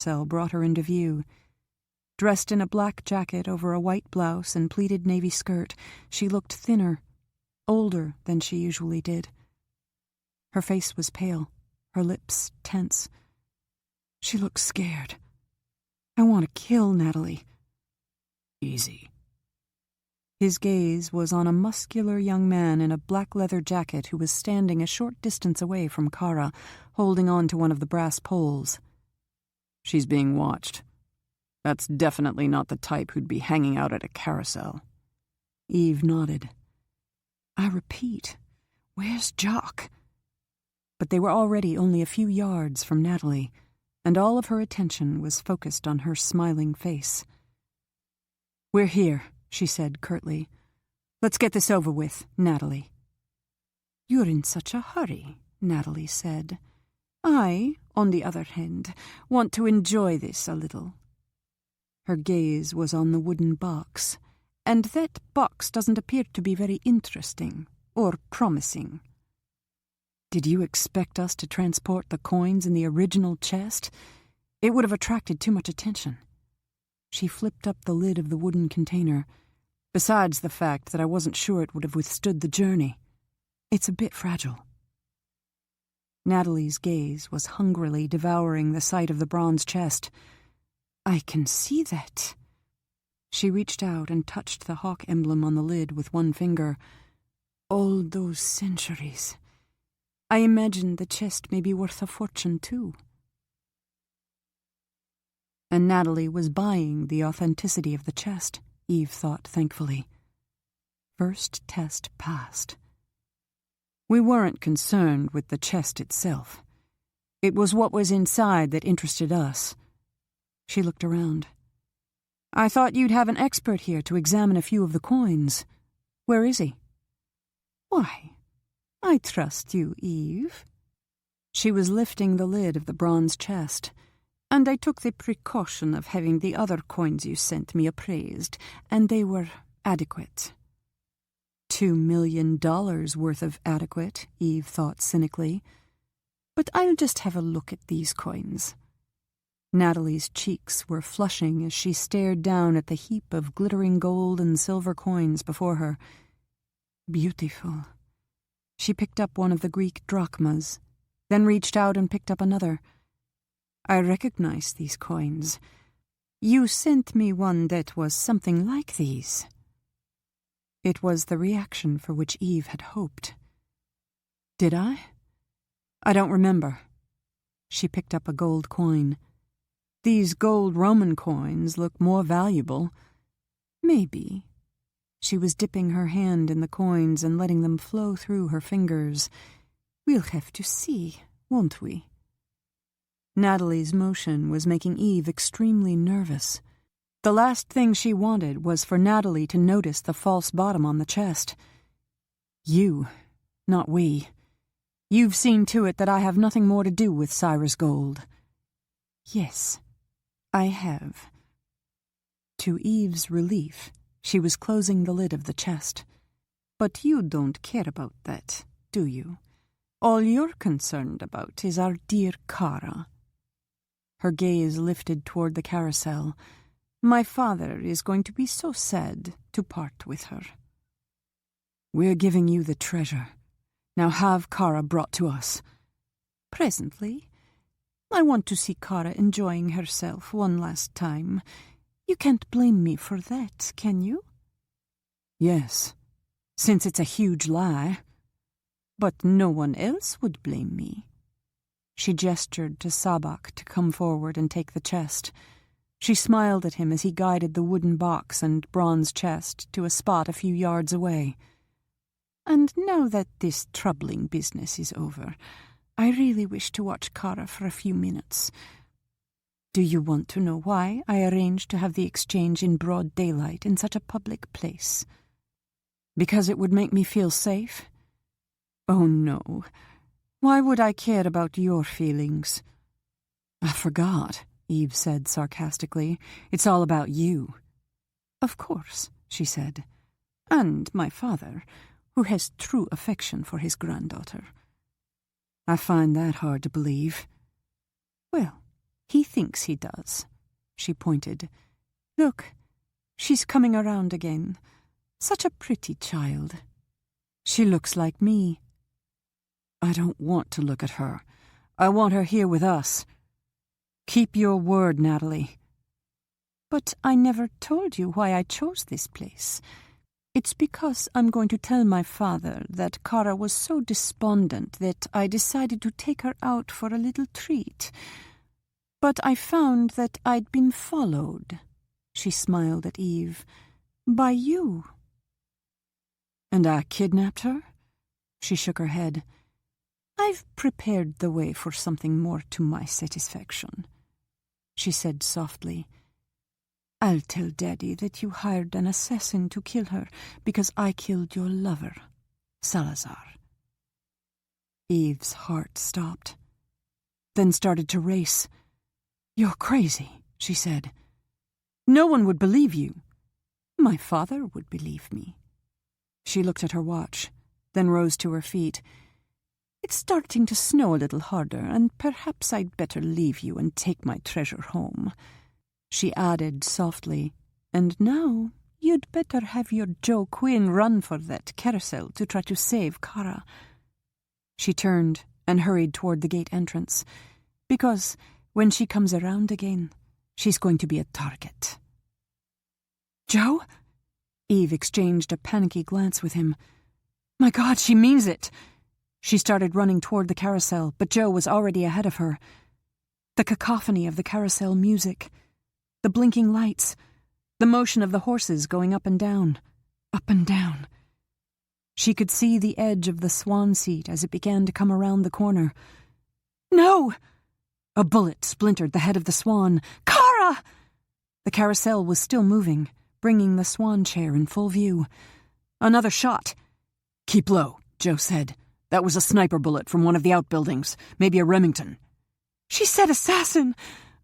carousel brought her into view. Dressed in a black jacket over a white blouse and pleated navy skirt, she looked thinner, older than she usually did. Her face was pale, her lips tense. She looked scared. I want to kill Natalie. Easy. His gaze was on a muscular young man in a black leather jacket who was standing a short distance away from Kara, holding on to one of the brass poles. She's being watched. That's definitely not the type who'd be hanging out at a carousel. Eve nodded. I repeat, where's Jock? But they were already only a few yards from Natalie, and all of her attention was focused on her smiling face. We're here, she said curtly. Let's get this over with, Natalie. You're in such a hurry, Natalie said. I, on the other hand, want to enjoy this a little. Her gaze was on the wooden box, and that box doesn't appear to be very interesting or promising. Did you expect us to transport the coins in the original chest? It would have attracted too much attention. She flipped up the lid of the wooden container, besides the fact that I wasn't sure it would have withstood the journey. It's a bit fragile. Natalie's gaze was hungrily devouring the sight of the bronze chest. I can see that. She reached out and touched the hawk emblem on the lid with one finger. All those centuries. I imagine the chest may be worth a fortune, too. And Natalie was buying the authenticity of the chest, Eve thought thankfully. First test passed. We weren't concerned with the chest itself. It was what was inside that interested us. She looked around. I thought you'd have an expert here to examine a few of the coins. Where is he? Why, I trust you, Eve. She was lifting the lid of the bronze chest, and I took the precaution of having the other coins you sent me appraised, and they were adequate. $2 million worth of adequate, Eve thought cynically. But I'll just have a look at these coins. Natalie's cheeks were flushing as she stared down at the heap of glittering gold and silver coins before her. Beautiful. She picked up one of the Greek drachmas, then reached out and picked up another. I recognize these coins. You sent me one that was something like these. It was the reaction for which Eve had hoped. Did I? I don't remember. She picked up a gold coin. These gold Roman coins look more valuable. Maybe. She was dipping her hand in the coins and letting them flow through her fingers. We'll have to see, won't we? Natalie's motion was making Eve extremely nervous. The last thing she wanted was for Natalie to notice the false bottom on the chest. You, not we. You've seen to it that I have nothing more to do with Cyrus Gold. Yes, I have. To Eve's relief, she was closing the lid of the chest. But you don't care about that, do you? All you're concerned about is our dear Kara. Her gaze lifted toward the carousel. My father is going to be so sad to part with her. We're giving you the treasure. Now have Kara brought to us. Presently. I want to see Kara enjoying herself one last time. You can't blame me for that, can you? Yes, since it's a huge lie. But no one else would blame me. She gestured to Sabak to come forward and take the chest. She smiled at him as he guided the wooden box and bronze chest to a spot a few yards away. And now that this troubling business is over, I really wish to watch Kara for a few minutes. Do you want to know why I arranged to have the exchange in broad daylight in such a public place? Because it would make me feel safe? Oh, no. Why would I care about your feelings? I forgot, Eve said sarcastically. It's all about you. Of course, she said. And my father, who has true affection for his granddaughter. I find that hard to believe. Well, He thinks he does. She pointed. Look, she's coming around again. Such a pretty child. She looks like me. I don't want to look at her. I want her here with us. Keep your word, Natalie. But I never told you why I chose this place. It's because I'm going to tell my father that Kara was so despondent that I decided to take her out for a little treat. But I found that I'd been followed, she smiled at Eve, by you. And I kidnapped her? She shook her head. I've prepared the way for something more to my satisfaction, she said softly. I'll tell Daddy that you hired an assassin to kill her because I killed your lover, Salazar. Eve's heart stopped, then started to race. You're crazy, she said. No one would believe you. My father would believe me. She looked at her watch, then rose to her feet. It's starting to snow a little harder, and perhaps I'd better leave you and take my treasure home. She added softly, and now you'd better have your Joe Quinn run for that carousel to try to save Kara. She turned and hurried toward the gate entrance, because when she comes around again, she's going to be a target. Joe? Eve exchanged a panicky glance with him. My God, she means it! She started running toward the carousel, but Joe was already ahead of her. The cacophony of the carousel music, the blinking lights, the motion of the horses going up and down, up and down. She could see the edge of the swan seat as it began to come around the corner. No! A bullet splintered the head of the swan. Kara! The carousel was still moving, bringing the swan chair in full view. Another shot. Keep low, Joe said. That was a sniper bullet from one of the outbuildings, maybe a Remington. She said assassin!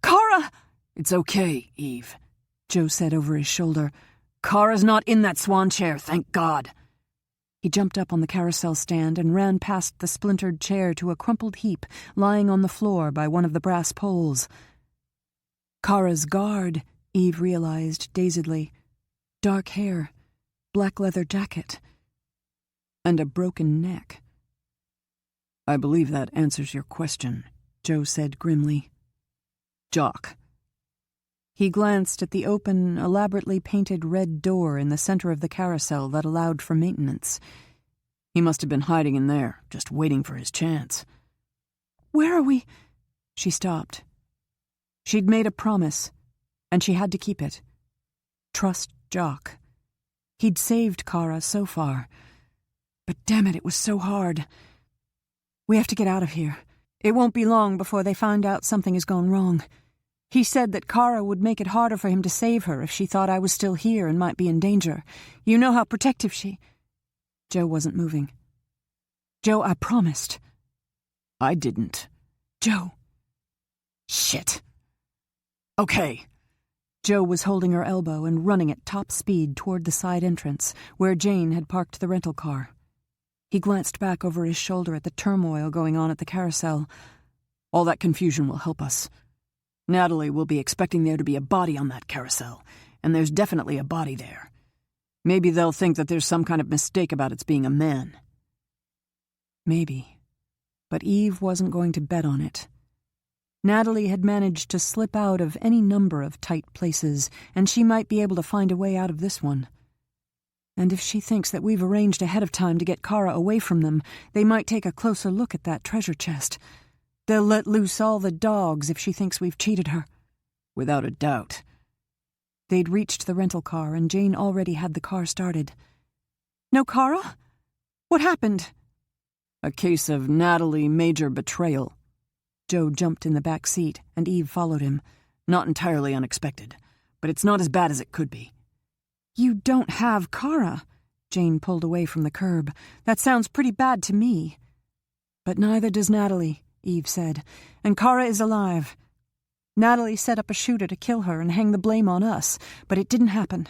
Kara! It's okay, Eve, Joe said over his shoulder. Kara's not in that swan chair, thank God. He jumped up on the carousel stand and ran past the splintered chair to a crumpled heap lying on the floor by one of the brass poles. Kara's guard, Eve realized dazedly. Dark hair, black leather jacket, and a broken neck. I believe that answers your question, Joe said grimly. Jock. He glanced at the open, elaborately painted red door in the center of the carousel that allowed for maintenance. He must have been hiding in there, just waiting for his chance. Where are we? She stopped. She'd made a promise, and she had to keep it. Trust Jock. He'd saved Kara so far. But damn it was so hard. We have to get out of here. It won't be long before they find out something has gone wrong. He said that Kara would make it harder for him to save her if she thought I was still here and might be in danger. You know how protective she... Joe wasn't moving. Joe, I promised. I didn't. Joe. Shit. Okay. Joe was holding her elbow and running at top speed toward the side entrance, where Jane had parked the rental car. He glanced back over his shoulder at the turmoil going on at the carousel. All that confusion will help us. Natalie will be expecting there to be a body on that carousel, and there's definitely a body there. Maybe they'll think that there's some kind of mistake about its being a man. Maybe. But Eve wasn't going to bet on it. Natalie had managed to slip out of any number of tight places, and she might be able to find a way out of this one. And if she thinks that we've arranged ahead of time to get Kara away from them, they might take a closer look at that treasure chest. They'll let loose all the dogs if she thinks we've cheated her. Without a doubt. They'd reached the rental car, and Jane already had the car started. No Kara? What happened? A case of Natalie major betrayal. Joe jumped in the back seat, and Eve followed him. Not entirely unexpected, but it's not as bad as it could be. You don't have Kara. Jane pulled away from the curb. That sounds pretty bad to me. But neither does Natalie, Eve said, and Kara is alive. Natalie set up a shooter to kill her and hang the blame on us, but it didn't happen.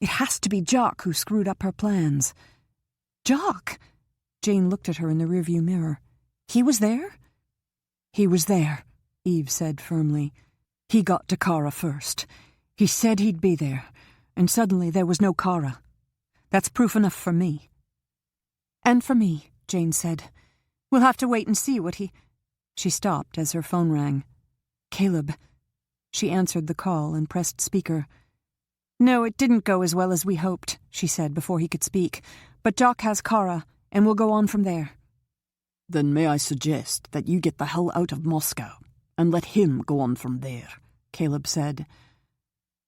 It has to be Jock who screwed up her plans. Jock? Jane looked at her in the rearview mirror. He was there? He was there, Eve said firmly. He got to Kara first. He said he'd be there, and suddenly there was no Kara. That's proof enough for me. And for me, Jane said. We'll have to wait and see what he... She stopped as her phone rang. Caleb. She answered the call and pressed speaker. No, it didn't go as well as we hoped, she said before he could speak. But Jock has Kara, and we'll go on from there. Then may I suggest that you get the hell out of Moscow and let him go on from there, Caleb said.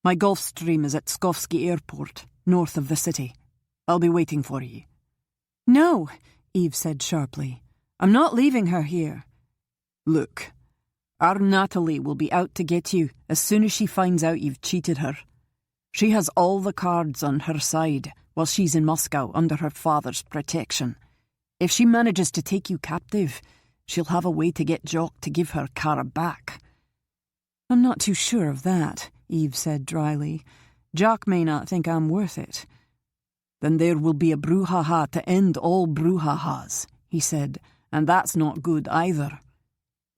My Gulfstream is at Skovsky Airport, north of the city. I'll be waiting for you. No, Eve said sharply. I'm not leaving her here. Look, our Natalie will be out to get you as soon as she finds out you've cheated her. She has all the cards on her side while she's in Moscow under her father's protection. If she manages to take you captive, she'll have a way to get Jock to give her Kara back. I'm not too sure of that, Eve said dryly. Jock may not think I'm worth it. Then there will be a brouhaha to end all brouhahas, he said, and that's not good either.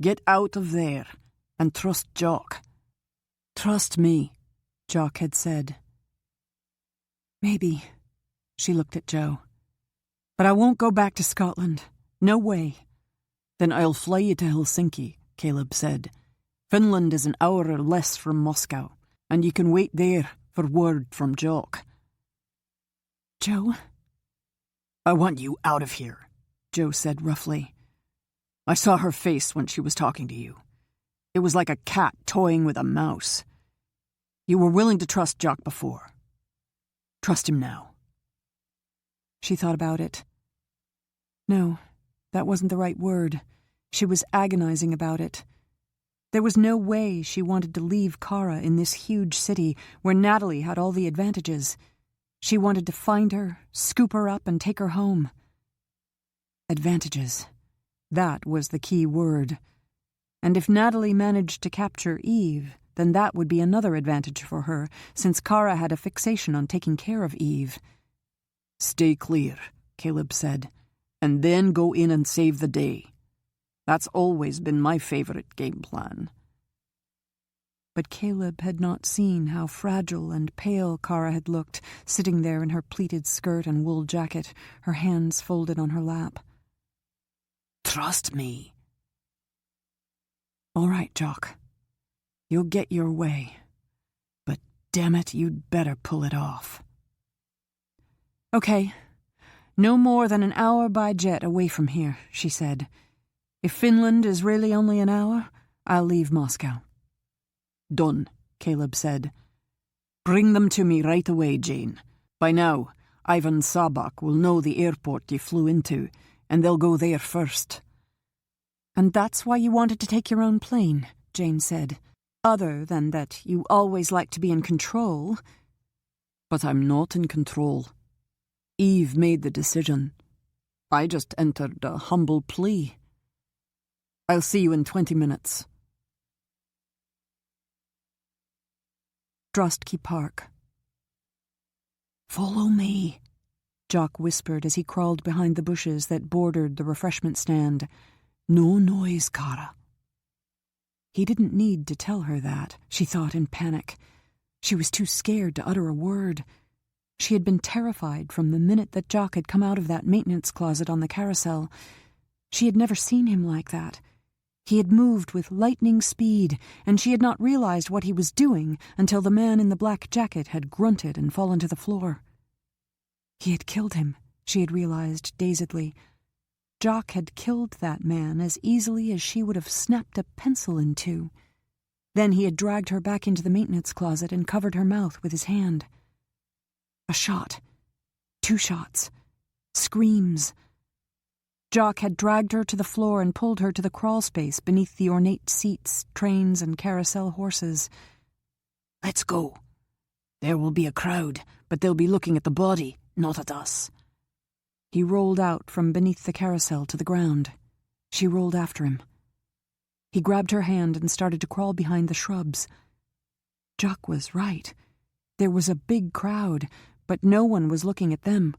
Get out of there and trust Jock. Trust me, Jock had said. Maybe, she looked at Joe. But I won't go back to Scotland. No way. Then I'll fly you to Helsinki, Caleb said. Finland is an hour or less from Moscow, and you can wait there for word from Jock. Joe? I want you out of here, Joe said roughly. I saw her face when she was talking to you. It was like a cat toying with a mouse. You were willing to trust Jock before. Trust him now. She thought about it. No, that wasn't the right word. She was agonizing about it. There was no way she wanted to leave Kara in this huge city where Natalie had all the advantages. She wanted to find her, scoop her up, and take her home. Advantages. That was the key word. And if Natalie managed to capture Eve, then that would be another advantage for her, since Kara had a fixation on taking care of Eve. Stay clear, Caleb said, and then go in and save the day. That's always been my favorite game plan. But Caleb had not seen how fragile and pale Kara had looked, sitting there in her pleated skirt and wool jacket, her hands folded on her lap. Trust me. All right, Jock. You'll get your way. But damn it, you'd better pull it off. Okay. No more than an hour by jet away from here, she said. If Finland is really only an hour, I'll leave Moscow. Done, Caleb said. Bring them to me right away, Jane. By now, Ivan Sabak will know the airport you flew into, and they'll go there first. And that's why you wanted to take your own plane, Jane said. Other than that you always like to be in control. But I'm not in control. Eve made the decision. I just entered a humble plea. I'll see you in 20 minutes. Drostky Park. Follow me, Jock whispered as he crawled behind the bushes that bordered the refreshment stand. No noise, Kara. He didn't need to tell her that, she thought in panic. She was too scared to utter a word. She had been terrified from the minute that Jock had come out of that maintenance closet on the carousel. She had never seen him like that. He had moved with lightning speed, and she had not realized what he was doing until the man in the black jacket had grunted and fallen to the floor. He had killed him, she had realized dazedly. Jock had killed that man as easily as she would have snapped a pencil in two. Then he had dragged her back into the maintenance closet and covered her mouth with his hand. A shot. 2 shots. Screams. Jock had dragged her to the floor and pulled her to the crawl space beneath the ornate seats, trains, and carousel horses. Let's go. There will be a crowd, but they'll be looking at the body, not at us. He rolled out from beneath the carousel to the ground. She rolled after him. He grabbed her hand and started to crawl behind the shrubs. Jock was right. There was a big crowd, but no one was looking at them.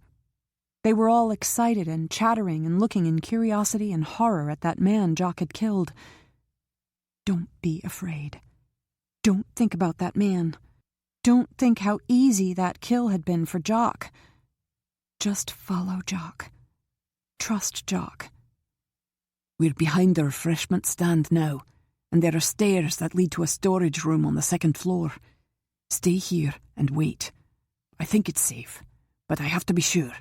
They were all excited and chattering and looking in curiosity and horror at that man Jock had killed. Don't be afraid. Don't think about that man. Don't think how easy that kill had been for Jock. Just follow Jock. Trust Jock. We're behind the refreshment stand now, and there are stairs that lead to a storage room on the second floor. Stay here and wait. I think it's safe, but I have to be sure.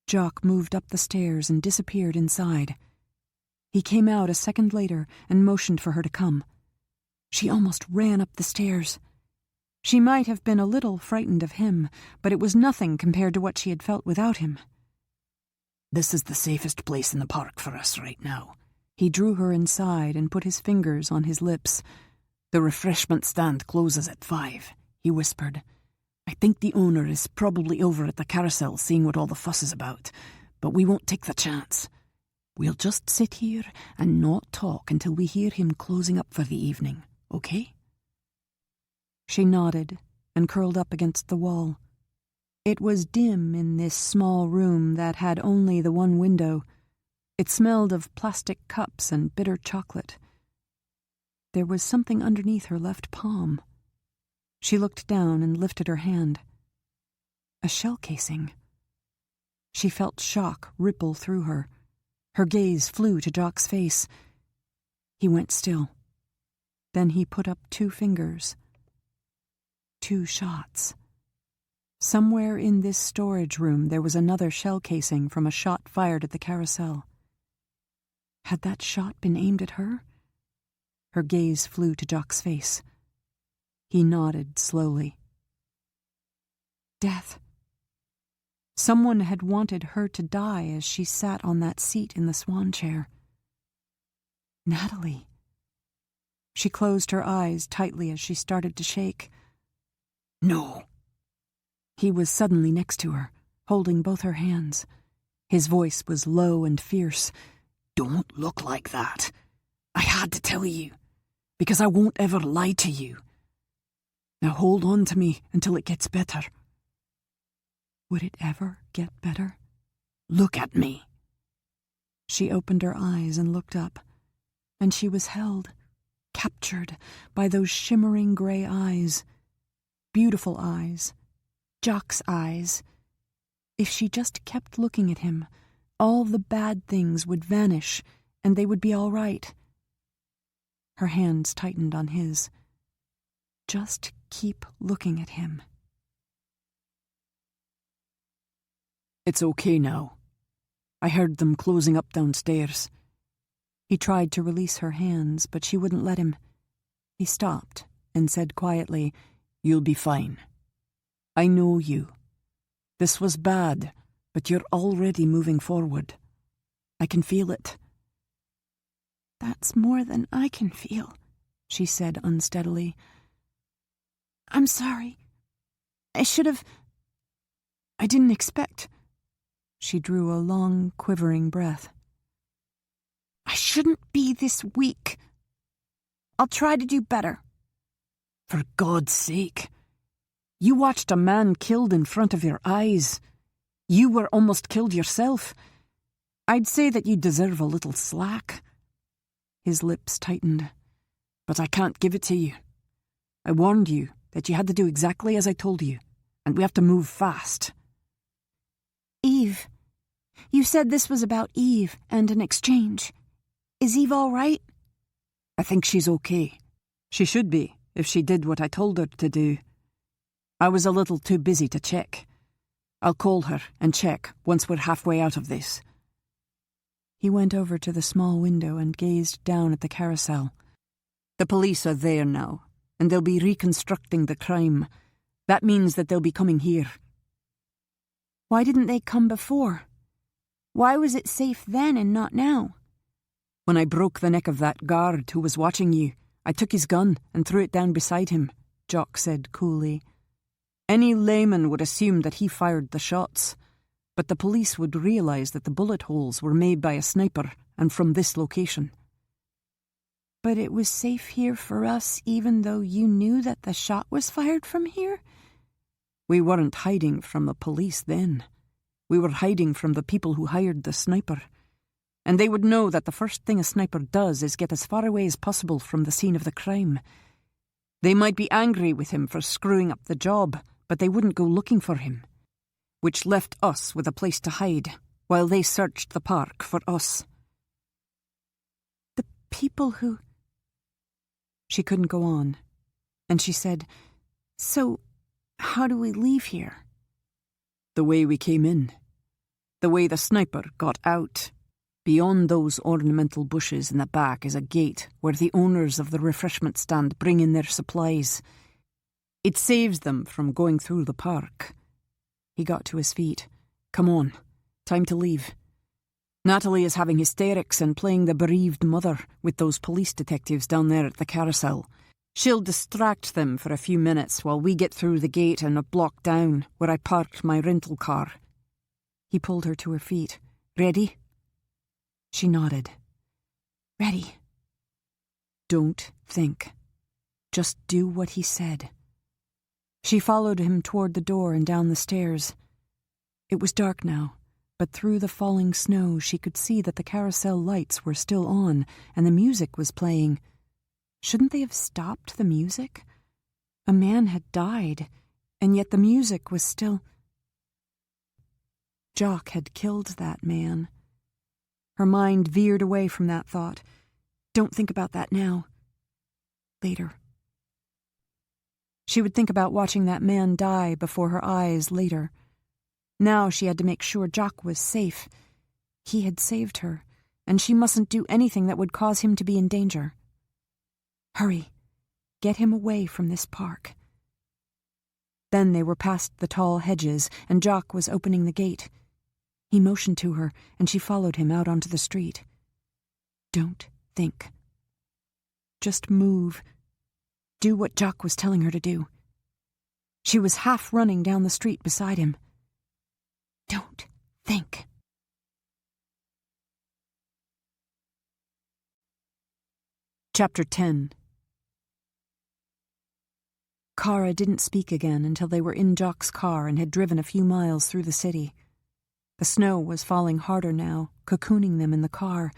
Jock moved up the stairs and disappeared inside. He came out a second later and motioned for her to come. She almost ran up the stairs. She might have been a little frightened of him, but it was nothing compared to what she had felt without him. This is the safest place in the park for us right now. He drew her inside and put his fingers on his lips. The refreshment stand closes at 5, he whispered. I think the owner is probably over at the carousel seeing what all the fuss is about, but we won't take the chance. We'll just sit here and not talk until we hear him closing up for the evening, okay? She nodded and curled up against the wall. It was dim in this small room that had only the one window. It smelled of plastic cups and bitter chocolate. There was something underneath her left palm. She looked down and lifted her hand. A shell casing. She felt shock ripple through her. Her gaze flew to Jock's face. He went still. Then he put up 2 fingers. 2 shots. Somewhere in this storage room there was another shell casing from a shot fired at the carousel. Had that shot been aimed at her? Her gaze flew to Jock's face. He nodded slowly. Death. Someone had wanted her to die as she sat on that seat in the swan chair. Natalie. She closed her eyes tightly as she started to shake. No. He was suddenly next to her, holding both her hands. His voice was low and fierce. Don't look like that. I had to tell you, because I won't ever lie to you. Now hold on to me until it gets better. Would it ever get better? Look at me. She opened her eyes and looked up, and she was held, captured by those shimmering gray eyes. Beautiful eyes. Jock's eyes. If she just kept looking at him, all the bad things would vanish, and they would be all right. Her hands tightened on his. Just keep looking at him. It's okay now. I heard them closing up downstairs. He tried to release her hands, but she wouldn't let him. He stopped and said quietly, You'll be fine. I know you. This was bad, but you're already moving forward. I can feel it. That's more than I can feel, she said unsteadily. I'm sorry. I didn't expect. She drew a long, quivering breath. I shouldn't be this weak. I'll try to do better. For God's sake. You watched a man killed in front of your eyes. You were almost killed yourself. I'd say that you deserve a little slack. His lips tightened. But I can't give it to you. I warned you that you had to do exactly as I told you, and we have to move fast. Eve. You said this was about Eve and an exchange. Is Eve all right? I think she's okay. She should be, if she did what I told her to do. I was a little too busy to check. I'll call her and check once we're halfway out of this. He went over to the small window and gazed down at the carousel. The police are there now, and they'll be reconstructing the crime. That means that they'll be coming here. Why didn't they come before? Why was it safe then and not now? When I broke the neck of that guard who was watching you, I took his gun and threw it down beside him, Jock said coolly. Any layman would assume that he fired the shots, but the police would realize that the bullet holes were made by a sniper and from this location. But it was safe here for us even though you knew that the shot was fired from here? We weren't hiding from the police then. We were hiding from the people who hired the sniper. and they would know that the first thing a sniper does is get as far away as possible from the scene of the crime. They might be angry with him for screwing up the job, but they wouldn't go looking for him, which left us with a place to hide, while they searched the park for us. The people who... She couldn't go on, and she said, So, how do we leave here? The way we came in. The way the sniper got out. Beyond those ornamental bushes in the back is a gate where the owners of the refreshment stand bring in their supplies. It saves them from going through the park. He got to his feet. Come on, time to leave. Natalie is having hysterics and playing the bereaved mother with those police detectives down there at the carousel. She'll distract them for a few minutes while we get through the gate and a block down where I parked my rental car. He pulled her to her feet. Ready? She nodded. Ready. Don't think. Just do what he said. She followed him toward the door and down the stairs. It was dark now, but through the falling snow she could see that the carousel lights were still on and the music was playing. Shouldn't they have stopped the music? A man had died, and yet the music was still... Jock had killed that man. Her mind veered away from that thought. Don't think about that now. Later. She would think about watching that man die before her eyes later. Now she had to make sure Jock was safe. He had saved her, and she mustn't do anything that would cause him to be in danger. Hurry. Get him away from this park. Then they were past the tall hedges, and Jock was opening the gate. He motioned to her, and she followed him out onto the street. Don't think. Just move. Do what Jock was telling her to do. She was half running down the street beside him. Don't think. Chapter 10. Kara didn't speak again until they were in Jock's car and had driven a few miles through the city. The snow was falling harder now, cocooning them in the car,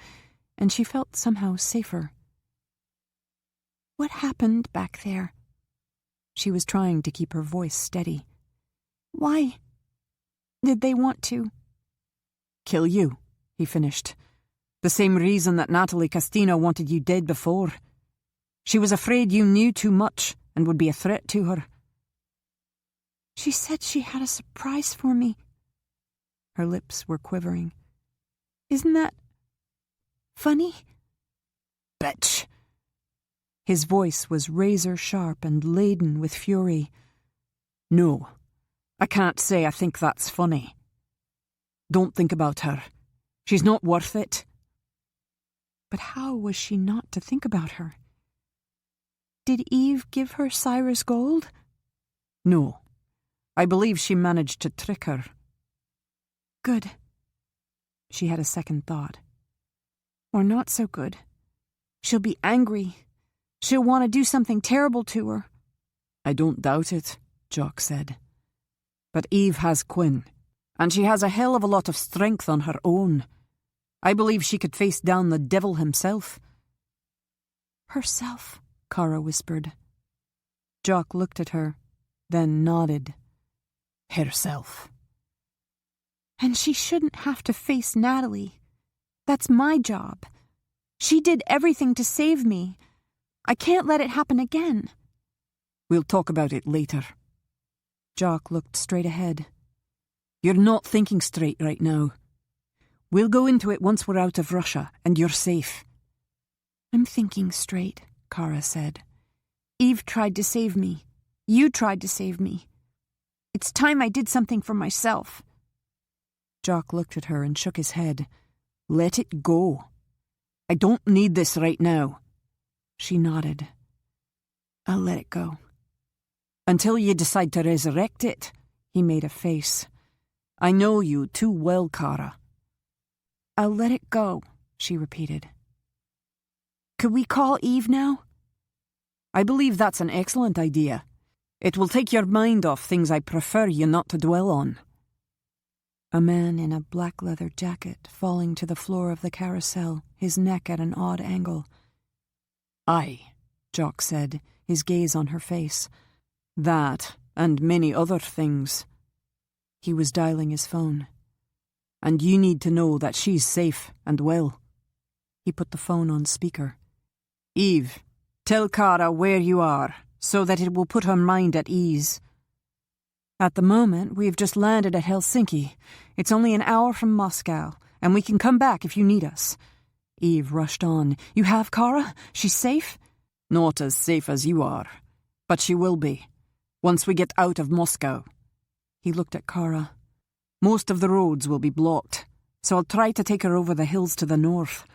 and she felt somehow safer. What happened back there? She was trying to keep her voice steady. Why did they want to? Kill you, he finished. The same reason that Natalie Castino wanted you dead before. She was afraid you knew too much and would be a threat to her. She said she had a surprise for me. Her lips were quivering. Isn't that funny? Bitch. His voice was razor-sharp and laden with fury. No, I can't say I think that's funny. Don't think about her. She's not worth it. But how was she not to think about her? Did Eve give her Cyrus gold? No. I believe she managed to trick her. Good. She had a second thought. Or not so good. She'll be angry. She'll want to do something terrible to her. I don't doubt it, Jock said. But Eve has Quinn, and she has a hell of a lot of strength on her own. I believe she could face down the devil himself. Herself, Kara whispered. Jock looked at her, then nodded. Herself. And she shouldn't have to face Natalie. That's my job. She did everything to save me. I can't let it happen again. We'll talk about it later. Jock looked straight ahead. You're not thinking straight right now. We'll go into it once we're out of Russia, and you're safe. I'm thinking straight, Kara said. Eve tried to save me. You tried to save me. It's time I did something for myself. Jock looked at her and shook his head. Let it go. I don't need this right now. She nodded. I'll let it go. Until you decide to resurrect it, he made a face. I know you too well, Kara. I'll let it go, she repeated. Could we call Eve now? I believe that's an excellent idea. It will take your mind off things I prefer you not to dwell on. A man in a black leather jacket falling to the floor of the carousel, his neck at an odd angle. Aye, Jock said, his gaze on her face. that and many other things. He was dialing his phone. And you need to know that she's safe and well. He put the phone on speaker. Eve, tell Kara where you are, so that it will put her mind at ease. At the moment, we've just landed at Helsinki. It's only an hour from Moscow, and we can come back if you need us. Eve rushed on. You have Kara? She's safe? Not as safe as you are, but she will be, once we get out of Moscow. He looked at Kara. Most of the roads will be blocked, so I'll try to take her over the hills to the north.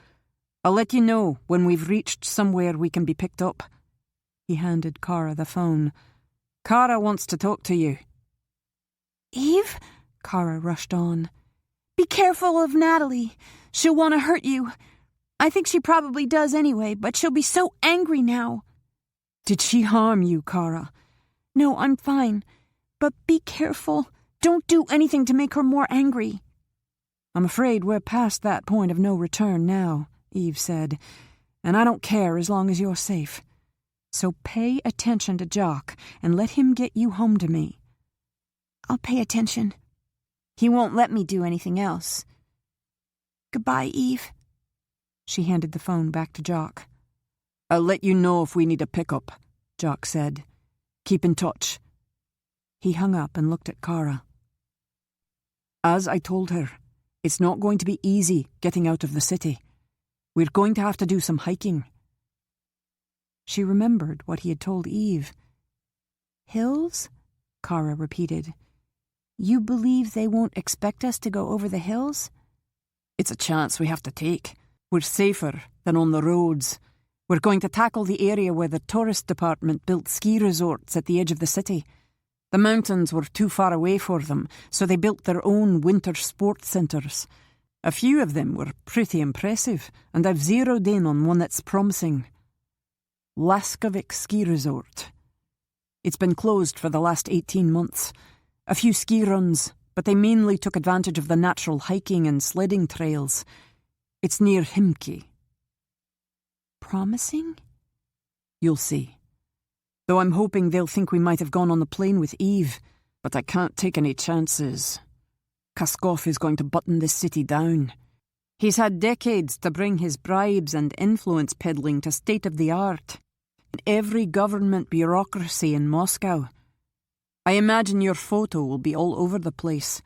I'll let you know when we've reached somewhere we can be picked up. He handed Kara the phone. Kara wants to talk to you. Eve? Kara rushed on. Be careful of Natalie. She'll want to hurt you. I think she probably does anyway, but she'll be so angry now. Did she harm you, Kara? No, I'm fine. But be careful. Don't do anything to make her more angry. I'm afraid we're past that point of no return now, Eve said, and I don't care as long as you're safe. So pay attention to Jock and let him get you home to me. I'll pay attention. He won't let me do anything else. Goodbye, Eve. She handed the phone back to Jock. I'll let you know if we need a pickup, Jock said. Keep in touch. He hung up and looked at Kara. As I told her, it's not going to be easy getting out of the city. We're going to have to do some hiking. She remembered what he had told Eve. Hills? Kara repeated. You believe they won't expect us to go over the hills? It's a chance we have to take. We're safer than on the roads. We're going to tackle the area where the tourist department built ski resorts at the edge of the city. The mountains were too far away for them, so they built their own winter sports centres. A few of them were pretty impressive, and I've zeroed in on one that's promising. Laskovic Ski Resort. It's been closed for the last 18 months. A few ski runs, but they mainly took advantage of the natural hiking and sledding trails. It's near Himki. Promising? You'll see. Though I'm hoping they'll think we might have gone on the plane with Eve, but I can't take any chances. Kaskov is going to button this city down. He's had decades to bring his bribes and influence peddling to state-of-the-art in every government bureaucracy in Moscow. I imagine your photo will be all over the place.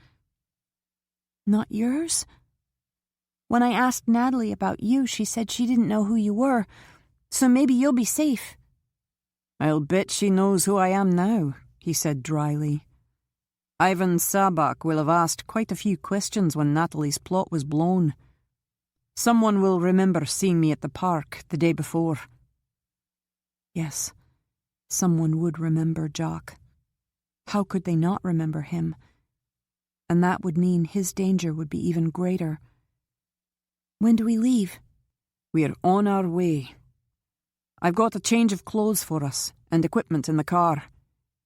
Not yours? When I asked Natalie about you, she said she didn't know who you were, so maybe you'll be safe. I'll bet she knows who I am now, he said dryly. Ivan Sabak will have asked quite a few questions when Natalie's plot was blown. Someone will remember seeing me at the park the day before. Yes, someone would remember Jock. How could they not remember him? And that would mean his danger would be even greater. When do we leave? We're on our way. I've got a change of clothes for us and equipment in the car.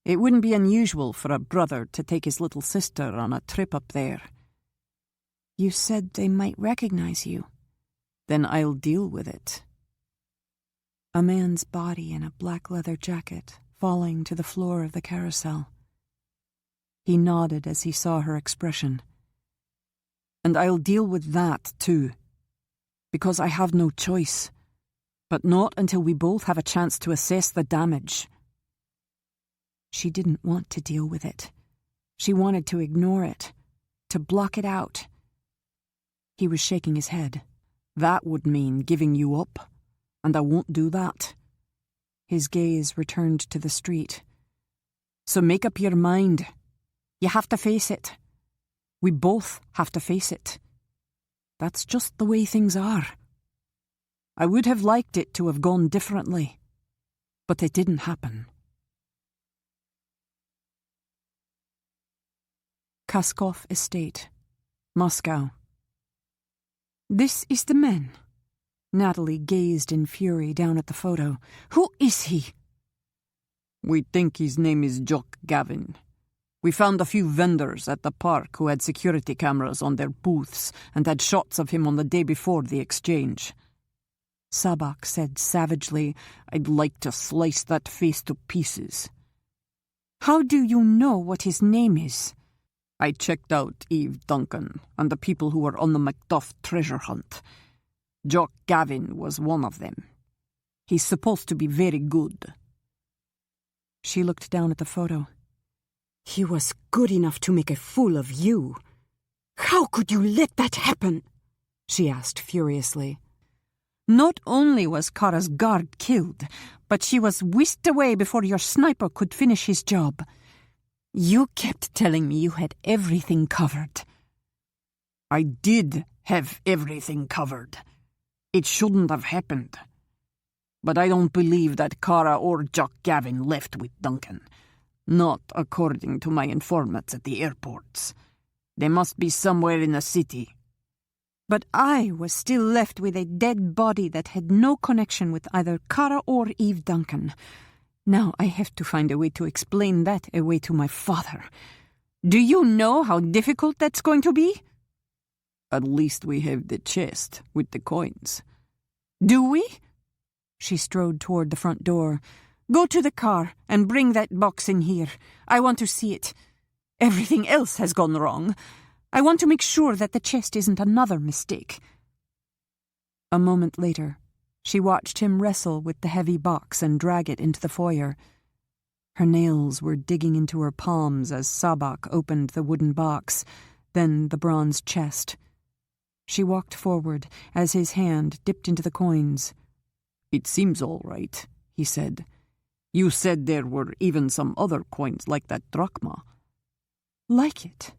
It wouldn't be unusual for a brother to take his little sister on a trip up there. You said they might recognize you. Then I'll deal with it. A man's body in a black leather jacket falling to the floor of the carousel. He nodded as he saw her expression. And I'll deal with that too, because I have no choice, but not until we both have a chance to assess the damage. She didn't want to deal with it. She wanted to ignore it, to block it out. He was shaking his head. That would mean giving you up, and I won't do that. His gaze returned to the street. So make up your mind. You have to face it. We both have to face it. That's just the way things are. I would have liked it to have gone differently, but it didn't happen. Kaskov Estate, Moscow. This is the man. Natalie gazed in fury down at the photo. Who is he? We think his name is Jock Gavin. We found a few vendors at the park who had security cameras on their booths and had shots of him on the day before the exchange. Sabak said savagely, I'd like to slice that face to pieces. How do you know what his name is? I checked out Eve Duncan and the people who were on the Macduff treasure hunt. Jock Gavin was one of them. He's supposed to be very good. She looked down at the photo. He was good enough to make a fool of you. How could you let that happen? She asked furiously. Not only was Kara's guard killed, but she was whisked away before your sniper could finish his job. You kept telling me you had everything covered. I did have everything covered. It shouldn't have happened. But I don't believe that Kara or Jock Gavin left with Duncan. Not according to my informants at the airports. They must be somewhere in the city. But I was still left with a dead body that had no connection with either Kara or Eve Duncan. Now I have to find a way to explain that away to my father. Do you know how difficult that's going to be? At least we have the chest with the coins. Do we? She strode toward the front door. Go to the car and bring that box in here. I want to see it. Everything else has gone wrong. I want to make sure that the chest isn't another mistake. A moment later, she watched him wrestle with the heavy box and drag it into the foyer. Her nails were digging into her palms as Sabak opened the wooden box, then the bronze chest. She walked forward as his hand dipped into the coins. It seems all right, he said. You said there were even some other coins like that drachma. Like it.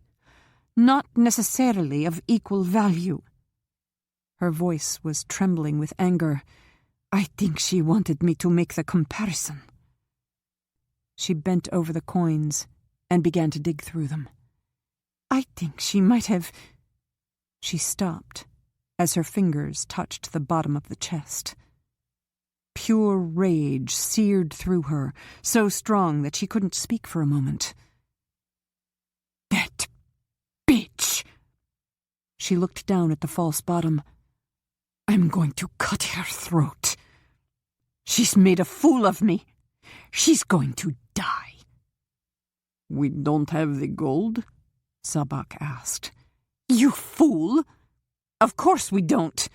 Not necessarily of equal value. Her voice was trembling with anger. I think she wanted me to make the comparison. She bent over the coins and began to dig through them. I think she might have... She stopped as her fingers touched the bottom of the chest. Pure rage seared through her, so strong that she couldn't speak for a moment. That bitch! She looked down at the false bottom. I'm going to cut her throat. She's made a fool of me. She's going to die. We don't have the gold? Sabak asked. You fool! Of course we don't.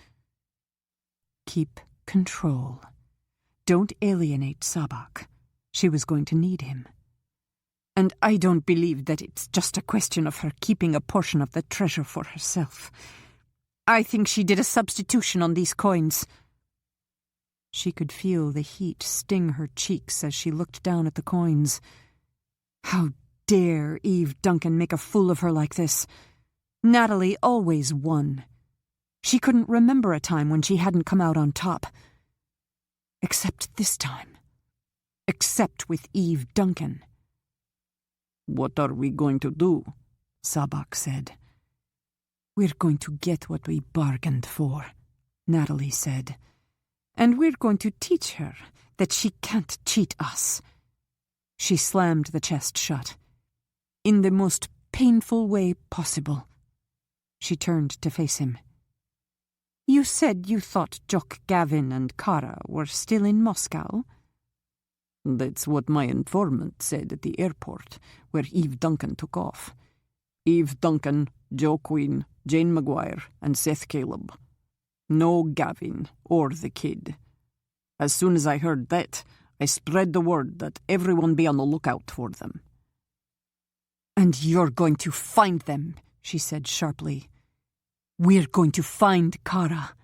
Keep control. Don't alienate Sabak. She was going to need him. And I don't believe that it's just a question of her keeping a portion of the treasure for herself. I think she did a substitution on these coins. She could feel the heat sting her cheeks as she looked down at the coins. How dare Eve Duncan make a fool of her like this? Natalie always won. She couldn't remember a time when she hadn't come out on top. Except this time. Except with Eve Duncan. What are we going to do? Sabak said. We're going to get what we bargained for, Natalie said. And we're going to teach her that she can't cheat us. She slammed the chest shut. In the most painful way possible. She turned to face him. You said you thought Jock Gavin and Kara were still in Moscow? That's what my informant said at the airport, where Eve Duncan took off. Eve Duncan, Joe Quinn, Jane Maguire, and Seth Caleb. No Gavin or the kid. As soon as I heard that, I spread the word that everyone be on the lookout for them. And you're going to find them, she said sharply. We're going to find Kara.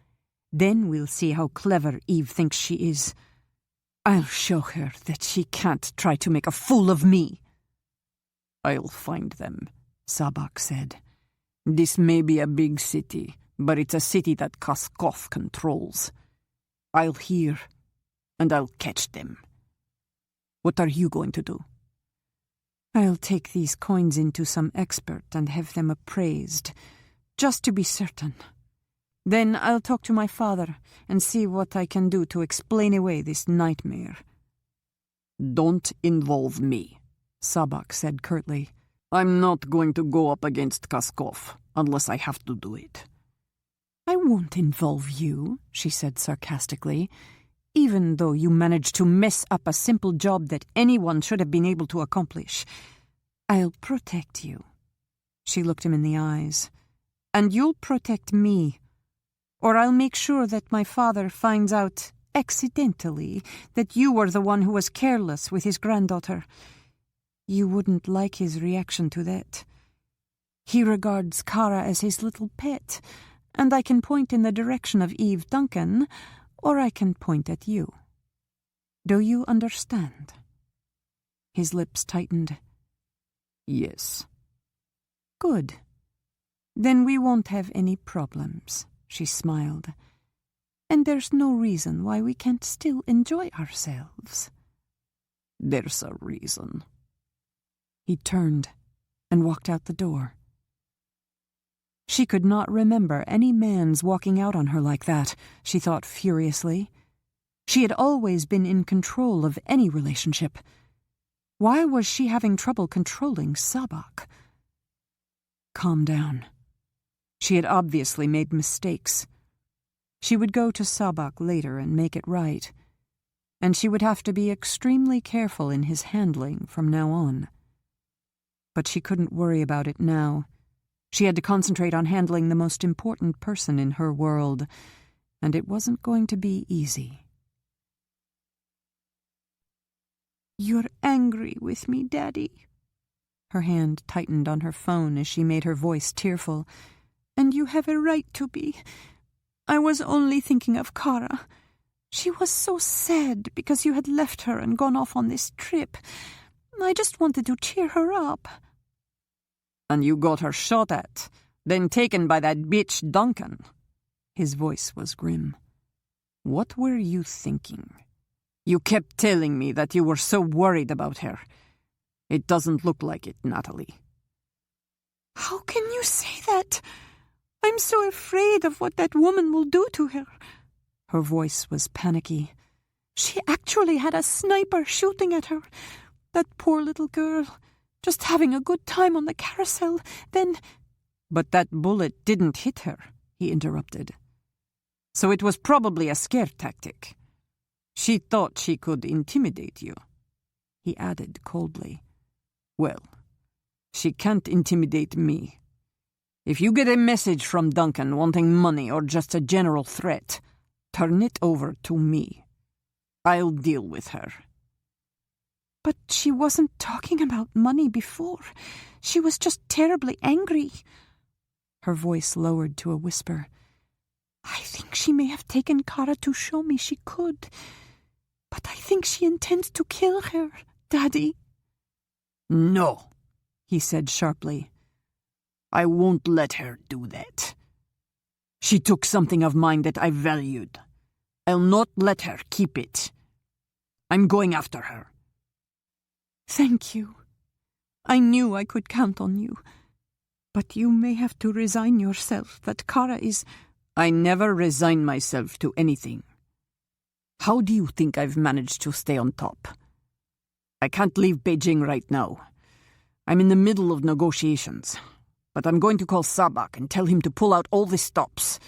Then we'll see how clever Eve thinks she is. I'll show her that she can't try to make a fool of me. I'll find them, Sabak said. This may be a big city, but it's a city that Koskov controls. I'll hear, and I'll catch them. What are you going to do? I'll take these coins into some expert and have them appraised, just to be certain. Then I'll talk to my father and see what I can do to explain away this nightmare. Don't involve me, Sabak said curtly. I'm not going to go up against Kaskov unless I have to do it. I won't involve you, she said sarcastically, even though you managed to mess up a simple job that anyone should have been able to accomplish. I'll protect you. She looked him in the eyes. And you'll protect me, or I'll make sure that my father finds out accidentally that you were the one who was careless with his granddaughter. You wouldn't like his reaction to that. He regards Kara as his little pet, and I can point in the direction of Eve Duncan, or I can point at you. Do you understand? His lips tightened. Yes. Good. Then we won't have any problems, she smiled. And there's no reason why we can't still enjoy ourselves. There's a reason. He turned and walked out the door. She could not remember any man's walking out on her like that, she thought furiously. She had always been in control of any relationship. Why was she having trouble controlling Sabak? Calm down. She had obviously made mistakes. She would go to Sabak later and make it right, and she would have to be extremely careful in his handling from now on. But she couldn't worry about it now. She had to concentrate on handling the most important person in her world, and it wasn't going to be easy. You're angry with me, Daddy. Her hand tightened on her phone as she made her voice tearful. And you have a right to be. I was only thinking of Kara. She was so sad because you had left her and gone off on this trip. I just wanted to cheer her up. And you got her shot at, then taken by that bitch Duncan. His voice was grim. What were you thinking? You kept telling me that you were so worried about her. It doesn't look like it, Natalie. How can you say that? I'm so afraid of what that woman will do to her. Her voice was panicky. She actually had a sniper shooting at her. That poor little girl, just having a good time on the carousel, then... But that bullet didn't hit her, he interrupted. So it was probably a scare tactic. She thought she could intimidate you. He added coldly. Well, she can't intimidate me. If you get a message from Duncan wanting money or just a general threat, turn it over to me. I'll deal with her. But she wasn't talking about money before. She was just terribly angry. Her voice lowered to a whisper. I think she may have taken Kara to show me she could. But I think she intends to kill her, Daddy. No, he said sharply. I won't let her do that. She took something of mine that I valued. I'll not let her keep it. I'm going after her. Thank you. I knew I could count on you. But you may have to resign yourself that Kara is... I never resign myself to anything. How do you think I've managed to stay on top? I can't leave Beijing right now. I'm in the middle of negotiations. But I'm going to call Sabak and tell him to pull out all the stops.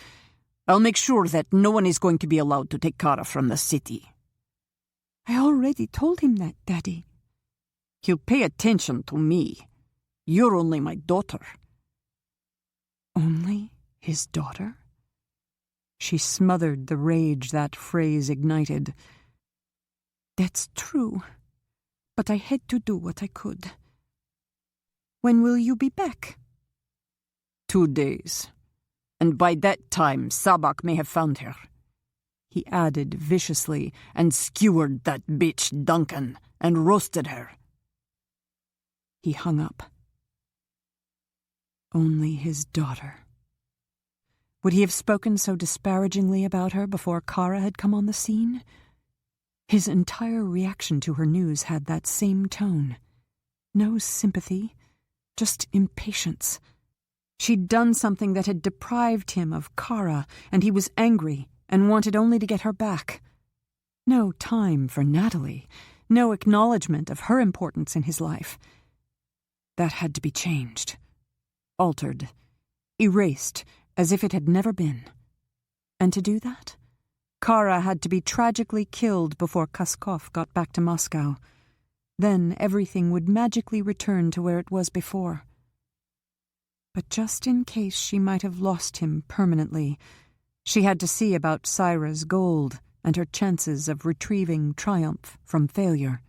I'll make sure that no one is going to be allowed to take Kara from the city. I already told him that, Daddy. He'll pay attention to me. You're only my daughter. Only his daughter? She smothered the rage that phrase ignited. That's true, but I had to do what I could. When will you be back? 2 days. And by that time, Sabak may have found her. He added viciously, and skewered that bitch Duncan, and roasted her. He hung up. Only his daughter. Would he have spoken so disparagingly about her before Kara had come on the scene? His entire reaction to her news had that same tone. No sympathy, just impatience. She'd done something that had deprived him of Kara, and he was angry and wanted only to get her back. No time for Natalie, no acknowledgement of her importance in his life. That had to be changed. Altered. Erased, as if it had never been. And to do that, Kara had to be tragically killed before Kaskov got back to Moscow. Then everything would magically return to where it was before. But just in case she might have lost him permanently, she had to see about Syra's gold and her chances of retrieving triumph from failure,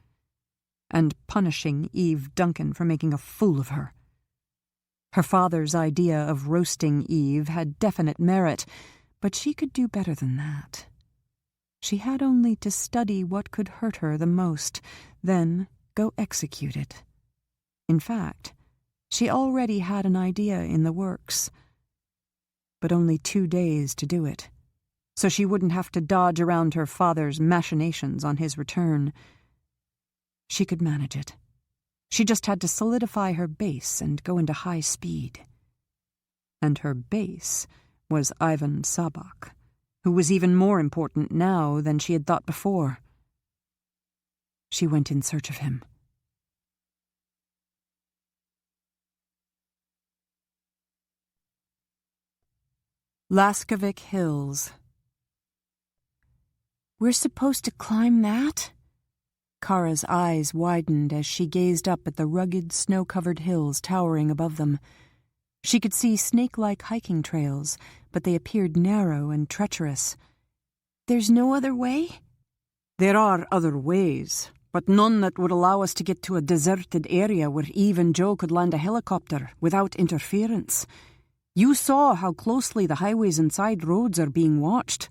and punishing Eve Duncan for making a fool of her. Her father's idea of roasting Eve had definite merit, but she could do better than that. She had only to study what could hurt her the most, then go execute it. In fact, she already had an idea in the works, but only 2 days to do it, so she wouldn't have to dodge around her father's machinations on his return. She could manage it. She just had to solidify her base and go into high speed. And her base was Ivan Sabak, who was even more important now than she had thought before. She went in search of him. Laskovic Hills. We're supposed to climb that? Kara's eyes widened as she gazed up at the rugged, snow-covered hills towering above them. She could see snake-like hiking trails, but they appeared narrow and treacherous. There's no other way? There are other ways, but none that would allow us to get to a deserted area where Eve and Joe could land a helicopter without interference. You saw how closely the highways and side roads are being watched.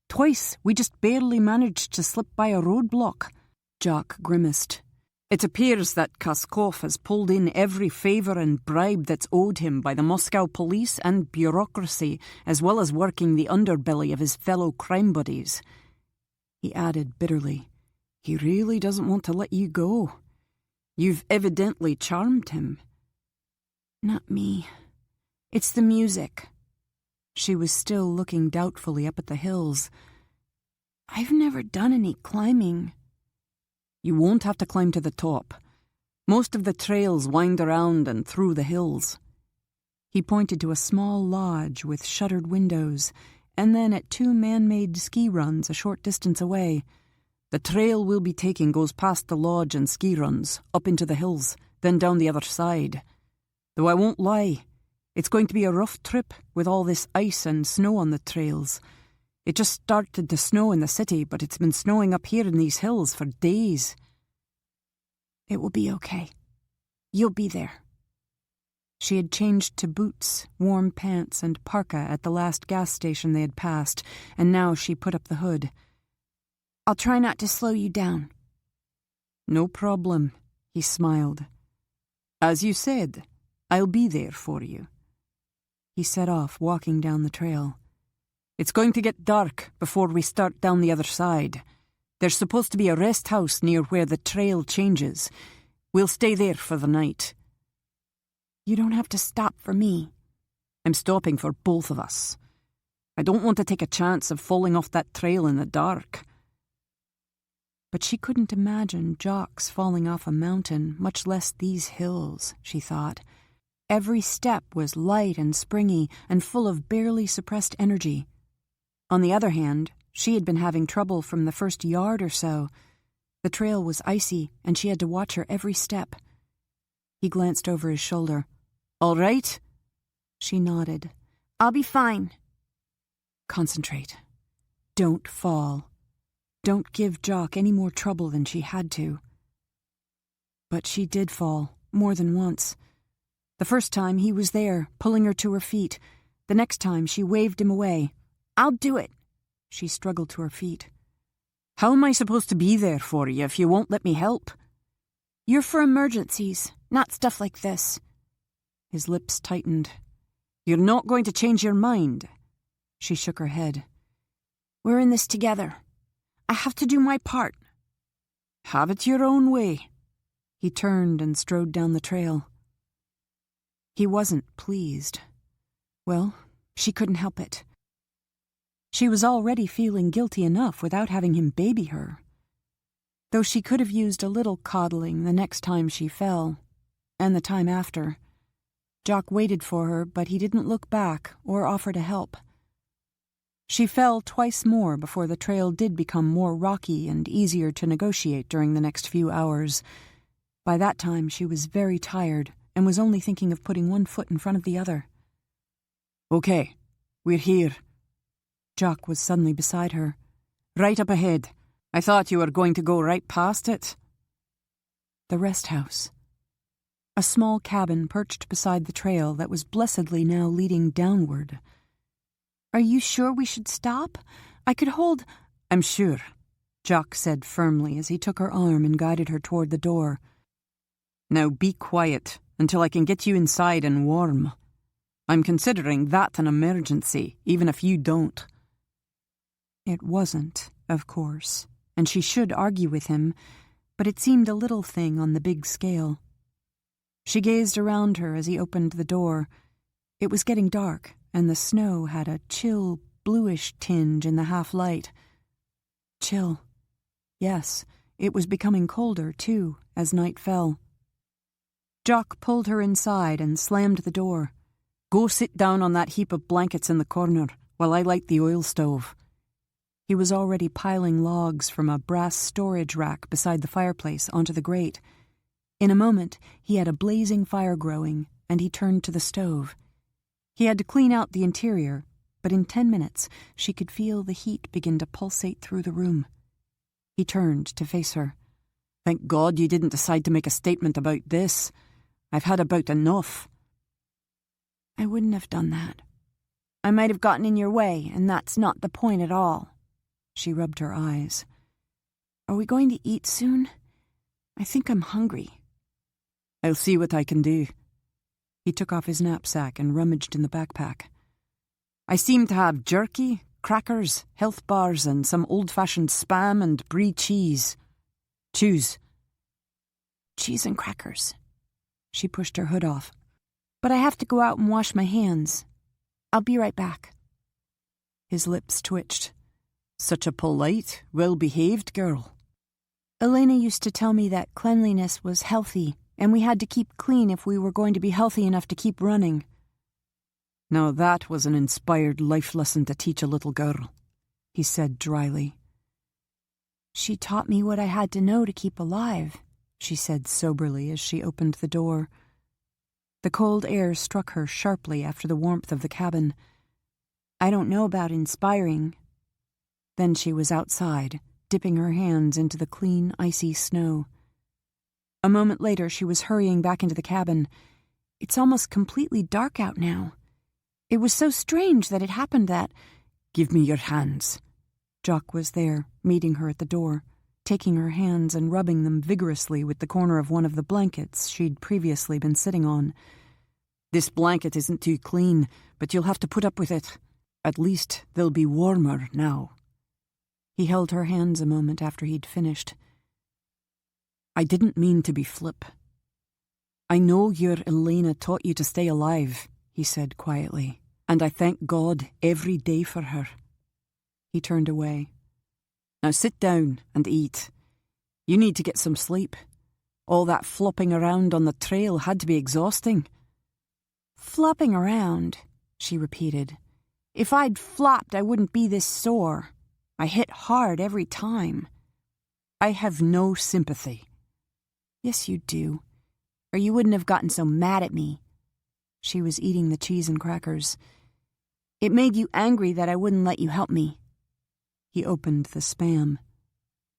Twice, we just barely managed to slip by a roadblock. Jock grimaced. It appears that Kaskov has pulled in every favour and bribe that's owed him by the Moscow police and bureaucracy, as well as working the underbelly of his fellow crime buddies. He added bitterly, he really doesn't want to let you go. You've evidently charmed him. Not me. It's the music. She was still looking doubtfully up at the hills. I've never done any climbing. You won't have to climb to the top. Most of the trails wind around and through the hills. He pointed to a small lodge with shuttered windows, and then at 2 man-made ski runs a short distance away. The trail we'll be taking goes past the lodge and ski runs, up into the hills, then down the other side. Though I won't lie, it's going to be a rough trip with all this ice and snow on the trails. It just started to snow in the city, but it's been snowing up here in these hills for days. It will be okay. You'll be there. She had changed to boots, warm pants, and parka at the last gas station they had passed, and now she put up the hood. I'll try not to slow you down. No problem, he smiled. As you said, I'll be there for you. He set off, walking down the trail. It's going to get dark before we start down the other side. There's supposed to be a rest house near where the trail changes. We'll stay there for the night. You don't have to stop for me. I'm stopping for both of us. I don't want to take a chance of falling off that trail in the dark. But she couldn't imagine Jocks falling off a mountain, much less these hills, she thought. Every step was light and springy and full of barely suppressed energy. On the other hand, she had been having trouble from the first yard or so. The trail was icy, and she had to watch her every step. He glanced over his shoulder. All right? She nodded. I'll be fine. Concentrate. Don't fall. Don't give Jock any more trouble than she had to. But she did fall, more than once. The first time he was there, pulling her to her feet. The next time she waved him away. I'll do it. She struggled to her feet. How am I supposed to be there for you if you won't let me help? You're for emergencies, not stuff like this. His lips tightened. You're not going to change your mind. She shook her head. We're in this together. I have to do my part. Have it your own way. He turned and strode down the trail. He wasn't pleased. Well, she couldn't help it. She was already feeling guilty enough without having him baby her. Though she could have used a little coddling the next time she fell. and the time after. Jock waited for her, but he didn't look back or offer to help. She fell twice more before the trail did become more rocky and easier to negotiate during the next few hours. By that time, she was very tired and was only thinking of putting one foot in front of the other. "Okay, we're here." Jock was suddenly beside her. "Right up ahead. I thought you were going to go right past it." The rest house. A small cabin perched beside the trail that was blessedly now leading downward. "Are you sure we should stop? I could hold—" "I'm sure," Jock said firmly as he took her arm and guided her toward the door. "Now be quiet until I can get you inside and warm. I'm considering that an emergency, even if you don't." It wasn't, of course, and she should argue with him, but it seemed a little thing on the big scale. She gazed around her as he opened the door. It was getting dark, and the snow had a chill, bluish tinge in the half-light. Chill. Yes, it was becoming colder, too, as night fell. Jock pulled her inside and slammed the door. "Go sit down on that heap of blankets in the corner while I light the oil stove." He was already piling logs from a brass storage rack beside the fireplace onto the grate. In a moment, he had a blazing fire growing, and he turned to the stove. He had to clean out the interior, but in 10 minutes she could feel the heat begin to pulsate through the room. He turned to face her. "Thank God you didn't decide to make a statement about this. I've had about enough." "I wouldn't have done that. I might have gotten in your way, and that's not the point at all." She rubbed her eyes. "Are we going to eat soon? I think I'm hungry." "I'll see what I can do." He took off his knapsack and rummaged in the backpack. "I seem to have jerky, crackers, health bars, and some old-fashioned Spam and brie cheese. Choose." "Cheese and crackers." She pushed her hood off. "But I have to go out and wash my hands. I'll be right back." His lips twitched. "Such a polite, well-behaved girl." "Elena used to tell me that cleanliness was healthy, and we had to keep clean if we were going to be healthy enough to keep running." "Now that was an inspired life lesson to teach a little girl," he said dryly. "She taught me what I had to know to keep alive," she said soberly as she opened the door. The cold air struck her sharply after the warmth of the cabin. "I don't know about inspiring." Then she was outside, dipping her hands into the clean, icy snow. A moment later, she was hurrying back into the cabin. "It's almost completely dark out now. It was so strange that it happened that—" "Give me your hands." Jock was there, meeting her at the door, taking her hands and rubbing them vigorously with the corner of one of the blankets she'd previously been sitting on. "This blanket isn't too clean, but you'll have to put up with it. At least they'll be warmer now." He held her hands a moment after he'd finished. "I didn't mean to be flip. I know your Elena taught you to stay alive," he said quietly, "and I thank God every day for her." He turned away. "Now sit down and eat. You need to get some sleep. All that flopping around on the trail had to be exhausting." "Flopping around," she repeated. "If I'd flopped, I wouldn't be this sore. I hit hard every time." "I have no sympathy." "Yes, you do. Or you wouldn't have gotten so mad at me." She was eating the cheese and crackers. "It made you angry that I wouldn't let you help me." He opened the Spam.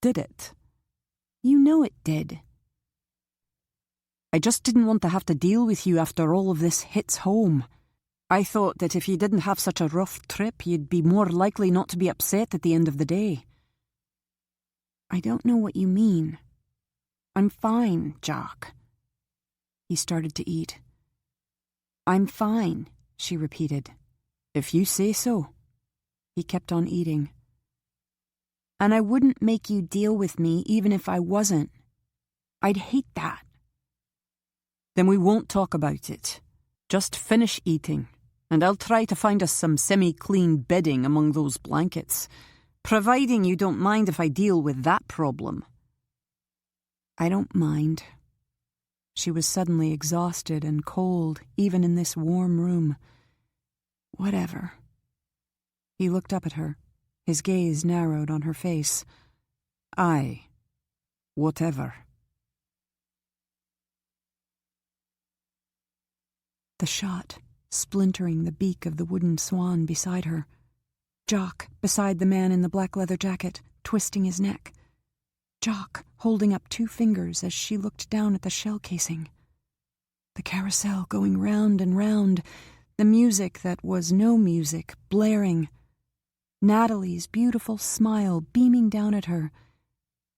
"Did it?" "You know it did." "I just didn't want to have to deal with you after all of this hits home. I thought that if you didn't have such a rough trip, you'd be more likely not to be upset at the end of the day." "I don't know what you mean. I'm fine, Jock." He started to eat. "I'm fine," she repeated. "If you say so." He kept on eating. "And I wouldn't make you deal with me even if I wasn't. I'd hate that." "Then we won't talk about it. Just finish eating, and I'll try to find us some semi-clean bedding among those blankets, providing you don't mind if I deal with that problem." "I don't mind." She was suddenly exhausted and cold, even in this warm room. Whatever. He looked up at her, his gaze narrowed on her face. Aye, whatever. The shot, splintering the beak of the wooden swan beside her. Jock beside the man in the black leather jacket, twisting his neck. Jock holding up 2 fingers as she looked down at the shell casing. The carousel going round and round, the music that was no music blaring. Natalie's beautiful smile beaming down at her.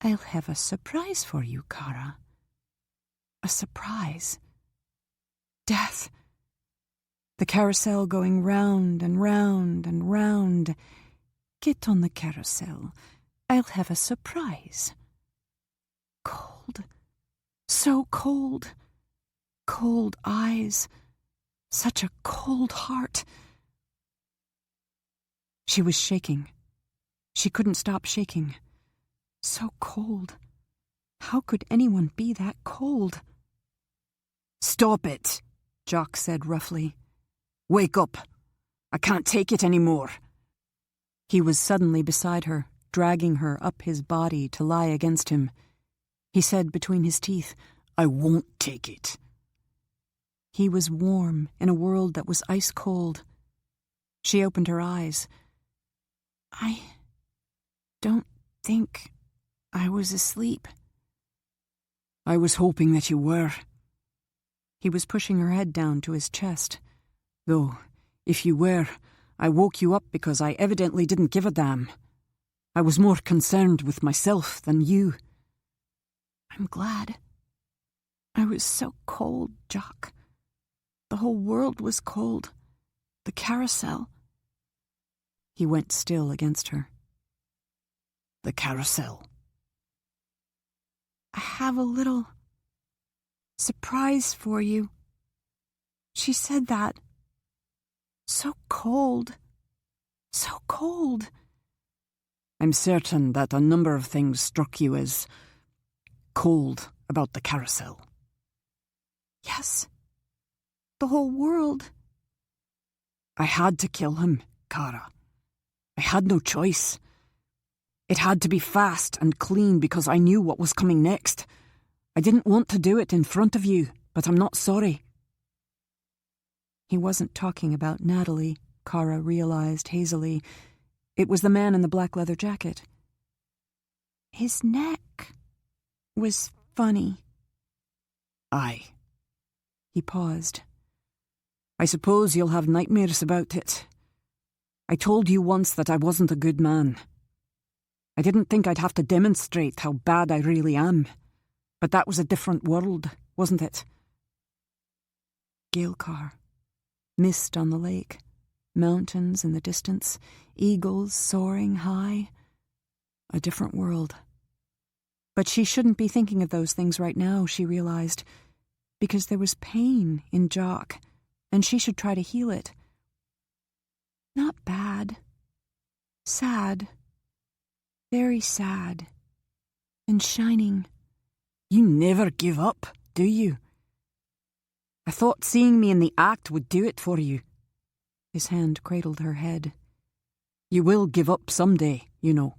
I'll have a surprise for you, Kara. A surprise. Death. The carousel going round and round and round. Get on the carousel. I'll have a surprise. Cold. So cold. Cold eyes. Such a cold heart. She was shaking. She couldn't stop shaking. So cold. How could anyone be that cold? Stop it, Jock said roughly. Wake up. I can't take it anymore. He was suddenly beside her, dragging her up his body to lie against him. He said between his teeth, I won't take it. He was warm in a world that was ice cold. She opened her eyes. I don't think I was asleep. I was hoping that you were. He was pushing her head down to his chest. Though, if you were, I woke you up because I evidently didn't give a damn. I was more concerned with myself than you. I'm glad. I was so cold, Jock. The whole world was cold. The carousel. He went still against her. The carousel. I have a little surprise for you. She said that. So cold. So cold. I'm certain that a number of things struck you as cold about the carousel. Yes. The whole world. I had to kill him, Kara. I had no choice. It had to be fast and clean because I knew what was coming next. I didn't want to do it in front of you, but I'm not sorry. He wasn't talking about Natalie, Kara realized hazily. It was the man in the black leather jacket. His neck was funny. Aye. He paused. I suppose you'll have nightmares about it. I told you once that I wasn't a good man. I didn't think I'd have to demonstrate how bad I really am. But that was a different world, wasn't it? Gailcar. Mist on the lake. Mountains in the distance. Eagles soaring high. A different world. But she shouldn't be thinking of those things right now, she realized, because there was pain in Jock, and she should try to heal it. Not bad. Sad. Very sad. And shining. You never give up, do you? I thought seeing me in the act would do it for you. His hand cradled her head. You will give up someday, you know.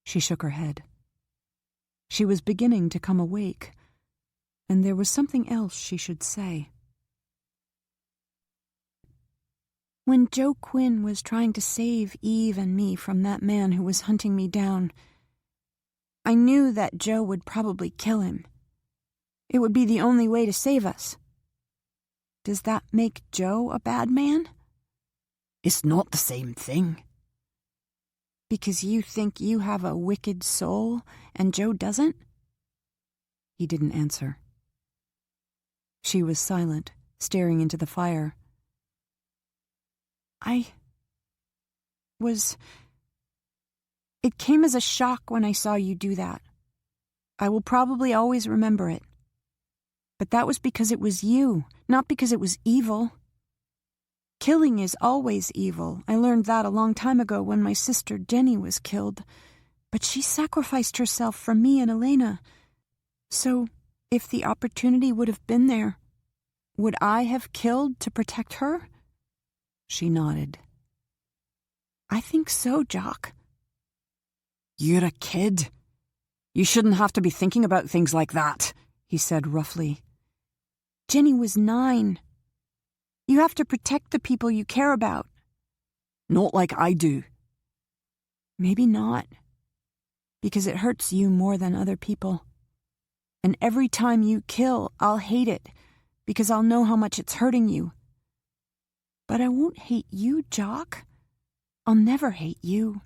She shook her head. She was beginning to come awake, and there was something else she should say. When Joe Quinn was trying to save Eve and me from that man who was hunting me down, I knew that Joe would probably kill him. It would be the only way to save us. Does that make Joe a bad man? It's not the same thing. Because you think you have a wicked soul and Joe doesn't? He didn't answer. She was silent, staring into the fire. It came as a shock when I saw you do that. I will probably always remember it. But that was because it was you, not because it was evil. Killing is always evil. I learned that a long time ago when my sister Jenny was killed. But she sacrificed herself for me and Elena. So, If the opportunity would have been there, would I have killed to protect her? She nodded. I think so, Jock. You're a kid. You shouldn't have to be thinking about things like that, he said roughly. Jenny was 9. You have to protect the people you care about. Not like I do. Maybe not. Because it hurts you more than other people. And every time you kill, I'll hate it, because I'll know how much it's hurting you. But I won't hate you, Jock. I'll never hate you.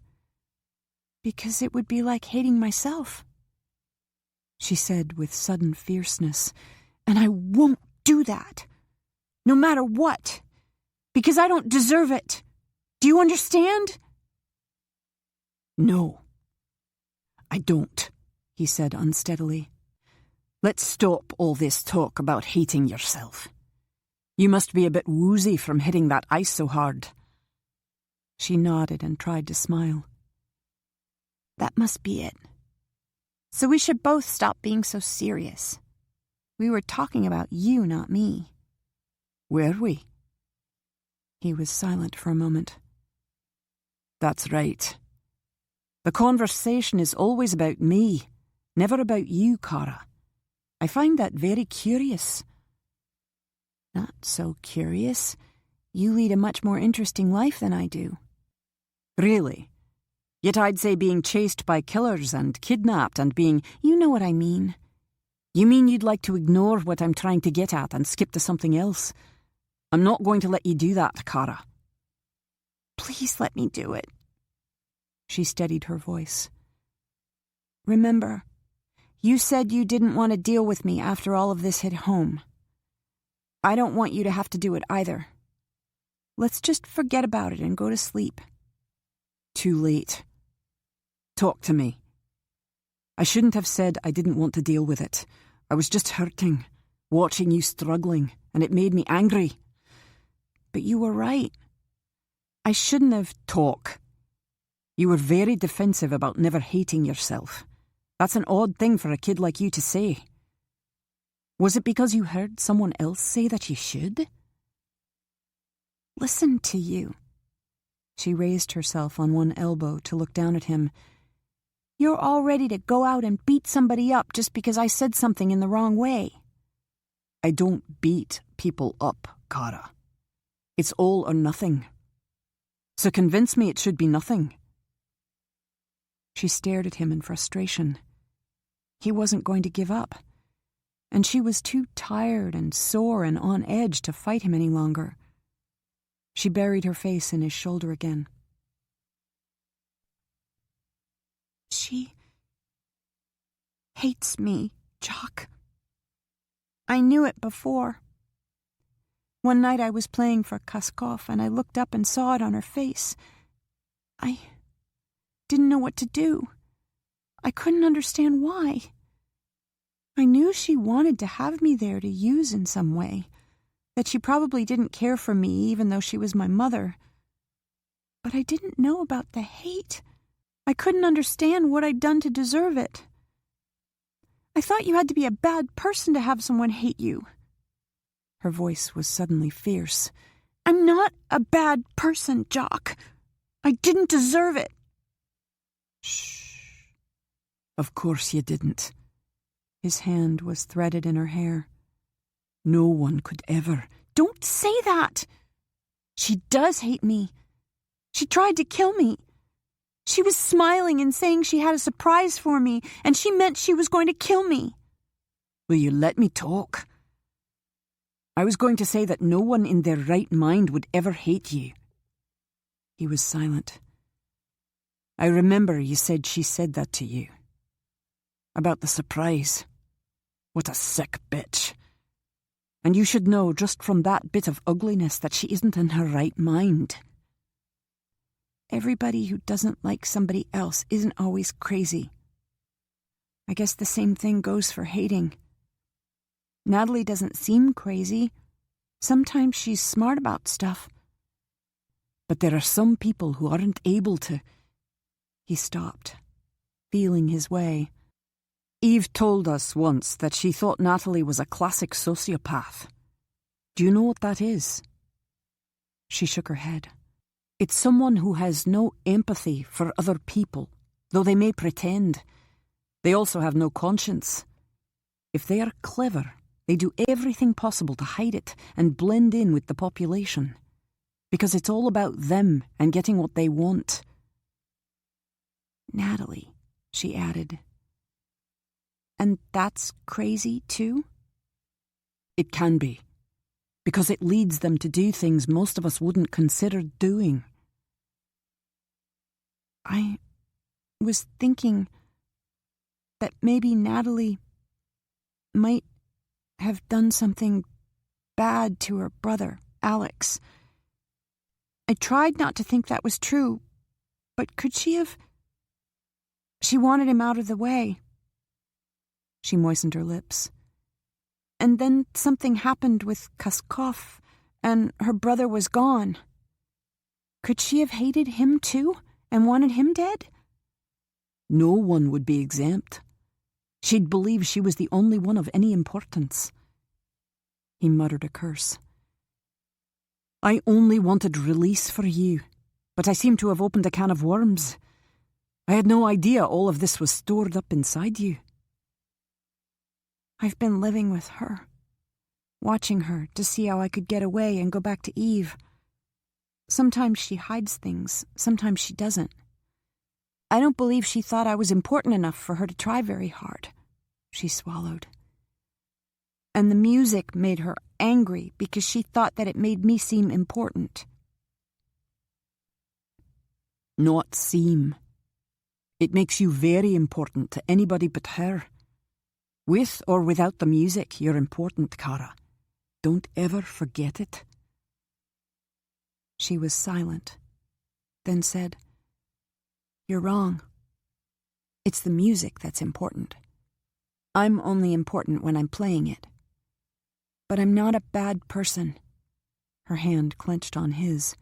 Because it would be like hating myself. She said with sudden fierceness. And I won't do that. No matter what. Because I don't deserve it. Do you understand? No. I don't, he said unsteadily. Let's stop all this talk about hating yourself. You must be a bit woozy from hitting that ice so hard. She nodded and tried to smile. That must be it. So we should both stop being so serious. We were talking about you, not me. Were we? He was silent for a moment. That's right. The conversation is always about me, never about you, Cara. I find that very curious. Not so curious. You lead a much more interesting life than I do. Really? Yet I'd say being chased by killers and kidnapped and being... You know what I mean. You mean you'd like to ignore what I'm trying to get at and skip to something else? I'm not going to let you do that, Cara. Please let me do it. She steadied her voice. Remember, you said you didn't want to deal with me after all of this hit home. I don't want you to have to do it either. Let's just forget about it and go to sleep. Too late. Talk to me. I shouldn't have said I didn't want to deal with it. I was just hurting, watching you struggling, and it made me angry. But you were right. I shouldn't have... Talk. You were very defensive about never hating yourself. That's an odd thing for a kid like you to say. Was it because you heard someone else say that you should? Listen to you. She raised herself on one elbow to look down at him. You're all ready to go out and beat somebody up just because I said something in the wrong way. I don't beat people up, Cara. It's all or nothing. So convince me it should be nothing. She stared at him in frustration. He wasn't going to give up. And she was too tired and sore and on edge to fight him any longer. She buried her face in his shoulder again. She hates me, Jock. I knew it before. One night I was playing for Kaskov and I looked up and saw it on her face. I didn't know what to do. I couldn't understand why. I knew she wanted to have me there to use in some way, that she probably didn't care for me even though she was my mother. But I didn't know about the hate. I couldn't understand what I'd done to deserve it. I thought you had to be a bad person to have someone hate you. Her voice was suddenly fierce. I'm not a bad person, Jock. I didn't deserve it. Shh. Of course you didn't. His hand was threaded in her hair. No one could ever. Don't say that! She does hate me. She tried to kill me. She was smiling and saying she had a surprise for me, and she meant she was going to kill me. Will you let me talk? I was going to say that no one in their right mind would ever hate you. He was silent. I remember you said she said that to you. About the surprise. What a sick bitch. And you should know just from that bit of ugliness that she isn't in her right mind. Everybody who doesn't like somebody else isn't always crazy. I guess the same thing goes for hating. Natalie doesn't seem crazy. Sometimes she's smart about stuff. But there are some people who aren't able to... He stopped, feeling his way. Eve told us once that she thought Natalie was a classic sociopath. Do you know what that is? She shook her head. It's someone who has no empathy for other people, though they may pretend. They also have no conscience. If they are clever, they do everything possible to hide it and blend in with the population, because it's all about them and getting what they want. Natalie, she added. And that's crazy, too? It can be, because it leads them to do things most of us wouldn't consider doing. I was thinking that maybe Natalie might have done something bad to her brother, Alex. I tried not to think that was true, but could she have? She wanted him out of the way. She moistened her lips. And then something happened with Kaskov, and her brother was gone. Could she have hated him too, and wanted him dead? No one would be exempt. She'd believe she was the only one of any importance. He muttered a curse. I only wanted release for you, but I seem to have opened a can of worms. I had no idea all of this was stored up inside you. I've been living with her, watching her to see how I could get away and go back to Eve. Sometimes she hides things, sometimes she doesn't. I don't believe she thought I was important enough for her to try very hard. She swallowed. And the music made her angry because she thought that it made me seem important. Not seem. It makes you very important to anybody but her. With or without the music, you're important, Kara. Don't ever forget it. She was silent, then said, You're wrong. It's the music that's important. I'm only important when I'm playing it. But I'm not a bad person. Her hand clenched on his.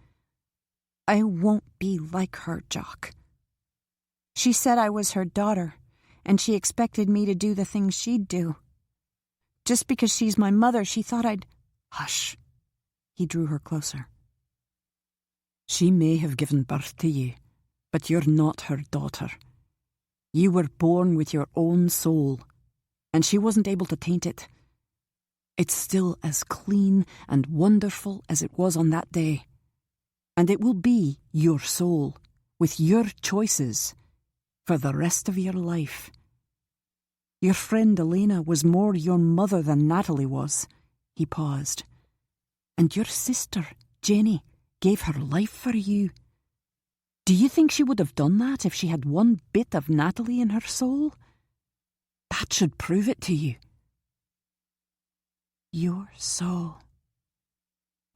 I won't be like her, Jock. She said I was her daughter, and she expected me to do the things she'd do. Just because she's my mother, she thought I'd... Hush. He drew her closer. She may have given birth to you, but you're not her daughter. You were born with your own soul, and she wasn't able to taint it. It's still as clean and wonderful as it was on that day. And it will be your soul, with your choices, for the rest of your life. Your friend Elena was more your mother than Natalie was. He paused. And your sister, Jenny, gave her life for you. Do you think she would have done that if she had one bit of Natalie in her soul? That should prove it to you. Your soul,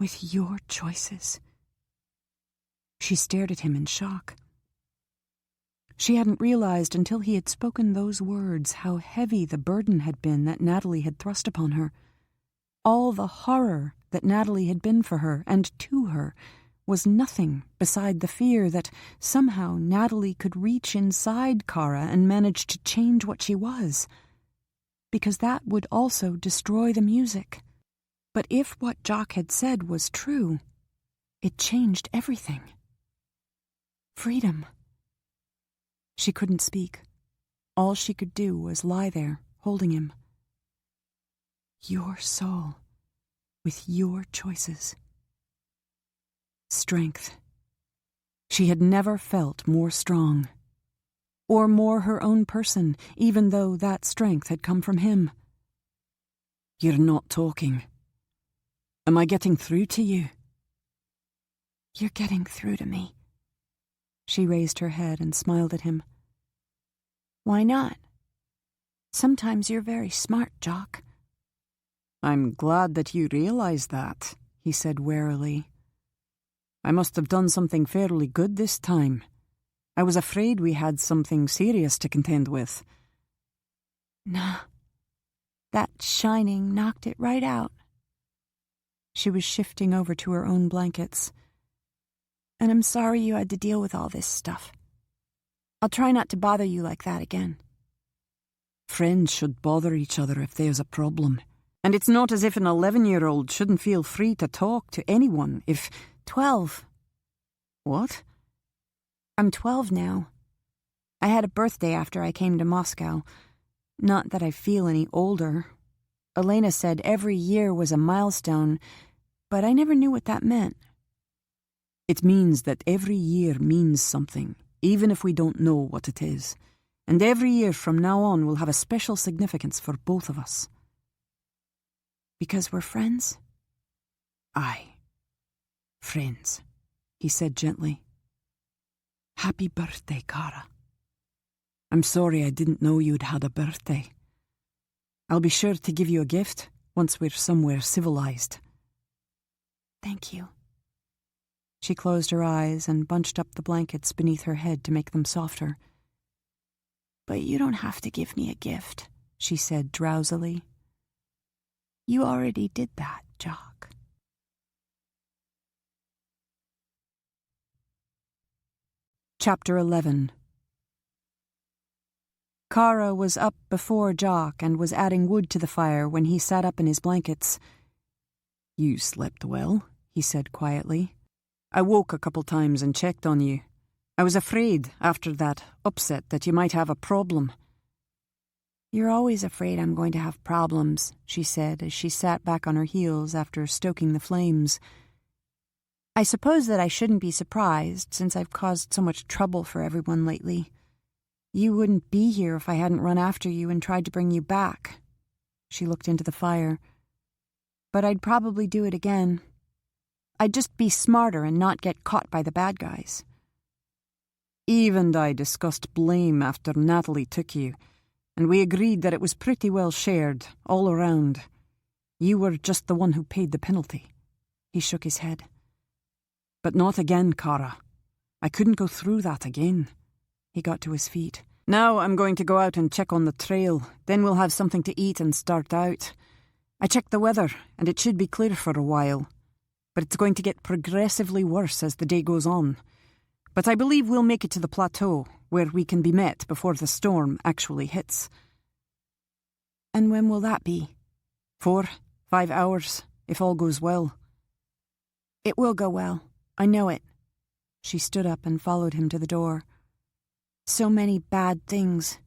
with your choices. She stared at him in shock. She hadn't realized until he had spoken those words how heavy the burden had been that Natalie had thrust upon her. All the horror that Natalie had been for her and to her was nothing beside the fear that somehow Natalie could reach inside Kara and manage to change what she was, because that would also destroy the music. But if what Jock had said was true, it changed everything. Freedom. She couldn't speak. All she could do was lie there, holding him. Your soul, with your choices. Strength. She had never felt more strong, or more her own person, even though that strength had come from him. You're not talking. Am I getting through to you? You're getting through to me. She raised her head and smiled at him. Why not? Sometimes you're very smart, Jock. I'm glad that you realize that, he said warily. I must have done something fairly good this time. I was afraid we had something serious to contend with. Nah, that shining knocked it right out. She was shifting over to her own blankets. And I'm sorry you had to deal with all this stuff. I'll try not to bother you like that again. Friends should bother each other if there's a problem. And it's not as if an 11-year-old shouldn't feel free to talk to anyone if... 12. What? I'm 12 now. I had a birthday after I came to Moscow. Not that I feel any older. Elena said every year was a milestone, but I never knew what that meant. It means that every year means something, even if we don't know what it is. And every year from now on will have a special significance for both of us. Because we're friends? Aye. Friends, he said gently. Happy birthday, Cara. I'm sorry I didn't know you'd had a birthday. I'll be sure to give you a gift once we're somewhere civilized. Thank you. She closed her eyes and bunched up the blankets beneath her head to make them softer. But you don't have to give me a gift, she said drowsily. You already did that, Jock. Chapter 11. Cara was up before Jock and was adding wood to the fire when he sat up in his blankets. You slept well, he said quietly. I woke a couple times and checked on you. I was afraid, after that upset, that you might have a problem. You're always afraid I'm going to have problems, she said as she sat back on her heels after stoking the flames. I suppose that I shouldn't be surprised, since I've caused so much trouble for everyone lately. You wouldn't be here if I hadn't run after you and tried to bring you back. She looked into the fire. But I'd probably do it again. I'd just be smarter and not get caught by the bad guys. Eve and I discussed blame after Natalie took you, and we agreed that it was pretty well shared, all around. You were just the one who paid the penalty. He shook his head. But not again, Cara. I couldn't go through that again. He got to his feet. Now I'm going to go out and check on the trail. Then we'll have something to eat and start out. I checked the weather, and it should be clear for a while. But it's going to get progressively worse as the day goes on. But I believe we'll make it to the plateau, where we can be met before the storm actually hits. And when will that be? 4, 5 hours, if all goes well. It will go well. I know it. She stood up and followed him to the door. So many bad things.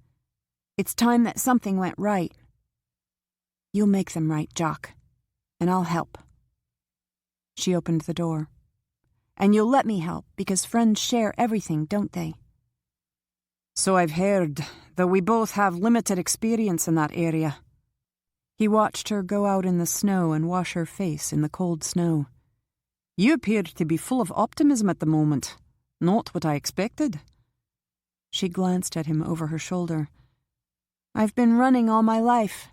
It's time that something went right. You'll make them right, Jock, and I'll help. She opened the door. And you'll let me help, because friends share everything, don't they? So I've heard, though we both have limited experience in that area. He watched her go out in the snow and wash her face in the cold snow. You appear to be full of optimism at the moment. Not what I expected. She glanced at him over her shoulder. I've been running all my life.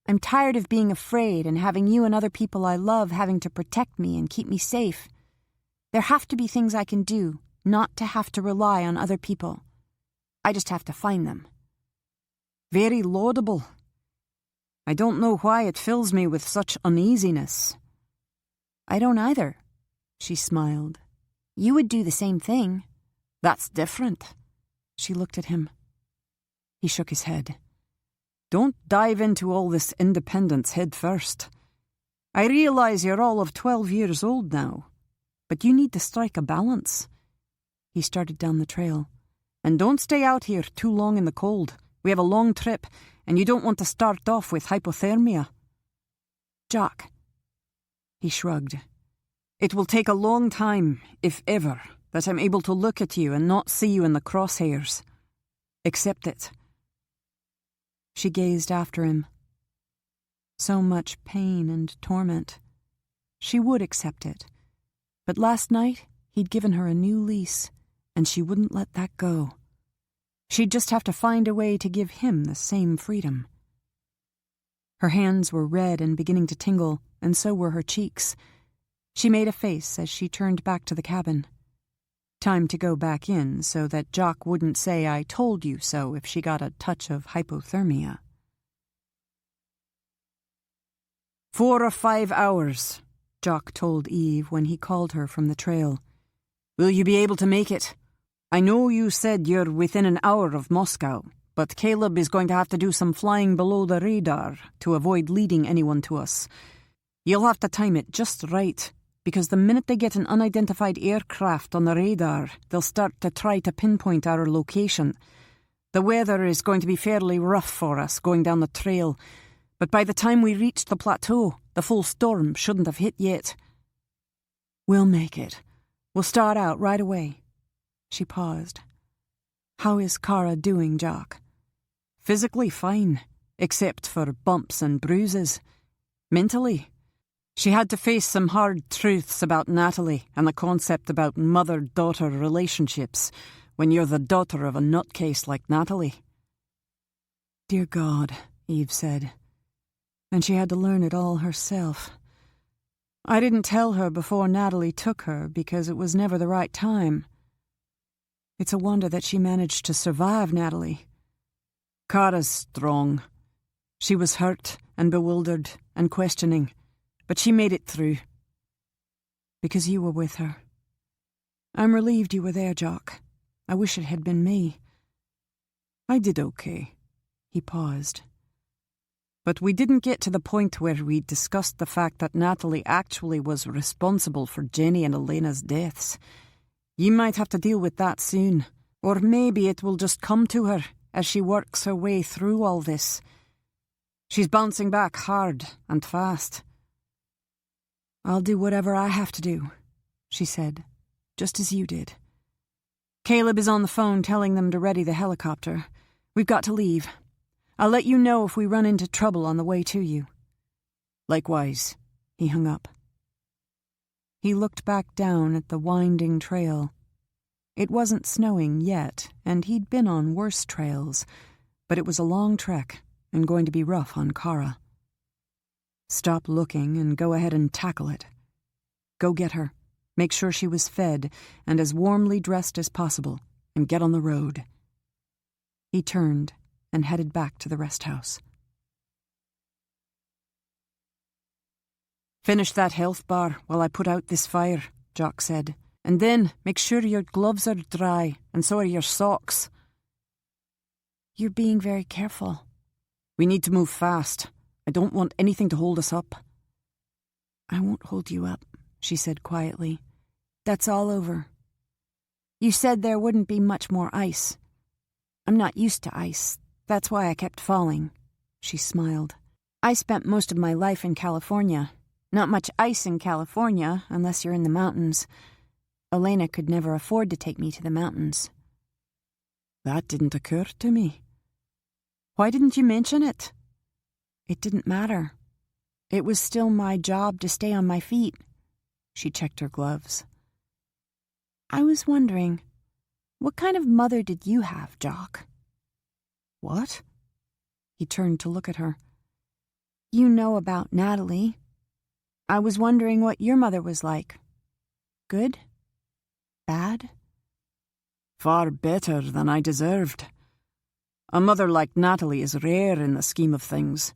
I'm tired of being afraid and having you and other people I love having to protect me and keep me safe. There have to be things I can do, not to have to rely on other people. I just have to find them. Very laudable. I don't know why it fills me with such uneasiness. I don't either. She smiled. You would do the same thing. That's different. She looked at him. He shook his head. Don't dive into all this independence head first. I realize you're all of 12 years old now, but you need to strike a balance. He started down the trail. And don't stay out here too long in the cold. We have a long trip, and you don't want to start off with hypothermia. Jock. He shrugged. It will take a long time, if ever, that I'm able to look at you and not see you in the crosshairs. Accept it. She gazed after him. So much pain and torment. She would accept it. But last night, he'd given her a new lease, and she wouldn't let that go. She'd just have to find a way to give him the same freedom. Her hands were red and beginning to tingle, and so were her cheeks. She made a face as she turned back to the cabin. Time to go back in so that Jock wouldn't say I told you so if she got a touch of hypothermia. 4 or 5 hours, Jock told Eve when he called her from the trail. Will you be able to make it? I know you said you're within an hour of Moscow, but Caleb is going to have to do some flying below the radar to avoid leading anyone to us. You'll have to time it just right, because the minute they get an unidentified aircraft on the radar, they'll start to try to pinpoint our location. The weather is going to be fairly rough for us going down the trail, but by the time we reach the plateau, the full storm shouldn't have hit yet. We'll make it. We'll start out right away. She paused. How is Kara doing, Jock? Physically fine, except for bumps and bruises. Mentally, she had to face some hard truths about Natalie and the concept about mother-daughter relationships when you're the daughter of a nutcase like Natalie. Dear God, Eve said. And she had to learn it all herself. I didn't tell her before Natalie took her because it was never the right time. It's a wonder that she managed to survive, Natalie. Kara's strong. She was hurt and bewildered and questioning, but she made it through. Because you were with her. I'm relieved you were there, Jock. I wish it had been me. I did okay. He paused. But we didn't get to the point where we discussed the fact that Natalie actually was responsible for Jenny and Elena's deaths. You might have to deal with that soon, or maybe it will just come to her as she works her way through all this. She's bouncing back hard and fast. I'll do whatever I have to do, she said, just as you did. Caleb is on the phone telling them to ready the helicopter. We've got to leave. I'll let you know if we run into trouble on the way to you. Likewise, he hung up. He looked back down at the winding trail. It wasn't snowing yet, and he'd been on worse trails, but it was a long trek and going to be rough on Kara. Stop looking and go ahead and tackle it. Go get her, make sure she was fed and as warmly dressed as possible, and get on the road. He turned and headed back to the rest house. Finish that health bar while I put out this fire, Jock said. And then make sure your gloves are dry, and so are your socks. You're being very careful. We need to move fast. I don't want anything to hold us up. I won't hold you up, she said quietly. That's all over. You said there wouldn't be much more ice. I'm not used to ice. That's why I kept falling. She smiled. I spent most of my life in California. Not much ice in California, unless you're in the mountains. Elena could never afford to take me to the mountains. That didn't occur to me. Why didn't you mention it? It didn't matter. It was still my job to stay on my feet. She checked her gloves. I was wondering, what kind of mother did you have, Jock? What? He turned to look at her. You know about Natalie. I was wondering what your mother was like. Good? Bad? Far better than I deserved. A mother like Natalie is rare in the scheme of things.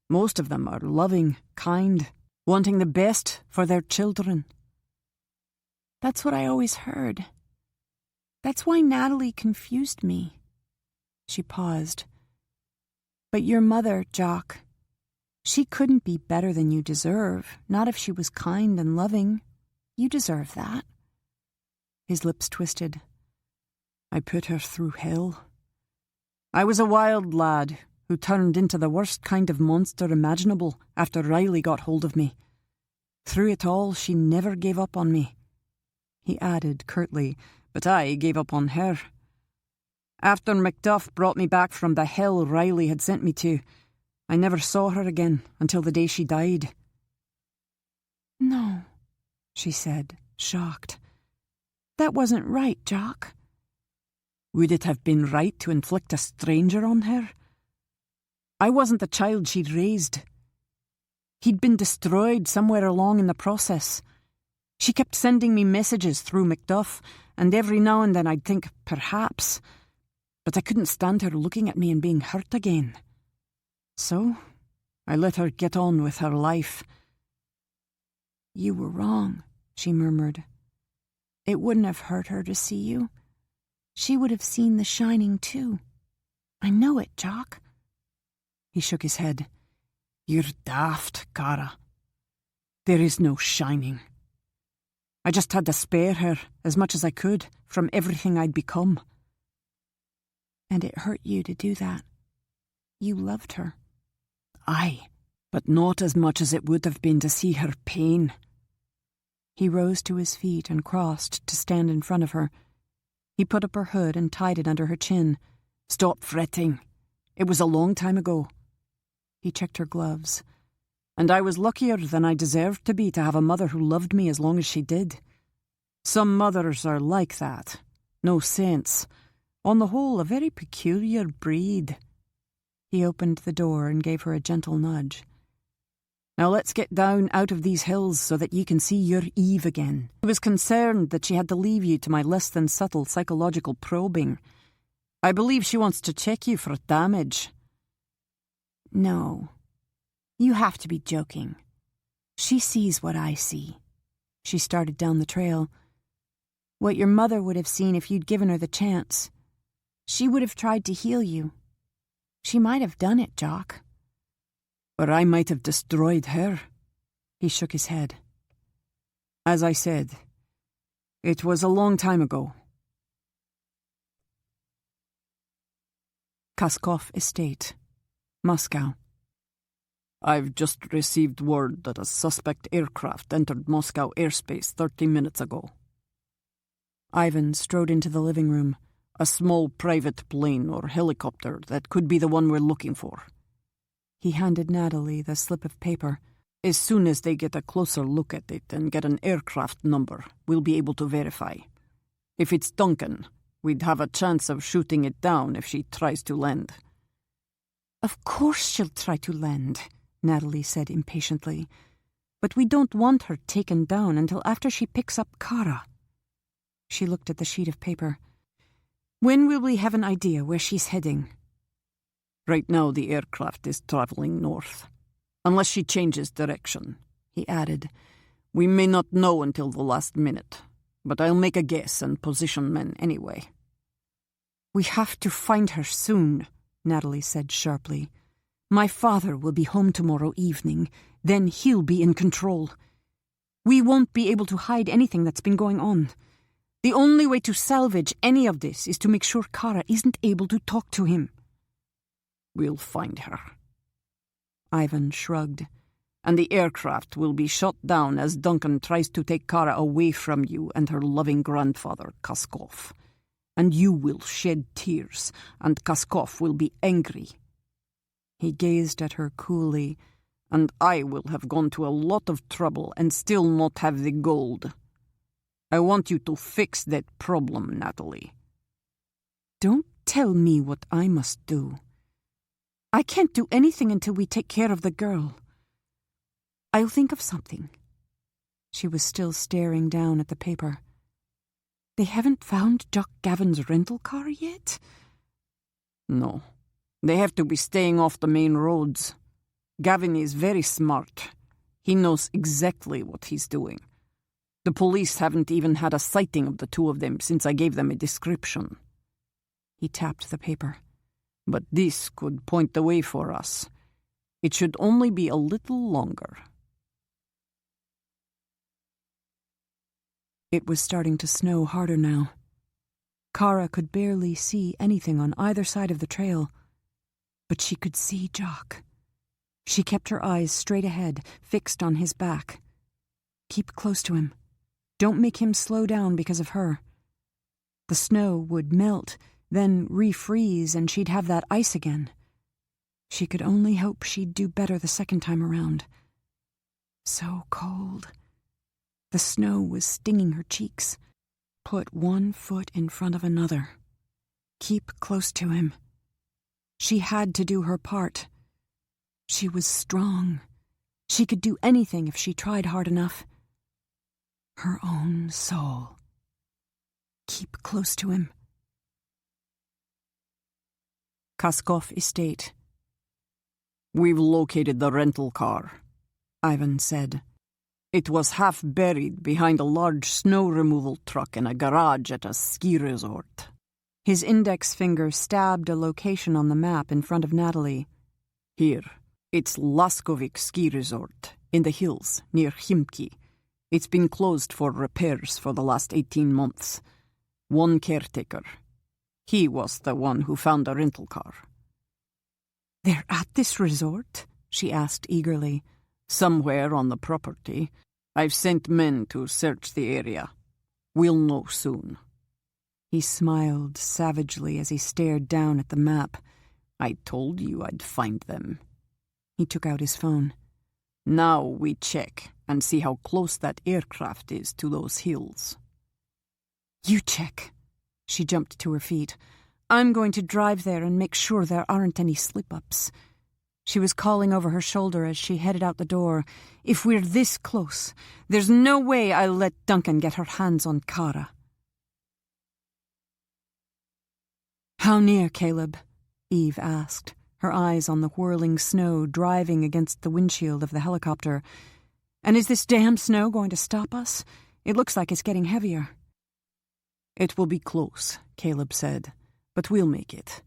Most of them are loving, kind, wanting the best for their children. That's what I always heard. That's why Natalie confused me. She paused. But your mother, Jock, she couldn't be better than you deserve, not if she was kind and loving. You deserve that. His lips twisted. I put her through hell. I was a wild lad who turned into the worst kind of monster imaginable after Riley got hold of me. Through it all, she never gave up on me. He added curtly, but I gave up on her. After Macduff brought me back from the hell Riley had sent me to, I never saw her again until the day she died. No, she said, shocked. That wasn't right, Jock. Would it have been right to inflict a stranger on her? I wasn't the child she'd raised. He'd been destroyed somewhere along in the process. She kept sending me messages through Macduff, and every now and then I'd think, perhaps, but I couldn't stand her looking at me and being hurt again. So, I let her get on with her life. You were wrong, she murmured. It wouldn't have hurt her to see you. She would have seen the shining too. I know it, Jock. He shook his head. You're daft, Kara. There is no shining. I just had to spare her as much as I could from everything I'd become. And it hurt you to do that. You loved her. Aye, but not as much as it would have been to see her pain. He rose to his feet and crossed to stand in front of her. He put up her hood and tied it under her chin. Stop fretting. It was a long time ago. He checked her gloves. And I was luckier than I deserved to be to have a mother who loved me as long as she did. Some mothers are like that. No saints. On the whole, a very peculiar breed. He opened the door and gave her a gentle nudge. Now let's get down out of these hills so that ye can see your Eve again. I was concerned that she had to leave you to my less than subtle psychological probing. I believe she wants to check you for damage. No. You have to be joking. She sees what I see. She started down the trail. What your mother would have seen if you'd given her the chance. She would have tried to heal you. She might have done it, Jock. Or I might have destroyed her. He shook his head. As I said, it was a long time ago. Kaskov Estate, Moscow. I've just received word that a suspect aircraft entered Moscow airspace 30 minutes ago. Ivan strode into the living room. A small private plane or helicopter that could be the one we're looking for. He handed Natalie the slip of paper. As soon as they get a closer look at it and get an aircraft number, we'll be able to verify. If it's Duncan, we'd have a chance of shooting it down if she tries to land. Of course she'll try to land, Natalie said impatiently. But we don't want her taken down until after she picks up Kara. She looked at the sheet of paper. When will we have an idea where she's heading? Right now the aircraft is traveling north. Unless she changes direction, he added. We may not know until the last minute, but I'll make a guess and position men anyway. We have to find her soon, Natalie said sharply. My father will be home tomorrow evening, then he'll be in control. We won't be able to hide anything that's been going on. The only way to salvage any of this is to make sure Kara isn't able to talk to him. We'll find her. Ivan shrugged. And the aircraft will be shot down as Duncan tries to take Kara away from you and her loving grandfather, Kaskov. And you will shed tears, and Kaskov will be angry. He gazed at her coolly, and I will have gone to a lot of trouble and still not have the gold. I want you to fix that problem, Natalie. Don't tell me what I must do. I can't do anything until we take care of the girl. I'll think of something. She was still staring down at the paper. They haven't found Jock Gavin's rental car yet? No. They have to be staying off the main roads. Gavin is very smart. He knows exactly what he's doing. The police haven't even had a sighting of the two of them since I gave them a description. He tapped the paper. But this could point the way for us. It should only be a little longer. It was starting to snow harder now. Kara could barely see anything on either side of the trail, but she could see Jock. She kept her eyes straight ahead, fixed on his back. Keep close to him. Don't make him slow down because of her. The snow would melt, then refreeze, and she'd have that ice again. She could only hope she'd do better the second time around. So cold. The snow was stinging her cheeks. Put one foot in front of another. Keep close to him. She had to do her part. She was strong. She could do anything if she tried hard enough. Her own soul. Keep close to him. Kaskov Estate. We've located the rental car, Ivan said. It was half buried behind a large snow removal truck in a garage at a ski resort. His index finger stabbed a location on the map in front of Natalie. Here. It's Laskovik Ski Resort, in the hills, near Khimki. It's been closed for repairs for the last 18 months. One caretaker. He was the one who found the rental car. "They're at this resort?" she asked eagerly. "Somewhere on the property. I've sent men to search the area. We'll know soon." He smiled savagely as he stared down at the map. "I told you I'd find them." He took out his phone. "Now we check and see how close that aircraft is to those hills." "You check." She jumped to her feet. "I'm going to drive there and make sure there aren't any slip-ups." She was calling over her shoulder as she headed out the door. "If we're this close, there's no way I'll let Duncan get her hands on Kara." "How near, Caleb?" Eve asked, her eyes on the whirling snow driving against the windshield of the helicopter. "And is this damn snow going to stop us? It looks like it's getting heavier." "It will be close," Caleb said, "but we'll make it,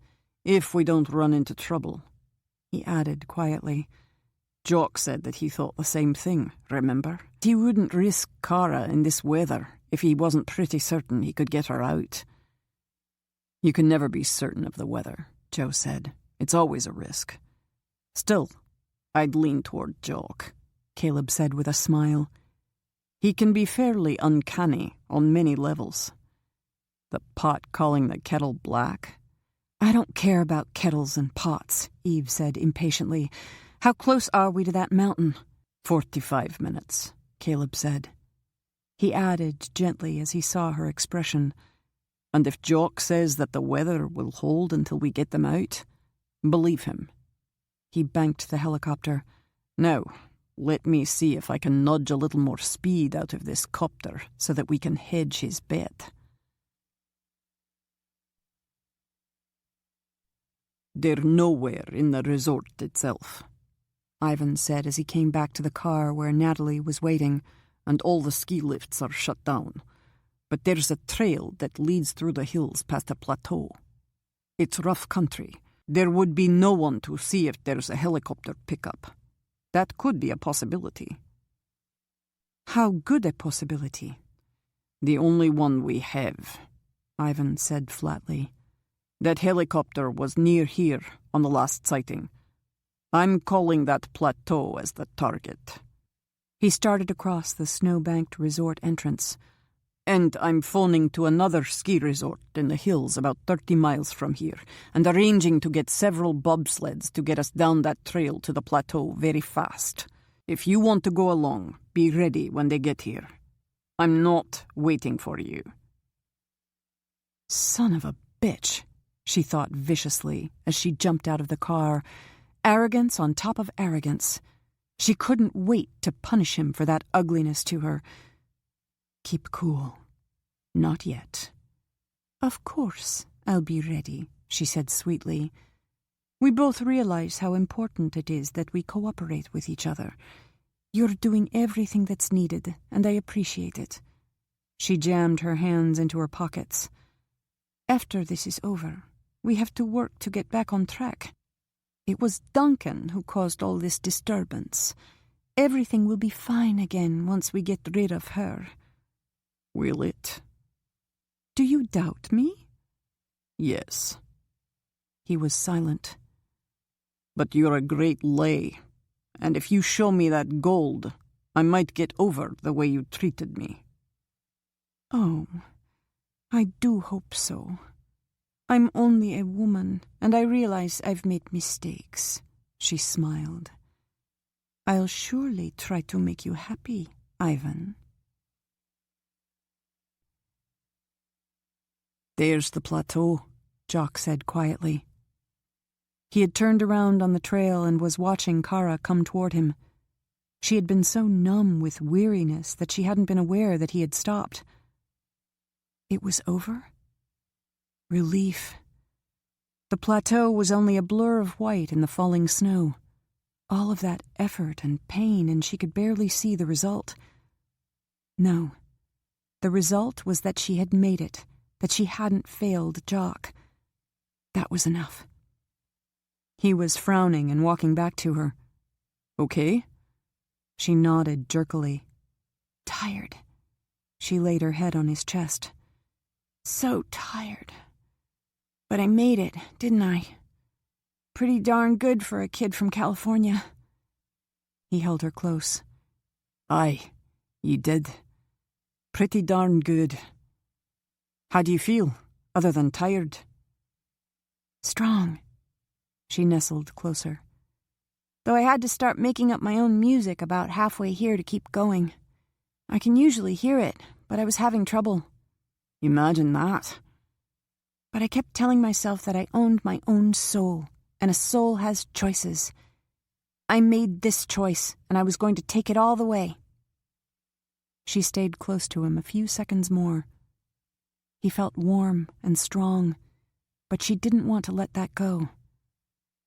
if we don't run into trouble." He added quietly, "Jock said that he thought the same thing, remember? He wouldn't risk Kara in this weather if he wasn't pretty certain he could get her out." "You can never be certain of the weather," Joe said. "It's always a risk." "Still, I'd lean toward Jock," Caleb said with a smile. "He can be fairly uncanny on many levels. The pot calling the kettle black." "I don't care about kettles and pots," Eve said impatiently. "How close are we to that mountain?" 45 minutes, Caleb said. He added gently as he saw her expression, "And if Jock says that the weather will hold until we get them out, believe him." He banked the helicopter. "Now, let me see if I can nudge a little more speed out of this copter so that we can hedge his bet." "They're nowhere in the resort itself," Ivan said as he came back to the car where Natalie was waiting, "and all the ski lifts are shut down. But there's a trail that leads through the hills past a plateau. It's rough country. There would be no one to see if there's a helicopter pickup. That could be a possibility." "How good a possibility?" "The only one we have," Ivan said flatly. "That helicopter was near here on the last sighting. I'm calling that plateau as the target." He started across the snow-banked resort entrance. "And I'm phoning to another ski resort in the hills about 30 miles from here and arranging to get several bobsleds to get us down that trail to the plateau very fast. If you want to go along, be ready when they get here. I'm not waiting for you." Son of a bitch, she thought viciously as she jumped out of the car. Arrogance on top of arrogance. She couldn't wait to punish him for that ugliness to her. Keep cool. Not yet. "Of course, I'll be ready," she said sweetly. "We both realize how important it is that we cooperate with each other. You're doing everything that's needed, and I appreciate it." She jammed her hands into her pockets. "After this is over, we have to work to get back on track. It was Duncan who caused all this disturbance. Everything will be fine again once we get rid of her." "Will it?" "Do you doubt me?" "Yes." He was silent. "But you're a great lay, and if you show me that gold, I might get over the way you treated me." "Oh, I do hope so. I'm only a woman, and I realize I've made mistakes," she smiled. "I'll surely try to make you happy, Ivan." "There's the plateau," Jock said quietly. He had turned around on the trail and was watching Kara come toward him. She had been so numb with weariness that she hadn't been aware that he had stopped. It was over? Relief. The plateau was only a blur of white in the falling snow. All of that effort and pain, and she could barely see the result. No. The result was that she had made it, that she hadn't failed Jock. That was enough. He was frowning and walking back to her. Okay? She nodded jerkily. Tired. She laid her head on his chest. So tired. But I made it, didn't I? Pretty darn good for a kid from California. He held her close. Aye, you did. Pretty darn good. How do you feel, other than tired? Strong. She nestled closer. Though I had to start making up my own music about halfway here to keep going. I can usually hear it, but I was having trouble. Imagine that. But I kept telling myself that I owned my own soul, and a soul has choices. I made this choice, and I was going to take it all the way. She stayed close to him a few seconds more. He felt warm and strong, but she didn't want to let that go.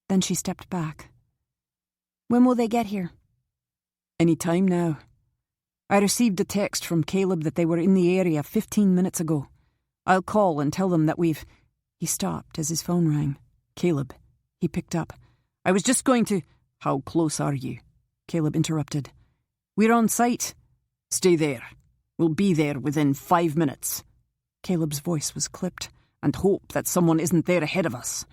Then she stepped back. When will they get here? Any time now. I received a text from Caleb that they were in the area 15 minutes ago. I'll call and tell them that we've... He stopped as his phone rang. Caleb. He picked up. I was just going to... How close are you? Caleb interrupted. We're on site. Stay there. We'll be there within 5 minutes. Caleb's voice was clipped. And hope that someone isn't there ahead of us.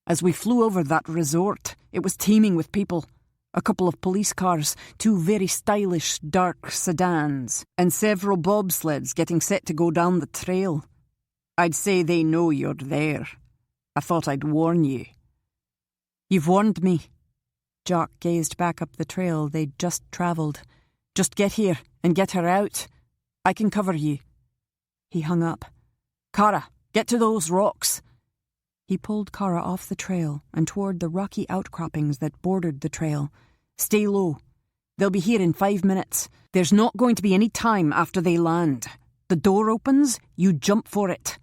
As we flew over that resort, it was teeming with people. A couple of police cars, 2 very stylish dark sedans, and several bobsleds getting set to go down the trail. I'd say they know you're there. I thought I'd warn you. You've warned me. Jock gazed back up the trail they'd just travelled. Just get here and get her out. I can cover you. He hung up. Kara, get to those rocks. He pulled Kara off the trail and toward the rocky outcroppings that bordered the trail. Stay low. They'll be here in 5 minutes. There's not going to be any time after they land. The door opens, you jump for it.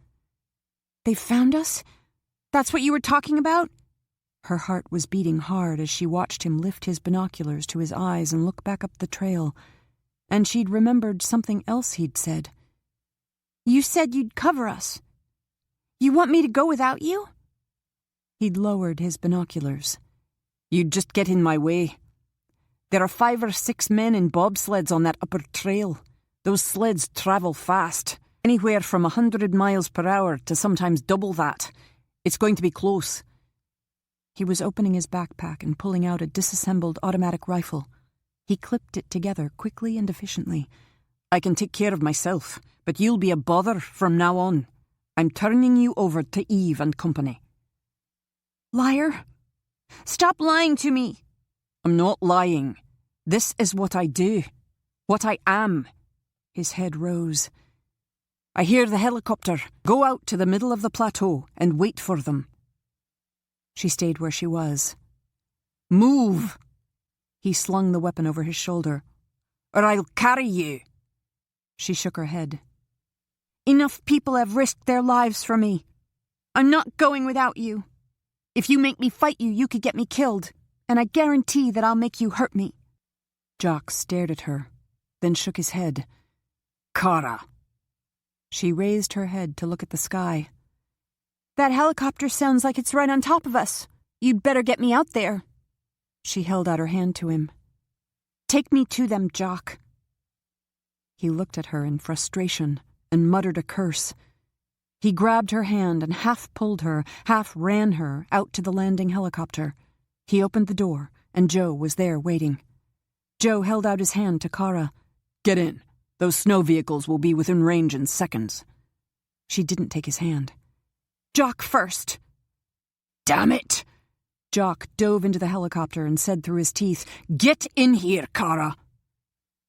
They found us? That's what you were talking about? Her heart was beating hard as she watched him lift his binoculars to his eyes and look back up the trail. And she'd remembered something else he'd said. You said you'd cover us. You want me to go without you? He'd lowered his binoculars. You'd just get in my way. There are 5 or 6 men in bobsleds on that upper trail. Those sleds travel fast, anywhere from 100 miles per hour to sometimes double that. It's going to be close. He was opening his backpack and pulling out a disassembled automatic rifle. He clipped it together quickly and efficiently. I can take care of myself, but you'll be a bother from now on. I'm turning you over to Eve and company. Liar! Stop lying to me! I'm not lying. This is what I do. What I am. His head rose. I hear the helicopter. Go out to the middle of the plateau and wait for them. She stayed where she was. Move! He slung the weapon over his shoulder. Or I'll carry you. She shook her head. Enough people have risked their lives for me. I'm not going without you. If you make me fight you, you could get me killed, and I guarantee that I'll make you hurt me. Jock stared at her, then shook his head. Kara. She raised her head to look at the sky. That helicopter sounds like it's right on top of us. You'd better get me out there. She held out her hand to him. Take me to them, Jock. He looked at her in frustration and muttered a curse. He grabbed her hand and half pulled her, half ran her out to the landing helicopter. He opened the door, and Joe was there waiting. Joe held out his hand to Kara. Get in. Those snow vehicles will be within range in seconds. She didn't take his hand. Jock first. Damn it! Jock dove into the helicopter and said through his teeth, Get in here, Kara!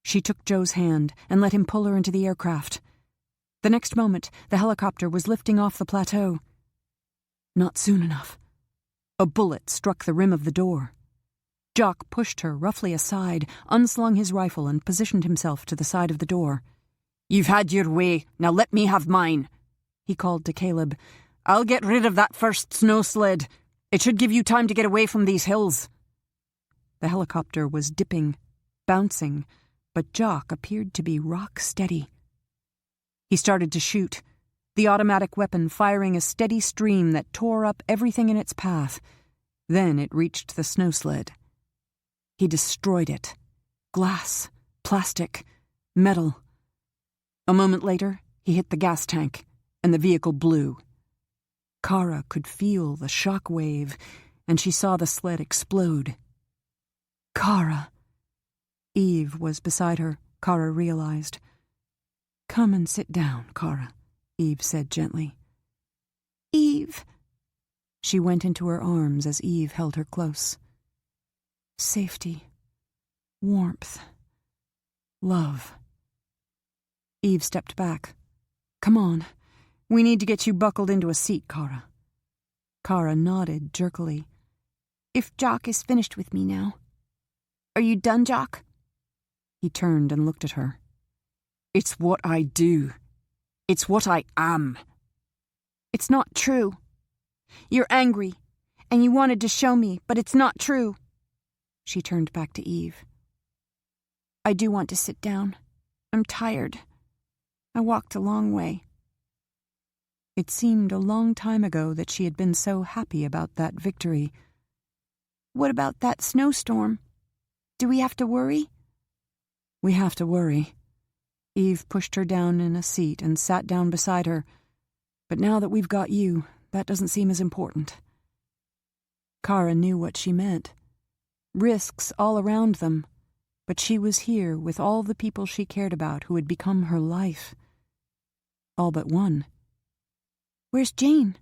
She took Joe's hand and let him pull her into the aircraft. The next moment, the helicopter was lifting off the plateau. Not soon enough. A bullet struck the rim of the door. Jock pushed her roughly aside, unslung his rifle, and positioned himself to the side of the door. You've had your way, now let me have mine, he called to Caleb. I'll get rid of that first snow sled. It should give you time to get away from these hills. The helicopter was dipping, bouncing, but Jock appeared to be rock steady. He started to shoot. the automatic weapon firing a steady stream that tore up everything in its path. Then it reached the snowsled. He destroyed it. Glass, plastic, metal. A moment later, he hit the gas tank, and the vehicle blew. Kara could feel the shock wave, and she saw the sled explode. Kara. Eve was beside her, Kara realized. "Come and sit down, Kara," Eve said gently. "Eve." She went into her arms as Eve held her close. Safety. Warmth. Love. Eve stepped back. "Come on. We need to get you buckled into a seat, Kara." Kara nodded jerkily. "If Jock is finished with me now. Are you done, Jock?" He turned and looked at her. "It's what I do. It's what I am." "It's not true. You're angry, and you wanted to show me, but it's not true." She turned back to Eve. "I do want to sit down. I'm tired. I walked a long way." It seemed a long time ago that she had been so happy about that victory. "What about that snowstorm? Do we have to worry?" "We have to worry." Eve pushed her down in a seat and sat down beside her. "But now that we've got you, that doesn't seem as important." Kara knew what she meant. Risks all around them, but she was here with all the people she cared about who had become her life. All but one. "Where's Jane?"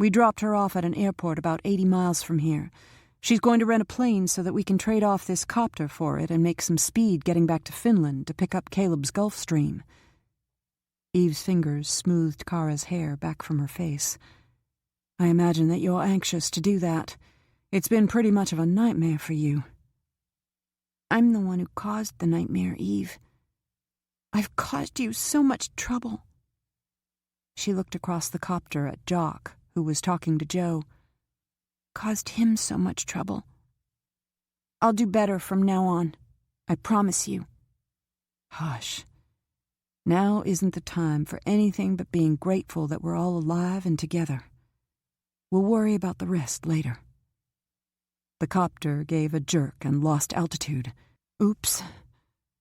"We dropped her off at an airport about 80 miles from here. She's going to rent a plane so that we can trade off this copter for it and make some speed getting back to Finland to pick up Caleb's Gulf Stream." Eve's fingers smoothed Kara's hair back from her face. "I imagine that you're anxious to do that. It's been pretty much of a nightmare for you." "I'm the one who caused the nightmare, Eve. I've caused you so much trouble." She looked across the copter at Jock, who was talking to Joe. "Caused him so much trouble. I'll do better from now on. I promise you." "Hush. Now isn't the time for anything but being grateful that we're all alive and together. We'll worry about the rest later." The copter gave a jerk and lost altitude. Oops.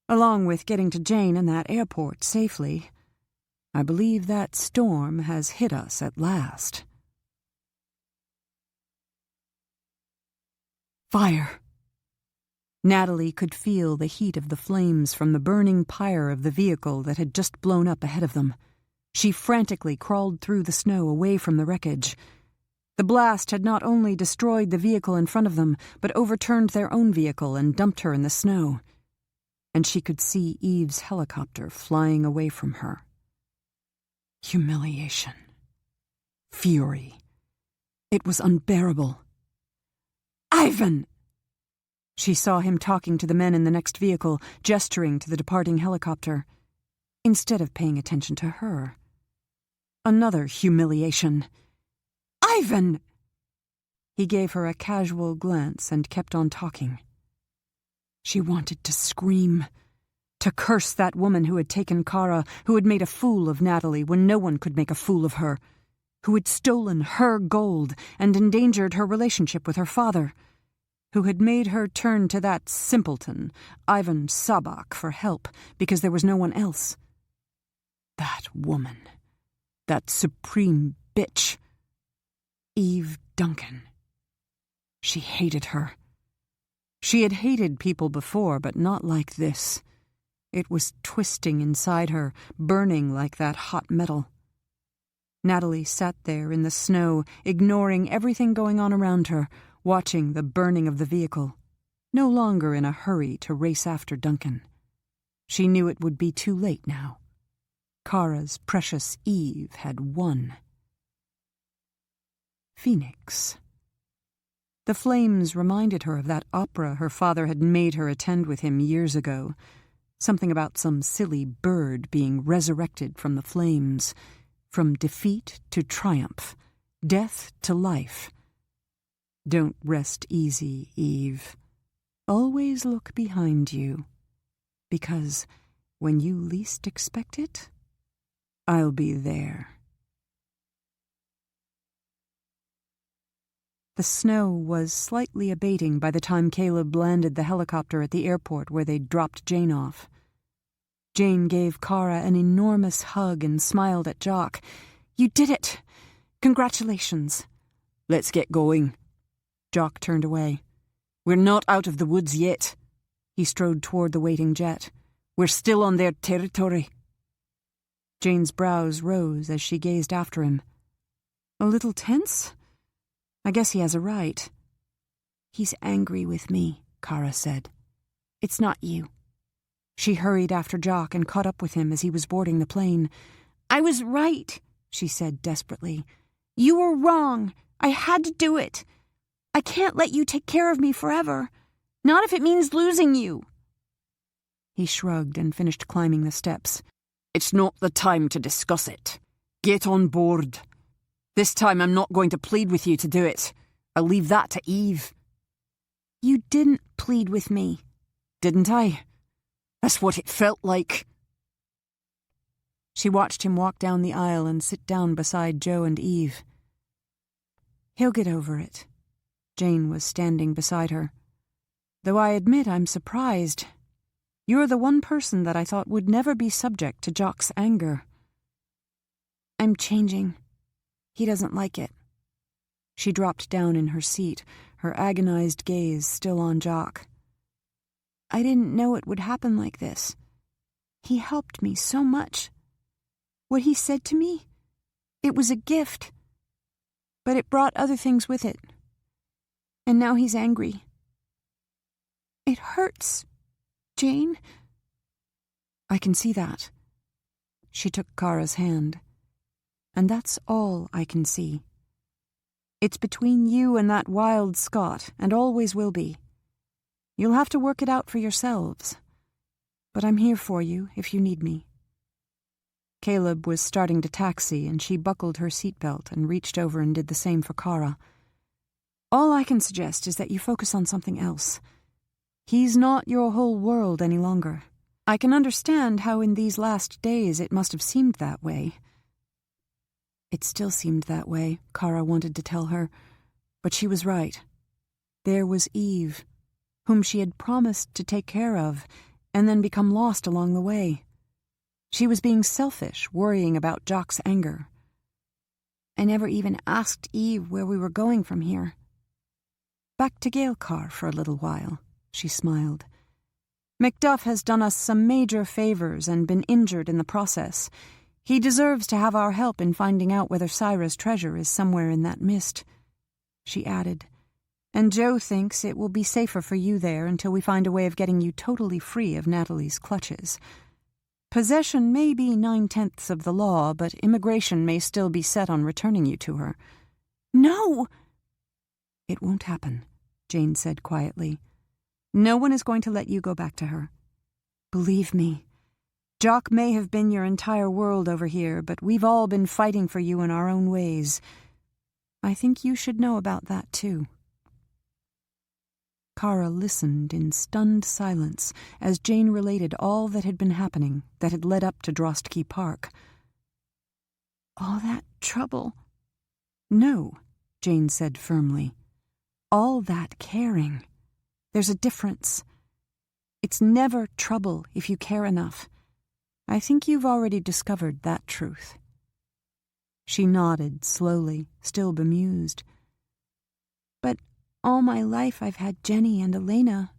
Along with getting to Jane and that airport safely. I believe that storm has hit us at last. Fire! Natalie could feel the heat of the flames from the burning pyre of the vehicle that had just blown up ahead of them. She frantically crawled through the snow away from the wreckage. The blast had not only destroyed the vehicle in front of them, but overturned their own vehicle and dumped her in the snow. And she could see Eve's helicopter flying away from her. Humiliation. Fury. It was unbearable. "Ivan!" She saw him talking to the men in the next vehicle, gesturing to the departing helicopter, instead of paying attention to her. Another humiliation. "Ivan!" He gave her a casual glance and kept on talking. She wanted to scream, to curse that woman who had taken Kara, who had made a fool of Natalie when no one could make a fool of her, who had stolen her gold and endangered her relationship with her father, who had made her turn to that simpleton, Ivan Sabak, for help because there was no one else. That woman. That supreme bitch. Eve Duncan. She hated her. She had hated people before, but not like this. It was twisting inside her, burning like that hot metal. Natalie sat there in the snow, ignoring everything going on around her, watching the burning of the vehicle, no longer in a hurry to race after Duncan. She knew it would be too late now. Kara's precious Eve had won. Phoenix. The flames reminded her of that opera her father had made her attend with him years ago. Something about some silly bird being resurrected from the flames, from defeat to triumph, death to life. Don't rest easy, Eve. Always look behind you, because when you least expect it, I'll be there. The snow was slightly abating by the time Caleb landed the helicopter at the airport where they'd dropped Jane off. Jane gave Kara an enormous hug and smiled at Jock. "You did it! Congratulations." "Let's get going." Jock turned away. "We're not out of the woods yet." He strode toward the waiting jet. "We're still on their territory." Jane's brows rose as she gazed after him. "A little tense? I guess he has a right." "He's angry with me," Kara said. "It's not you." She hurried after Jock and caught up with him as he was boarding the plane. "I was right," she said desperately. "You were wrong. I had to do it. I can't let you take care of me forever. Not if it means losing you." He shrugged and finished climbing the steps. "It's not the time to discuss it. Get on board. This time I'm not going to plead with you to do it. I'll leave that to Eve." "You didn't plead with me." "Didn't I? That's what it felt like." She watched him walk down the aisle and sit down beside Joe and Eve. "He'll get over it." Jane was standing beside her. "Though I admit I'm surprised. You're the one person that I thought would never be subject to Jock's anger." "I'm changing. He doesn't like it." She dropped down in her seat, her agonized gaze still on Jock. "I didn't know it would happen like this. He helped me so much. What he said to me, it was a gift. But it brought other things with it. And now he's angry. It hurts, Jane." "I can see that." She took Kara's hand. "And that's all I can see. It's between you and that wild Scot, and always will be. You'll have to work it out for yourselves. But I'm here for you if you need me." Caleb was starting to taxi, and she buckled her seatbelt and reached over and did the same for Kara. "All I can suggest is that you focus on something else. He's not your whole world any longer. I can understand how in these last days it must have seemed that way." It still seemed that way, Kara wanted to tell her, but she was right. There was Eve, whom she had promised to take care of, and then become lost along the way. She was being selfish, worrying about Jock's anger. "I never even asked Eve where we were going from here." "Back to Gaelcar for a little while," she smiled. "Macduff has done us some major favors and been injured in the process. He deserves to have our help in finding out whether Syra's treasure is somewhere in that mist." She added, "And Joe thinks it will be safer for you there until we find a way of getting you totally free of Natalie's clutches. Possession may be 9/10 of the law, but immigration may still be set on returning you to her." "No!" "It won't happen," Jane said quietly. "No one is going to let you go back to her. Believe me, Jock may have been your entire world over here, but we've all been fighting for you in our own ways. I think you should know about that, too." Kara listened in stunned silence as Jane related all that had been happening, that had led up to Drostky Park. "All that trouble?" "No," Jane said firmly. "All that caring. There's a difference. It's never trouble if you care enough. I think you've already discovered that truth." She nodded slowly, still bemused. "But all my life I've had Jenny and Elena,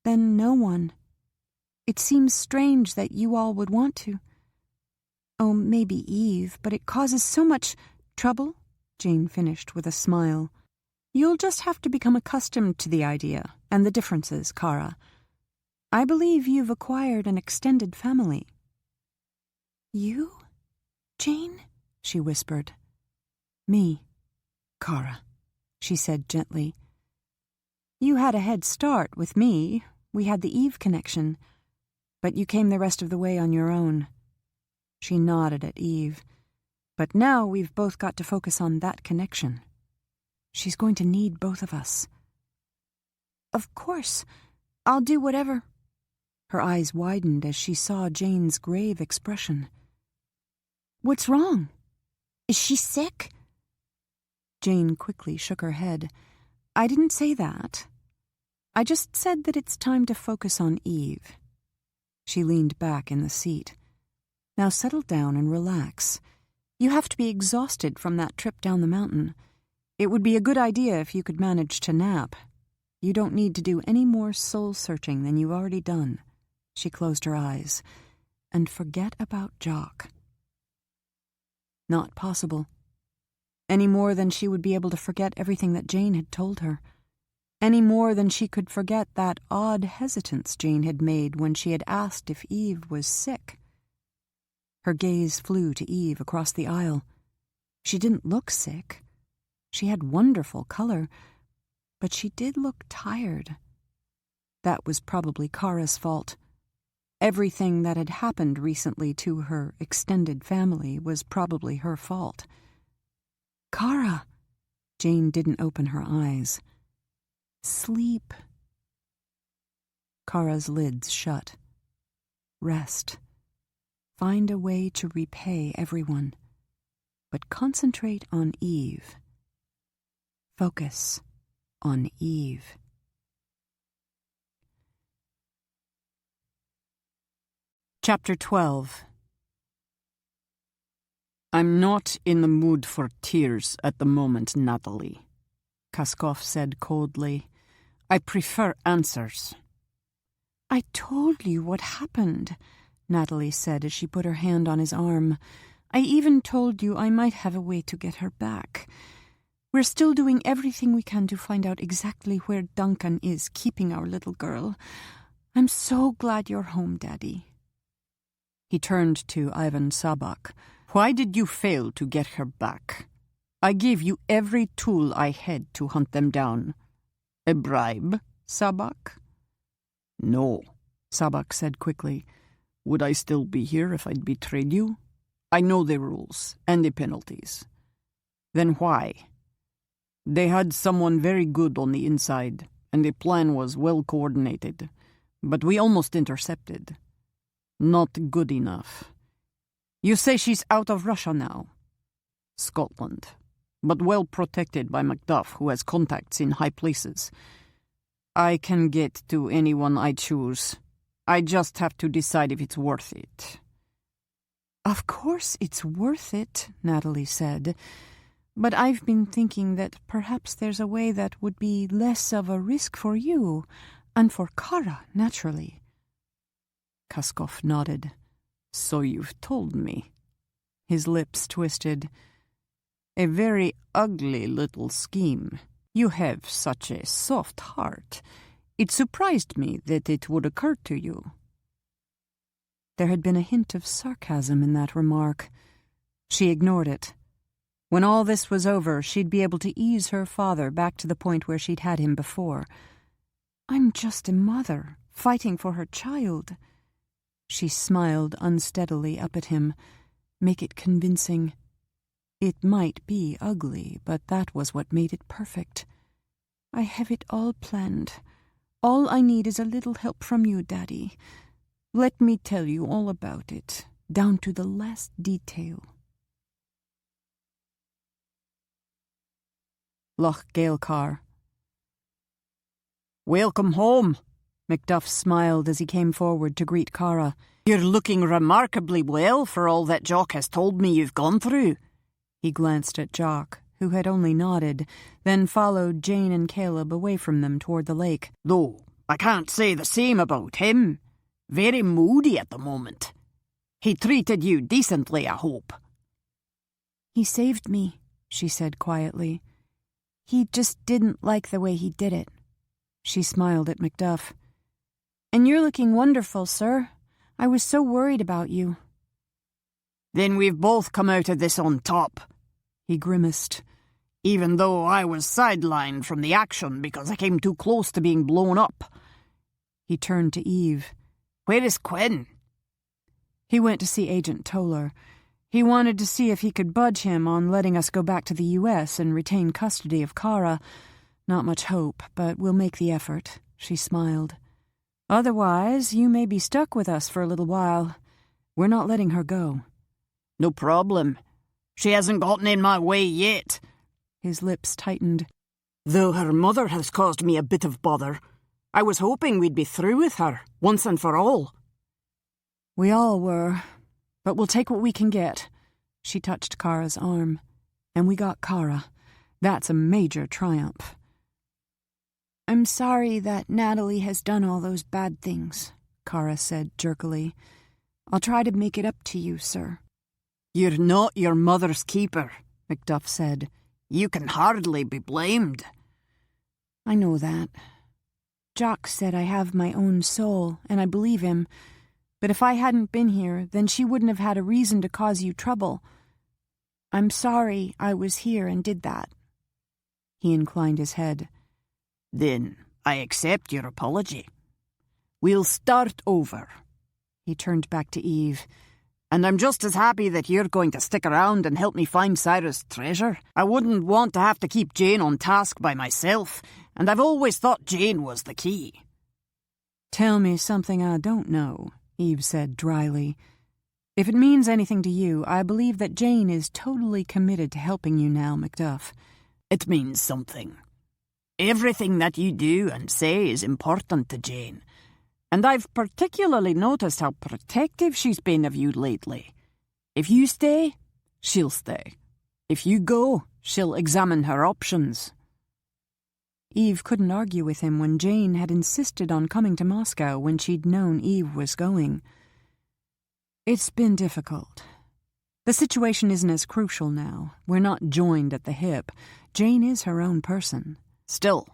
then no one. It seems strange that you all would want to. Oh, maybe Eve, but it causes so much trouble," Jane finished with a smile. "You'll just have to become accustomed to the idea and the differences, Kara. I believe you've acquired an extended family." "You, Jane?" she whispered. "Me, Kara," she said gently. "You had a head start with me. We had the Eve connection. But you came the rest of the way on your own." She nodded at Eve. "But now we've both got to focus on that connection. She's going to need both of us." "Of course. I'll do whatever." Her eyes widened as she saw Jane's grave expression. What's wrong? Is she sick?" Jane quickly shook her head. "I didn't say that. I just said that it's time to focus on Eve." She leaned back in the seat. "Now settle down and relax. You have to be exhausted from that trip down the mountain. It would be a good idea if you could manage to nap. You don't need to do any more soul-searching than you've already done." She closed her eyes. "And forget about Jock." Not possible. Any more than she would be able to forget everything that Jane had told her. Any more than she could forget that odd hesitance Jane had made when she had asked if Eve was sick. Her gaze flew to Eve across the aisle. She didn't look sick. She had wonderful color, but she did look tired. That was probably Kara's fault. Everything that had happened recently to her extended family was probably her fault. "Kara!" Jane didn't open her eyes. "Sleep." Kara's lids shut. Rest. Find a way to repay everyone. But concentrate on Eve. Focus on Eve. Chapter 12. "I'm not in the mood for tears at the moment, Natalie," Kaskov said coldly. "I prefer answers." "I told you what happened," Natalie said as she put her hand on his arm. "I even told you I might have a way to get her back. We're still doing everything we can to find out exactly where Duncan is keeping our little girl. I'm so glad you're home, Daddy." He turned to Ivan Sabak. "Why did you fail to get her back? I gave you every tool I had to hunt them down. A bribe, Sabak?" "No," Sabak said quickly. "Would I still be here if I'd betrayed you? I know the rules and the penalties." "Then why?" "They had someone very good on the inside, and the plan was well coordinated. But we almost intercepted. Not good enough. You say she's out of Russia now?" "Scotland, but well protected by Macduff, who has contacts in high places. I can get to anyone I choose. I just have to decide if it's worth it." "Of course it's worth it," Natalie said. "But I've been thinking that perhaps there's a way that would be less of a risk for you, and for Kara, naturally." Kaskov nodded. "So you've told me." His lips twisted. "A very ugly little scheme. You have such a soft heart. It surprised me that it would occur to you." There had been a hint of sarcasm in that remark. She ignored it. When all this was over, she'd be able to ease her father back to the point where she'd had him before. "I'm just a mother, fighting for her child." She smiled unsteadily up at him. Make it convincing. It might be ugly, but that was what made it perfect. "I have it all planned. All I need is a little help from you, Daddy. Let me tell you all about it, down to the last detail." Loch Gaelcar. "Welcome home," Macduff smiled as he came forward to greet Kara. "You're looking remarkably well for all that Jock has told me you've gone through." He glanced at Jock, who had only nodded, then followed Jane and Caleb away from them toward the lake. "Though I can't say the same about him. Very moody at the moment. He treated you decently, I hope." "He saved me," she said quietly. "He just didn't like the way he did it." She smiled at Macduff. "And you're looking wonderful, sir. I was so worried about you." "Then we've both come out of this on top," he grimaced, "even though I was sidelined from the action because I came too close to being blown up." He turned to Eve. "Where is Quinn?" "He went to see Agent Toller. He wanted to see if he could budge him on letting us go back to the U.S. and retain custody of Kara. Not much hope, but we'll make the effort." She smiled. "Otherwise, you may be stuck with us for a little while. We're not letting her go." No problem. She hasn't gotten in my way yet. His lips tightened. Though her mother has caused me a bit of bother. I was hoping we'd be through with her, once and for all. We all were, but we'll take what we can get. She touched Kara's arm. And we got Kara. That's a major triumph. I'm sorry that Natalie has done all those bad things, Kara said jerkily. I'll try to make it up to you, sir. You're not your mother's keeper, Macduff said. You can hardly be blamed. I know that. Jock said I have my own soul, and I believe him. But if I hadn't been here, then she wouldn't have had a reason to cause you trouble. I'm sorry I was here and did that. He inclined his head. Then I accept your apology. We'll start over. He turned back to Eve. And I'm just as happy that you're going to stick around and help me find Cyrus' treasure. I wouldn't want to have to keep Jane on task by myself, and I've always thought Jane was the key. Tell me something I don't know, Eve said dryly. If it means anything to you, I believe that Jane is totally committed to helping you now, Macduff. It means something. Everything that you do and say is important to Jane, and I've particularly noticed how protective she's been of you lately. If you stay, she'll stay. If you go, she'll examine her options. Eve couldn't argue with him when Jane had insisted on coming to Moscow when she'd known Eve was going. It's been difficult. The situation isn't as crucial now. We're not joined at the hip. Jane is her own person. Still,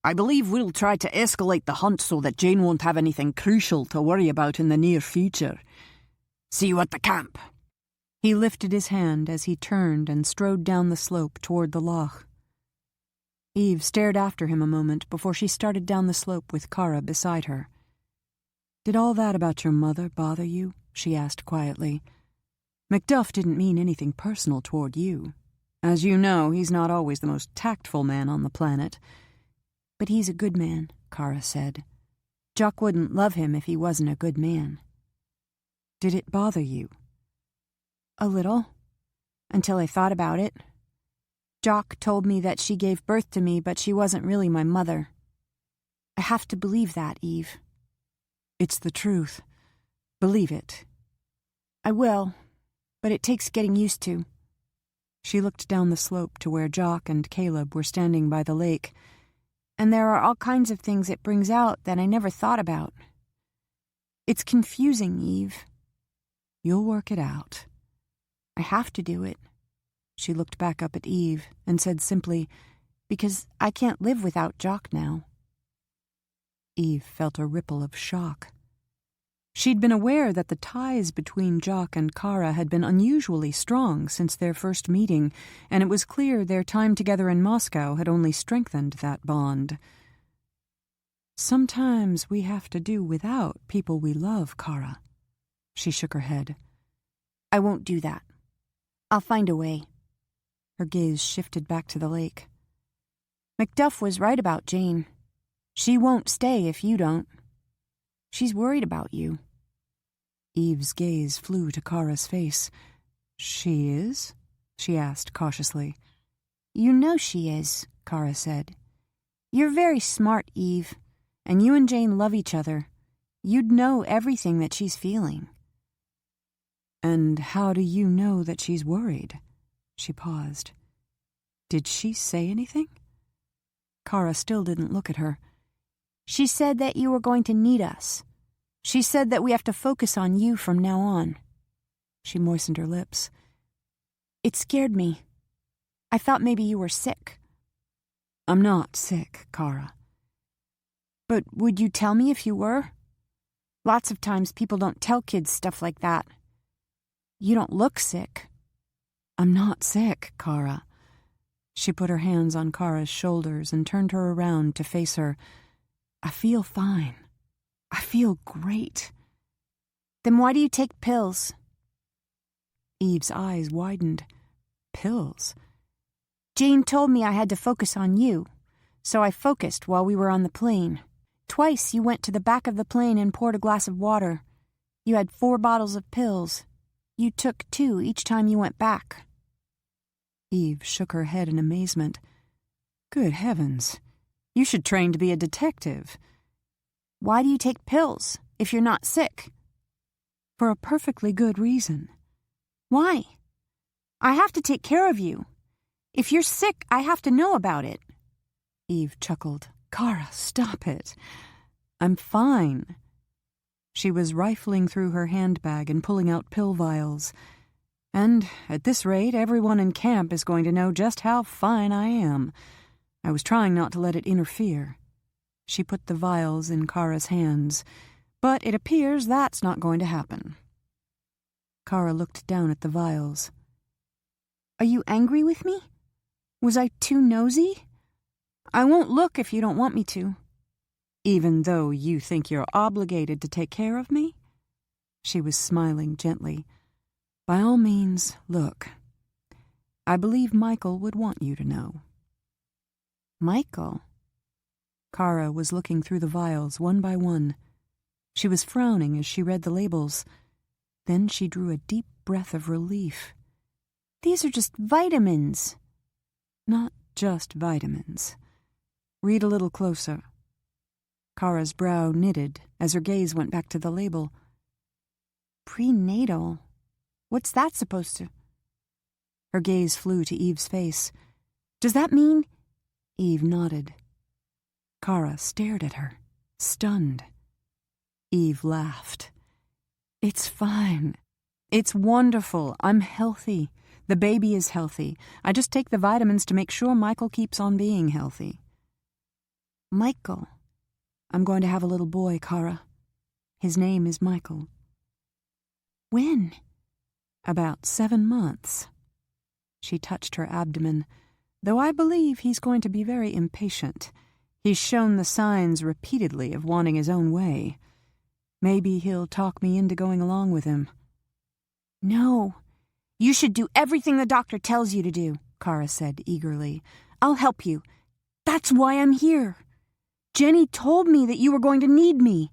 I believe we'll try to escalate the hunt so that Jane won't have anything crucial to worry about in the near future. See you at the camp. He lifted his hand as he turned and strode down the slope toward the loch. Eve stared after him a moment before she started down the slope with Kara beside her. Did all that about your mother bother you? She asked quietly. Macduff didn't mean anything personal toward you. As you know, he's not always the most tactful man on the planet. But he's a good man, Kara said. Jock wouldn't love him if he wasn't a good man. Did it bother you? A little, until I thought about it. Jock told me that she gave birth to me, but she wasn't really my mother. I have to believe that, Eve. It's the truth. Believe it. I will, but it takes getting used to. She looked down the slope to where Jock and Caleb were standing by the lake, and there are all kinds of things it brings out that I never thought about. It's confusing, Eve. You'll work it out. I have to do it. She looked back up at Eve and said simply, because I can't live without Jock now. Eve felt a ripple of shock. She'd been aware that the ties between Jock and Kara had been unusually strong since their first meeting, and it was clear their time together in Moscow had only strengthened that bond. Sometimes we have to do without people we love, Kara. She shook her head. I won't do that. I'll find a way. Her gaze shifted back to the lake. Macduff was right about Jane. She won't stay if you don't. She's worried about you. Eve's gaze flew to Kara's face. She is? She asked cautiously. You know she is, Kara said. You're very smart, Eve, and you and Jane love each other. You'd know everything that she's feeling. And how do you know that she's worried? She paused. Did she say anything? Kara still didn't look at her. She said that you were going to need us. She said that we have to focus on you from now on. She moistened her lips. It scared me. I thought maybe you were sick. I'm not sick, Kara. But would you tell me if you were? Lots of times people don't tell kids stuff like that. You don't look sick. I'm not sick, Kara. She put her hands on Kara's shoulders and turned her around to face her. I feel fine. I feel great. Then why do you take pills? Eve's eyes widened. Pills? Jane told me I had to focus on you, so I focused while we were on the plane. Twice you went to the back of the plane and poured a glass of water. You had 4 bottles of pills. You took 2 each time you went back. Eve shook her head in amazement. Good heavens. You should train to be a detective. Why do you take pills if you're not sick? For a perfectly good reason. Why? I have to take care of you. If you're sick, I have to know about it. Eve chuckled. Kara, stop it. I'm fine. She was rifling through her handbag and pulling out pill vials. And, at this rate, everyone in camp is going to know just how fine I am. I was trying not to let it interfere. She put the vials in Kara's hands, but it appears that's not going to happen. Kara looked down at the vials. Are you angry with me? Was I too nosy? I won't look if you don't want me to. Even though you think you're obligated to take care of me? She was smiling gently. By all means, look. I believe Michael would want you to know. Michael? Kara was looking through the vials one by one. She was frowning as she read the labels. Then she drew a deep breath of relief. These are just vitamins. Not just vitamins. Read a little closer. Kara's brow knitted as her gaze went back to the label. Prenatal? What's that supposed to? Her gaze flew to Eve's face. Does that mean? Eve nodded. Kara stared at her, stunned. Eve laughed. It's fine. It's wonderful. I'm healthy. The baby is healthy. I just take the vitamins to make sure Michael keeps on being healthy. Michael? I'm going to have a little boy, Kara. His name is Michael. When? About 7 months. She touched her abdomen, though I believe he's going to be very impatient. He's shown the signs repeatedly of wanting his own way. Maybe he'll talk me into going along with him. No. You should do everything the doctor tells you to do, Kara said eagerly. I'll help you. That's why I'm here. Jenny told me that you were going to need me.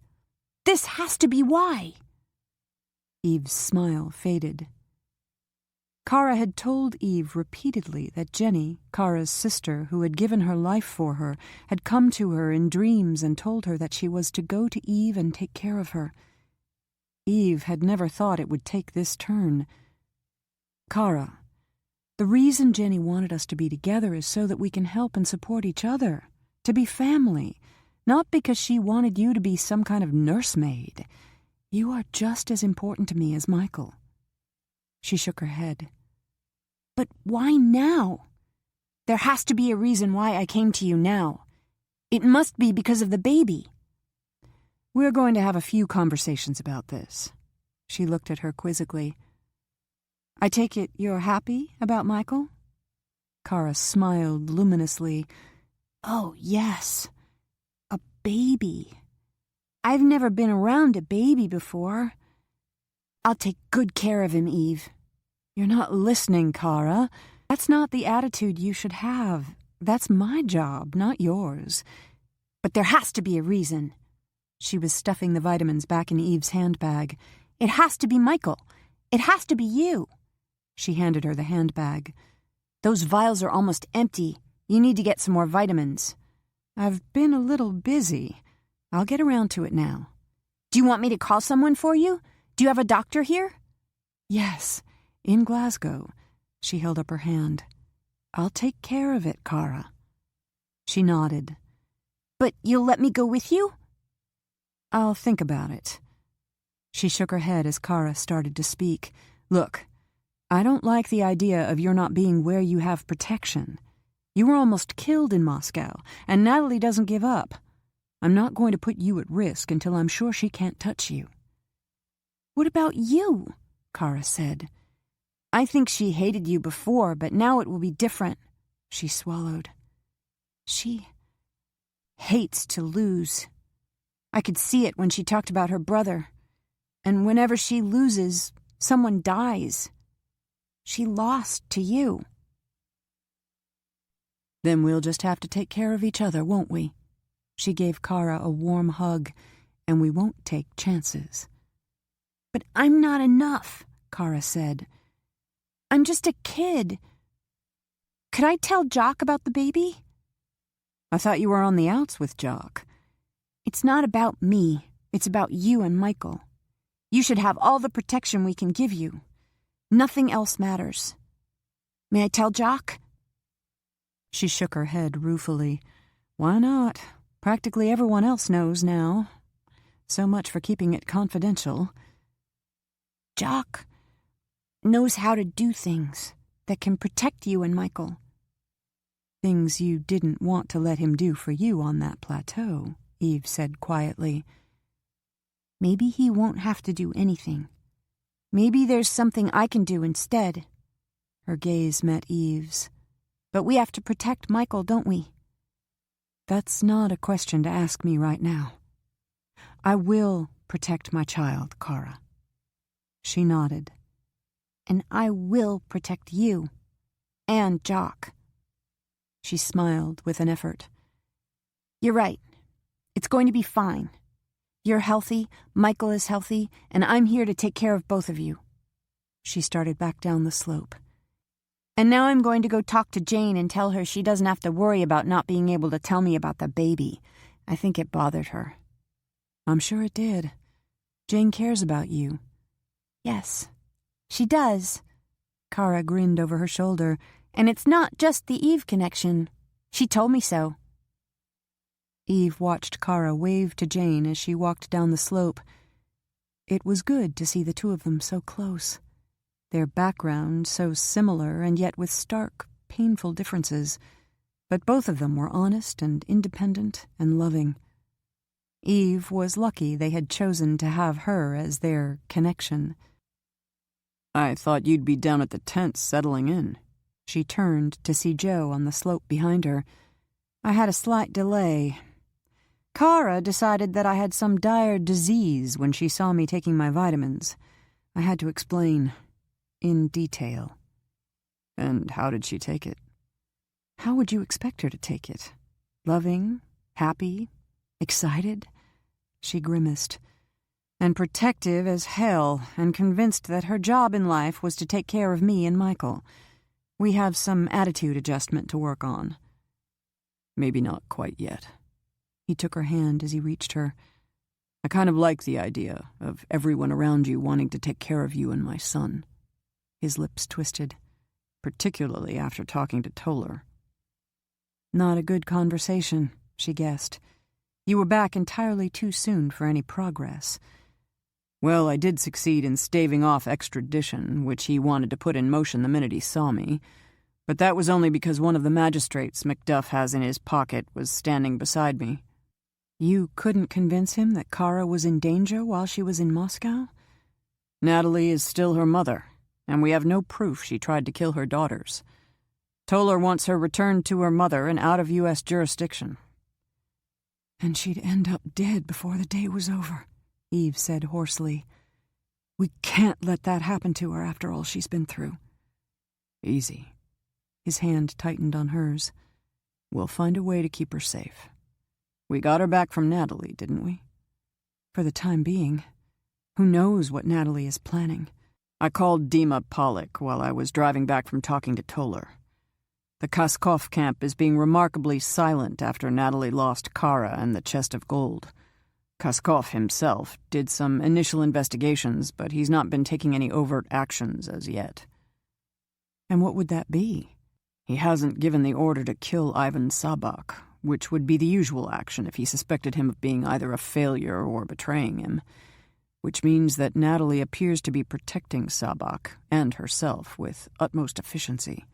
This has to be why. Eve's smile faded. Kara had told Eve repeatedly that Jenny, Kara's sister, who had given her life for her, had come to her in dreams and told her that she was to go to Eve and take care of her. Eve had never thought it would take this turn. Kara, the reason Jenny wanted us to be together is so that we can help and support each other, to be family, not because she wanted you to be some kind of nursemaid. You are just as important to me as Michael. She shook her head. But why now? There has to be a reason why I came to you now. It must be because of the baby. We're going to have a few conversations about this. She looked at her quizzically. I take it you're happy about Michael? Kara smiled luminously. Oh, yes. A baby. I've never been around a baby before. I'll take good care of him, Eve. You're not listening, Kara. That's not the attitude you should have. That's my job, not yours. But there has to be a reason. She was stuffing the vitamins back in Eve's handbag. It has to be Michael. It has to be you. She handed her the handbag. Those vials are almost empty. You need to get some more vitamins. I've been a little busy. I'll get around to it now. Do you want me to call someone for you? Do you have a doctor here? Yes, in Glasgow. She held up her hand. I'll take care of it, Kara. She nodded. But you'll let me go with you? I'll think about it. She shook her head as Kara started to speak. Look, I don't like the idea of your not being where you have protection. You were almost killed in Moscow, and Natalie doesn't give up. I'm not going to put you at risk until I'm sure she can't touch you. What about you? Kara said. I think she hated you before, but now it will be different. She swallowed. She hates to lose. I could see it when she talked about her brother. And whenever she loses, someone dies. She lost to you. Then we'll just have to take care of each other, won't we? She gave Kara a warm hug, and we won't take chances. But I'm not enough, Kara said. "I'm just a kid. Could I tell Jock about the baby?" "I thought you were on the outs with Jock." "It's not about me. It's about you and Michael. You should have all the protection we can give you. Nothing else matters. May I tell Jock?" She shook her head ruefully. "Why not? Practically everyone else knows now. So much for keeping it confidential." "Jock knows how to do things that can protect you and Michael." "Things you didn't want to let him do for you on that plateau," Eve said quietly. "Maybe he won't have to do anything. Maybe there's something I can do instead." Her gaze met Eve's. "But we have to protect Michael, don't we?" "That's not a question to ask me right now. I will protect my child, Kara." She nodded. "And I will protect you. And Jock." She smiled with an effort. "You're right. It's going to be fine. You're healthy, Michael is healthy, and I'm here to take care of both of you." She started back down the slope. "And now I'm going to go talk to Jane and tell her she doesn't have to worry about not being able to tell me about the baby. I think it bothered her." "I'm sure it did. Jane cares about you." "Yes, she does." Kara grinned over her shoulder. "And it's not just the Eve connection. She told me so." Eve watched Kara wave to Jane as she walked down the slope. It was good to see the two of them so close. Their background so similar and yet with stark, painful differences. But both of them were honest and independent and loving. Eve was lucky they had chosen to have her as their connection. "I thought you'd be down at the tent settling in." She turned to see Joe on the slope behind her. "I had a slight delay. Kara decided that I had some dire disease when she saw me taking my vitamins. I had to explain in detail." "And how did she take it?" "How would you expect her to take it? Loving, happy, excited?" She grimaced. "And protective as hell, and convinced that her job in life was to take care of me and Michael. We have some attitude adjustment to work on." "Maybe not quite yet." He took her hand as he reached her. "I kind of like the idea of everyone around you wanting to take care of you and my son." His lips twisted, particularly after talking to Toller. "Not a good conversation," she guessed. "You were back entirely too soon for any progress." "Well, I did succeed in staving off extradition, which he wanted to put in motion the minute he saw me. But that was only because one of the magistrates Macduff has in his pocket was standing beside me." "You couldn't convince him that Kara was in danger while she was in Moscow?" "Natalie is still her mother, and we have no proof she tried to kill her daughters. Toller wants her returned to her mother and out of U.S. jurisdiction." "And she'd end up dead before the day was over," Eve said hoarsely. "We can't let that happen to her after all she's been through." "Easy." His hand tightened on hers. "We'll find a way to keep her safe. We got her back from Natalie, didn't we?" "For the time being. Who knows what Natalie is planning?" "I called Dima Pollock while I was driving back from talking to Toller. The Kaskov camp is being remarkably silent after Natalie lost Kara and the chest of gold. Kaskov himself did some initial investigations, but he's not been taking any overt actions as yet." "And what would that be?" "He hasn't given the order to kill Ivan Sabak, which would be the usual action if he suspected him of being either a failure or betraying him, which means that Natalie appears to be protecting Sabak and herself with utmost efficiency.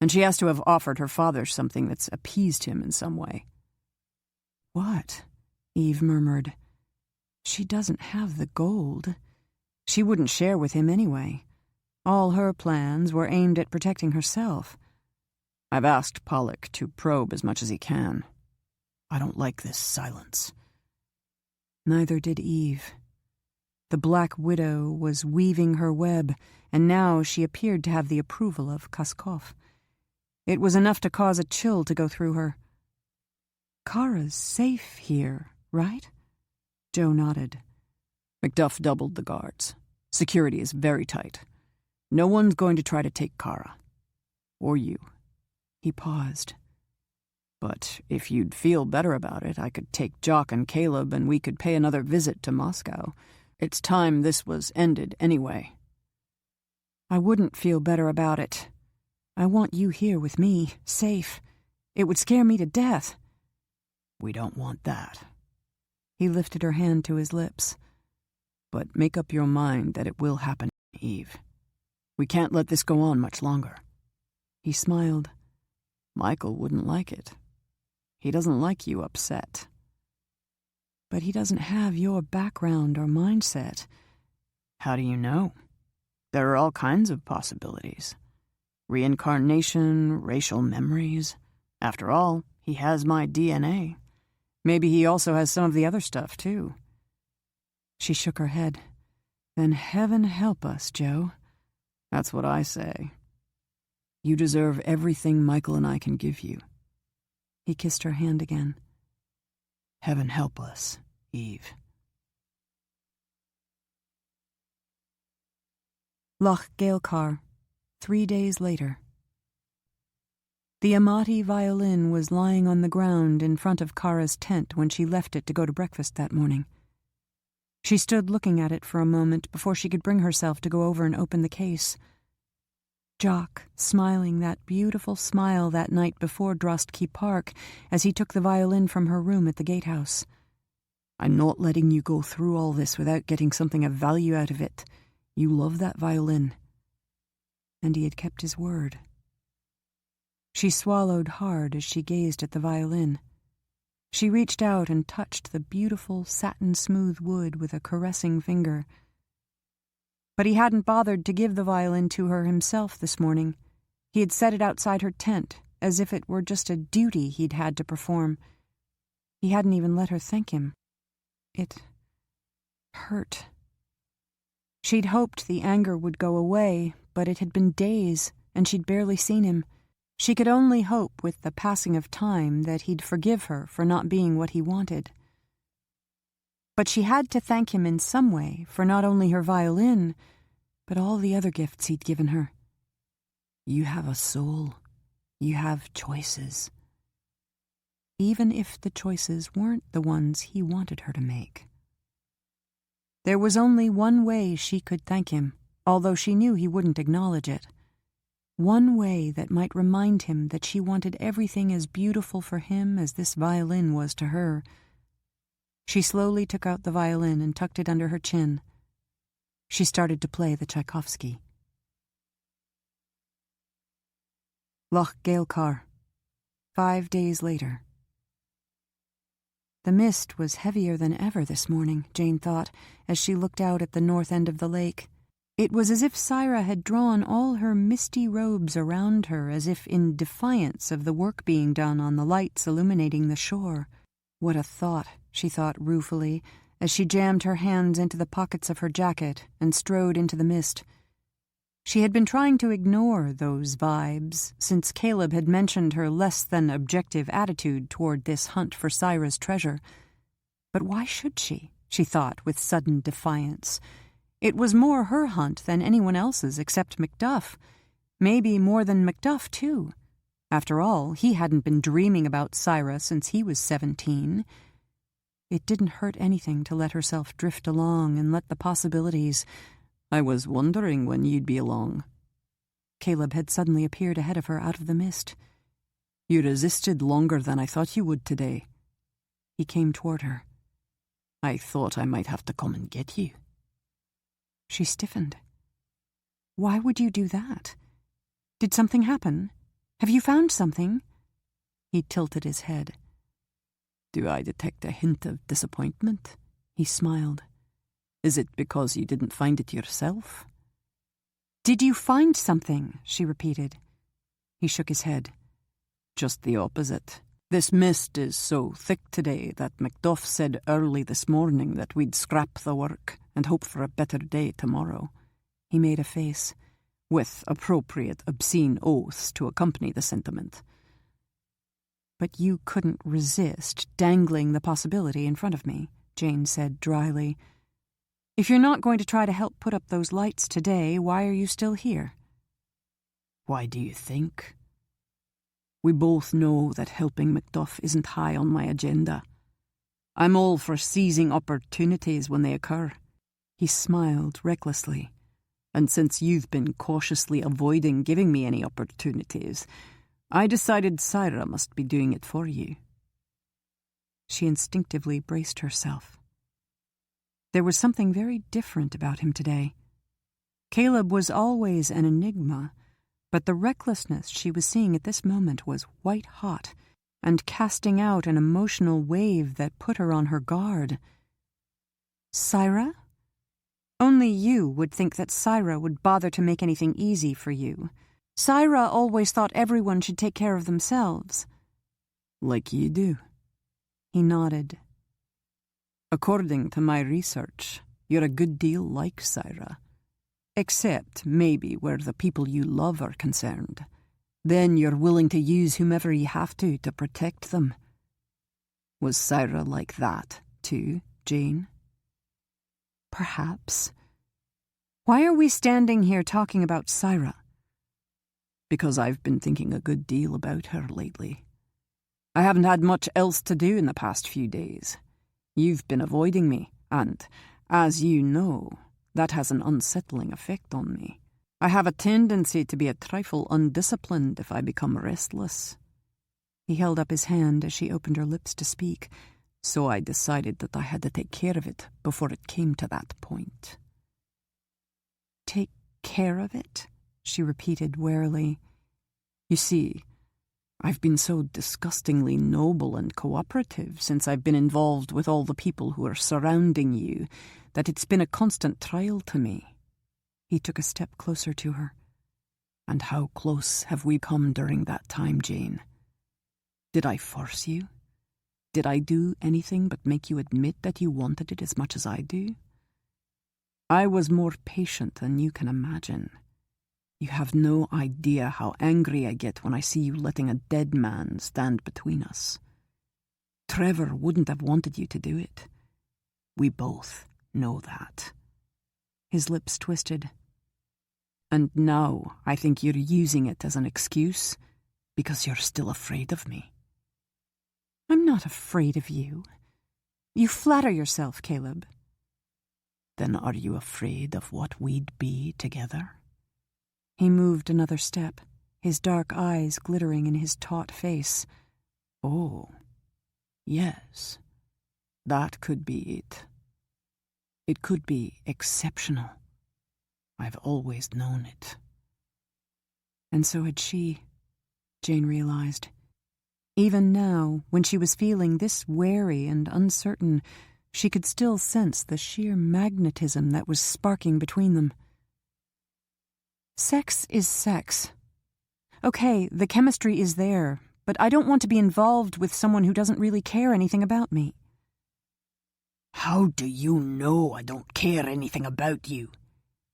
And she has to have offered her father something that's appeased him in some way." "What?" Eve murmured. "She doesn't have the gold. She wouldn't share with him anyway. All her plans were aimed at protecting herself." "I've asked Pollock to probe as much as he can. I don't like this silence." Neither did Eve. The Black Widow was weaving her web, and now she appeared to have the approval of Kaskov. It was enough to cause a chill to go through her. "Kara's safe here, right?" Joe nodded. "Macduff doubled the guards. Security is very tight. No one's going to try to take Kara. Or you." He paused. "But if you'd feel better about it, I could take Jock and Caleb and we could pay another visit to Moscow. It's time this was ended anyway." "I wouldn't feel better about it. I want you here with me, safe. It would scare me to death." "We don't want that." He lifted her hand to his lips. "But make up your mind that it will happen, Eve. We can't let this go on much longer." He smiled. "Michael wouldn't like it. He doesn't like you upset." "But he doesn't have your background or mindset." "How do you know? There are all kinds of possibilities. Reincarnation, racial memories. After all, he has my DNA. Maybe he also has some of the other stuff, too." She shook her head. "Then heaven help us, Joe." "That's what I say. You deserve everything Michael and I can give you." He kissed her hand again. "Heaven help us, Eve." Loch Gaelcar, 3 days later. The Amati violin was lying on the ground in front of Kara's tent when she left it to go to breakfast that morning. She stood looking at it for a moment before she could bring herself to go over and open the case. Jock, smiling that beautiful smile that night before Drostky Park as he took the violin from her room at the gatehouse. "I'm not letting you go through all this without getting something of value out of it. You love that violin." And he had kept his word. She swallowed hard as she gazed at the violin. She reached out and touched the beautiful satin-smooth wood with a caressing finger. But he hadn't bothered to give the violin to her himself this morning. He had set it outside her tent, as if it were just a duty he'd had to perform. He hadn't even let her thank him. It hurt. She'd hoped the anger would go away, but it had been days, and she'd barely seen him. She could only hope with the passing of time that he'd forgive her for not being what he wanted. But she had to thank him in some way for not only her violin, but all the other gifts he'd given her. You have a soul. You have choices. Even if the choices weren't the ones he wanted her to make. There was only one way she could thank him, although she knew he wouldn't acknowledge it. One way that might remind him that she wanted everything as beautiful for him as this violin was to her. She slowly took out the violin and tucked it under her chin. She started to play the Tchaikovsky. Loch Gaelcar, 5 days later. The mist was heavier than ever this morning, Jane thought, as she looked out at the north end of the lake. It was as if Syra had drawn all her misty robes around her, as if in defiance of the work being done on the lights illuminating the shore. What a thought, she thought ruefully, as she jammed her hands into the pockets of her jacket and strode into the mist. She had been trying to ignore those vibes since Caleb had mentioned her less-than-objective attitude toward this hunt for Syra's treasure. But why should she thought with sudden defiance. It was more her hunt than anyone else's except Macduff. Maybe more than Macduff, too. After all, he hadn't been dreaming about Syra since he was 17. It didn't hurt anything to let herself drift along and let the possibilities... I was wondering when you'd be along. Caleb had suddenly appeared ahead of her out of the mist. You resisted longer than I thought you would today. He came toward her. I thought I might have to come and get you. She stiffened. Why would you do that? Did something happen? Have you found something? He tilted his head. Do I detect a hint of disappointment? He smiled. Is it because you didn't find it yourself? Did you find something? She repeated. He shook his head. Just the opposite. This mist is so thick today that Macduff said early this morning that we'd scrap the work and hope for a better day tomorrow. He made a face. With appropriate obscene oaths to accompany the sentiment. But you couldn't resist dangling the possibility in front of me, Jane said dryly. If you're not going to try to help put up those lights today, why are you still here? Why do you think? We both know that helping Macduff isn't high on my agenda. I'm all for seizing opportunities when they occur. He smiled recklessly. And since you've been cautiously avoiding giving me any opportunities, I decided Syra must be doing it for you. She instinctively braced herself. There was something very different about him today. Caleb was always an enigma, but the recklessness she was seeing at this moment was white-hot and casting out an emotional wave that put her on her guard. Syra? Only you would think that Syra would bother to make anything easy for you. Syra always thought everyone should take care of themselves. Like you do. He nodded. According to my research, you're a good deal like Syra. Except maybe where the people you love are concerned. Then you're willing to use whomever you have to protect them. Was Syra like that, too, Jane? Perhaps. Why are we standing here talking about Syra? Because I've been thinking a good deal about her lately. I haven't had much else to do in the past few days. You've been avoiding me, and, as you know, that has an unsettling effect on me. I have a tendency to be a trifle undisciplined if I become restless. He held up his hand as she opened her lips to speak, so I decided that I had to take care of it before it came to that point. Take care of it? She repeated warily. You see, I've been so disgustingly noble and cooperative since I've been involved with all the people who are surrounding you that it's been a constant trial to me. He took a step closer to her. And how close have we come during that time, Jane? Did I force you? Did I do anything but make you admit that you wanted it as much as I do? I was more patient than you can imagine. You have no idea how angry I get when I see you letting a dead man stand between us. Trevor wouldn't have wanted you to do it. We both know that. His lips twisted. And now I think you're using it as an excuse because you're still afraid of me. I'm not afraid of you. You flatter yourself, Caleb. Then are you afraid of what we'd be together? He moved another step, his dark eyes glittering in his taut face. Oh, yes, that could be it. It could be exceptional. I've always known it. And so had she, Jane realized. Even now, when she was feeling this wary and uncertain, she could still sense the sheer magnetism that was sparking between them. Sex is sex. Okay, the chemistry is there, but I don't want to be involved with someone who doesn't really care anything about me. How do you know I don't care anything about you?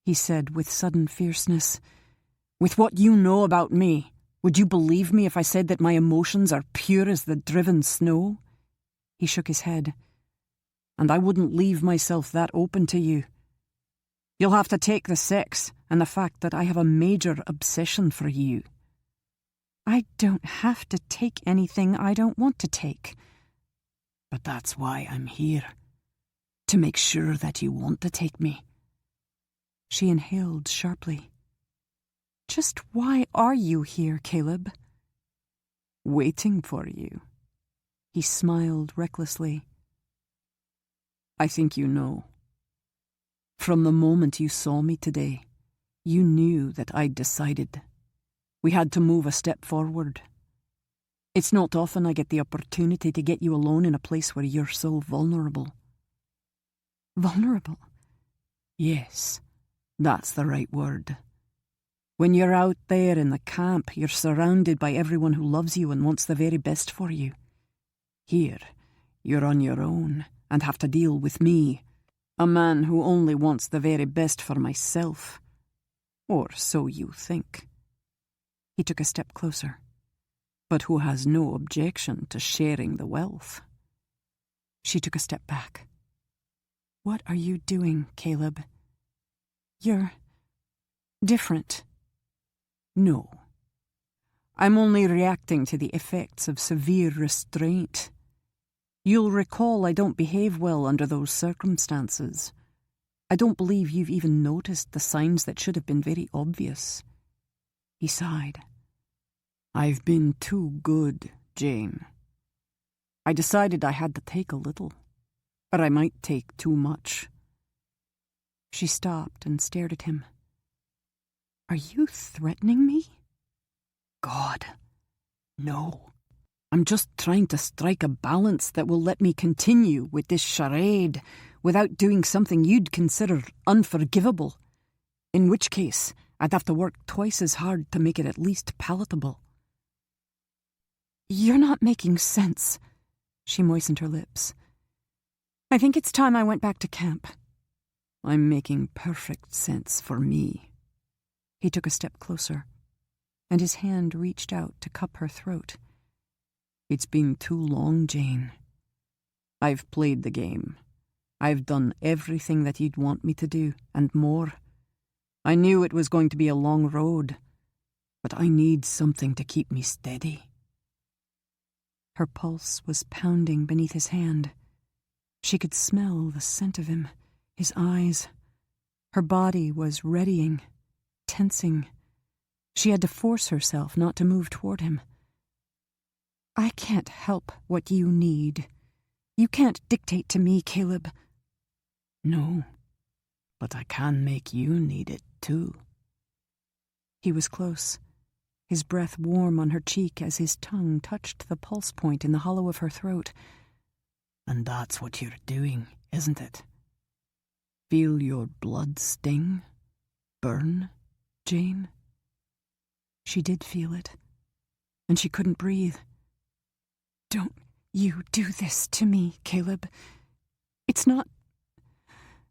He said with sudden fierceness. With what you know about me, would you believe me if I said that my emotions are pure as the driven snow? He shook his head. And I wouldn't leave myself that open to you. You'll have to take the sex and the fact that I have a major obsession for you. I don't have to take anything I don't want to take. But that's why I'm here. To make sure that you want to take me. She inhaled sharply. Just why are you here, Caleb? Waiting for you. He smiled recklessly. I think you know. From the moment you saw me today, you knew that I'd decided. We had to move a step forward. It's not often I get the opportunity to get you alone in a place where you're so vulnerable. Vulnerable? Yes, that's the right word. When you're out there in the camp, you're surrounded by everyone who loves you and wants the very best for you. Here, you're on your own and have to deal with me, a man who only wants the very best for myself. Or so you think. He took a step closer. But who has no objection to sharing the wealth. She took a step back. What are you doing, Caleb? You're different. No. I'm only reacting to the effects of severe restraint. You'll recall I don't behave well under those circumstances. I don't believe you've even noticed the signs that should have been very obvious. He sighed. I've been too good, Jane. I decided I had to take a little, but I might take too much. She stopped and stared at him. Are you threatening me? God, no. I'm just trying to strike a balance that will let me continue with this charade without doing something you'd consider unforgivable, in which case I'd have to work twice as hard to make it at least palatable. You're not making sense. She moistened her lips. I think it's time I went back to camp. I'm making perfect sense for me. He took a step closer, and his hand reached out to cup her throat. It's been too long, Jane. I've played the game. I've done everything that you'd want me to do, and more. I knew it was going to be a long road, but I need something to keep me steady. Her pulse was pounding beneath his hand. She could smell the scent of him, his eyes. Her body was readying, tensing. She had to force herself not to move toward him. I can't help what you need. You can't dictate to me, Caleb. No, but I can make you need it too. He was close, his breath warm on her cheek as his tongue touched the pulse point in the hollow of her throat. And that's what you're doing, isn't it? Feel your blood sting, burn, Jane? She did feel it, and she couldn't breathe. Don't you do this to me, Caleb. It's not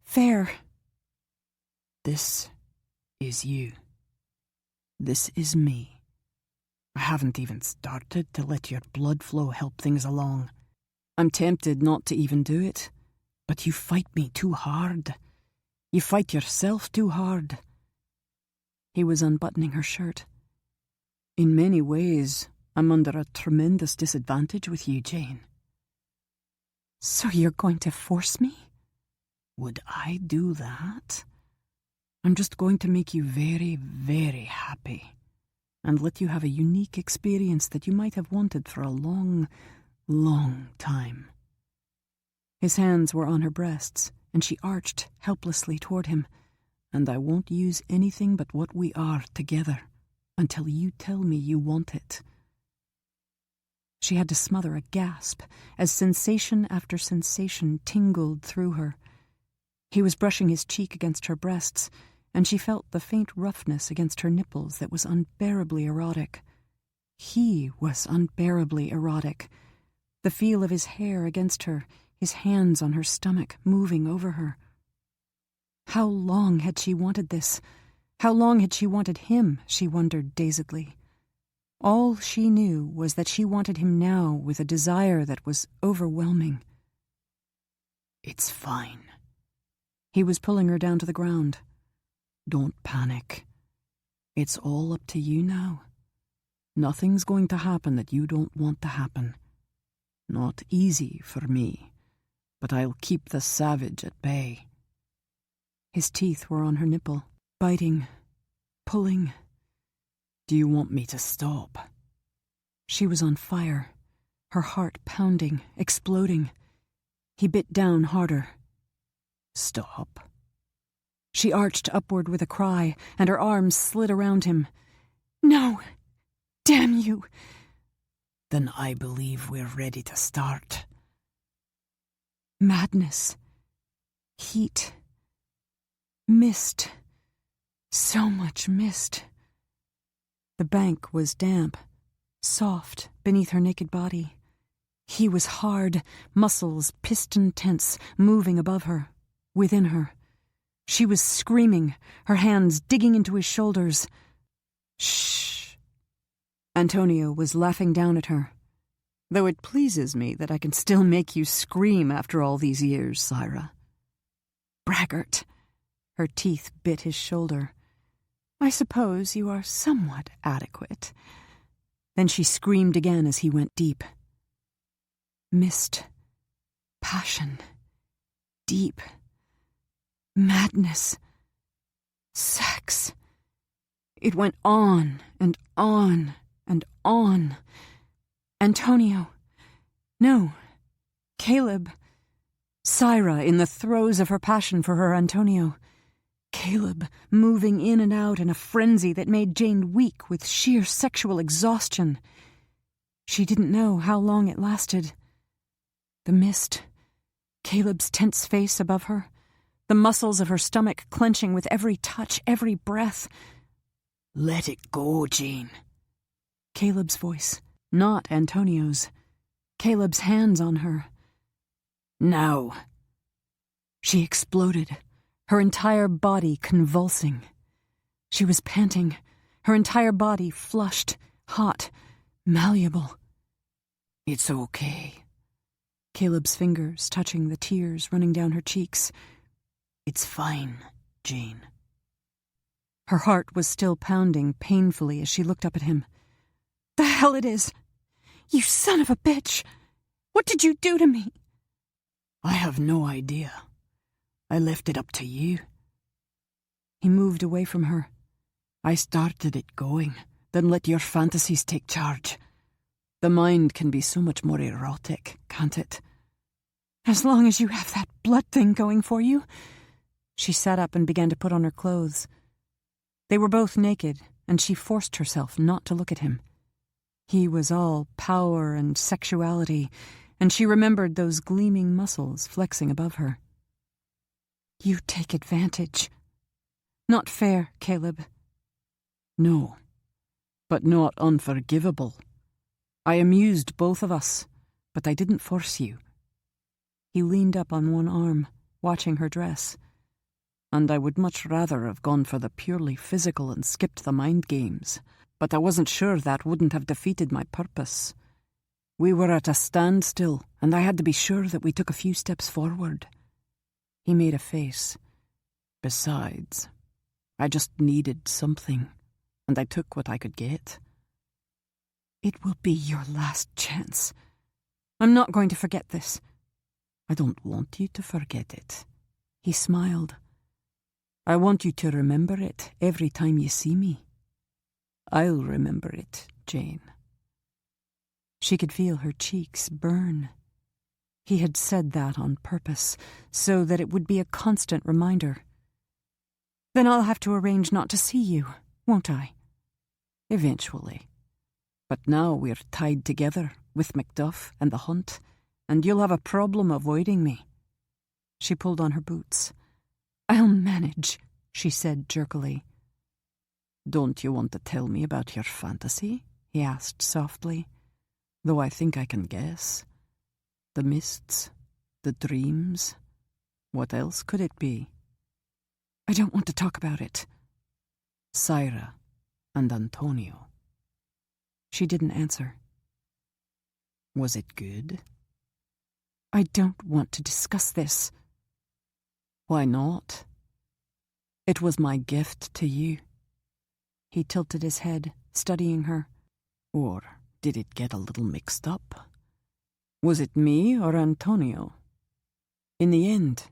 fair. This is you. This is me. I haven't even started to let your blood flow help things along. I'm tempted not to even do it, but you fight me too hard. You fight yourself too hard. He was unbuttoning her shirt. In many ways, I'm under a tremendous disadvantage with you, Jane. So you're going to force me? Would I do that? I'm just going to make you very, very happy and let you have a unique experience that you might have wanted for a long, long time. His hands were on her breasts, and she arched helplessly toward him. And I won't use anything but what we are together until you tell me you want it. She had to smother a gasp as sensation after sensation tingled through her. He was brushing his cheek against her breasts, and she felt the faint roughness against her nipples that was unbearably erotic. He was unbearably erotic. The feel of his hair against her, his hands on her stomach, moving over her. How long had she wanted this? How long had she wanted him, she wondered dazedly. All she knew was that she wanted him now with a desire that was overwhelming. It's fine. He was pulling her down to the ground. Don't panic. It's all up to you now. Nothing's going to happen that you don't want to happen. Not easy for me, but I'll keep the savage at bay. His teeth were on her nipple, biting, pulling. Do you want me to stop? She was on fire, her heart pounding, exploding. He bit down harder. Stop. She arched upward with a cry, and her arms slid around him. No! Damn you! Then I believe we're ready to start. Madness. Heat. Mist. So much mist. The bank was damp, soft beneath her naked body. He was hard, muscles piston tense, moving above her, within her. She was screaming, her hands digging into his shoulders. Shh. Antonio was laughing down at her. Though it pleases me that I can still make you scream after all these years, Syra. Braggart. Her teeth bit his shoulder. I suppose you are somewhat adequate. Then she screamed again as he went deep. Mist. Passion. Deep. Madness. Sex. It went on and on and on. Antonio. No. Caleb. Syra in the throes of her passion for her Antonio. Caleb moving in and out in a frenzy that made Jane weak with sheer sexual exhaustion. She didn't know how long it lasted. The mist. Caleb's tense face above her. The muscles of her stomach clenching with every touch, every breath. Let it go, Jane. Caleb's voice, not Antonio's. Caleb's hands on her. Now. She exploded, her entire body convulsing. She was panting, her entire body flushed, hot, malleable. It's okay. Caleb's fingers touching the tears running down her cheeks. It's fine, Jane. Her heart was still pounding painfully as she looked up at him. The hell it is! You son of a bitch! What did you do to me? I have no idea. I left it up to you. He moved away from her. I started it going, then let your fantasies take charge. The mind can be so much more erotic, can't it? As long as you have that blood thing going for you. She sat up and began to put on her clothes. They were both naked, and she forced herself not to look at him. He was all power and sexuality, and she remembered those gleaming muscles flexing above her. You take advantage. Not fair, Caleb. No, but not unforgivable. I amused both of us, but I didn't force you. He leaned up on one arm, watching her dress. And I would much rather have gone for the purely physical and skipped the mind games, but I wasn't sure that wouldn't have defeated my purpose. We were at a standstill, and I had to be sure that we took a few steps forward. He made a face. Besides, I just needed something, and I took what I could get. It will be your last chance. I'm not going to forget this. I don't want you to forget it. He smiled. I want you to remember it every time you see me. I'll remember it, Jane. She could feel her cheeks burn. He had said that on purpose, so that it would be a constant reminder. Then I'll have to arrange not to see you, won't I? Eventually. But now we're tied together with Macduff and the hunt, and you'll have a problem avoiding me. She pulled on her boots. I'll manage, she said jerkily. Don't you want to tell me about your fantasy? He asked softly, though I think I can guess. The mists, the dreams. What else could it be? I don't want to talk about it. Syra and Antonio. She didn't answer. Was it good? I don't want to discuss this. Why not? It was my gift to you. He tilted his head, studying her. Or did it get a little mixed up? Was it me or Antonio? In the end,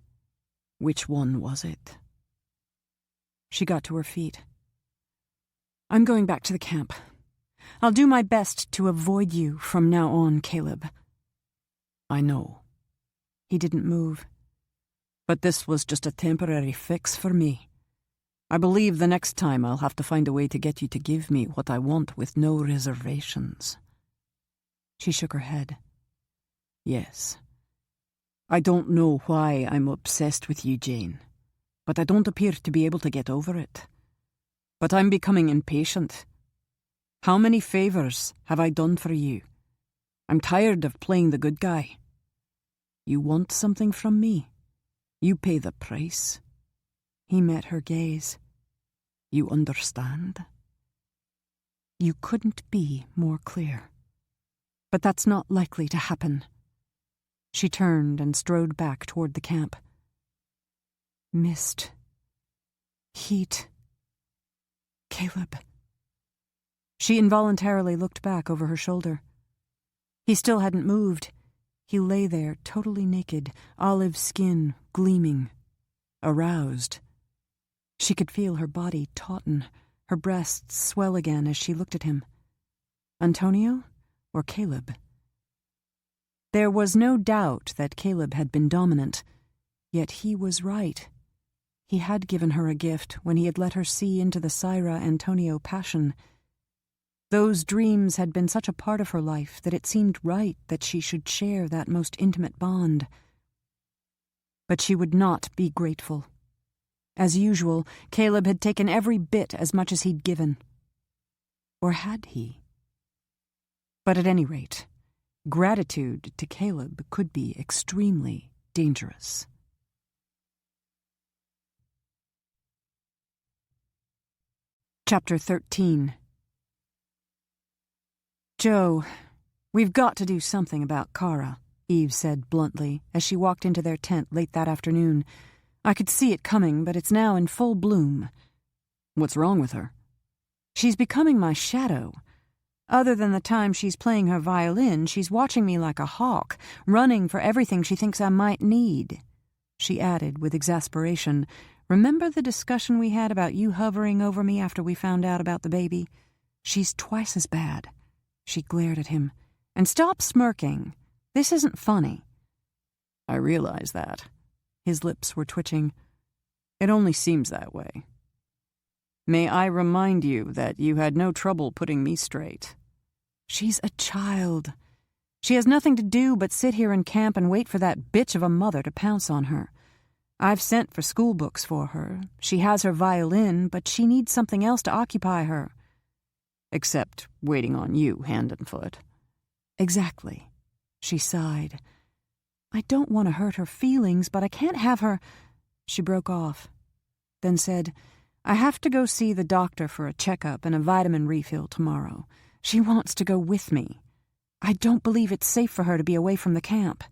which one was it? She got to her feet. I'm going back to the camp. I'll do my best to avoid you from now on, Caleb. I know. He didn't move. But this was just a temporary fix for me. I believe the next time I'll have to find a way to get you to give me what I want with no reservations. She shook her head. Yes. I don't know why I'm obsessed with you, Jane, but I don't appear to be able to get over it. But I'm becoming impatient. How many favors have I done for you? I'm tired of playing the good guy. You want something from me? You pay the price. He met her gaze. You understand? You couldn't be more clear. But that's not likely to happen. She turned and strode back toward the camp. Mist. Heat. Caleb. She involuntarily looked back over her shoulder. He still hadn't moved. He lay there, totally naked, olive skin gleaming, aroused. She could feel her body tauten, her breasts swell again as she looked at him. Antonio or Caleb? There was no doubt that Caleb had been dominant, yet he was right. He had given her a gift when he had let her see into the Syra-Antonio passion. Those dreams had been such a part of her life that it seemed right that she should share that most intimate bond. But she would not be grateful. As usual, Caleb had taken every bit as much as he'd given. Or had he? But at any rate, gratitude to Caleb could be extremely dangerous. Chapter 13. Joe, we've got to do something about Kara, Eve said bluntly as she walked into their tent late that afternoon. I could see it coming, but it's now in full bloom. What's wrong with her? She's becoming my shadow. Other than the time she's playing her violin, she's watching me like a hawk, running for everything she thinks I might need. She added with exasperation, "Remember the discussion we had about you hovering over me after we found out about the baby? She's twice as bad." She glared at him. "And stop smirking. This isn't funny." I realize that. His lips were twitching. It only seems that way. May I remind you that you had no trouble putting me straight? She's a child. She has nothing to do but sit here in camp and wait for that bitch of a mother to pounce on her. I've sent for school books for her. She has her violin, but she needs something else to occupy her. Except waiting on you, hand and foot. Exactly. She sighed. I don't want to hurt her feelings, but I can't have her... She broke off, then said, I have to go see the doctor for a checkup and a vitamin refill tomorrow. She wants to go with me. I don't believe it's safe for her to be away from the camp.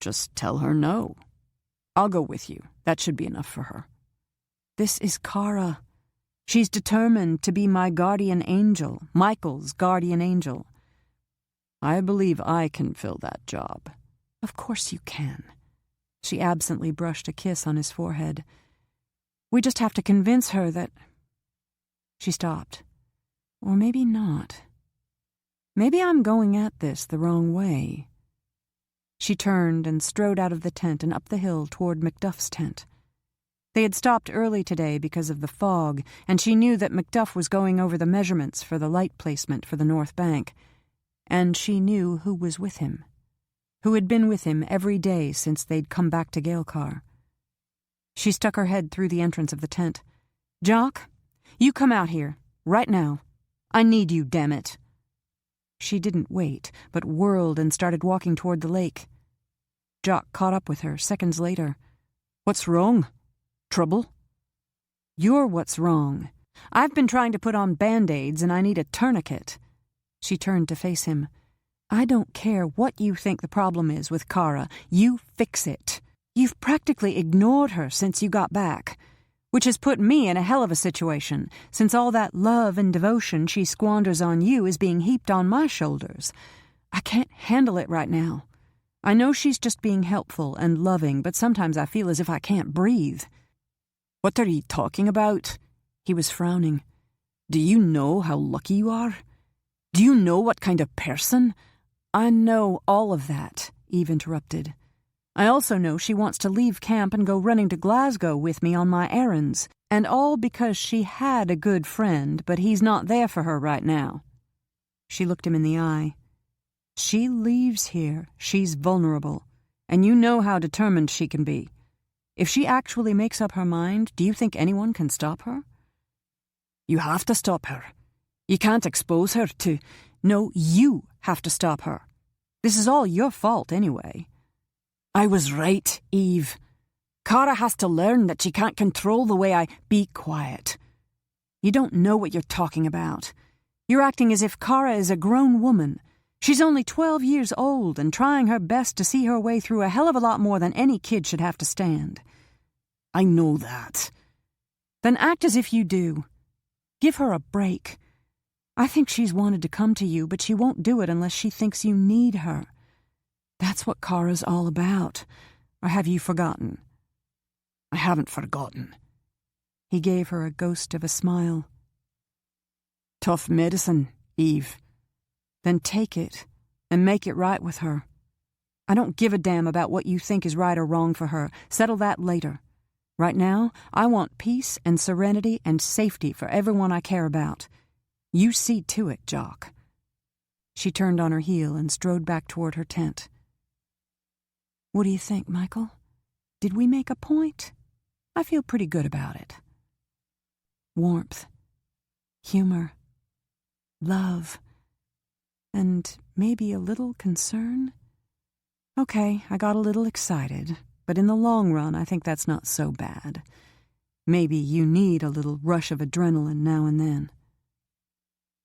Just tell her no. I'll go with you. That should be enough for her. This is Kara. She's determined to be my guardian angel, Michael's guardian angel. I believe I can fill that job. Of course you can. She absently brushed a kiss on his forehead. We just have to convince her that... She stopped. Or maybe not. Maybe I'm going at this the wrong way. She turned and strode out of the tent and up the hill toward Macduff's tent. They had stopped early today because of the fog, and she knew that Macduff was going over the measurements for the light placement for the north bank. And she knew who was with him. Who had been with him every day since they'd come back to Gaelcar. She stuck her head through the entrance of the tent. Jock, you come out here, right now. I need you, damn it. She didn't wait, but whirled and started walking toward the lake. Jock caught up with her seconds later. What's wrong? Trouble? You're what's wrong. I've been trying to put on Band-Aids and I need a tourniquet. She turned to face him. I don't care what you think the problem is with Kara. You fix it. You've practically ignored her since you got back, which has put me in a hell of a situation, since all that love and devotion she squanders on you is being heaped on my shoulders. I can't handle it right now. I know she's just being helpful and loving, but sometimes I feel as if I can't breathe. What are you talking about? He was frowning. Do you know how lucky you are? Do you know what kind of person? I know all of that, Eve interrupted. I also know she wants to leave camp and go running to Glasgow with me on my errands, and all because she had a good friend, but he's not there for her right now. She looked him in the eye. She leaves here, she's vulnerable, and you know how determined she can be. If she actually makes up her mind, do you think anyone can stop her? You have to stop her. You can't expose her to... No, you have to stop her. This is all your fault anyway. I was right, Eve. Kara has to learn that she can't control the way I... Be quiet. You don't know what you're talking about. You're acting as if Kara is a grown woman. She's only 12 years old and trying her best to see her way through a hell of a lot more than any kid should have to stand. I know that. Then act as if you do. Give her a break. I think she's wanted to come to you, but she won't do it unless she thinks you need her. That's what Kara's all about. Or have you forgotten? I haven't forgotten. He gave her a ghost of a smile. Tough medicine, Eve. Then take it and make it right with her. I don't give a damn about what you think is right or wrong for her. Settle that later. Right now, I want peace and serenity and safety for everyone I care about. You see to it, Jock. She turned on her heel and strode back toward her tent. What do you think, Michael? Did we make a point? I feel pretty good about it. Warmth, humor, love, and maybe a little concern? Okay, I got a little excited, but in the long run, I think that's not so bad. Maybe you need a little rush of adrenaline now and then.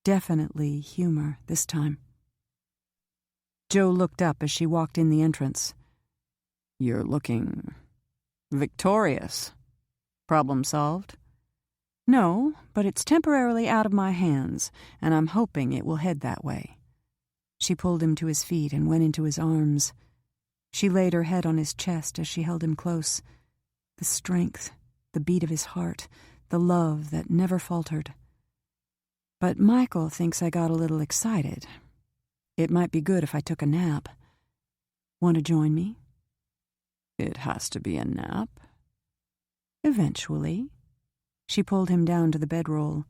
Definitely humor this time. Joe looked up as she walked in the entrance. You're looking victorious. Problem solved? No, but it's temporarily out of my hands, and I'm hoping it will head that way. She pulled him to his feet and went into his arms. She laid her head on his chest as she held him close. The strength, the beat of his heart, the love that never faltered. But Michael thinks I got a little excited. It might be good if I took a nap. Want to join me? It has to be a nap. Eventually. She pulled him down to the bedroll.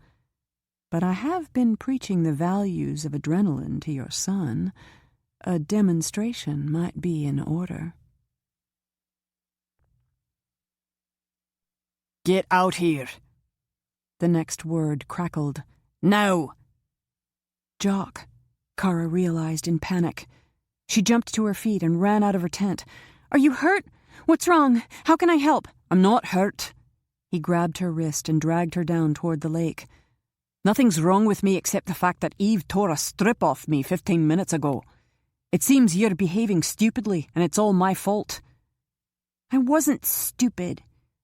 But I have been preaching the values of adrenaline to your son. A demonstration might be in order. Get out here. The next word crackled. Now! Jock, Kara realized in panic. She jumped to her feet and ran out of her tent. Are you hurt? What's wrong? How can I help? I'm not hurt. He grabbed her wrist and dragged her down toward the lake. Nothing's wrong with me except the fact that Eve tore a strip off me 15 minutes ago. It seems you're behaving stupidly, and it's all my fault. I wasn't stupid,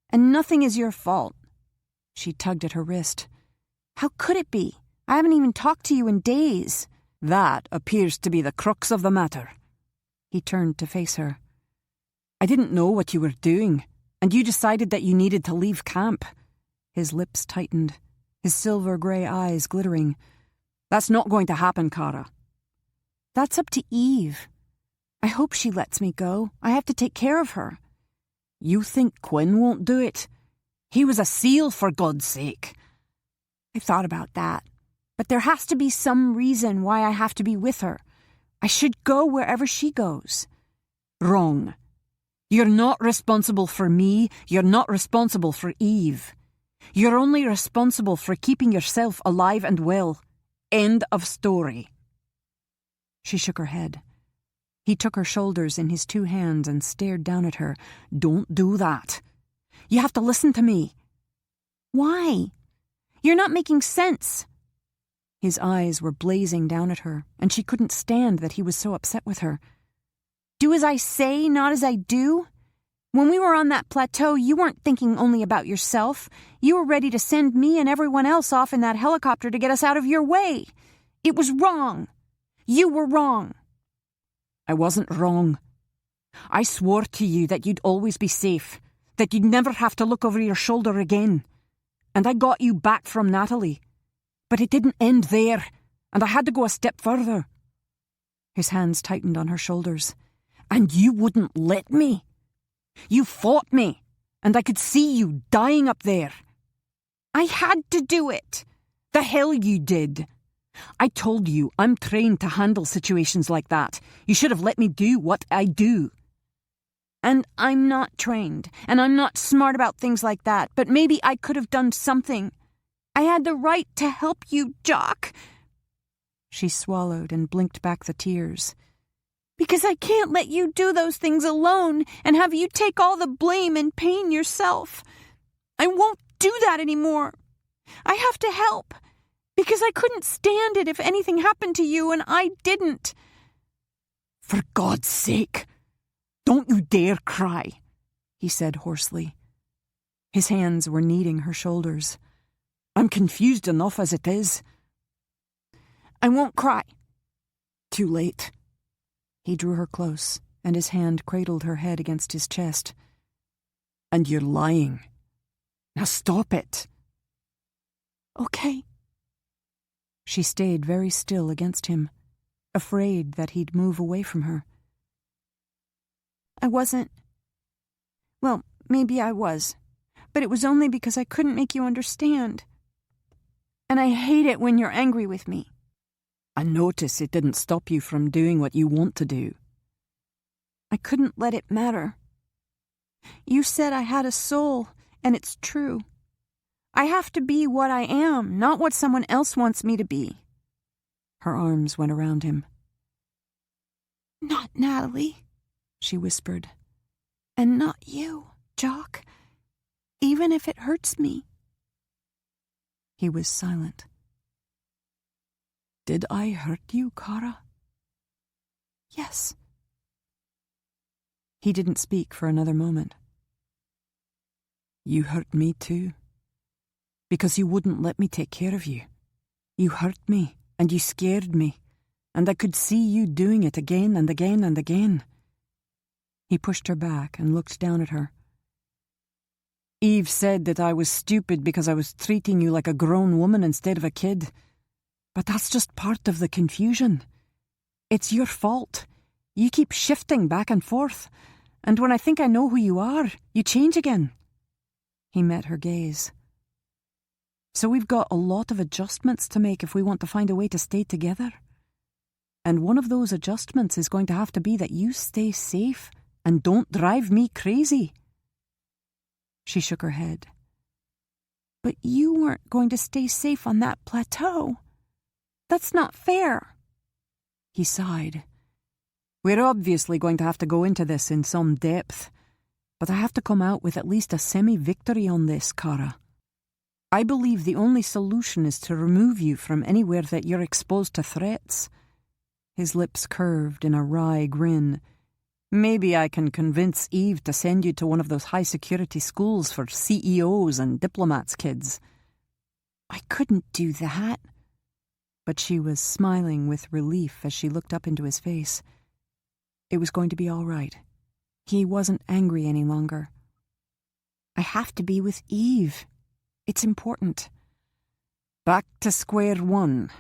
and nothing is your fault. She tugged at her wrist. How could it be? I haven't even talked to you in days. That appears to be the crux of the matter. He turned to face her. I didn't know what you were doing, and you decided that you needed to leave camp. His lips tightened, his silver-gray eyes glittering. That's not going to happen, Kara. That's up to Eve. I hope she lets me go. I have to take care of her. You think Quinn won't do it? He was a SEAL, for God's sake. I thought about that. But there has to be some reason why I have to be with her. I should go wherever she goes. Wrong. You're not responsible for me. You're not responsible for Eve. You're only responsible for keeping yourself alive and well. End of story. She shook her head. He took her shoulders in his two hands and stared down at her. Don't do that. You have to listen to me. Why? You're not making sense. His eyes were blazing down at her, and she couldn't stand that he was so upset with her. Do as I say, not as I do? When we were on that plateau, you weren't thinking only about yourself. You were ready to send me and everyone else off in that helicopter to get us out of your way. It was wrong. You were wrong. I wasn't wrong. I swore to you that you'd always be safe, that you'd never have to look over your shoulder again. And I got you back from Natalie. But it didn't end there, and I had to go a step further. His hands tightened on her shoulders. And you wouldn't let me. You fought me, and I could see you dying up there. I had to do it. The hell you did. I told you I'm trained to handle situations like that. You should have let me do what I do. And I'm not trained, and I'm not smart about things like that, but maybe I could have done something. I had the right to help you, Jock. She swallowed and blinked back the tears. Because I can't let you do those things alone and have you take all the blame and pain yourself. I won't do that anymore. I have to help. Because I couldn't stand it if anything happened to you, and I didn't. For God's sake, don't you dare cry, he said hoarsely. His hands were kneading her shoulders. "I'm confused enough as it is." "I won't cry." "Too late." He drew her close, and his hand cradled her head against his chest. "And you're lying. Now stop it." "Okay." She stayed very still against him, afraid that he'd move away from her. "I wasn't. Well, maybe I was, but it was only because I couldn't make you understand. And I hate it when you're angry with me." "I notice it didn't stop you from doing what you want to do." "I couldn't let it matter. You said I had a soul, and it's true. I have to be what I am, not what someone else wants me to be." Her arms went around him. "Not Natalie," she whispered. "And not you, Jock, even if it hurts me." He was silent. "Did I hurt you, Kara?" "Yes." He didn't speak for another moment. "You hurt me too. Because you wouldn't let me take care of you. You hurt me, and you scared me, and I could see you doing it again and again and again." He pushed her back and looked down at her. "Eve said that I was stupid because I was treating you like a grown woman instead of a kid. But that's just part of the confusion. It's your fault. You keep shifting back and forth, and when I think I know who you are, you change again." He met her gaze. "So we've got a lot of adjustments to make if we want to find a way to stay together. And one of those adjustments is going to have to be that you stay safe and don't drive me crazy." She shook her head. "But you weren't going to stay safe on that plateau. That's not fair." He sighed. "We're obviously going to have to go into this in some depth, but I have to come out with at least a semi-victory on this, Kara. I believe the only solution is to remove you from anywhere that you're exposed to threats." His lips curved in a wry grin. "Maybe I can convince Eve to send you to one of those high-security schools for CEOs and diplomats' kids." "I couldn't do that." But she was smiling with relief as she looked up into his face. It was going to be all right. He wasn't angry any longer. "I have to be with Eve. It's important." "Back to square one."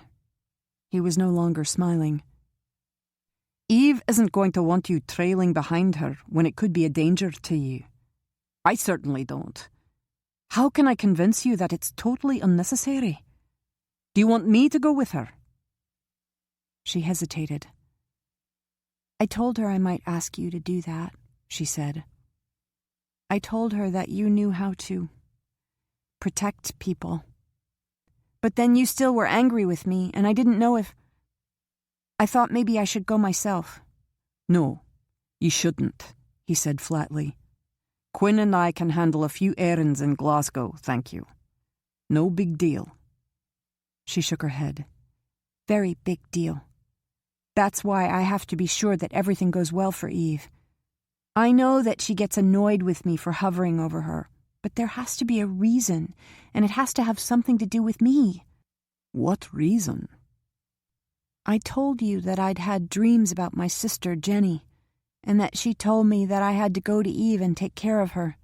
He was no longer smiling. "Eve isn't going to want you trailing behind her when it could be a danger to you. I certainly don't. How can I convince you that it's totally unnecessary? Do you want me to go with her?" She hesitated. "I told her I might ask you to do that," she said. "I told her that you knew how to protect people. But then you still were angry with me, and I didn't know if... I thought maybe I should go myself." "No, you shouldn't," he said flatly. "Quinn and I can handle a few errands in Glasgow, thank you. No big deal." She shook her head. "Very big deal. That's why I have to be sure that everything goes well for Eve. I know that she gets annoyed with me for hovering over her, but there has to be a reason, and it has to have something to do with me." "What reason?" "I told you that I'd had dreams about my sister Jenny, and that she told me that I had to go to Eve and take care of her."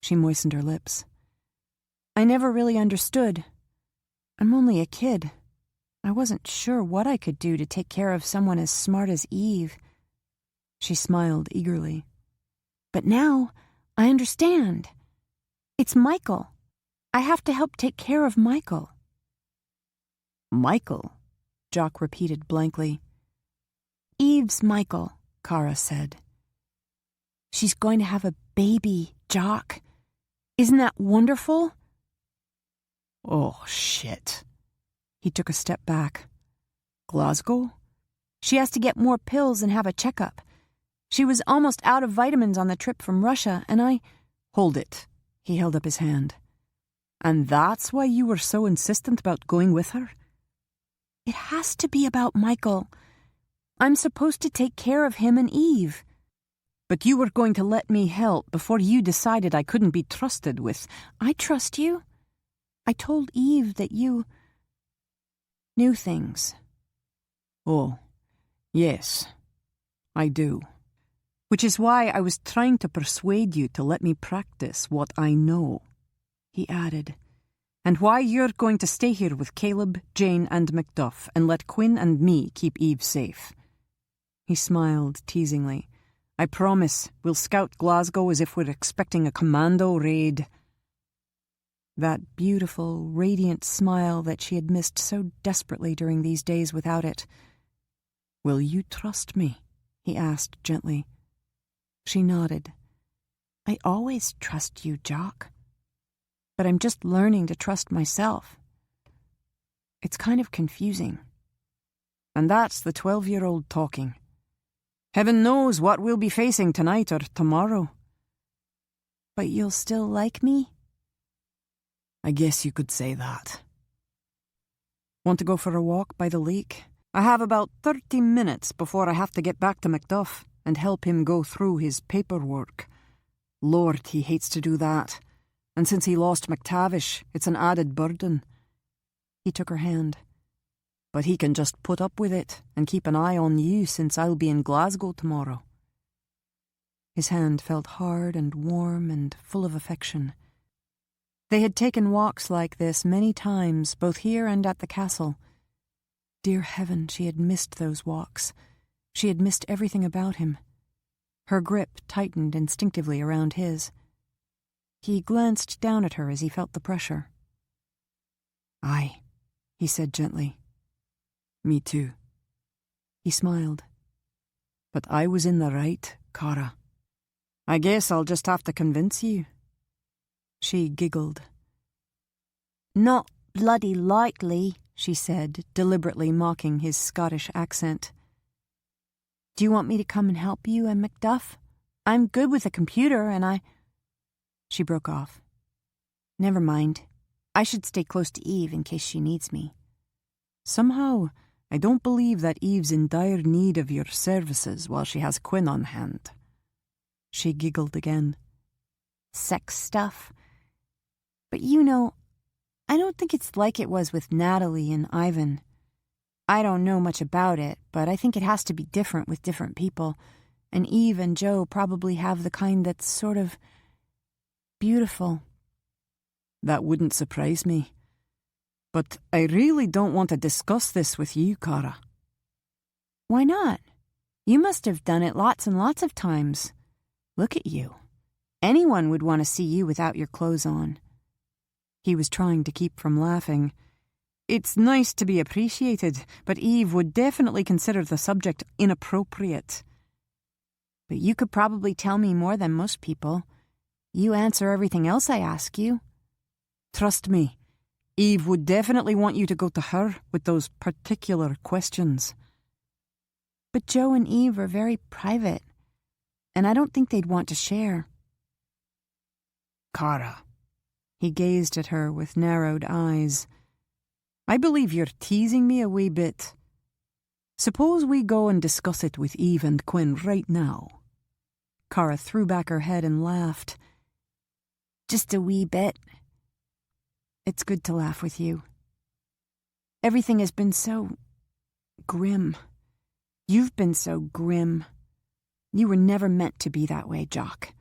She moistened her lips. "I never really understood. I'm only a kid. I wasn't sure what I could do to take care of someone as smart as Eve." She smiled eagerly. "But now I understand. It's Michael. I have to help take care of Michael." "Michael?" Jock repeated blankly. "Eve's Michael," Kara said. "She's going to have a baby, Jock. Isn't that wonderful?" "Oh, shit." He took a step back. "Glasgow?" "She has to get more pills and have a checkup. She was almost out of vitamins on the trip from Russia, and I..." "Hold it." He held up his hand. "And that's why you were so insistent about going with her?" "It has to be about Michael. I'm supposed to take care of him and Eve." But you were going to let me help before you decided I couldn't be trusted with... I trust you. I told Eve that you knew things. Oh, yes, I do. Which is why I was trying to persuade you to let me practice what I know, he added. And why you're going to stay here with Caleb, Jane, and Macduff and let Quinn and me keep Eve safe. He smiled teasingly. I promise we'll scout Glasgow as if we're expecting a commando raid. That beautiful, radiant smile that she had missed so desperately during these days without it. Will you trust me? He asked gently. She nodded. I always trust you, Jock. But I'm just learning to trust myself. It's kind of confusing. And that's the 12-year-old talking. Heaven knows what we'll be facing tonight or tomorrow. But you'll still like me? I guess you could say that. Want to go for a walk by the lake? I have about 30 minutes before I have to get back to Macduff and help him go through his paperwork. Lord, he hates to do that. And since he lost McTavish, it's an added burden. He took her hand. But he can just put up with it and keep an eye on you since I'll be in Glasgow tomorrow. His hand felt hard and warm and full of affection. They had taken walks like this many times, both here and at the castle. Dear heaven, she had missed those walks. She had missed everything about him. Her grip tightened instinctively around his. He glanced down at her as he felt the pressure. Aye, he said gently. Me too. He smiled. But I was in the right, Cara. I guess I'll just have to convince you. She giggled. Not bloody likely, she said, deliberately mocking his Scottish accent. Do you want me to come and help you and Macduff? I'm good with a computer and I... She broke off. Never mind. I should stay close to Eve in case she needs me. Somehow, I don't believe that Eve's in dire need of your services while she has Quinn on hand. She giggled again. Sex stuff. But you know, I don't think it's like it was with Natalie and Ivan. I don't know much about it, but I think it has to be different with different people, and Eve and Joe probably have the kind that's sort of beautiful. That wouldn't surprise me. But I really don't want to discuss this with you, Cara. Why not? You must have done it lots and lots of times. Look at you. Anyone would want to see you without your clothes on. He was trying to keep from laughing. It's nice to be appreciated, but Eve would definitely consider the subject inappropriate. But you could probably tell me more than most people. You answer everything else I ask you. Trust me, Eve would definitely want you to go to her with those particular questions. But Joe and Eve are very private, and I don't think they'd want to share. Cara. He gazed at her with narrowed eyes. I believe you're teasing me a wee bit. Suppose we go and discuss it with Eve and Quinn right now. Cara threw back her head and laughed. Just a wee bit. It's good to laugh with you. Everything has been so grim. You've been so grim. You were never meant to be that way, Jock.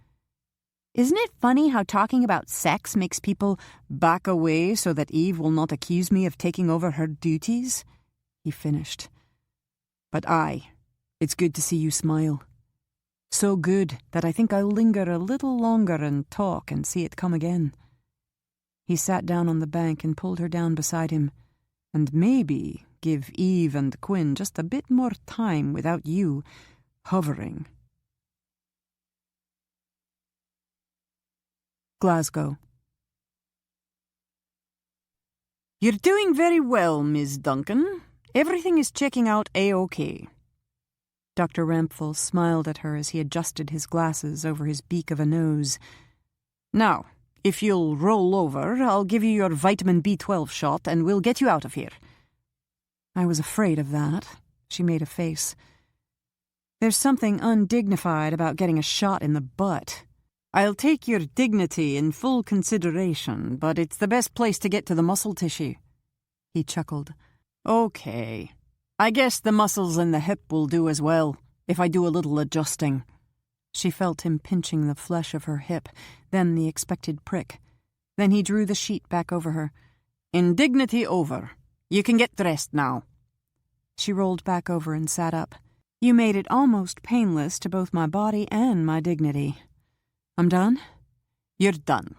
Isn't it funny how talking about sex makes people back away so that Eve will not accuse me of taking over her duties? He finished. But aye, it's good to see you smile. So good that I think I'll linger a little longer and talk and see it come again. He sat down on the bank and pulled her down beside him, and maybe give Eve and Quinn just a bit more time without you hovering. Glasgow. You're doing very well, Miss Duncan. Everything is checking out A-OK. Dr. Rampfel smiled at her as he adjusted his glasses over his beak of a nose. Now, if you'll roll over, I'll give you your vitamin B12 shot and we'll get you out of here. I was afraid of that. She made a face. There's something undignified about getting a shot in the butt. I'll take your dignity in full consideration, but it's the best place to get to the muscle tissue. He chuckled. Okay. I guess the muscles in the hip will do as well, if I do a little adjusting. She felt him pinching the flesh of her hip, then the expected prick. Then he drew the sheet back over her. Indignity over. You can get dressed now. She rolled back over and sat up. You made it almost painless to both my body and my dignity. I'm done? You're done.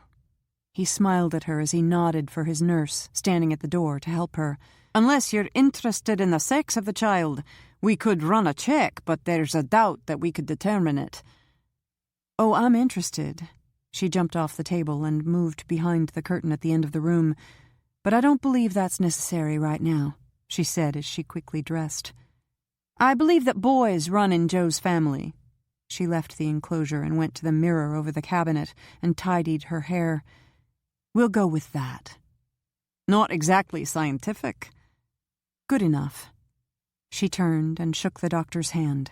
He smiled at her as he nodded for his nurse, standing at the door to help her. Unless you're interested in the sex of the child, we could run a check, but there's a doubt that we could determine it. Oh, I'm interested. She jumped off the table and moved behind the curtain at the end of the room. But I don't believe that's necessary right now, she said as she quickly dressed. I believe that boys run in Joe's family. She left the enclosure and went to the mirror over the cabinet and tidied her hair. We'll go with that. Not exactly scientific. Good enough. She turned and shook the doctor's hand.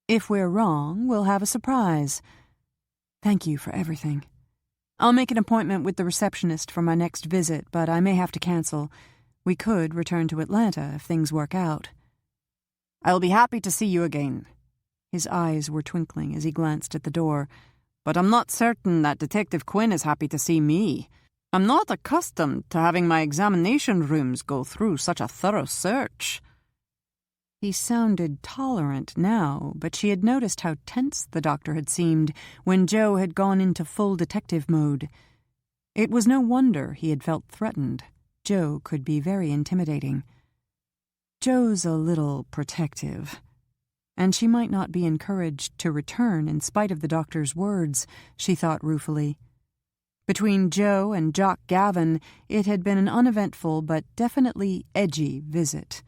If we're wrong, we'll have a surprise. Thank you for everything. I'll make an appointment with the receptionist for my next visit, but I may have to cancel. We could return to Atlanta if things work out. I'll be happy to see you again. His eyes were twinkling as he glanced at the door. But I'm not certain that Detective Quinn is happy to see me. I'm not accustomed to having my examination rooms go through such a thorough search. He sounded tolerant now, but she had noticed how tense the doctor had seemed when Joe had gone into full detective mode. It was no wonder he had felt threatened. Joe could be very intimidating. Joe's a little protective. And she might not be encouraged to return in spite of the doctor's words, she thought ruefully. Between Joe and Jock Gavin, it had been an uneventful but definitely edgy visit.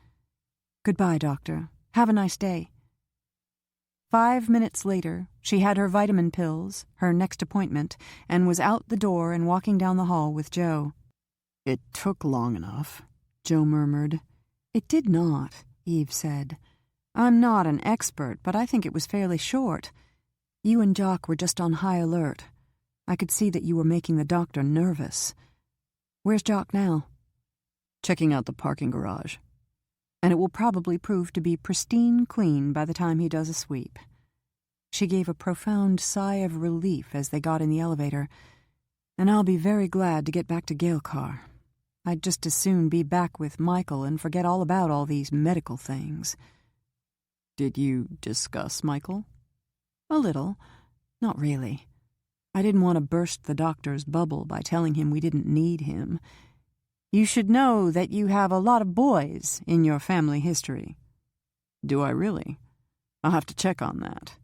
Goodbye, Doctor. Have a nice day. 5 minutes later, she had her vitamin pills, her next appointment, and was out the door and walking down the hall with Joe. It took long enough, Joe murmured. It did not, Eve said. I'm not an expert, but I think it was fairly short. You and Jock were just on high alert. I could see that you were making the doctor nervous. Where's Jock now? Checking out the parking garage. And it will probably prove to be pristine clean by the time he does a sweep. She gave a profound sigh of relief as they got in the elevator. And I'll be very glad to get back to Gailcar. I'd just as soon be back with Michael and forget all about all these medical things. Did you discuss Michael? A little. Not really. I didn't want to burst the doctor's bubble by telling him we didn't need him. You should know that you have a lot of boys in your family history. Do I really? I'll have to check on that.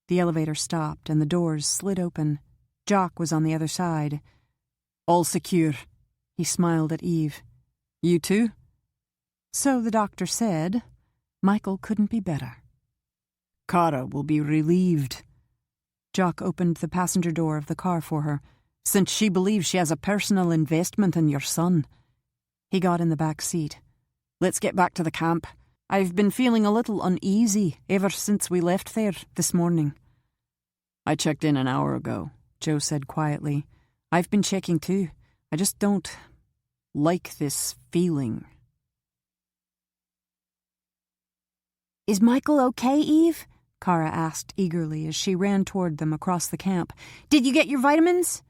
The elevator stopped and the doors slid open. Jock was on the other side. All secure. He smiled at Eve. You too? So the doctor said. Michael couldn't be better. Kara will be relieved. Jock opened the passenger door of the car for her, since she believes she has a personal investment in your son. He got in the back seat. Let's get back to the camp. I've been feeling a little uneasy ever since we left there this morning. I checked in an hour ago, Joe said quietly. I've been checking too. I just don't like this feeling. Is Michael okay, Eve? Kara asked eagerly as she ran toward them across the camp. Did you get your vitamins?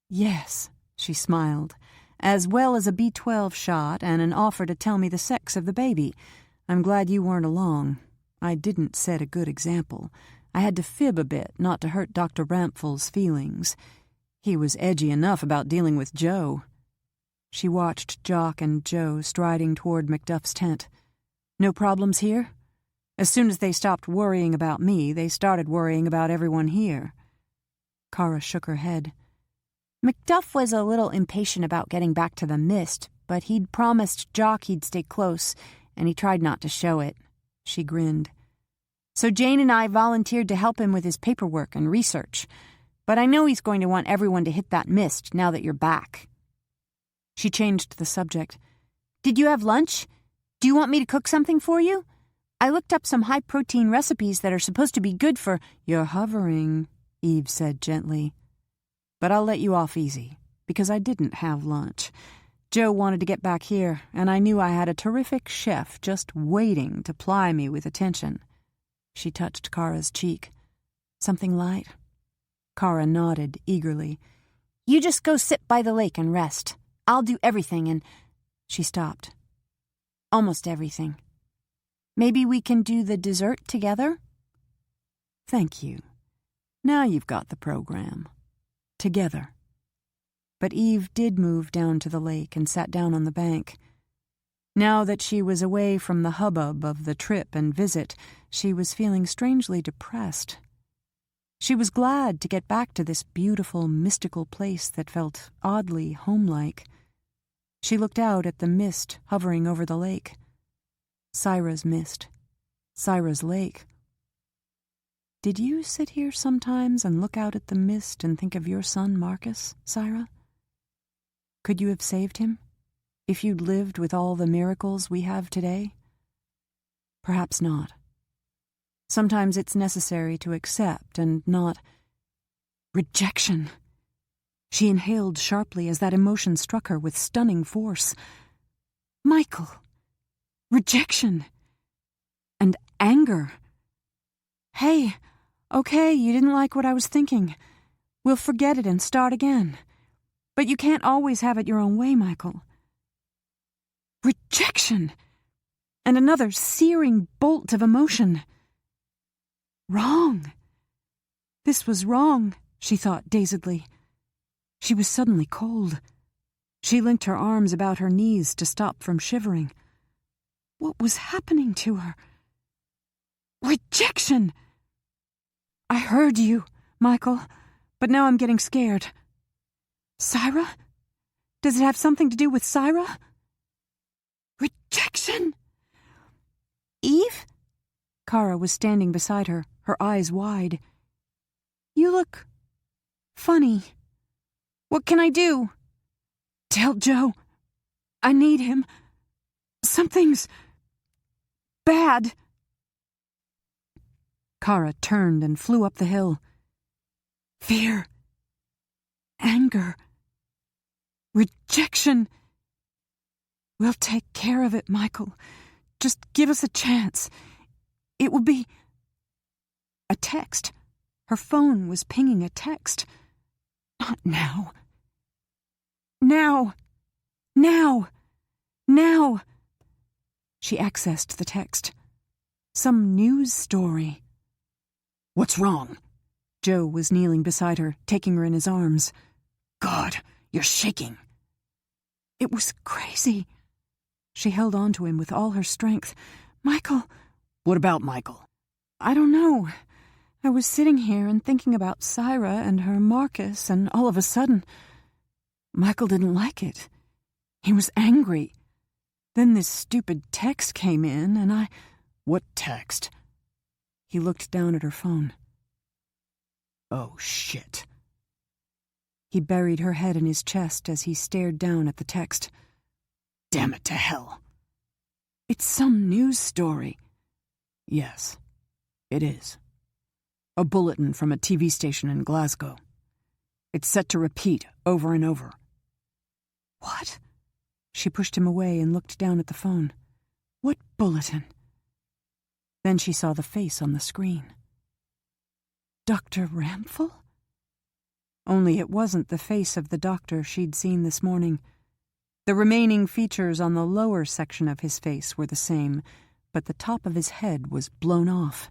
Yes, she smiled, as well as a B12 shot and an offer to tell me the sex of the baby. I'm glad you weren't along. I didn't set a good example. I had to fib a bit, not to hurt Dr. Rampfell's feelings. He was edgy enough about dealing with Joe. She watched Jock and Joe striding toward McDuff's tent. No problems here? As soon as they stopped worrying about me, they started worrying about everyone here. Kara shook her head. McDuff was a little impatient about getting back to the mist, but he'd promised Jock he'd stay close, and he tried not to show it. She grinned. So Jane and I volunteered to help him with his paperwork and research. But I know he's going to want everyone to hit that mist now that you're back. She changed the subject. Did you have lunch? Do you want me to cook something for you? I looked up some high-protein recipes that are supposed to be good for—" "You're hovering," Eve said gently. "But I'll let you off easy, because I didn't have lunch. Joe wanted to get back here, and I knew I had a terrific chef just waiting to ply me with attention." She touched Kara's cheek. "Something light?" Kara nodded eagerly. "You just go sit by the lake and rest. I'll do everything and—" She stopped. "Almost everything. Maybe we can do the dessert together?" "Thank you. Now you've got the program. Together." But Eve did move down to the lake and sat down on the bank. Now that she was away from the hubbub of the trip and visit, she was feeling strangely depressed. She was glad to get back to this beautiful, mystical place that felt oddly homelike. She looked out at the mist hovering over the lake. Syra's mist. Syra's lake. Did you sit here sometimes and look out at the mist and think of your son Marcus, Syra? Could you have saved him, if you'd lived with all the miracles we have today? Perhaps not. Sometimes it's necessary to accept and not— Rejection! She inhaled sharply as that emotion struck her with stunning force. Michael! Rejection! And anger! "Hey, okay, you didn't like what I was thinking. We'll forget it and start again. But you can't always have it your own way, Michael." Rejection! And another searing bolt of emotion. Wrong. This was wrong, she thought dazedly. She was suddenly cold. She linked her arms about her knees to stop from shivering. What was happening to her? Rejection! "I heard you, Michael, but now I'm getting scared." "Syra? Does it have something to do with Syra?" Rejection! "Eve?" Kara was standing beside her, her eyes wide. "You look funny. What can I do?" "Tell Joe. I need him. Something's bad." Kara turned and flew up the hill. Fear. Anger. Rejection. "We'll take care of it, Michael. Just give us a chance. It will be—" A text. Her phone was pinging a text. Not now. Now. Now. Now. She accessed the text. Some news story. "What's wrong?" Joe was kneeling beside her, taking her in his arms. "God, you're shaking." It was crazy. She held on to him with all her strength. "Michael." "What about Michael?" "I don't know. I was sitting here and thinking about Syra and her Marcus, and all of a sudden, Michael didn't like it. He was angry. Then this stupid text came in, and I—" "What text?" He looked down at her phone. "Oh, shit." He buried her head in his chest as he stared down at the text. "Damn it to hell." "It's some news story." "Yes, it is. A bulletin from a TV station in Glasgow. It's set to repeat over and over." "What?" She pushed him away and looked down at the phone. "What bulletin?" Then she saw the face on the screen. Dr. Ramphel? Only it wasn't the face of the doctor she'd seen this morning. The remaining features on the lower section of his face were the same, but the top of his head was blown off.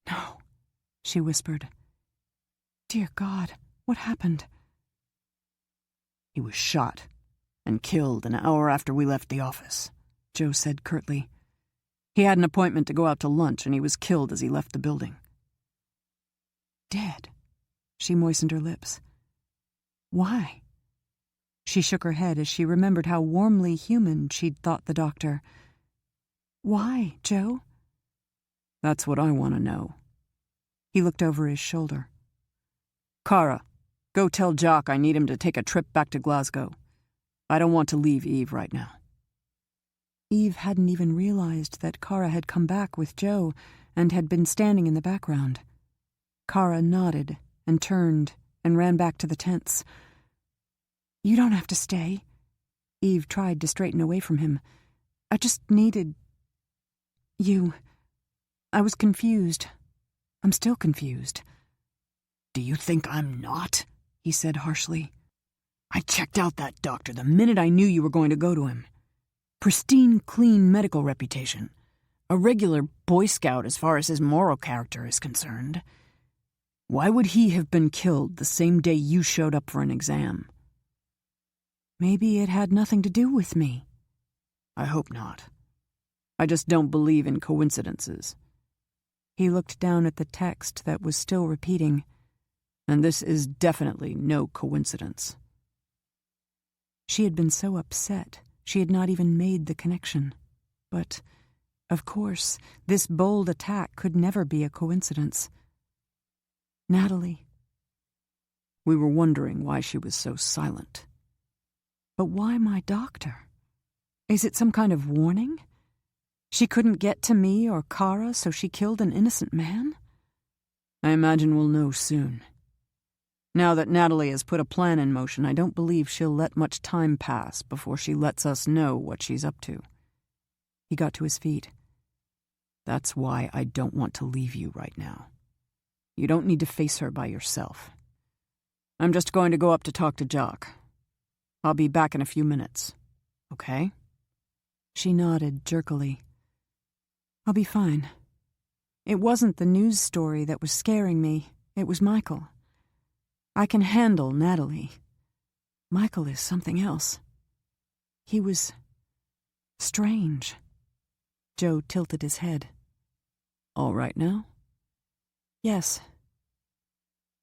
"No," she whispered. "Dear God, what happened?" "He was shot and killed an hour after we left the office," Joe said curtly. "He had an appointment to go out to lunch, and he was killed as he left the building." "Dead?" She moistened her lips. "Why?" She shook her head as she remembered how warmly human she'd thought the doctor. "Why, Joe?" "That's what I want to know." He looked over his shoulder. "Kara, go tell Jock I need him to take a trip back to Glasgow. I don't want to leave Eve right now." Eve hadn't even realized that Kara had come back with Joe and had been standing in the background. Kara nodded and turned and ran back to the tents. "You don't have to stay." Eve tried to straighten away from him. "I just needed you. I was confused. I'm still confused." "Do you think I'm not?" he said harshly. "I checked out that doctor the minute I knew you were going to go to him. Pristine, clean medical reputation. A regular Boy Scout as far as his moral character is concerned. Why would he have been killed the same day you showed up for an exam?" "Maybe it had nothing to do with me." "I hope not. I just don't believe in coincidences." He looked down at the text that was still repeating. "And this is definitely no coincidence." She had been so upset, she had not even made the connection. But, of course, this bold attack could never be a coincidence. "Natalie." We were wondering why she was so silent. "But why my doctor? Is it some kind of warning? She couldn't get to me or Kara, so she killed an innocent man?" "I imagine we'll know soon. Now that Natalie has put a plan in motion, I don't believe she'll let much time pass before she lets us know what she's up to." He got to his feet. "That's why I don't want to leave you right now. You don't need to face her by yourself. I'm just going to go up to talk to Jock. I'll be back in a few minutes. Okay?" She nodded jerkily. "I'll be fine. It wasn't the news story that was scaring me. It was Michael. I can handle Natalie. Michael is something else. He was strange." Joe tilted his head. "All right now?" "Yes.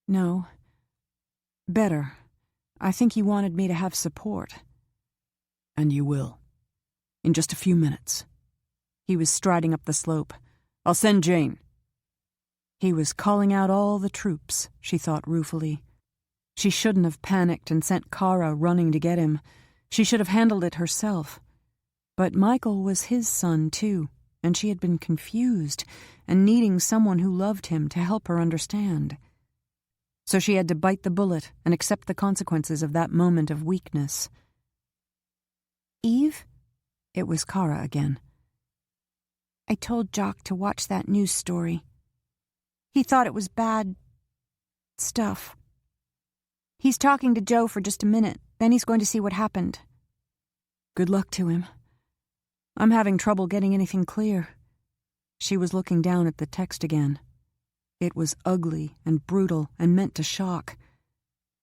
No. Better. I think he wanted me to have support." "And you will. In just a few minutes." He was striding up the slope. "I'll send Jane." He was calling out all the troops, she thought ruefully. She shouldn't have panicked and sent Kara running to get him. She should have handled it herself. But Michael was his son, too, and she had been confused and needing someone who loved him to help her understand. So she had to bite the bullet and accept the consequences of that moment of weakness. "Eve?" It was Kara again. "I told Jock to watch that news story. He thought it was bad stuff. He's talking to Joe for just a minute, then he's going to see what happened." "Good luck to him. I'm having trouble getting anything clear." She was looking down at the text again. It was ugly and brutal and meant to shock.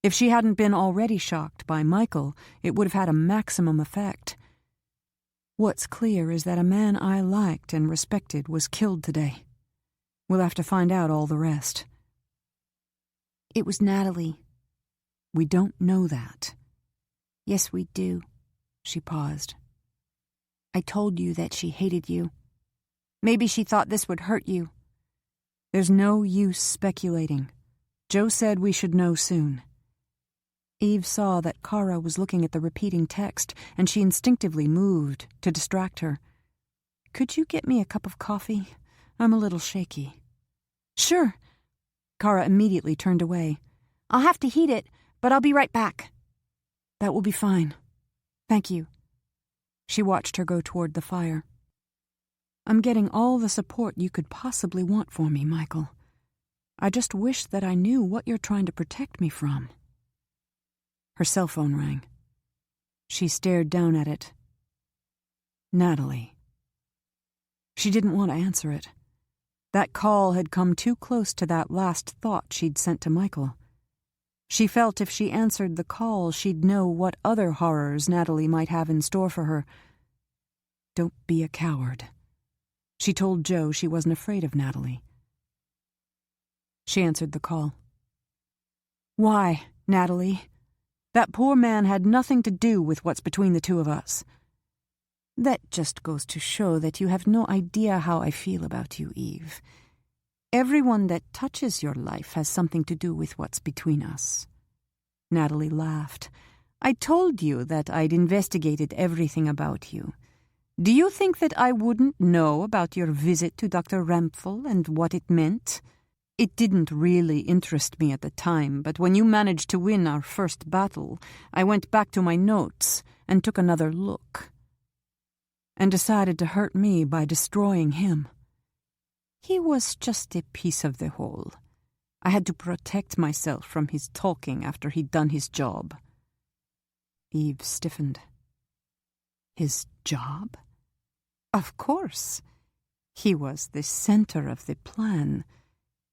If she hadn't been already shocked by Michael, it would have had a maximum effect. "What's clear is that a man I liked and respected was killed today. We'll have to find out all the rest." "It was Natalie." "We don't know that." "Yes, we do." She paused. "I told you that she hated you. Maybe she thought this would hurt you." "There's no use speculating. Joe said we should know soon." Eve saw that Kara was looking at the repeating text, and she instinctively moved to distract her. "Could you get me a cup of coffee? I'm a little shaky." "Sure." Kara immediately turned away. "I'll have to heat it, but I'll be right back." "That will be fine. Thank you." She watched her go toward the fire. "I'm getting all the support you could possibly want for me, Michael. I just wish that I knew what you're trying to protect me from." Her cell phone rang. She stared down at it. Natalie. She didn't want to answer it. That call had come too close to that last thought she'd sent to Michael. She felt if she answered the call, she'd know what other horrors Natalie might have in store for her. "Don't be a coward." She told Joe she wasn't afraid of Natalie. She answered the call. "Why, Natalie? That poor man had nothing to do with what's between the two of us." "That just goes to show that you have no idea how I feel about you, Eve. Everyone that touches your life has something to do with what's between us." Natalie laughed. "I told you that I'd investigated everything about you. Do you think that I wouldn't know about your visit to Dr. Rempel and what it meant? It didn't really interest me at the time, but when you managed to win our first battle, I went back to my notes and took another look. And decided to hurt me by destroying him. He was just a piece of the whole. I had to protect myself from his talking after he'd done his job. Eve stiffened. His job? Of course. He was the center of the plan.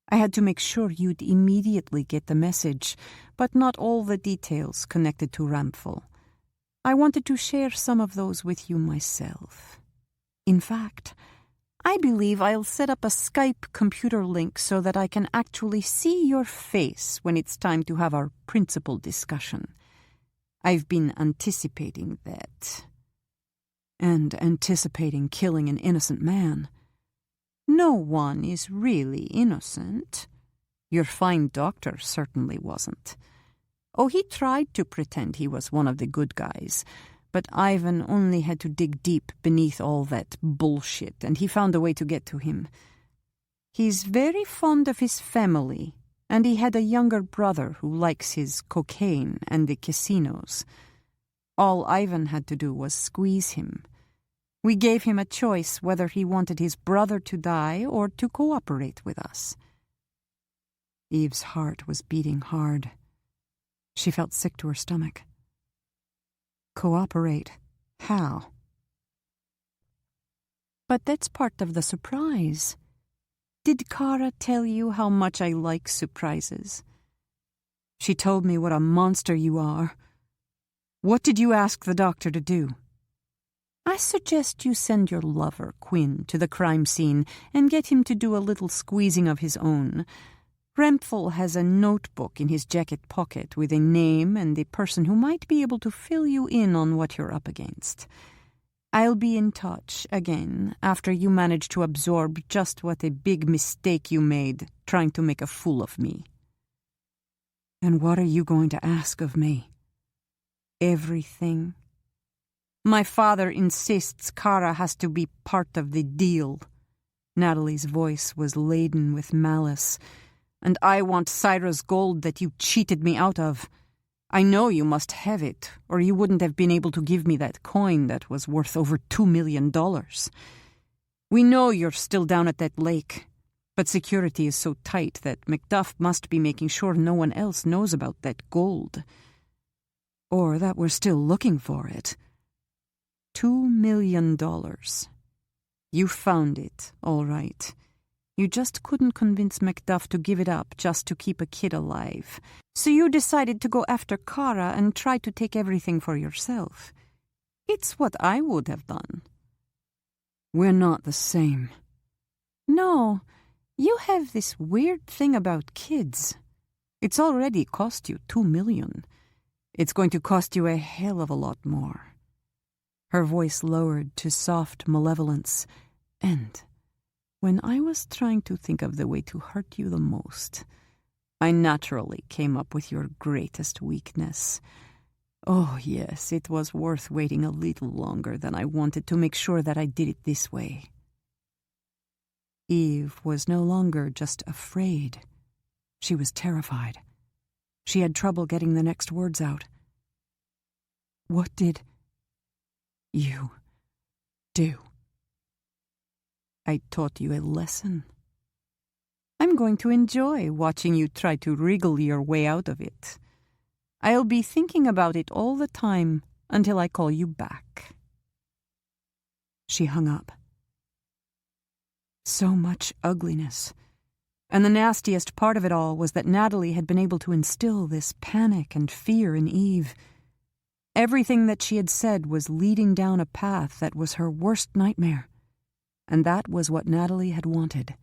I had to make sure you'd immediately get the message, but not all the details connected to Rempel. I wanted to share some of those with you myself. In fact, I believe I'll set up a Skype computer link so that I can actually see your face when it's time to have our principal discussion. I've been anticipating that. And anticipating killing an innocent man. No one is really innocent. Your fine doctor certainly wasn't. Oh, he tried to pretend he was one of the good guys, but Ivan only had to dig deep beneath all that bullshit, and he found a way to get to him. He's very fond of his family, and he had a younger brother who likes his cocaine and the casinos. All Ivan had to do was squeeze him. We gave him a choice whether he wanted his brother to die or to cooperate with us. Eve's heart was beating hard. She felt sick to her stomach. Cooperate? How? But that's part of the surprise. Did Kara tell you how much I like surprises? She told me what a monster you are. What did you ask the doctor to do? I suggest you send your lover, Quinn, to the crime scene and get him to do a little squeezing of his own. Rempel has a notebook in his jacket pocket with a name and the person who might be able to fill you in on what you're up against. I'll be in touch again after you manage to absorb just what a big mistake you made trying to make a fool of me. And what are you going to ask of me? Everything. My father insists Kara has to be part of the deal. Natalie's voice was laden with malice. And I want Syra's gold that you cheated me out of. I know you must have it, or you wouldn't have been able to give me that coin that was worth over $2 million. We know you're still down at that lake, but security is so tight that Macduff must be making sure no one else knows about that gold. Or that we're still looking for it. $2 million. You found it, all right. You just couldn't convince Macduff to give it up just to keep a kid alive. So you decided to go after Kara and try to take everything for yourself. It's what I would have done. We're not the same. No, you have this weird thing about kids. It's already cost you $2 million. It's going to cost you a hell of a lot more. Her voice lowered to soft malevolence, and when I was trying to think of the way to hurt you the most, I naturally came up with your greatest weakness. Oh, yes, it was worth waiting a little longer than I wanted to make sure that I did it this way. Eve was no longer just afraid. She was terrified. She had trouble getting the next words out. What did you do? I taught you a lesson. I'm going to enjoy watching you try to wriggle your way out of it. I'll be thinking about it all the time until I call you back. She hung up. So much ugliness. And the nastiest part of it all was that Natalie had been able to instill this panic and fear in Eve. Everything that she had said was leading down a path that was her worst nightmare. And that was what Natalie had wanted.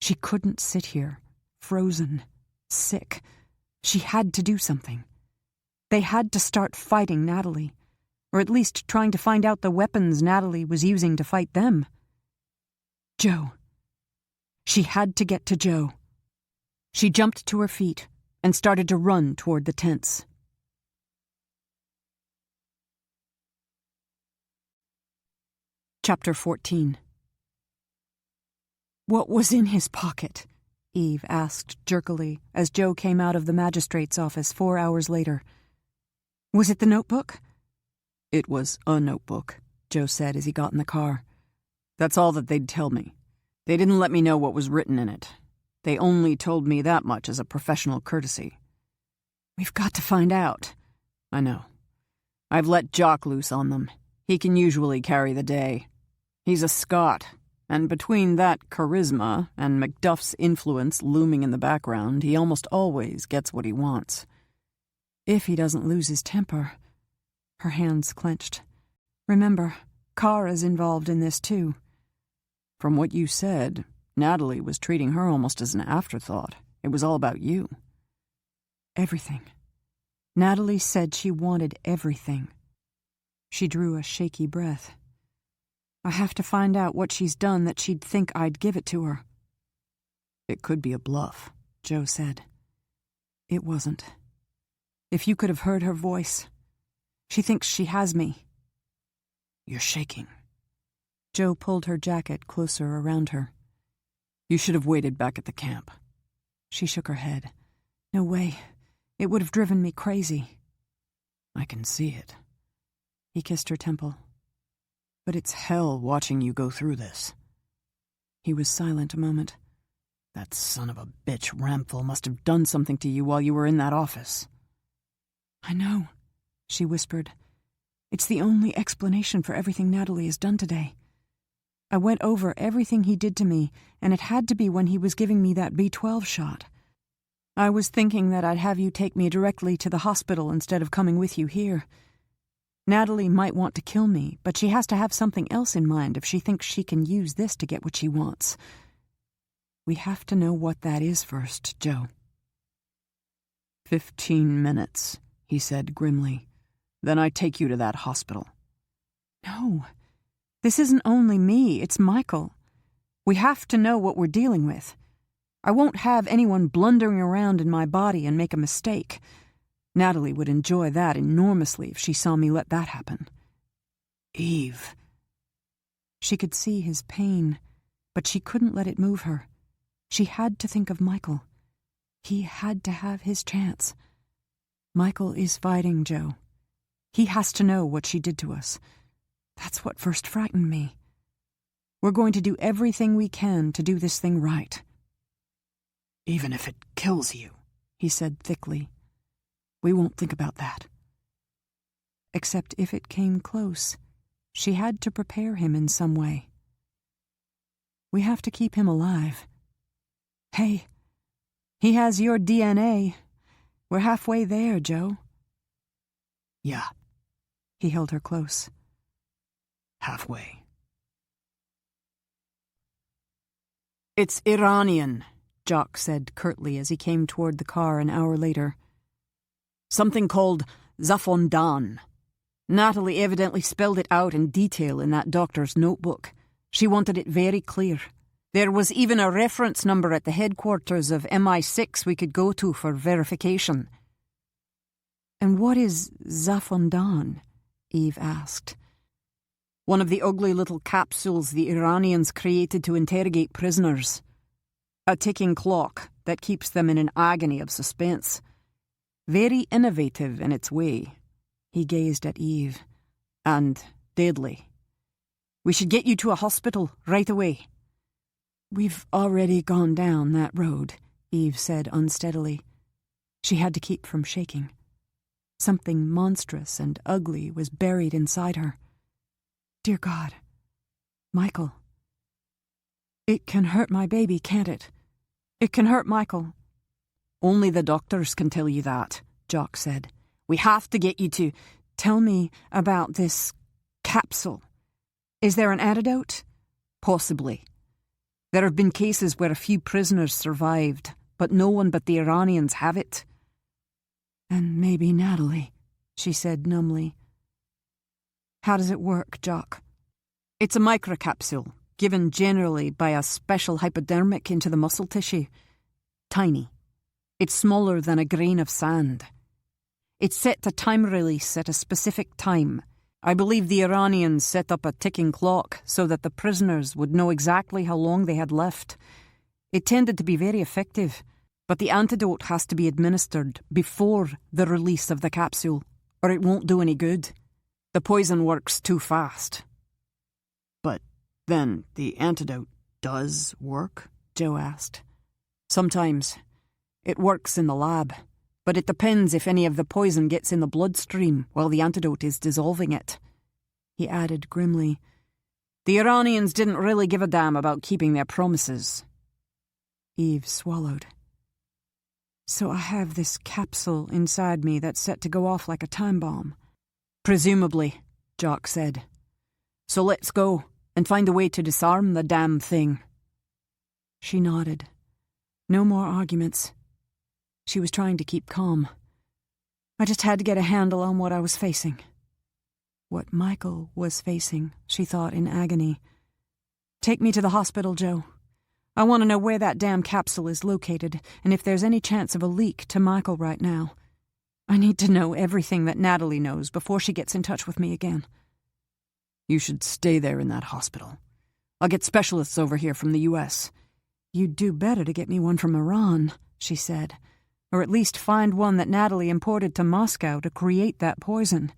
She couldn't sit here, frozen, sick. She had to do something. They had to start fighting Natalie, or at least trying to find out the weapons Natalie was using to fight them. Joe. She had to get to Joe. She jumped to her feet and started to run toward the tents. Chapter 14. "What was in his pocket?" Eve asked jerkily as Joe came out of the magistrate's office 4 hours later. "Was it the notebook?" "It was a notebook," Joe said as he got in the car. "That's all that they'd tell me. They didn't let me know what was written in it. They only told me that much as a professional courtesy." "We've got to find out." "I know. I've let Jock loose on them. He can usually carry the day. He's a Scot, and between that charisma and Macduff's influence looming in the background, he almost always gets what he wants." "If he doesn't lose his temper." Her hands clenched. "Remember, Kara's involved in this too." "From what you said, Natalie was treating her almost as an afterthought. It was all about you." "Everything. Natalie said she wanted everything." She drew a shaky breath. "I have to find out what she's done that she'd think I'd give it to her." "It could be a bluff," Joe said. "It wasn't. If you could have heard her voice. She thinks she has me." "You're shaking." Joe pulled her jacket closer around her. "You should have waited back at the camp." She shook her head. "No way. It would have driven me crazy." "I can see it." He kissed her temple. "But it's hell watching you go through this." He was silent a moment. "That son of a bitch Ramphel must have done something to you while you were in that office." "I know," she whispered. "It's the only explanation for everything Natalie has done today. I went over everything he did to me, and it had to be when he was giving me that B12 shot. I was thinking that I'd have you take me directly to the hospital instead of coming with you here. Natalie might want to kill me, but she has to have something else in mind if she thinks she can use this to get what she wants. We have to know what that is first, Joe." 15 minutes, he said grimly. "Then I take you to that hospital." "No. This isn't only me, it's Michael. We have to know what we're dealing with. I won't have anyone blundering around in my body and make a mistake. Natalie would enjoy that enormously if she saw me let that happen." "Eve." She could see his pain, but she couldn't let it move her. She had to think of Michael. He had to have his chance. Michael is fighting, Joe. He has to know what she did to us. That's what first frightened me. We're going to do everything we can to do this thing right." "Even if it kills you," he said thickly. "We won't think about that." Except if it came close, she had to prepare him in some way. We have to keep him alive. Hey, he has your DNA. We're halfway there, Joe. "Yeah." He held her close. "Halfway." "It's Iranian," Jock said curtly as he came toward the car an hour later. "Something called zafondan. Natalie evidently spelled it out in detail in that doctor's notebook. She wanted it very clear. There was even a reference number at the headquarters of MI6 we could go to for verification." "And what is zafondan?" Eve asked. "One of the ugly little capsules the Iranians created to interrogate prisoners. A ticking clock that keeps them in an agony of suspense. Very innovative in its way." He gazed at Eve. "And deadly. We should get you to a hospital right away." "We've already gone down that road," Eve said unsteadily. She had to keep from shaking. Something monstrous and ugly was buried inside her. Dear God. Michael. It can hurt my baby, can't it? It can hurt Michael. "Only the doctors can tell you that," Jock said. "We have to get you to tell me about this capsule. Is there an antidote?" "Possibly. There have been cases where a few prisoners survived, but no one but the Iranians have it." "And maybe Natalie," she said numbly. "How does it work, Jock?" "It's a microcapsule, given generally by a special hypodermic into the muscle tissue. Tiny. It's smaller than a grain of sand. It's set to time release at a specific time, I believe the Iranians set up a ticking clock so that the prisoners would know exactly how long they had left. It tended to be very effective, but the antidote has to be administered before the release of the capsule, or it won't do any good. The poison works too fast. But then the antidote does work? Joe asked. Sometimes. It works in the lab, but it depends if any of the poison gets in the bloodstream while the antidote is dissolving it. He added grimly, The Iranians didn't really give a damn about keeping their promises. Eve swallowed. So I have this capsule inside me that's set to go off like a time bomb. Presumably, Jock said. So let's go and find a way to disarm the damn thing. She nodded. No more arguments. She was trying to keep calm. I just had to get a handle on what I was facing. What Michael was facing, she thought in agony. Take me to the hospital, Joe. I want to know where that damn capsule is located, and if there's any chance of a leak to Michael right now. I need to know everything that Natalie knows before she gets in touch with me again. You should stay there in that hospital. I'll get specialists over here from the U.S. You'd do better to get me one from Iran, she said, or at least find one that Natalie imported to Moscow to create that poison.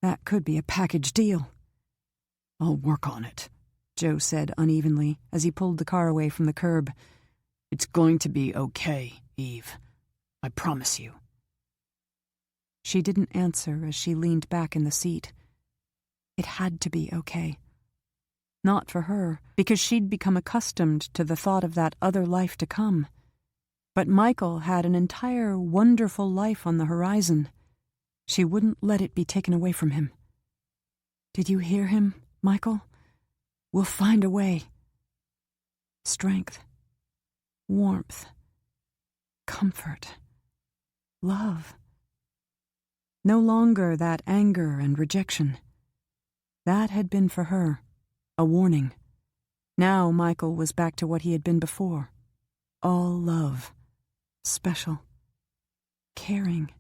That could be a package deal. I'll work on it, Joe said unevenly as he pulled the car away from the curb. It's going to be okay, Eve. I promise you. She didn't answer as she leaned back in the seat. It had to be okay. Not for her, because she'd become accustomed to the thought of that other life to come. But Michael had an entire wonderful life on the horizon. She wouldn't let it be taken away from him. Did you hear him, Michael? We'll find a way. Strength, warmth, comfort, love. No longer that anger and rejection. That had been for her, a warning. Now Michael was back to what he had been before. All love, special, caring.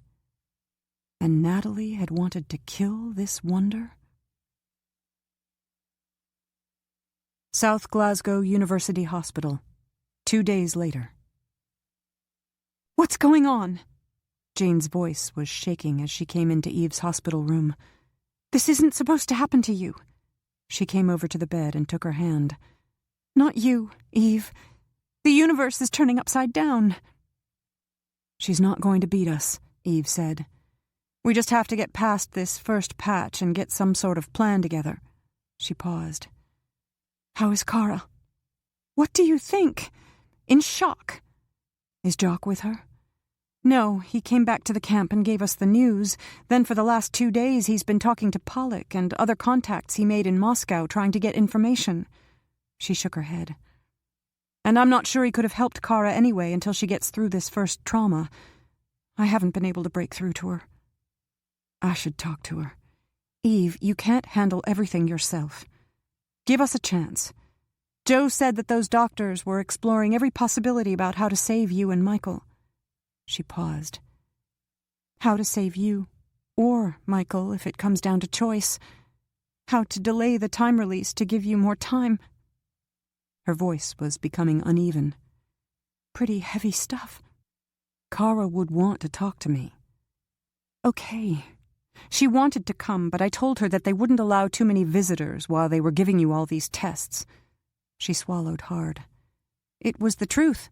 And Natalie had wanted to kill this wonder? South Glasgow University Hospital, 2 days later. What's going on? Jane's voice was shaking as she came into Eve's hospital room. This isn't supposed to happen to you. She came over to the bed and took her hand. Not you, Eve. The universe is turning upside down. She's not going to beat us, Eve said. We just have to get past this first patch and get some sort of plan together. She paused. How is Kara? What do you think? In shock. Is Jock with her? No, he came back to the camp and gave us the news. Then for the last 2 days he's been talking to Pollock and other contacts he made in Moscow trying to get information. She shook her head. And I'm not sure he could have helped Kara anyway until she gets through this first trauma. I haven't been able to break through to her. I should talk to her. Eve, you can't handle everything yourself. Give us a chance. Joe said that those doctors were exploring every possibility about how to save you and Michael. She paused. How to save you, or Michael, if it comes down to choice. How to delay the time release to give you more time. Her voice was becoming uneven. Pretty heavy stuff. Kara would want to talk to me. Okay. She wanted to come, but I told her that they wouldn't allow too many visitors while they were giving you all these tests. She swallowed hard. It was the truth.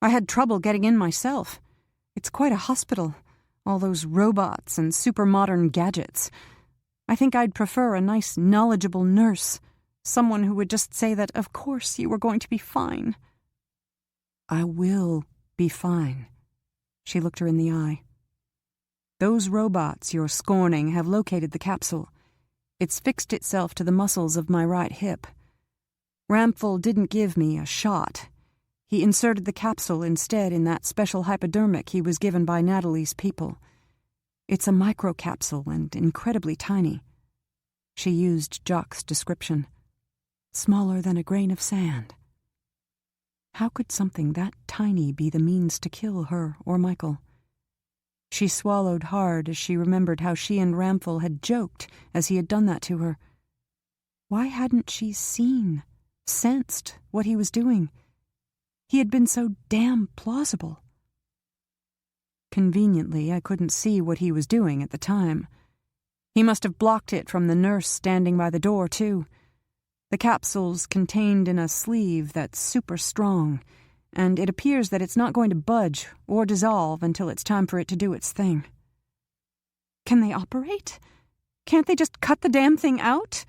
I had trouble getting in myself. It's quite a hospital. All those robots and super-modern gadgets. I think I'd prefer a nice, knowledgeable nurse. Someone who would just say that, of course, you were going to be fine. I will be fine. She looked her in the eye. Those robots you're scorning have located the capsule. It's fixed itself to the muscles of my right hip. Ramphel didn't give me a shot. He inserted the capsule instead in that special hypodermic he was given by Natalie's people. It's a microcapsule and incredibly tiny. She used Jock's description. Smaller than a grain of sand. How could something that tiny be the means to kill her or Michael? She swallowed hard as she remembered how she and Ramphel had joked as he had done that to her. Why hadn't she seen, sensed what he was doing? He had been so damn plausible. Conveniently, I couldn't see what he was doing at the time. He must have blocked it from the nurse standing by the door, too. The capsule's contained in a sleeve that's super strong, and it appears that it's not going to budge or dissolve until it's time for it to do its thing. Can they operate? Can't they just cut the damn thing out?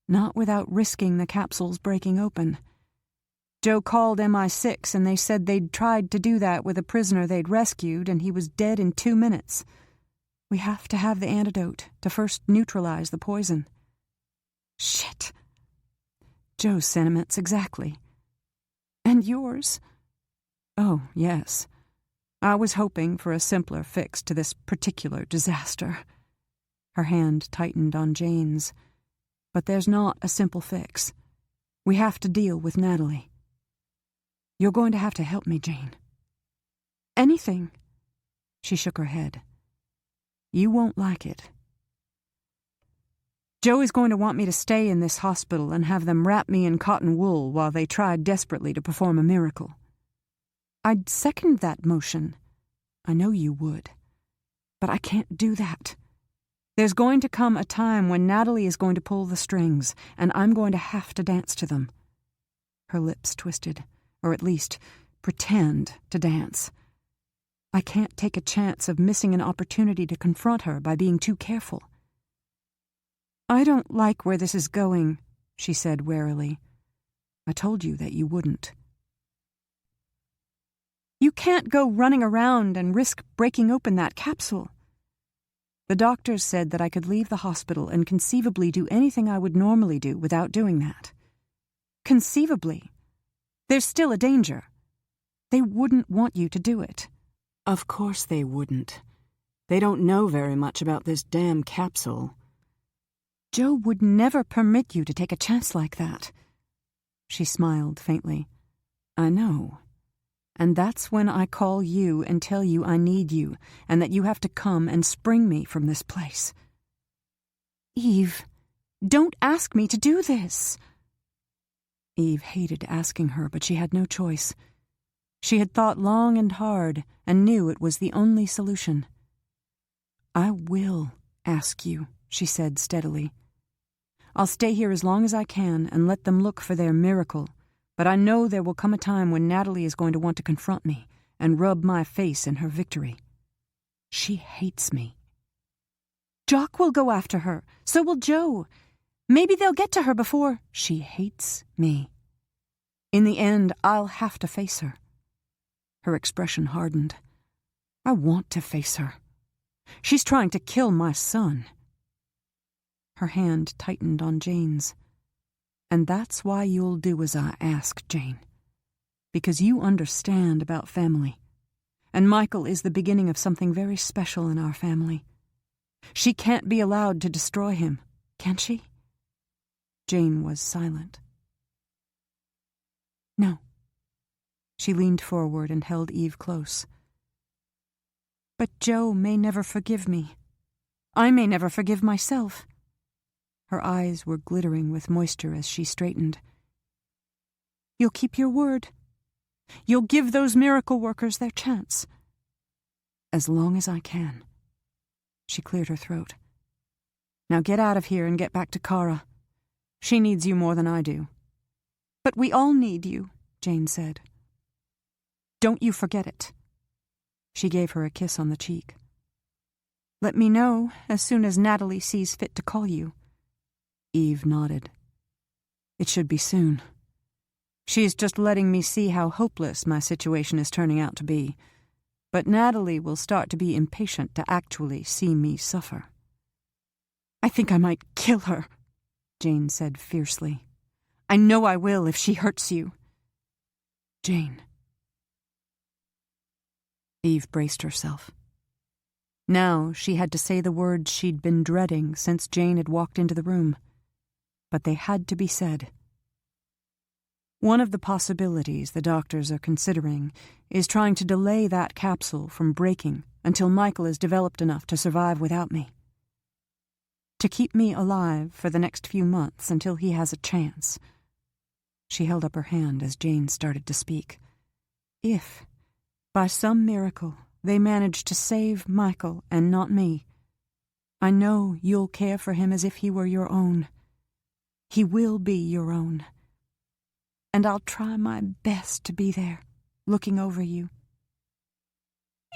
Not without risking the capsules breaking open. Joe called MI6 and they said they'd tried to do that with a prisoner they'd rescued and he was dead in 2 minutes. We have to have the antidote to first neutralize the poison. Shit. Joe's sentiments exactly. And yours? Oh, yes. I was hoping for a simpler fix to this particular disaster. Her hand tightened on Jane's. But there's not a simple fix. We have to deal with Natalie. You're going to have to help me, Jane. Anything. She shook her head. You won't like it. Joe is going to want me to stay in this hospital and have them wrap me in cotton wool while they tried desperately to perform a miracle. I'd second that motion. I know you would. But I can't do that. There's going to come a time when Natalie is going to pull the strings, and I'm going to have to dance to them. Her lips twisted, or at least pretend to dance. I can't take a chance of missing an opportunity to confront her by being too careful. I don't like where this is going, she said warily. I told you that you wouldn't. You can't go running around and risk breaking open that capsule. The doctors said that I could leave the hospital and conceivably do anything I would normally do without doing that. Conceivably. There's still a danger. They wouldn't want you to do it. Of course they wouldn't. They don't know very much about this damn capsule. Joe would never permit you to take a chance like that. She smiled faintly. I know. And that's when I call you and tell you I need you, and that you have to come and spring me from this place. Eve, don't ask me to do this. Eve hated asking her, but she had no choice. She had thought long and hard, and knew it was the only solution. I will ask you, she said steadily. I'll stay here as long as I can and let them look for their miracle, but I know there will come a time when Natalie is going to want to confront me and rub my face in her victory. She hates me. Jock will go after her. So will Joe. Maybe they'll get to her before... She hates me. In the end, I'll have to face her. Her expression hardened. I want to face her. She's trying to kill my son. Her hand tightened on Jane's. And that's why you'll do as I ask, Jane. Because you understand about family. And Michael is the beginning of something very special in our family. She can't be allowed to destroy him, can she? Jane was silent. No. She leaned forward and held Eve close. But Joe may never forgive me. I may never forgive myself. Her eyes were glittering with moisture as she straightened. You'll keep your word. You'll give those miracle workers their chance. As long as I can. She cleared her throat. Now get out of here and get back to Kara. She needs you more than I do. But we all need you, Jane said. Don't you forget it. She gave her a kiss on the cheek. Let me know as soon as Natalie sees fit to call you. Eve nodded. It should be soon. She is just letting me see how hopeless my situation is turning out to be. But Natalie will start to be impatient to actually see me suffer. I think I might kill her, Jane said fiercely. I know I will if she hurts you. Jane. Eve braced herself. Now she had to say the words she'd been dreading since Jane had walked into the room. But they had to be said. One of the possibilities the doctors are considering is trying to delay that capsule from breaking until Michael is developed enough to survive without me. To keep me alive for the next few months until he has a chance." She held up her hand as Jane started to speak. "If, by some miracle, they manage to save Michael and not me, I know you'll care for him as if he were your own. He will be your own. And I'll try my best to be there, looking over you."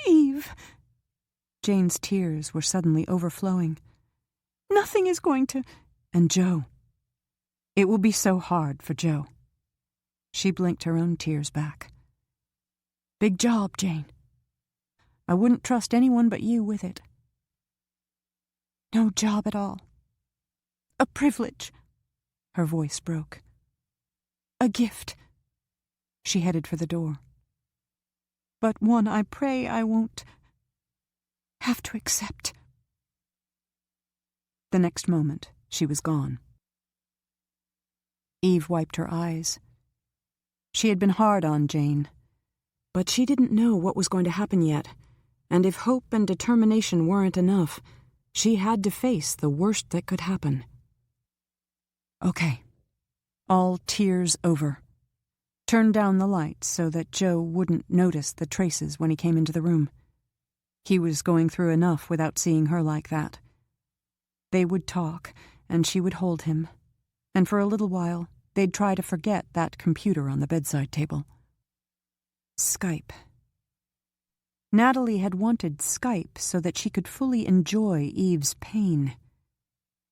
"Eve!" Jane's tears were suddenly overflowing. "Nothing is going to—" "And Joe. It will be so hard for Joe." She blinked her own tears back. "Big job, Jane. I wouldn't trust anyone but you with it." "No job at all. A privilege." Her voice broke. "A gift." She headed for the door. "But one I pray I won't have to accept." The next moment, she was gone. Eve wiped her eyes. She had been hard on Jane, but she didn't know what was going to happen yet, and if hope and determination weren't enough, she had to face the worst that could happen. Okay. All tears over. Turn down the lights so that Joe wouldn't notice the traces when he came into the room. He was going through enough without seeing her like that. They would talk, and she would hold him, and for a little while they'd try to forget that computer on the bedside table. Skype. Natalie had wanted Skype so that she could fully enjoy Eve's pain.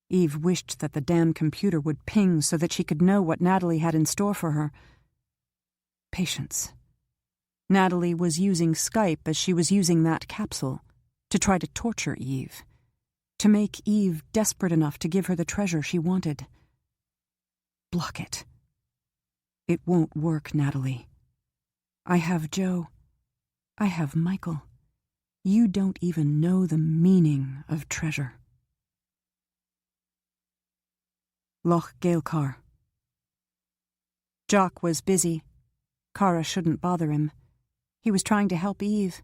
Eve wished that the damn computer would ping so that she could know what Natalie had in store for her. Patience. Natalie was using Skype as she was using that capsule, to try to torture Eve, to make Eve desperate enough to give her the treasure she wanted. Block it. It won't work, Natalie. I have Joe. I have Michael. You don't even know the meaning of treasure. Loch Gaelcar. Jock was busy. Cara shouldn't bother him. He was trying to help Eve.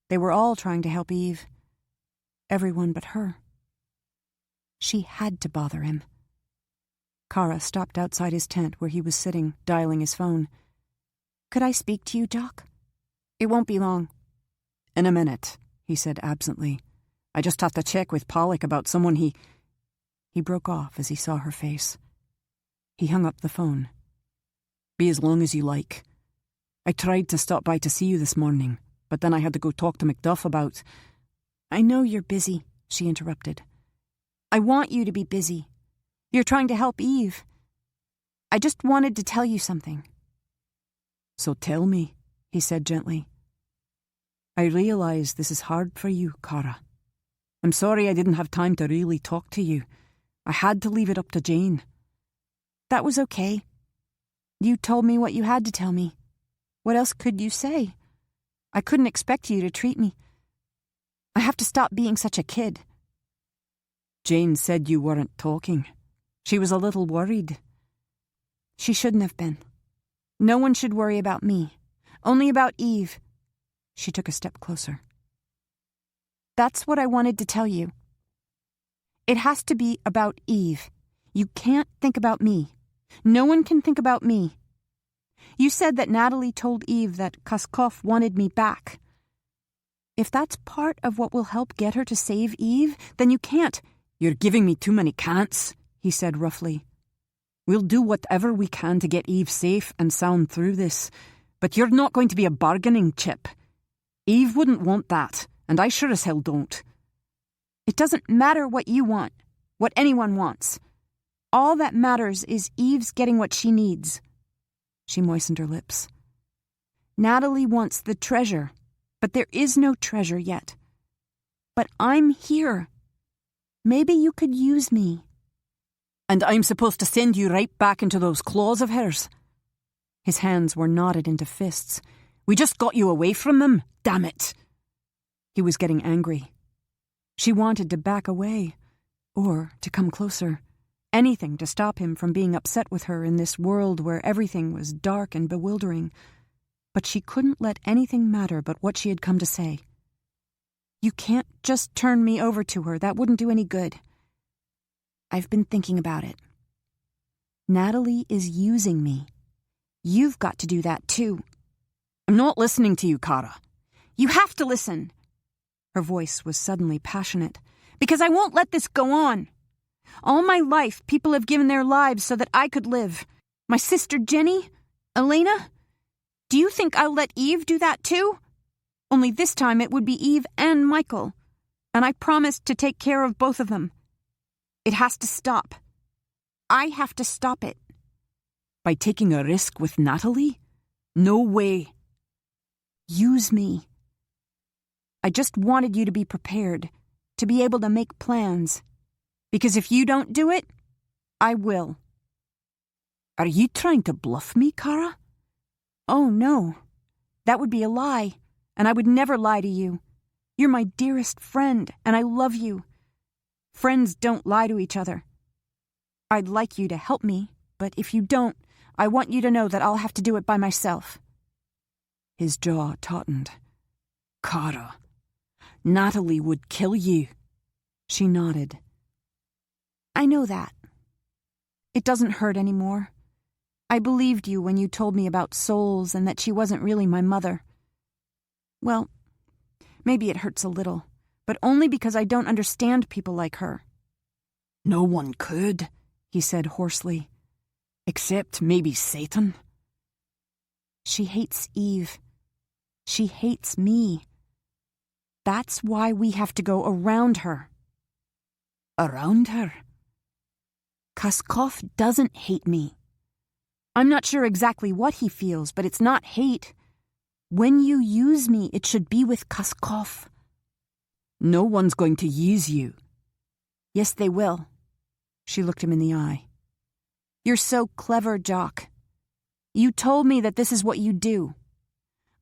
They were all trying to help Eve. Everyone but her. She had to bother him. Cara stopped outside his tent where he was sitting, dialing his phone. "Could I speak to you, Jock? It won't be long." "In a minute," he said absently. "I just have to check with Pollock about someone he—" He broke off as he saw her face. He hung up the phone. "Be as long as you like. I tried to stop by to see you this morning, but then I had to go talk to Macduff about—" "I know you're busy," she interrupted. "I want you to be busy. You're trying to help Eve. I just wanted to tell you something." "So tell me," he said gently. "I realize this is hard for you, Cara. I'm sorry I didn't have time to really talk to you. I had to leave it up to Jane." "That was okay. You told me what you had to tell me. What else could you say? I couldn't expect you to treat me. I have to stop being such a kid." "Jane said you weren't talking. She was a little worried." "She shouldn't have been. No one should worry about me. Only about Eve." She took a step closer. "That's what I wanted to tell you. It has to be about Eve. You can't think about me. No one can think about me. You said that Natalie told Eve that Koskov wanted me back. If that's part of what will help get her to save Eve, then you can't—" "You're giving me too many can'ts," he said roughly. "We'll do whatever we can to get Eve safe and sound through this, but you're not going to be a bargaining chip. Eve wouldn't want that, and I sure as hell don't." "It doesn't matter what you want, what anyone wants. All that matters is Eve's getting what she needs." She moistened her lips. "Natalie wants the treasure, but there is no treasure yet. But I'm here. Maybe you could use me." "And I'm supposed to send you right back into those claws of hers?" His hands were knotted into fists. "We just got you away from them, damn it!" He was getting angry. She wanted to back away, or to come closer. Anything to stop him from being upset with her in this world where everything was dark and bewildering. But she couldn't let anything matter but what she had come to say. You can't just turn me over to her. That wouldn't do any good. I've been thinking about it. Natalie is using me. You've got to do that too. I'm not listening to you, Kara. You have to listen. Her voice was suddenly passionate. Because I won't let this go on. All my life, people have given their lives so that I could live. My sister Jenny, Elena. Do you think I'll let Eve do that too? Only this time it would be Eve and Michael. And I promised to take care of both of them. It has to stop. I have to stop it. By taking a risk with Natalie? No way. Use me. I just wanted you to be prepared, to be able to make plans. Because if you don't do it, I will. Are you trying to bluff me, Kara? Oh, no. That would be a lie, and I would never lie to you. You're my dearest friend, and I love you. Friends don't lie to each other. I'd like you to help me, but if you don't, I want you to know that I'll have to do it by myself. His jaw tautened. Kara, Natalie would kill you. She nodded. I know that. It doesn't hurt anymore. I believed you when you told me about souls and that she wasn't really my mother. Well, maybe it hurts a little, but only because I don't understand people like her. No one could, he said hoarsely. Except maybe Satan. She hates Eve. She hates me. That's why we have to go around her. Around her? Kaskov doesn't hate me. I'm not sure exactly what he feels, but it's not hate. When you use me, it should be with Kaskov. No one's going to use you. Yes, they will. She looked him in the eye. You're so clever, Jock. You told me that this is what you do.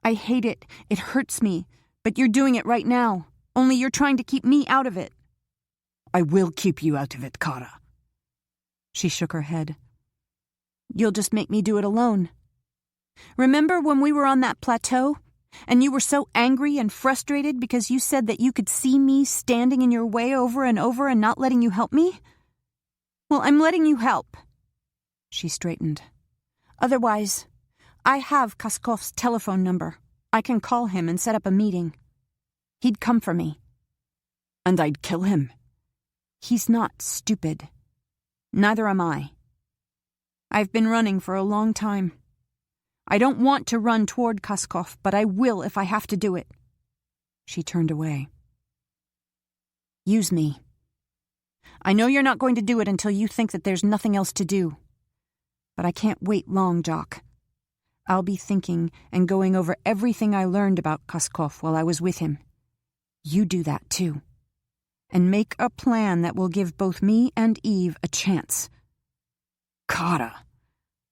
I hate it. It hurts me. But you're doing it right now. Only you're trying to keep me out of it. I will keep you out of it, Kara. She shook her head. You'll just make me do it alone. Remember when we were on that plateau? And you were so angry and frustrated because you said that you could see me standing in your way over and not letting you help me? Well, I'm letting you help. She straightened. Otherwise, I have Kaskov's telephone number. I can call him and set up a meeting. He'd come for me. And I'd kill him. He's not stupid. Neither am I. I've been running for a long time. I don't want to run toward Kaskov, but I will if I have to do it. She turned away. Use me. I know you're not going to do it until you think that there's nothing else to do. But I can't wait long, Jock. I'll be thinking and going over everything I learned about Kaskov while I was with him. You do that too. And make a plan that will give both me and Eve a chance. Kara,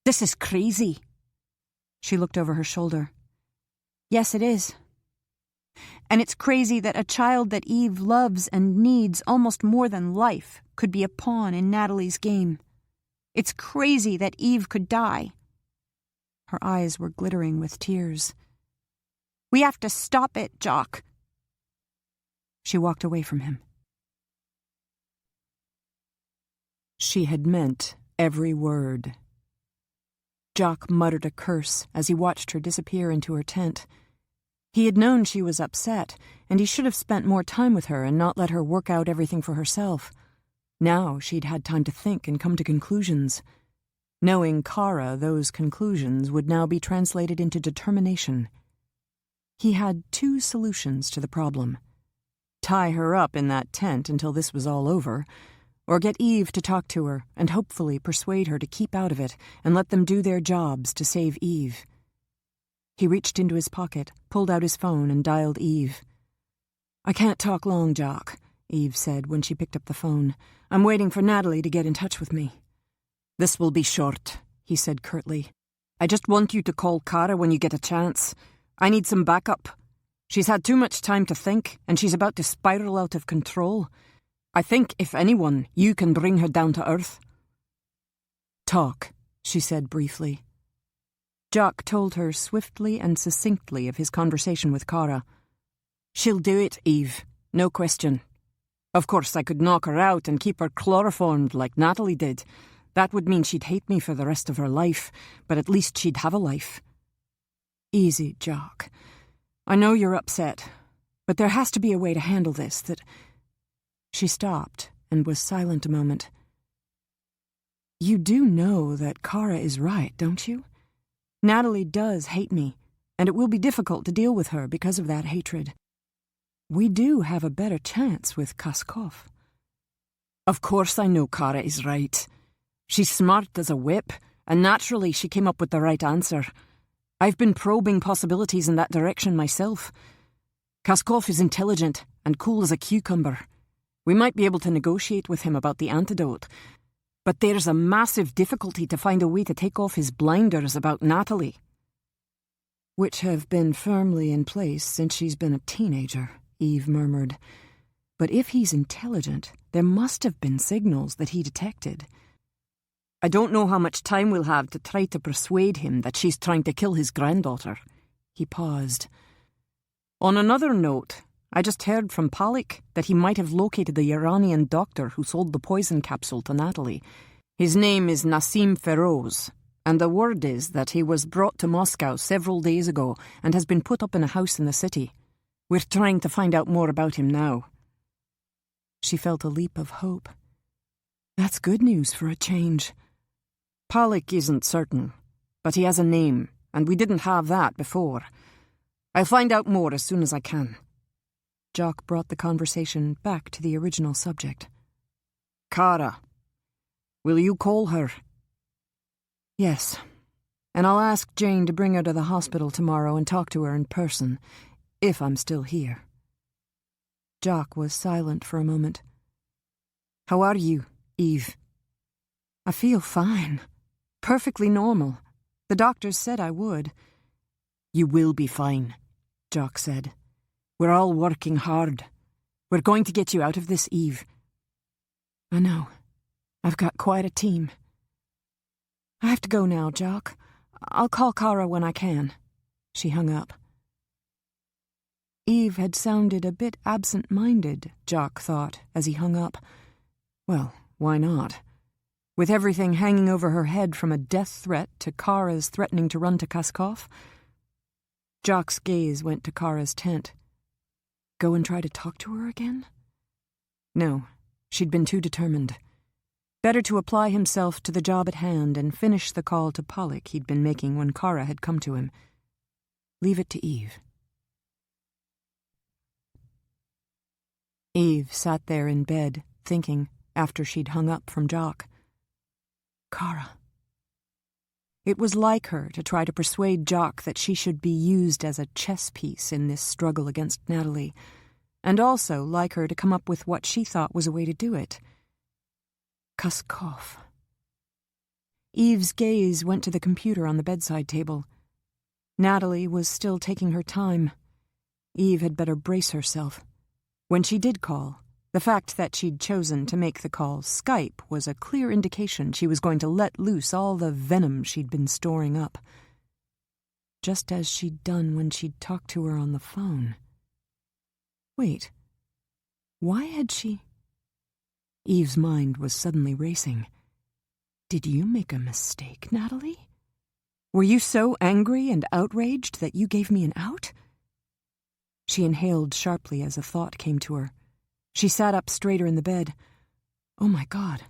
this is crazy. She looked over her shoulder. Yes, it is. And it's crazy that a child that Eve loves and needs almost more than life could be a pawn in Natalie's game. It's crazy that Eve could die. Her eyes were glittering with tears. We have to stop it, Jock. She walked away from him. She had meant every word. Jock muttered a curse as he watched her disappear into her tent. He had known she was upset, and he should have spent more time with her and not let her work out everything for herself. Now she'd had time to think and come to conclusions. Knowing Kara, those conclusions would now be translated into determination. He had two solutions to the problem. Tie her up in that tent until this was all over, or get Eve to talk to her and hopefully persuade her to keep out of it and let them do their jobs to save Eve. He reached into his pocket, pulled out his phone, and dialed Eve. "I can't talk long, Jock," Eve said when she picked up the phone. "I'm waiting for Natalie to get in touch with me." "This will be short," he said curtly. "I just want you to call Kara when you get a chance. I need some backup. She's had too much time to think, and she's about to spiral out of control. I think, if anyone, you can bring her down to earth." "Talk," she said briefly. Jock told her swiftly and succinctly of his conversation with Kara. "She'll do it, Eve. no question. Of course, I could knock her out and keep her chloroformed like Natalie did. That would mean she'd hate me for the rest of her life, but at least she'd have a life. Easy, Jock. I know you're upset, but there has to be a way to handle this that... She stopped and was silent a moment. You do know that Kara is right, don't you? Natalie does hate me, and it will be difficult to deal with her because of that hatred. We do have a better chance with Kaskov. Of course I know Kara is right. She's smart as a whip, and naturally she came up with the right answer. I've been probing possibilities in that direction myself. Kaskov is intelligent and cool as a cucumber. We might be able to negotiate with him about the antidote, but there's a massive difficulty to find a way to take off his blinders about Natalie. Which have been firmly in place since she's been a teenager, Eve murmured. But if he's intelligent, there must have been signals that he detected. I don't know how much time we'll have to try to persuade him that she's trying to kill his granddaughter. He paused. On another note, I just heard from Palik that he might have located the Iranian doctor who sold the poison capsule to Natalie. His name is Nassim Feroz, and the word is that he was brought to Moscow several days ago and has been put up in a house in the city. We're trying to find out more about him now. She felt a leap of hope. That's good news for a change. Palik isn't certain, but he has a name, and we didn't have that before. I'll find out more as soon as I can. Jock brought the conversation back to the original subject. Kara, will you call her? Yes, and I'll ask Jane to bring her to the hospital tomorrow and talk to her in person, if I'm still here. Jock was silent for a moment. How are you, Eve? I feel fine. Perfectly normal. The doctors said I would. You will be fine, Jock said. We're all working hard. We're going to get you out of this, Eve. I know. I've got quite a team. I have to go now, Jock. I'll call Kara when I can. She hung up. Eve had sounded a bit absent-minded, Jock thought, as he hung up. Well, why not? With everything hanging over her head from a death threat to Kara's threatening to run to Kaskov. Jock's gaze went to Kara's tent. Go and try to talk to her again? No, she'd been too determined. Better to apply himself to the job at hand and finish the call to Palik he'd been making when Kara had come to him. Leave it to Eve. Eve sat there in bed, thinking, after she'd hung up from Jock. Kara. It was like her to try to persuade Jock that she should be used as a chess piece in this struggle against Natalie, and also like her to come up with what she thought was a way to do it. Kaskov. Eve's gaze went to the computer on the bedside table. Natalie was still taking her time. Eve had better brace herself. When she did call, the fact that she'd chosen to make the call Skype was a clear indication she was going to let loose all the venom she'd been storing up. Just as she'd done when she'd talked to her on the phone. Wait, why had she... Eve's mind was suddenly racing. Did you make a mistake, Natalie? Were you so angry and outraged that you gave me an out? She inhaled sharply as a thought came to her. She sat up straighter in the bed. Oh my God.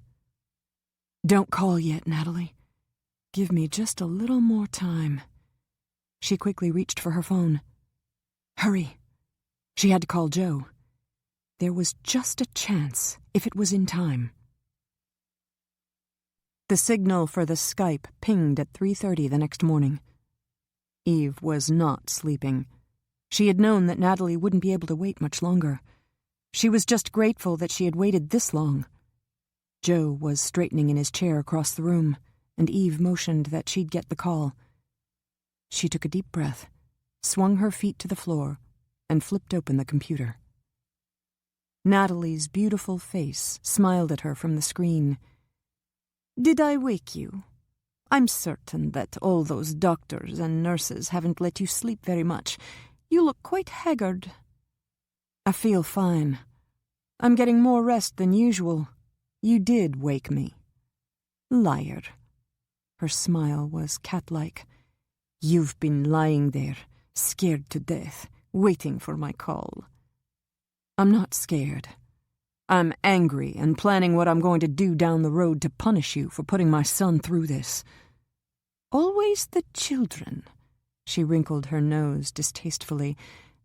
Don't call yet, Natalie. Give me just a little more time. She quickly reached for her phone. Hurry. She had to call Joe. There was just a chance if it was in time. The signal for the Skype pinged at 3:30 the next morning. Eve was not sleeping. She had known that Natalie wouldn't be able to wait much longer. She was just grateful that she had waited this long. Joe was straightening in his chair across the room, and Eve motioned that she'd get the call. She took a deep breath, swung her feet to the floor, and flipped open the computer. Natalie's beautiful face smiled at her from the screen. Did I wake you? I'm certain that all those doctors and nurses haven't let you sleep very much. You look quite haggard. I feel fine. I'm getting more rest than usual. You did wake me. Liar. Her smile was cat-like. You've been lying there, scared to death, waiting for my call. I'm not scared. I'm angry and planning what I'm going to do down the road to punish you for putting my son through this. Always the children. She wrinkled her nose distastefully.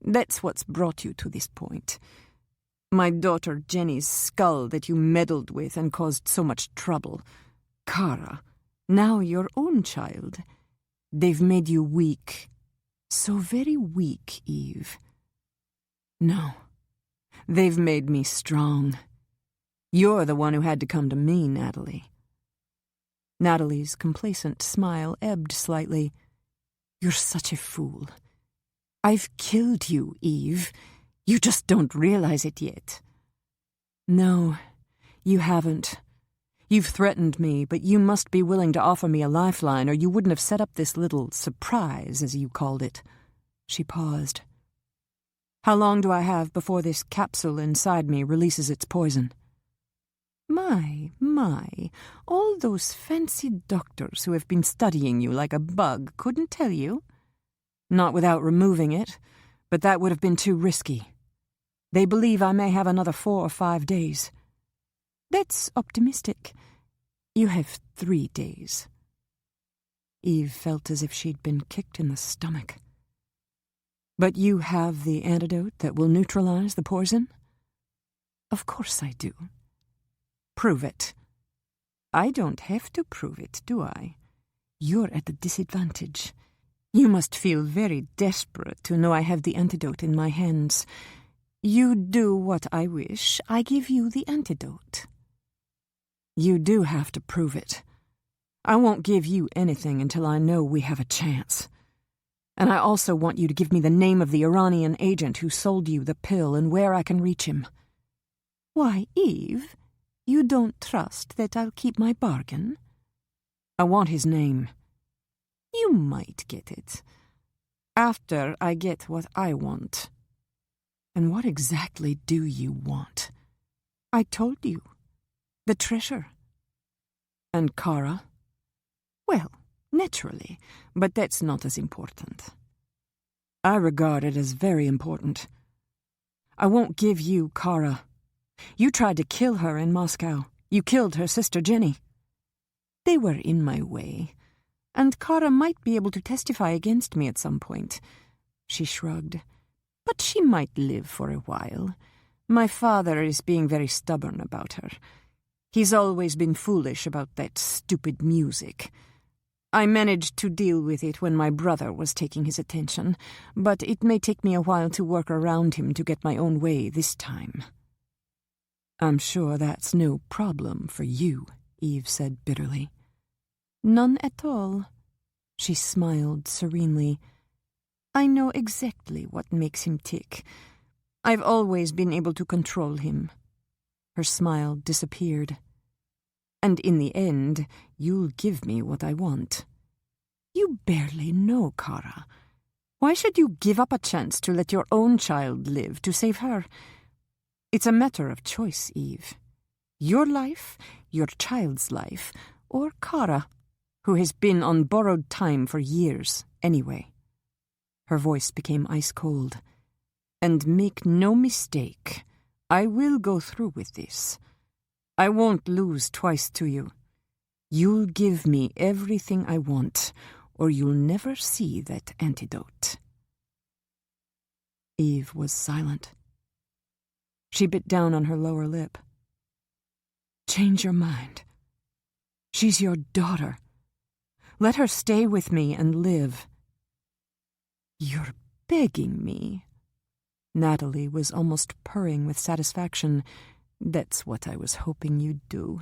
That's what's brought you to this point. My daughter Jenny's skull that you meddled with and caused so much trouble. Kara, now your own child. They've made you weak. So very weak, Eve. No. They've made me strong. You're the one who had to come to me, Natalie. Natalie's complacent smile ebbed slightly. You're such a fool. I've killed you, Eve. You just don't realize it yet. No, you haven't. You've threatened me, but you must be willing to offer me a lifeline, or you wouldn't have set up this little surprise, as you called it. She paused. How long do I have before this capsule inside me releases its poison? My, all those fancy doctors who have been studying you like a bug couldn't tell you? Not without removing it, but that would have been too risky. They believe I may have another 4 or 5 days. That's optimistic. You have 3 days. Eve felt as if she'd been kicked in the stomach. But you have the antidote that will neutralize the poison? Of course I do. Prove it. I don't have to prove it, do I? You're at a disadvantage. You must feel very desperate to know I have the antidote in my hands. You do what I wish, I give you the antidote. You do have to prove it. I won't give you anything until I know we have a chance. And I also want you to give me the name of the Iranian agent who sold you the pill and where I can reach him. Why, Eve, you don't trust that I'll keep my bargain? I want his name. You might get it. After I get what I want. And what exactly do you want? I told you. The treasure. And Kara? Well, naturally, but that's not as important. I regard it as very important. I won't give you Kara. You tried to kill her in Moscow. You killed her sister Jenny. They were in my way, and Kara might be able to testify against me at some point. She shrugged. But she might live for a while. My father is being very stubborn about her. He's always been foolish about that stupid music. I managed to deal with it when my brother was taking his attention, but it may take me a while to work around him to get my own way this time. I'm sure that's no problem for you, Eve said bitterly. None at all. She smiled serenely. I know exactly what makes him tick. I've always been able to control him. Her smile disappeared. And in the end, you'll give me what I want. You barely know Kara. Why should you give up a chance to let your own child live to save her? It's a matter of choice, Eve. Your life, your child's life, or Kara, who has been on borrowed time for years anyway. Her voice became ice-cold. And make no mistake, I will go through with this. I won't lose twice to you. You'll give me everything I want, or you'll never see that antidote. Eve was silent. She bit down on her lower lip. Change your mind. She's your daughter. Let her stay with me and live. You're begging me. Natalie was almost purring with satisfaction. That's what I was hoping you'd do.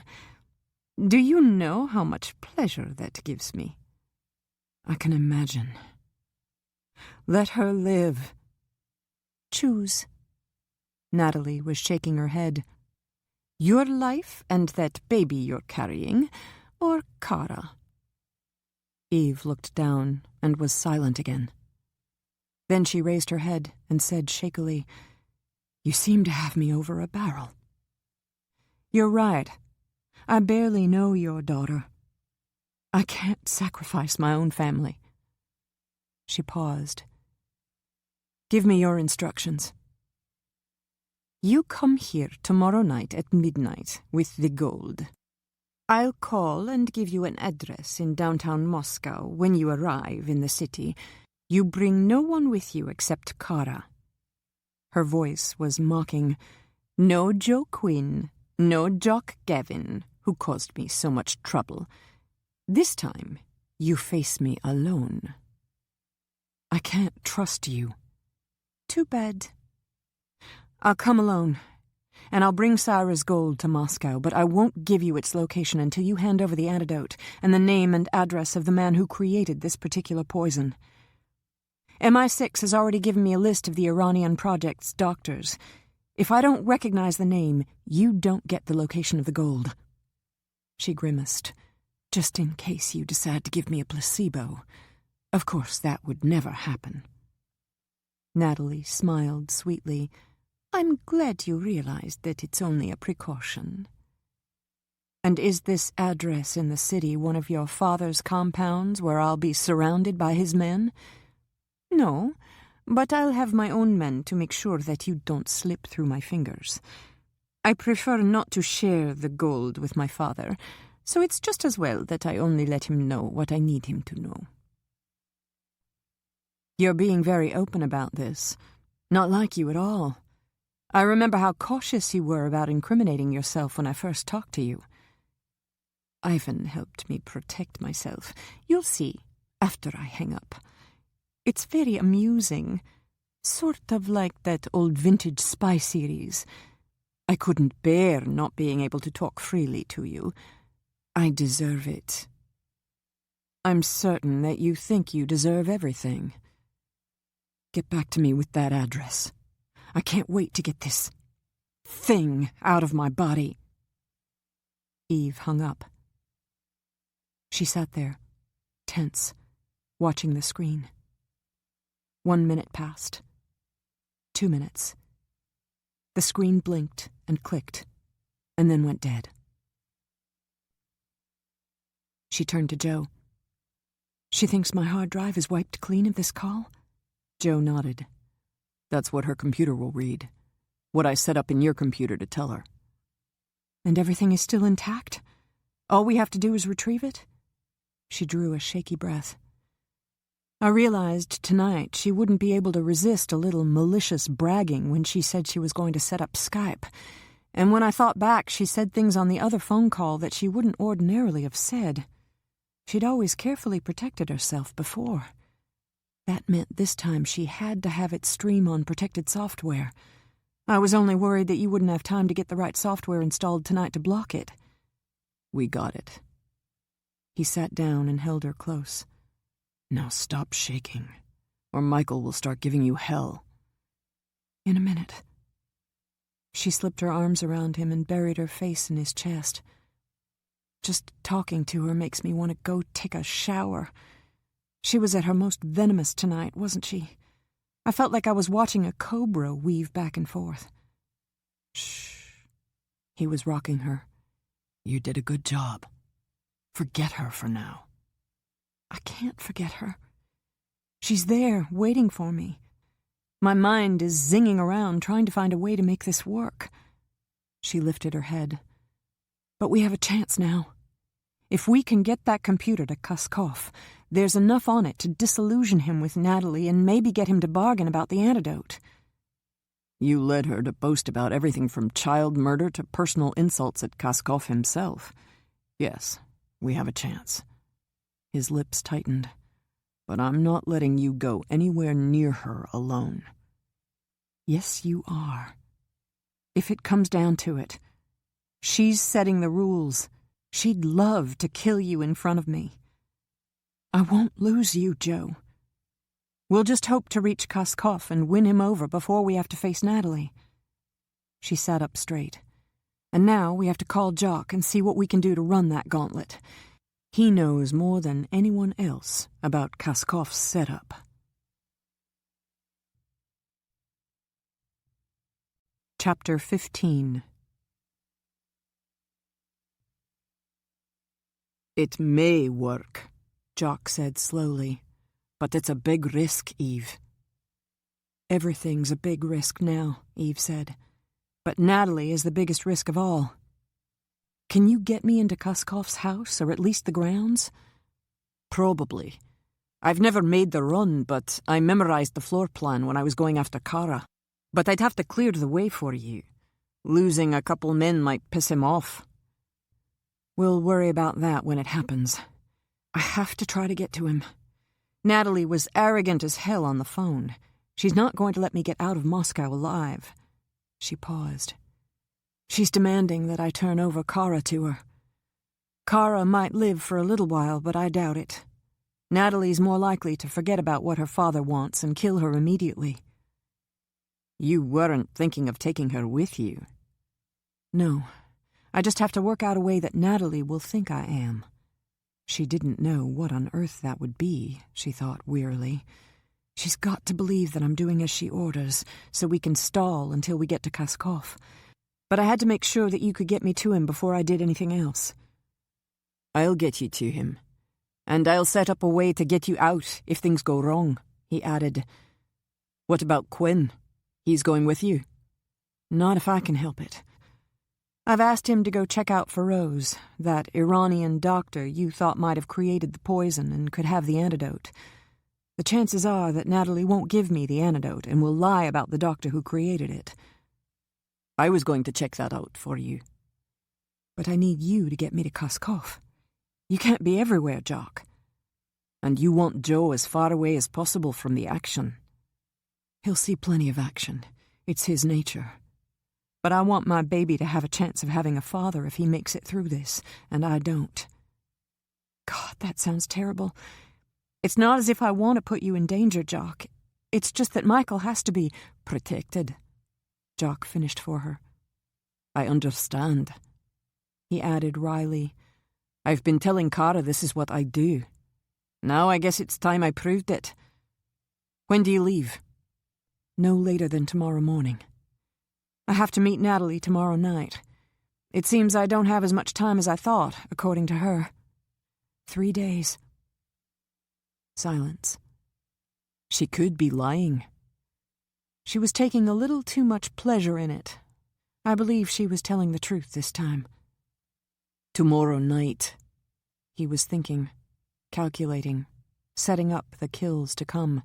Do you know how much pleasure that gives me? I can imagine. Let her live. Choose. Natalie was shaking her head. Your life and that baby you're carrying, or Kara? Eve looked down and was silent again. Then she raised her head and said shakily, You seem to have me over a barrel. You're right. I barely know your daughter. I can't sacrifice my own family. She paused. Give me your instructions. You come here tomorrow night at midnight with the gold. I'll call and give you an address in downtown Moscow when you arrive in the city. You bring no one with you except Kara. Her voice was mocking. No Joe Quinn, no Jock Gavin, who caused me so much trouble. This time, you face me alone. I can't trust you. Too bad. I'll come alone, and I'll bring Syra's gold to Moscow, but I won't give you its location until you hand over the antidote and the name and address of the man who created this particular poison. MI6 has already given me a list of the Iranian project's doctors. If I don't recognize the name, you don't get the location of the gold. She grimaced. Just in case you decide to give me a placebo. Of course, that would never happen. Natalie smiled sweetly. I'm glad you realized that it's only a precaution. And is this address in the city one of your father's compounds where I'll be surrounded by his men? No, but I'll have my own men to make sure that you don't slip through my fingers. I prefer not to share the gold with my father, so it's just as well that I only let him know what I need him to know. You're being very open about this. Not like you at all. I remember how cautious you were about incriminating yourself when I first talked to you. Ivan helped me protect myself. You'll see, after I hang up. It's very amusing, sort of like that old vintage spy series. I couldn't bear not being able to talk freely to you. I deserve it. I'm certain that you think you deserve everything. Get back to me with that address. I can't wait to get this thing out of my body. Eve hung up. She sat there, tense, watching the screen. 1 minute passed. 2 minutes. The screen blinked and clicked, and then went dead. She turned to Joe. She thinks my hard drive is wiped clean of this call? Joe nodded. That's what her computer will read. What I set up in your computer to tell her. And everything is still intact? All we have to do is retrieve it? She drew a shaky breath. I realized tonight she wouldn't be able to resist a little malicious bragging when she said she was going to set up Skype. And when I thought back, she said things on the other phone call that she wouldn't ordinarily have said. She'd always carefully protected herself before. That meant this time she had to have it stream on protected software. I was only worried that you wouldn't have time to get the right software installed tonight to block it. We got it. He sat down and held her close. Now stop shaking, or Michael will start giving you hell. In a minute. She slipped her arms around him and buried her face in his chest. Just talking to her makes me want to go take a shower. She was at her most venomous tonight, wasn't she? I felt like I was watching a cobra weave back and forth. Shh. He was rocking her. You did a good job. Forget her for now. I can't forget her. She's there, waiting for me. My mind is zinging around, trying to find a way to make this work. She lifted her head. But we have a chance now. If we can get that computer to Kuskov, there's enough on it to disillusion him with Natalie and maybe get him to bargain about the antidote. You led her to boast about everything from child murder to personal insults at Kuskov himself. Yes, we have a chance. His lips tightened. But I'm not letting you go anywhere near her alone. Yes, you are. If it comes down to it, she's setting the rules. She'd love to kill you in front of me. I won't lose you, Joe. We'll just hope to reach Kuskov and win him over before we have to face Natalie. She sat up straight. And now we have to call Jock and see what we can do to run that gauntlet. He knows more than anyone else about Kuskov's setup. Chapter 15. It may work, Jock said slowly, but it's a big risk, Eve. Everything's a big risk now, Eve said. But Natalie is the biggest risk of all. Can you get me into Kuskov's house, or at least the grounds? Probably. I've never made the run, but I memorized the floor plan when I was going after Kara. But I'd have to clear the way for you. Losing a couple men might piss him off. We'll worry about that when it happens. I have to try to get to him. Natalie was arrogant as hell on the phone. She's not going to let me get out of Moscow alive. She paused. She's demanding that I turn over Kara to her. Kara might live for a little while, but I doubt it. Natalie's more likely to forget about what her father wants and kill her immediately. You weren't thinking of taking her with you? No. I just have to work out a way that Natalie will think I am. She didn't know what on earth that would be, she thought wearily. She's got to believe that I'm doing as she orders, so we can stall until we get to Kuskov. But I had to make sure that you could get me to him before I did anything else. I'll get you to him. And I'll set up a way to get you out if things go wrong, he added. What about Quinn? He's going with you? Not if I can help it. I've asked him to go check out Feroz, that Iranian doctor you thought might have created the poison and could have the antidote. The chances are that Natalie won't give me the antidote and will lie about the doctor who created it. I was going to check that out for you. But I need you to get me to Kuskov. You can't be everywhere, Jock. And you want Joe as far away as possible from the action. He'll see plenty of action. It's his nature. But I want my baby to have a chance of having a father if he makes it through this, and I don't. God, that sounds terrible. It's not as if I want to put you in danger, Jock. It's just that Michael has to be protected. Jock finished for her. I understand. He added wryly, I've been telling Kara this is what I do. Now I guess it's time I proved it. When do you leave? No later than tomorrow morning. I have to meet Natalie tomorrow night. It seems I don't have as much time as I thought, according to her. 3 days. Silence. She could be lying. She was taking a little too much pleasure in it. I believe she was telling the truth this time. Tomorrow night, he was thinking, calculating, setting up the kills to come.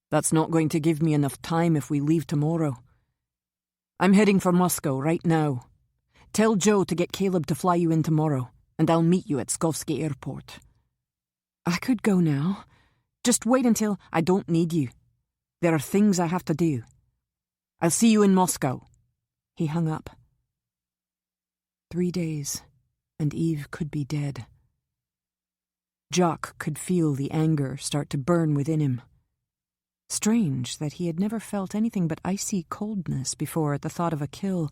That's not going to give me enough time if we leave tomorrow. I'm heading for Moscow right now. Tell Joe to get Caleb to fly you in tomorrow, and I'll meet you at Skovsky Airport. I could go now. Just wait until I don't need you. There are things I have to do. I'll see you in Moscow. He hung up. 3 days, and Eve could be dead. Jock could feel the anger start to burn within him. Strange that he had never felt anything but icy coldness before at the thought of a kill,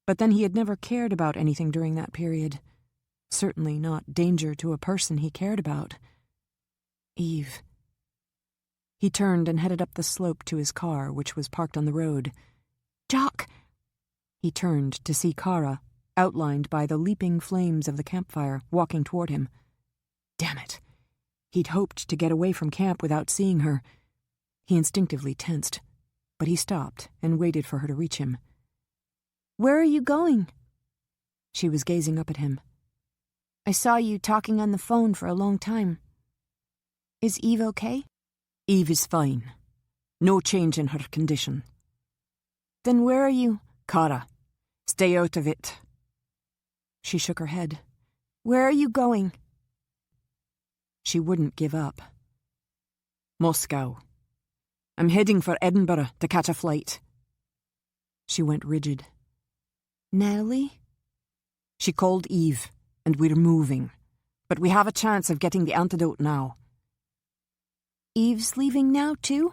but then he had never cared about anything during that period. Certainly not danger to a person he cared about. Eve. He turned and headed up the slope to his car, which was parked on the road. Jock! He turned to see Kara, outlined by the leaping flames of the campfire, walking toward him. Damn it! He'd hoped to get away from camp without seeing her. He instinctively tensed, but he stopped and waited for her to reach him. Where are you going? She was gazing up at him. I saw you talking on the phone for a long time. Is Eve okay? Eve is fine. No change in her condition. Then where are you? Kara, stay out of it. She shook her head. Where are you going? She wouldn't give up. Moscow. I'm heading for Edinburgh to catch a flight. She went rigid. Natalie? She called Eve, and we're moving. But we have a chance of getting the antidote now. Eve's leaving now, too?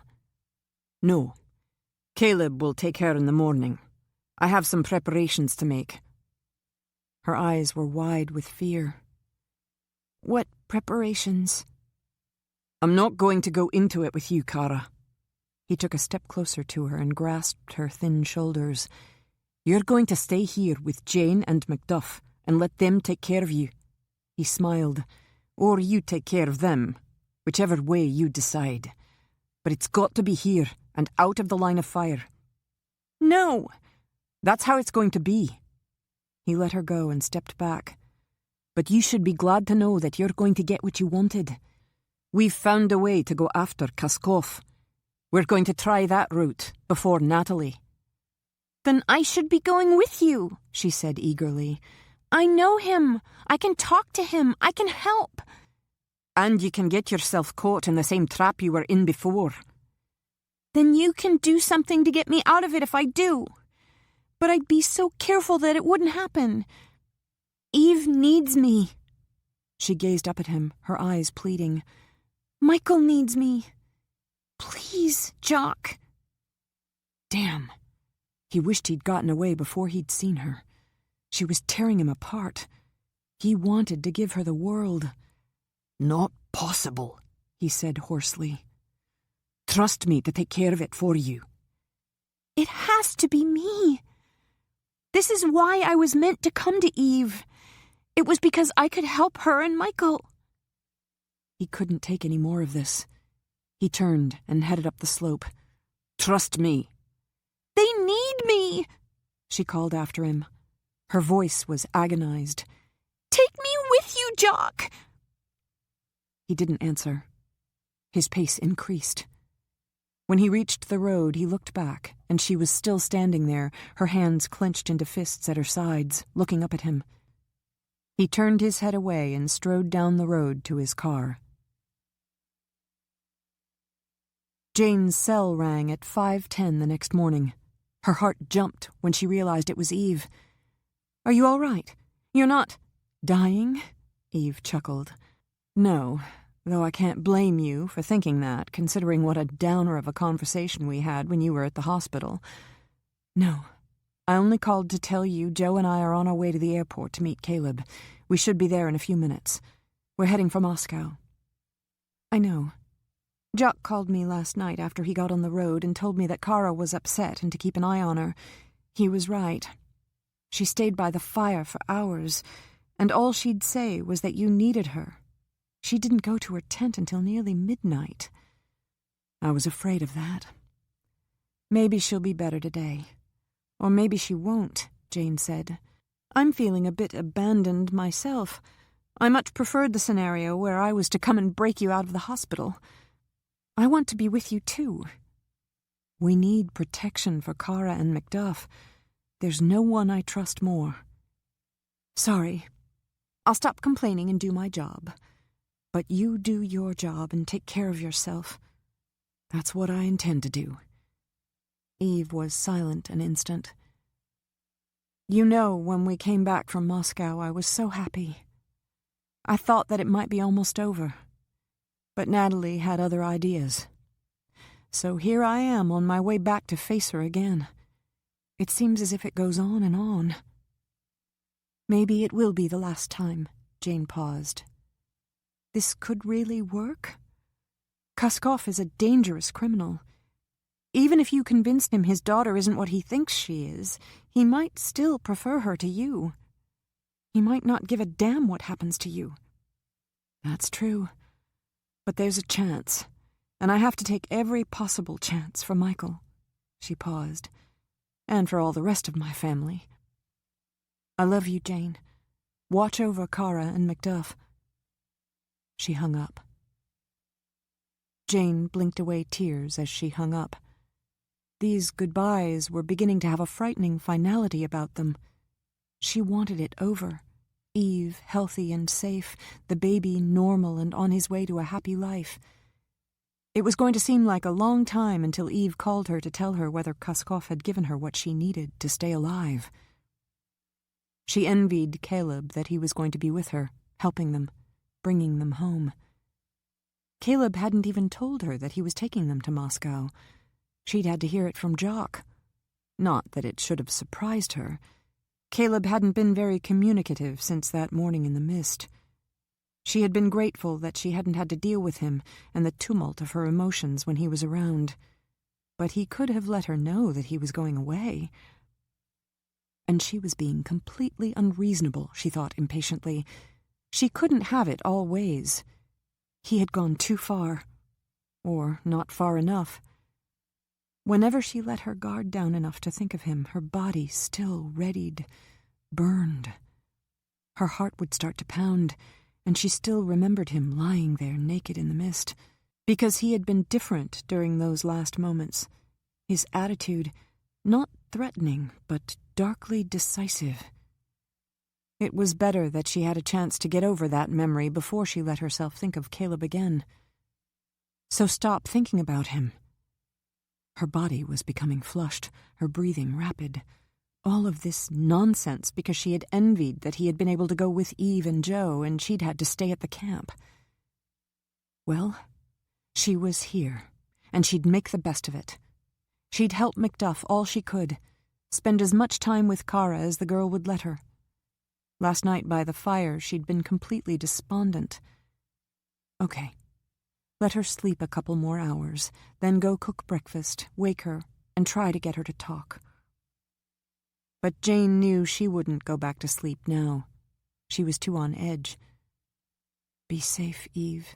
No. Caleb will take her in the morning. I have some preparations to make. Her eyes were wide with fear. What preparations? I'm not going to go into it with you, Kara. He took a step closer to her and grasped her thin shoulders. "You're going to stay here with Jane and Macduff and let them take care of you." He smiled. "Or you take care of them, whichever way you decide. But it's got to be here and out of the line of fire." "No!" "That's how it's going to be." He let her go and stepped back. "But you should be glad to know that you're going to get what you wanted. We've found a way to go after Kaskov. We're going to try that route before Natalie." "Then I should be going with you," she said eagerly. "I know him. I can talk to him. I can help." "And you can get yourself caught in the same trap you were in before." "Then you can do something to get me out of it if I do. But I'd be so careful that it wouldn't happen. Eve needs me." She gazed up at him, her eyes pleading. "Michael needs me. Please, Jock." Damn. He wished he'd gotten away before he'd seen her. She was tearing him apart. He wanted to give her the world. "Not possible," he said hoarsely. "Trust me to take care of it for you." "It has to be me. This is why I was meant to come to Eve. It was because I could help her and Michael." He couldn't take any more of this. He turned and headed up the slope. "Trust me." "They need me," she called after him. Her voice was agonized. "Take me with you, Jock." He didn't answer. His pace increased. When he reached the road, he looked back, and she was still standing there, her hands clenched into fists at her sides, looking up at him. He turned his head away and strode down the road to his car. Jane's cell rang at 5:10 the next morning. Her heart jumped when she realized it was Eve. "Are you all right? You're not dying?" Eve chuckled. "No, though I can't blame you for thinking that, considering what a downer of a conversation we had when you were at the hospital. No, I only called to tell you Joe and I are on our way to the airport to meet Caleb. We should be there in a few minutes. We're heading for Moscow." "I know. Jock called me last night after he got on the road and told me that Kara was upset and to keep an eye on her. He was right. She stayed by the fire for hours, and all she'd say was that you needed her. She didn't go to her tent until nearly midnight. I was afraid of that. Maybe she'll be better today. Or maybe she won't," Jane said. "I'm feeling a bit abandoned myself. I much preferred the scenario where I was to come and break you out of the hospital. I want to be with you, too. We need protection for Kara and Macduff. There's no one I trust more. Sorry. I'll stop complaining and do my job. But you do your job and take care of yourself. That's what I intend to do." Eve was silent an instant. "You know, when we came back from Moscow, I was so happy. I thought that it might be almost over. But Natalie had other ideas. So here I am on my way back to face her again. It seems as if it goes on and on." "Maybe it will be the last time," Jane paused. "This could really work? Kaskov is a dangerous criminal. Even if you convinced him his daughter isn't what he thinks she is, he might still prefer her to you. He might not give a damn what happens to you." "That's true. But there's a chance, and I have to take every possible chance for Michael." She paused. "And for all the rest of my family. I love you, Jane. Watch over Kara and Macduff." She hung up. Jane blinked away tears as she hung up. These goodbyes were beginning to have a frightening finality about them. She wanted it over. Eve healthy and safe, the baby normal and on his way to a happy life. It was going to seem like a long time until Eve called her to tell her whether Kaskov had given her what she needed to stay alive. She envied Caleb that he was going to be with her, helping them, bringing them home. Caleb hadn't even told her that he was taking them to Moscow. She'd had to hear it from Jock. Not that it should have surprised her. Caleb hadn't been very communicative since that morning in the mist. She had been grateful that she hadn't had to deal with him and the tumult of her emotions when he was around. but he could have let her know that he was going away. And she was being completely unreasonable, she thought impatiently. She couldn't have it all ways. He had gone too far, or not far enough. Whenever she let her guard down enough to think of him, her body still readied, burned. Her heart would start to pound, and she still remembered him lying there naked in the mist, because he had been different during those last moments. His attitude, not threatening, but darkly decisive. It was better that she had a chance to get over that memory before she let herself think of Caleb again. So stop thinking about him. Her body was becoming flushed, her breathing rapid. All of this nonsense because she had envied that he had been able to go with Eve and Joe and she'd had to stay at the camp. Well, she was here, and she'd make the best of it. She'd help Macduff all she could, spend as much time with Kara as the girl would let her. Last night by the fire, she'd been completely despondent. Okay. Let her sleep a couple more hours, then go cook breakfast, wake her, and try to get her to talk. But Jane knew she wouldn't go back to sleep now. She was too on edge. Be safe, Eve.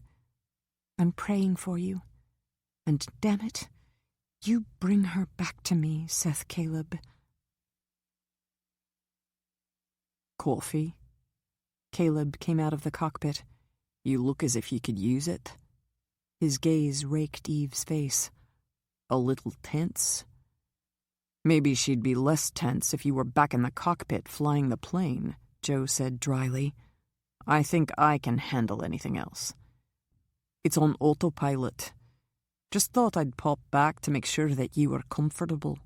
I'm praying for you. And damn it, you bring her back to me, saith Caleb. Coffee? Caleb came out of the cockpit. You look as if you could use it. His gaze raked Eve's face. A little tense? Maybe she'd be less tense if you were back in the cockpit flying the plane, Joe said dryly. I think I can handle anything else. It's on autopilot. Just thought I'd pop back to make sure that you were comfortable.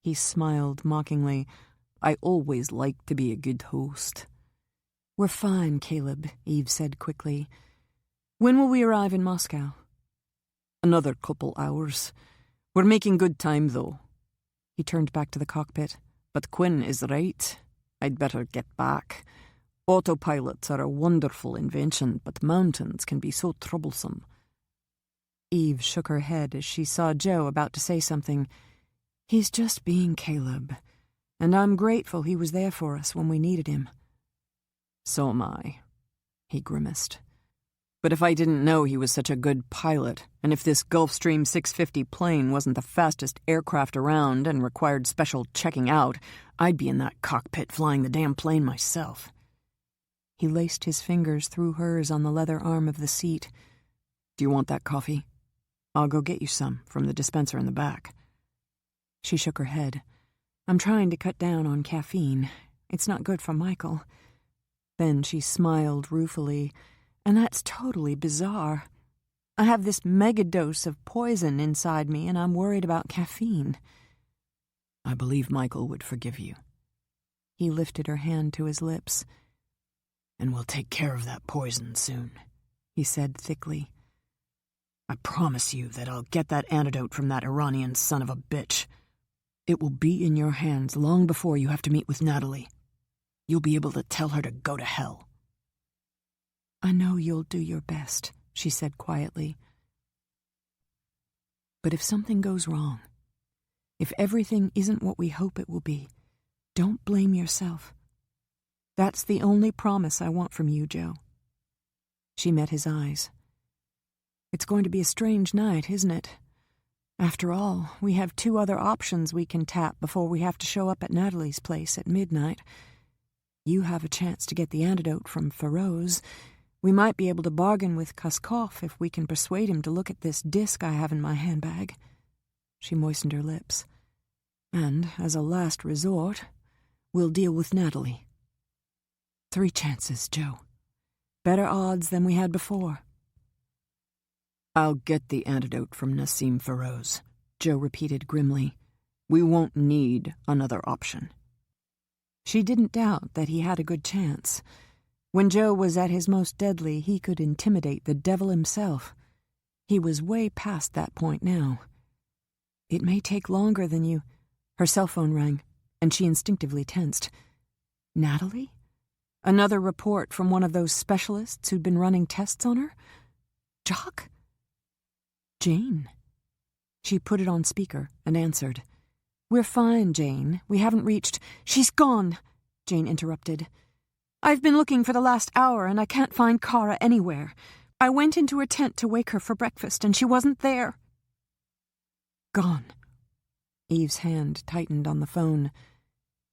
He smiled mockingly. I always like to be a good host. We're fine, Caleb, Eve said quickly. When will we arrive in Moscow? Another couple hours. We're making good time, though. He turned back to the cockpit. But Quinn is right. I'd better get back. Autopilots are a wonderful invention, but mountains can be so troublesome. Eve shook her head as she saw Joe about to say something. He's just being Caleb, and I'm grateful he was there for us when we needed him. So am I, he grimaced. But if I didn't know he was such a good pilot, and if this Gulfstream 650 plane wasn't the fastest aircraft around and required special checking out, I'd be in that cockpit flying the damn plane myself. He laced his fingers through hers on the leather arm of the seat. Do you want that coffee? I'll go get you some from the dispenser in the back. She shook her head. I'm trying to cut down on caffeine. It's not good for Michael. Then she smiled ruefully. And that's totally bizarre. I have this megadose of poison inside me, and I'm worried about caffeine. I believe Michael would forgive you. He lifted her hand to his lips. And we'll take care of that poison soon, he said thickly. I promise you that I'll get that antidote from that Iranian son of a bitch. It will be in your hands long before you have to meet with Natalie. You'll be able to tell her to go to hell. I know you'll do your best, she said quietly. But if something goes wrong, if everything isn't what we hope it will be, don't blame yourself. That's the only promise I want from you, Joe. She met his eyes. It's going to be a strange night, isn't it? After all, we have 2 other options we can tap before we have to show up at Natalie's place at midnight. You have a chance to get the antidote from Feroz. We might be able to bargain with Kuskov if we can persuade him to look at this disc I have in my handbag. She moistened her lips. And, as a last resort, we'll deal with Natalie. 3 chances, Joe. Better odds than we had before. I'll get the antidote from Nassim Feroz, Joe repeated grimly. We won't need another option. She didn't doubt that he had a good chance. When Joe was at his most deadly, he could intimidate the devil himself. He was way past that point now. It may take longer than you. Her cell phone rang, and she instinctively tensed. Natalie? Another report from one of those specialists who'd been running tests on her? Jock? Jane? She put it on speaker and answered. "We're fine, Jane. We haven't reached—" "She's gone," Jane interrupted. "I've been looking for the last hour and I can't find Kara anywhere. I went into her tent to wake her for breakfast and she wasn't there." Gone. Eve's hand tightened on the phone.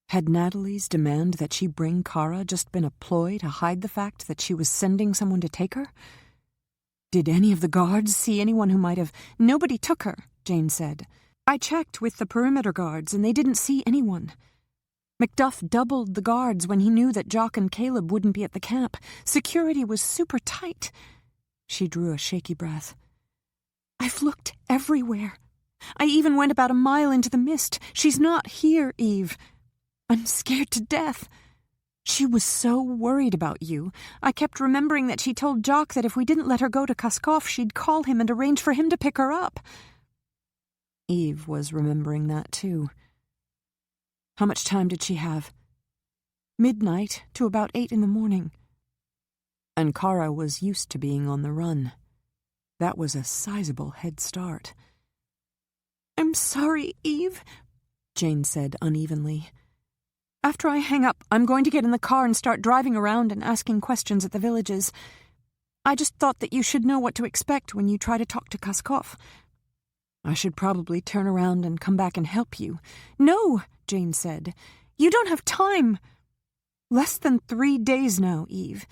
Had Natalie's demand that she bring Kara just been a ploy to hide the fact that she was sending someone to take her? Did any of the guards see anyone who might have— "Nobody took her," Jane said. "I checked with the perimeter guards and they didn't see anyone. Macduff doubled the guards when he knew that Jock and Caleb wouldn't be at the camp. Security was super tight." She drew a shaky breath. "I've looked everywhere. I even went about a mile into the mist. She's not here, Eve. I'm scared to death. She was so worried about you. I kept remembering that she told Jock that if we didn't let her go to Kuskoff, she'd call him and arrange for him to pick her up." Eve was remembering that too. How much time did she have? Midnight to about 8 in the morning. And Kara was used to being on the run. That was a sizable head start. "I'm sorry, Eve," Jane said unevenly. "After I hang up, I'm going to get in the car and start driving around and asking questions at the villages. I just thought that you should know what to expect when you try to talk to Kuskoff. I should probably turn around and come back and help you." "No," Jane said. "You don't have time. Less than 3 days now, Eve.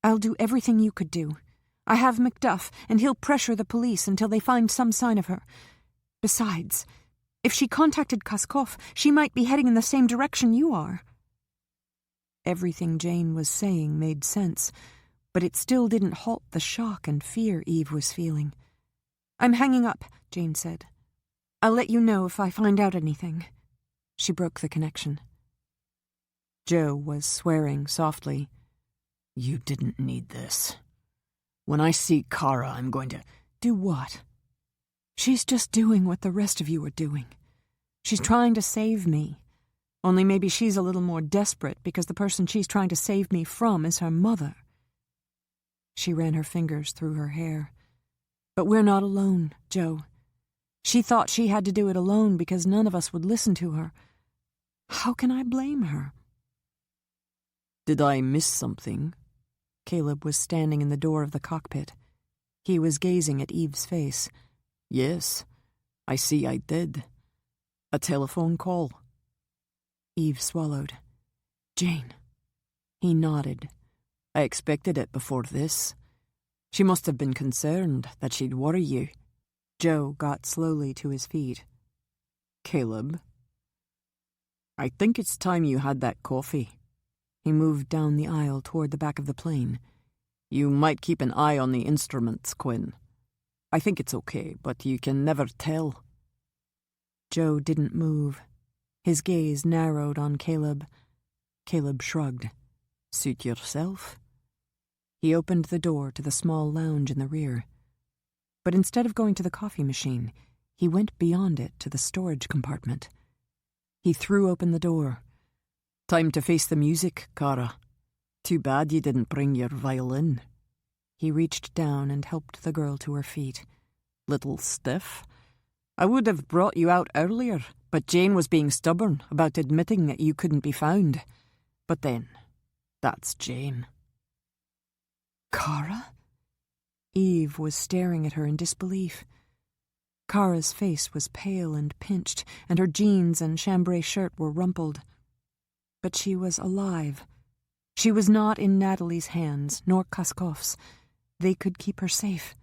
I'll do everything you could do. I have Macduff, and he'll pressure the police until they find some sign of her. Besides, if she contacted Kuskoff, she might be heading in the same direction you are." Everything Jane was saying made sense, but it still didn't halt the shock and fear Eve was feeling. "I'm hanging up," Jane said. "I'll let you know if I find out anything." She broke the connection. Joe was swearing softly. "You didn't need this. When I see Kara, I'm going to—" "Do what?" "She's just doing what the rest of you are doing. She's trying to save me. Only maybe she's a little more desperate because the person she's trying to save me from is her mother." She ran her fingers through her hair. "But we're not alone, Joe. She thought she had to do it alone because none of us would listen to her. How can I blame her?" "Did I miss something?" Caleb was standing in the door of the cockpit. He was gazing at Eve's face. "Yes, I see I did. A telephone call." Eve swallowed. "Jane." He nodded. "I expected it before this. She must have been concerned that she'd worry you." Joe got slowly to his feet. "Caleb, I think it's time you had that coffee." He moved down the aisle toward the back of the plane. "You might keep an eye on the instruments, Quinn. I think it's okay, but you can never tell." Joe didn't move. His gaze narrowed on Caleb. Caleb shrugged. "Suit yourself." He opened the door to the small lounge in the rear. But instead of going to the coffee machine, he went beyond it to the storage compartment. He threw open the door. "Time to face the music, Kara. Too bad you didn't bring your violin." He reached down and helped the girl to her feet. "Little stiff? I would have brought you out earlier, but Jane was being stubborn about admitting that you couldn't be found. But then, that's Jane." "Kara?" Eve was staring at her in disbelief. Kara's face was pale and pinched, and her jeans and chambray shirt were rumpled. But she was alive. She was not in Natalie's hands, nor Kuskoff's. They could keep her safe.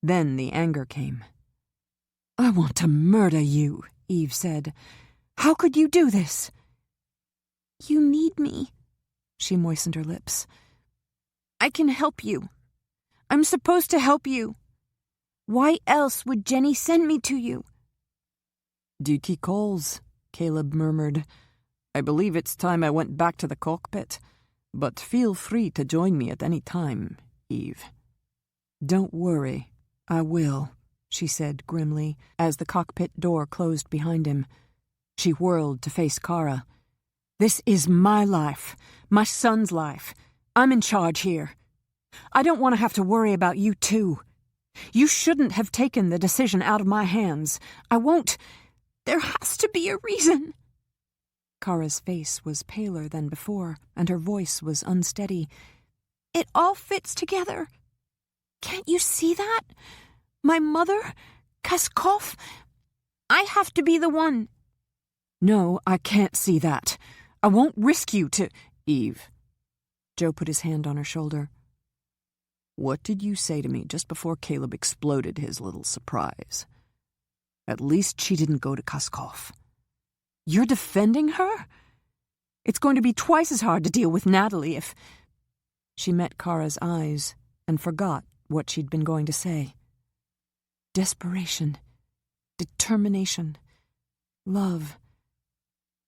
Then the anger came. "I want to murder you," Eve said. "How could you do this?" "You need me." She moistened her lips. "I can help you. I'm supposed to help you. Why else would Jenny send me to you?" "Duty calls," Caleb murmured. "I believe it's time I went back to the cockpit. But feel free to join me at any time, Eve." "Don't worry, I will," she said grimly, as the cockpit door closed behind him. She whirled to face Kara. "This is my life, my son's life. I'm in charge here. I don't want to have to worry about you too. You shouldn't have taken the decision out of my hands. I won't. There has to be a reason. Kara's face was paler than before, and her voice was unsteady. It all fits together. Can't you see that? My mother, Kaskov. I have to be the one. No, I can't see that. I won't risk you to... Eve. Joe put his hand on her shoulder. What did you say to me just before Caleb exploded his little surprise? At least she didn't go to Kaskov. You're defending her? It's going to be twice as hard to deal with Natalie if... She met Kara's eyes and forgot what she'd been going to say. Desperation. Determination. Love.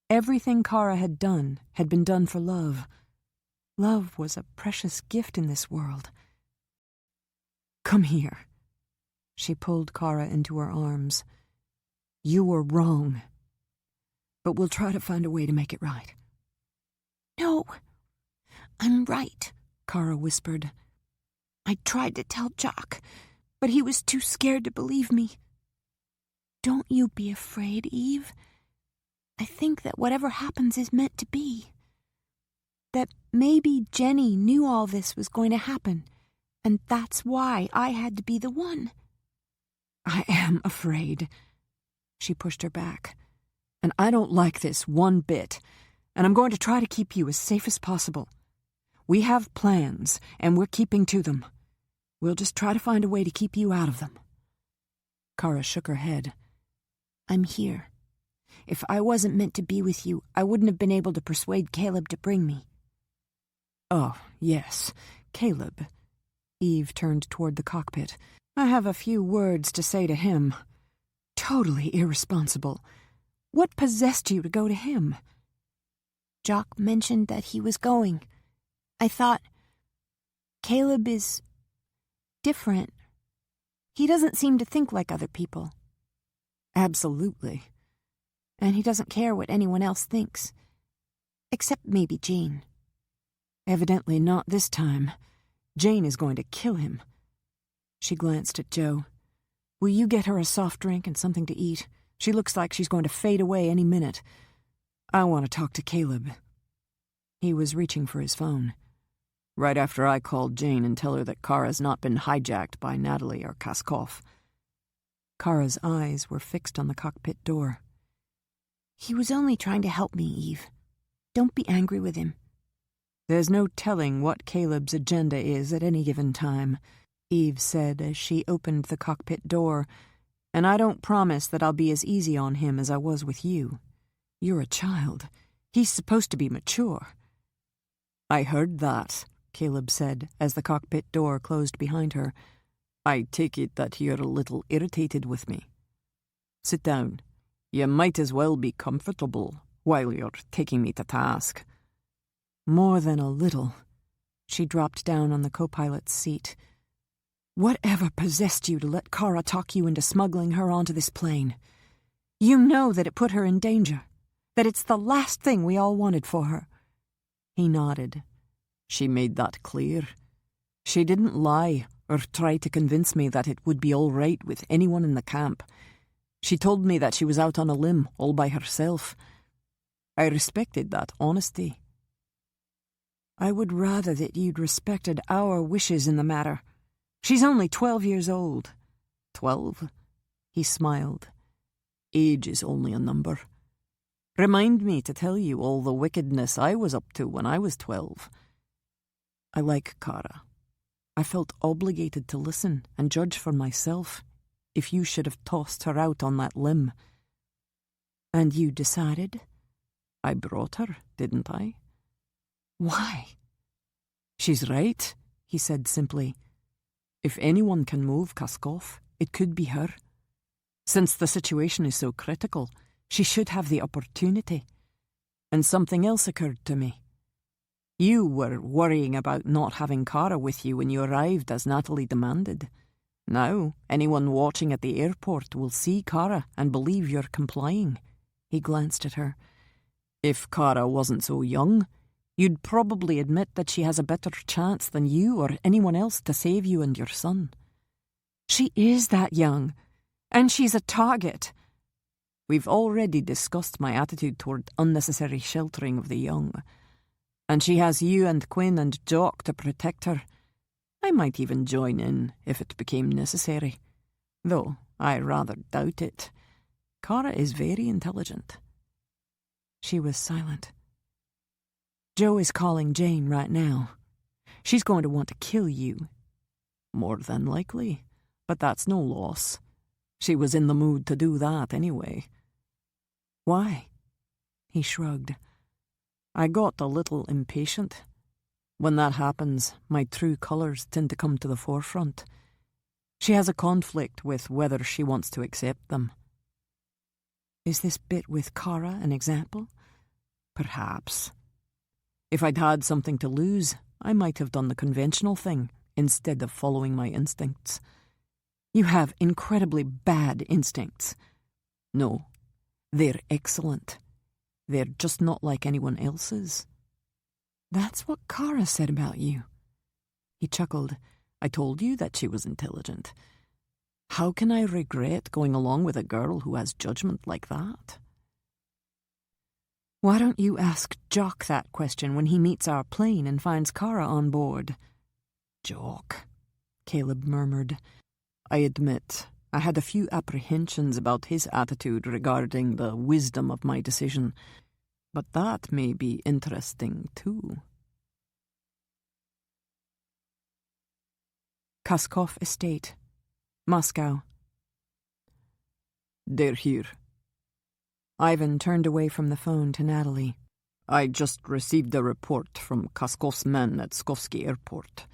Everything Kara had been done for love. Love was a precious gift in this world. Come here. She pulled Kara into her arms. You were wrong. But we'll try to find a way to make it right. No, I'm right, Kara whispered. I tried to tell Jock, but he was too scared to believe me. Don't you be afraid, Eve. I think that whatever happens is meant to be. That maybe Jenny knew all this was going to happen, and that's why I had to be the one. I am afraid. She pushed her back. And I don't like this one bit, and I'm going to try to keep you as safe as possible. We have plans, and we're keeping to them. We'll just try to find a way to keep you out of them. Kara shook her head. I'm here. If I wasn't meant to be with you, I wouldn't have been able to persuade Caleb to bring me. Oh, yes, Caleb. Eve turned toward the cockpit. I have a few words to say to him. Totally irresponsible. What possessed you to go to him? Jock mentioned that he was going. I thought, Caleb is different. He doesn't seem to think like other people. Absolutely. And he doesn't care what anyone else thinks. Except maybe Jane. Evidently not this time. Jane is going to kill him. She glanced at Joe. Will you get her a soft drink and something to eat? She looks like she's going to fade away any minute. I want to talk to Caleb. He was reaching for his phone. Right after I called Jane and tell her that Kara's not been hijacked by Natalie or Kaskov. Kara's eyes were fixed on the cockpit door. He was only trying to help me, Eve. Don't be angry with him. There's no telling what Caleb's agenda is at any given time, Eve said as she opened the cockpit door, and I don't promise that I'll be as easy on him as I was with you. You're a child. He's supposed to be mature. I heard that, Caleb said as the cockpit door closed behind her. I take it that you're a little irritated with me. Sit down. You might as well be comfortable while you're taking me to task. More than a little. She dropped down on the co-pilot's seat. Whatever possessed you to let Kara talk you into smuggling her onto this plane? You know that it put her in danger, that it's the last thing we all wanted for her. He nodded. She made that clear. She didn't lie or try to convince me that it would be all right with anyone in the camp. She told me that she was out on a limb all by herself. I respected that honesty. I would rather that you'd respected our wishes in the matter. She's only 12 years old. 12? He smiled. Age is only a number. Remind me to tell you all the wickedness I was up to when I was 12. I like Kara. I felt obligated to listen and judge for myself if you should have tossed her out on that limb. And you decided? I brought her, didn't I? Why? She's right, he said simply. If anyone can move Kaskov, it could be her. Since the situation is so critical, she should have the opportunity. And something else occurred to me. You were worrying about not having Kara with you when you arrived as Natalie demanded. Now, anyone watching at the airport will see Kara and believe you're complying. He glanced at her. If Kara wasn't so young, you'd probably admit that she has a better chance than you or anyone else to save you and your son. She is that young, and she's a target. We've already discussed my attitude toward unnecessary sheltering of the young. And she has you and Quinn and Jock to protect her. I might even join in if it became necessary, though I rather doubt it. Cara is very intelligent. She was silent. Joe is calling Jane right now. She's going to want to kill you. More than likely, but that's no loss. She was in the mood to do that anyway. Why? He shrugged. I got a little impatient. When that happens, my true colours tend to come to the forefront. She has a conflict with whether she wants to accept them. Is this bit with Cara an example? Perhaps. If I'd had something to lose, I might have done the conventional thing instead of following my instincts. You have incredibly bad instincts. No, they're excellent. They're just not like anyone else's. That's what Cara said about you. He chuckled. I told you that she was intelligent. How can I regret going along with a girl who has judgment like that? Why don't you ask Jock that question when he meets our plane and finds Cara on board? Jock, Caleb murmured. I admit, I had a few apprehensions about his attitude regarding the wisdom of my decision, but that may be interesting too. Kaskov Estate, Moscow. They're here. Ivan turned away from the phone to Natalie. I just received a report from Kaskov's men at Skovsky Airport.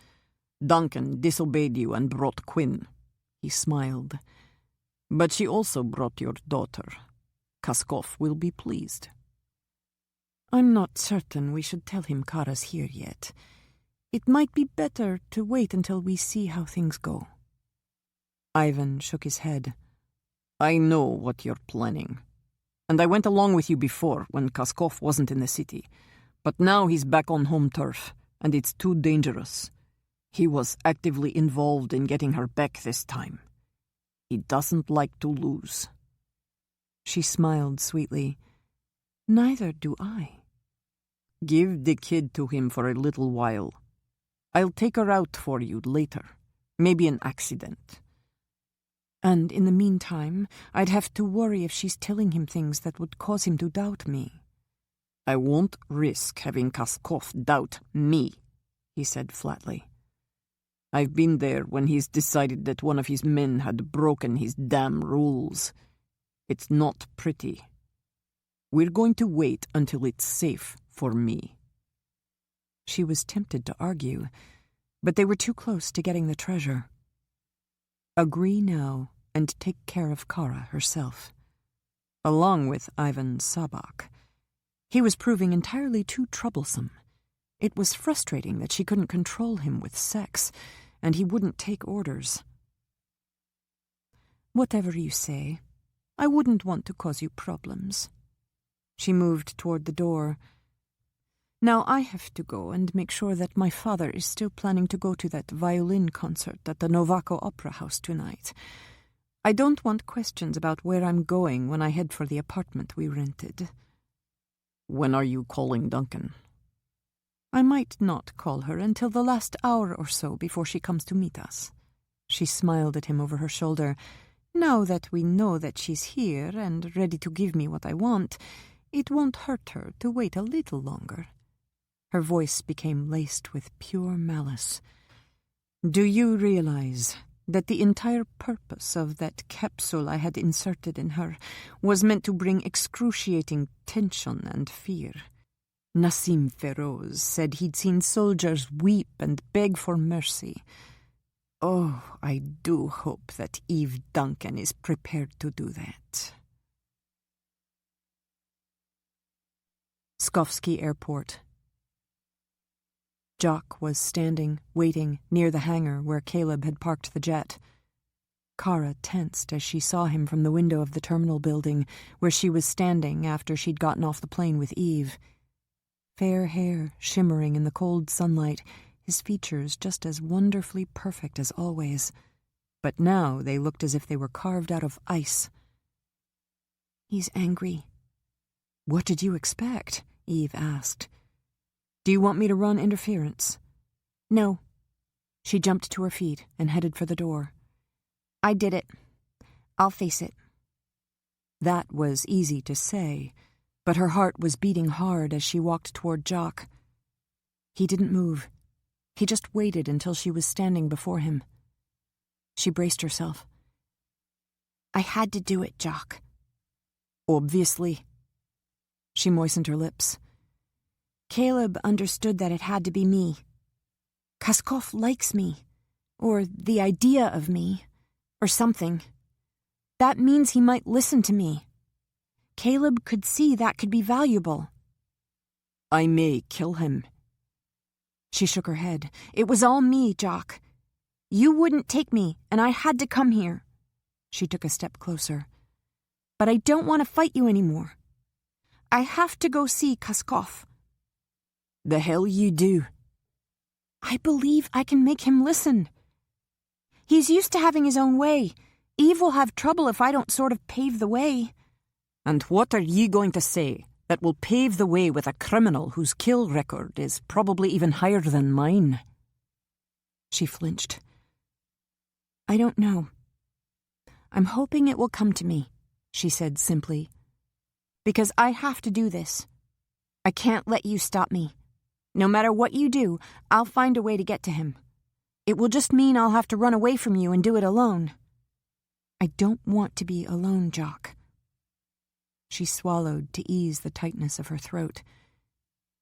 Duncan disobeyed you and brought Quinn. He smiled. But she also brought your daughter. Kaskov will be pleased. I'm not certain we should tell him Kara's here yet. It might be better to wait until we see how things go. Ivan shook his head. I know what you're planning. And I went along with you before, when Kaskov wasn't in the city. But now he's back on home turf, and it's too dangerous. He was actively involved in getting her back this time. He doesn't like to lose. She smiled sweetly. Neither do I. Give the kid to him for a little while. I'll take her out for you later. Maybe an accident. And in the meantime, I'd have to worry if she's telling him things that would cause him to doubt me. I won't risk having Kaskov doubt me, he said flatly. I've been there when he's decided that one of his men had broken his damn rules. It's not pretty. We're going to wait until it's safe for me. She was tempted to argue, but they were too close to getting the treasure. Agree now and take care of Kara herself. Along with Ivan Sabak. He was proving entirely too troublesome. It was frustrating that she couldn't control him with sex, and he wouldn't take orders. Whatever you say, I wouldn't want to cause you problems. She moved toward the door. Now I have to go and make sure that my father is still planning to go to that violin concert at the Novako Opera House tonight. I don't want questions about where I'm going when I head for the apartment we rented. When are you calling Duncan? I might not call her until the last hour or so before she comes to meet us. She smiled at him over her shoulder. Now that we know that she's here and ready to give me what I want, it won't hurt her to wait a little longer. Her voice became laced with pure malice. Do you realize that the entire purpose of that capsule I had inserted in her was meant to bring excruciating tension and fear? Nassim Feroz said he'd seen soldiers weep and beg for mercy. Oh, I do hope that Eve Duncan is prepared to do that. Skovsky Airport. Jock was standing, waiting, near the hangar where Caleb had parked the jet. Kara tensed as she saw him from the window of the terminal building where she was standing after she'd gotten off the plane with Eve. Fair hair shimmering in the cold sunlight, his features just as wonderfully perfect as always. but now they looked as if they were carved out of ice. He's angry. What did you expect? Eve asked. Do you want me to run interference? No. She jumped to her feet and headed for the door. I did it. I'll face it. That was easy to say, but her heart was beating hard as she walked toward Jock. He didn't move. He just waited until she was standing before him. She braced herself. I had to do it, Jock. Obviously. She moistened her lips. Caleb understood that it had to be me. Kaskov likes me, or the idea of me, or something. That means he might listen to me. Caleb could see that could be valuable. I may kill him. She shook her head. It was all me, Jock. You wouldn't take me, and I had to come here. She took a step closer. But I don't want to fight you anymore. I have to go see Kaskov. The hell you do? I believe I can make him listen. He's used to having his own way. Eve will have trouble if I don't sort of pave the way. And what are you going to say that will pave the way with a criminal whose kill record is probably even higher than mine? She flinched. I don't know. I'm hoping it will come to me, she said simply. Because I have to do this. I can't let you stop me. No matter what you do, I'll find a way to get to him. It will just mean I'll have to run away from you and do it alone. I don't want to be alone, Jock. She swallowed to ease the tightness of her throat.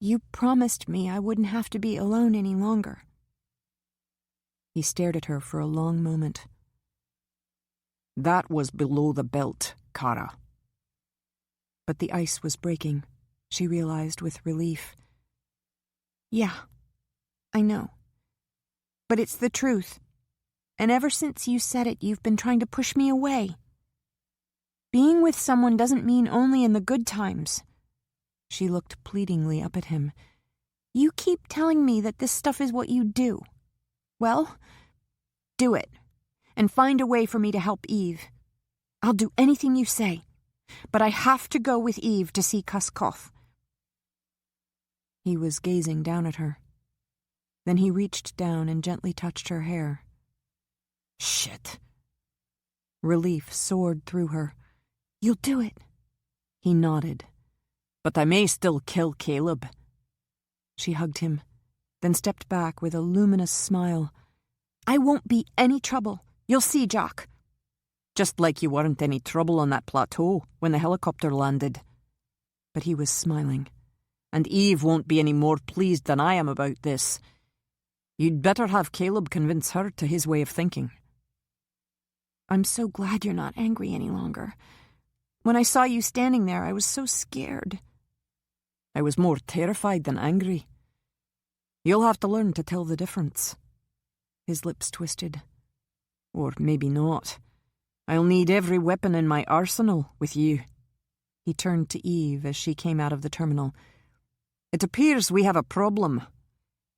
You promised me I wouldn't have to be alone any longer. He stared at her for a long moment. That was below the belt, Kara. But the ice was breaking, she realized with relief. Yeah, I know. But it's the truth. And ever since you said it, you've been trying to push me away. Being with someone doesn't mean only in the good times. She looked pleadingly up at him. You keep telling me that this stuff is what you do. Well, do it. And find a way for me to help Eve. I'll do anything you say. But I have to go with Eve to see Kaskov. He was gazing down at her. Then he reached down and gently touched her hair. Shit. Relief soared through her. You'll do it. He nodded. But I may still kill Caleb. She hugged him, then stepped back with a luminous smile. I won't be any trouble. You'll see, Jock. Just like you weren't any trouble on that plateau when the helicopter landed. But he was smiling. And Eve won't be any more pleased than I am about this. You'd better have Caleb convince her to his way of thinking. I'm so glad you're not angry any longer. When I saw you standing there, I was so scared. I was more terrified than angry. You'll have to learn to tell the difference. His lips twisted. Or maybe not. I'll need every weapon in my arsenal with you. He turned to Eve as she came out of the terminal. It appears we have a problem.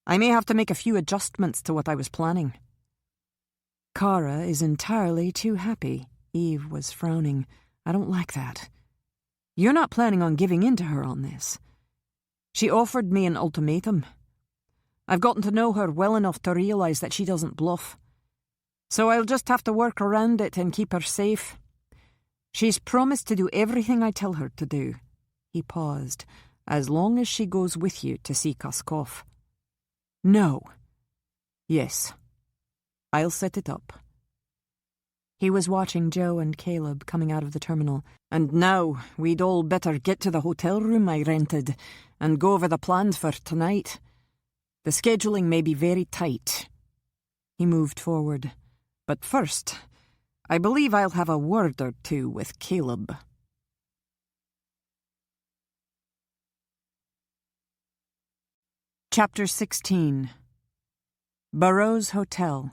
I may have to make a few adjustments to what I was planning. Kara is entirely too happy. Eve was frowning. I don't like that. You're not planning on giving in to her on this. She offered me an ultimatum. I've gotten to know her well enough to realize that she doesn't bluff. So I'll just have to work around it and keep her safe. She's promised to do everything I tell her to do. He paused. As long as she goes with you to see Kaskov. No. Yes. I'll set it up. He was watching Joe and Caleb coming out of the terminal. And now we'd all better get to the hotel room I rented and go over the plans for tonight. The scheduling may be very tight. He moved forward. But first, I believe I'll have a word or two with Caleb. Chapter 16. Burroughs Hotel,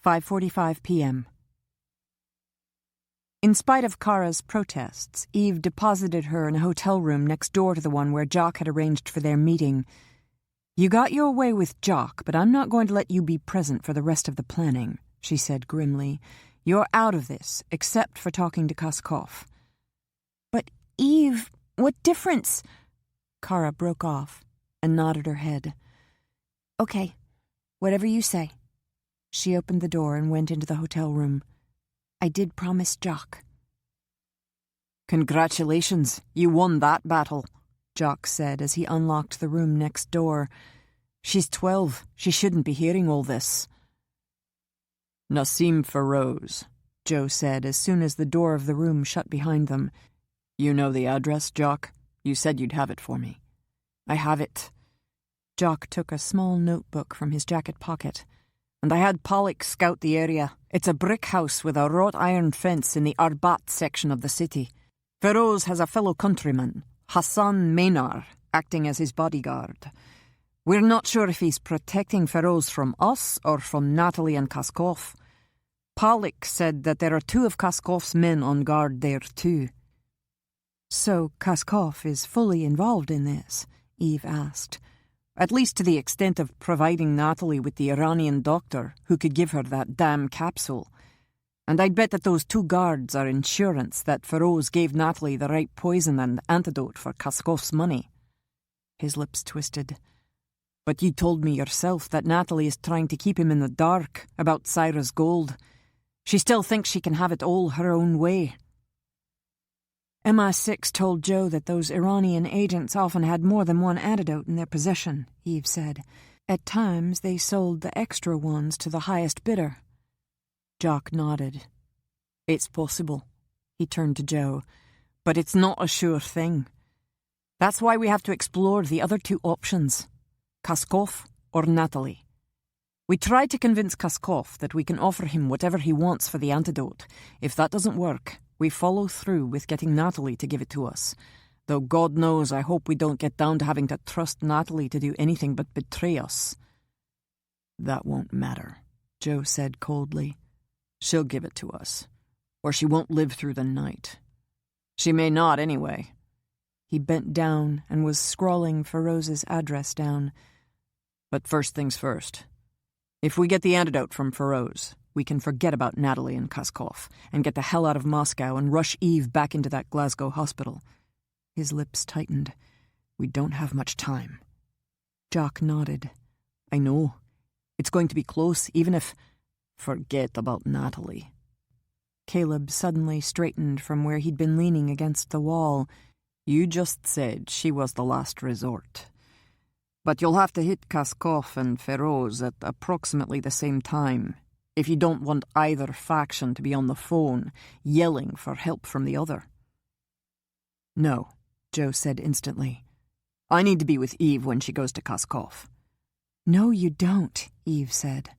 5:45 p.m. In spite of Kara's protests, Eve deposited her in a hotel room next door to the one where Jock had arranged for their meeting. You got your way with Jock, but I'm not going to let you be present for the rest of the planning, she said grimly. "You're out of this, except for talking to Koskov." "But, Eve, what difference?" Kara broke off and nodded her head. "Okay, whatever you say." She opened the door and went into the hotel room. "I did promise Jock." "Congratulations, you won that battle," Jock said as he unlocked the room next door. "She's 12. She shouldn't be hearing all this." "Nassim Feroz," Joe said as soon as the door of the room shut behind them. "You know the address, Jock? You said you'd have it for me." "I have it." Jock took a small notebook from his jacket pocket. "And I had Pollock scout the area. It's a brick house with a wrought iron fence in the Arbat section of the city. Feroz has a fellow countryman, Hassan Maynard, acting as his bodyguard. We're not sure if he's protecting Feroz from us or from Natalie and Koskov. Pollock said that there are 2 of Koskov's men on guard there too." "So Koskov is fully involved in this?" Eve asked. "At least to the extent of providing Natalie with the Iranian doctor who could give her that damn capsule. And I'd bet that those 2 guards are insurance that Feroz gave Natalie the right poison and antidote for Koskov's money." His lips twisted. "But you told me yourself that Natalie is trying to keep him in the dark about Syra's gold. She still thinks she can have it all her own way." "MI6 told Joe that those Iranian agents often had more than one antidote in their possession," Eve said. "At times they sold the extra ones to the highest bidder." Jock nodded. "It's possible." He turned to Joe. "But it's not a sure thing. That's why we have to explore the other 2 options. Koskov or Natalie. We tried to convince Koskov that we can offer him whatever he wants for the antidote. If that doesn't work, we follow through with getting Natalie to give it to us. Though God knows I hope we don't get down to having to trust Natalie to do anything but betray us." "That won't matter," Joe said coldly. "She'll give it to us, or she won't live through the night. She may not anyway." He bent down and was scrawling Feroz's address down. "But first things first. If we get the antidote from Feroz, we can forget about Natalie and Koskov and get the hell out of Moscow and rush Eve back into that Glasgow hospital." His lips tightened. "We don't have much time." Jock nodded. "I know. It's going to be close, even if... Forget about Natalie." Caleb suddenly straightened from where he'd been leaning against the wall. "You just said she was the last resort. But you'll have to hit Koskov and Feroz at approximately the same time if you don't want either faction to be on the phone yelling for help from the other." "No," Joe said instantly. "I need to be with Eve when she goes to Koskov." "No, you don't," Eve said.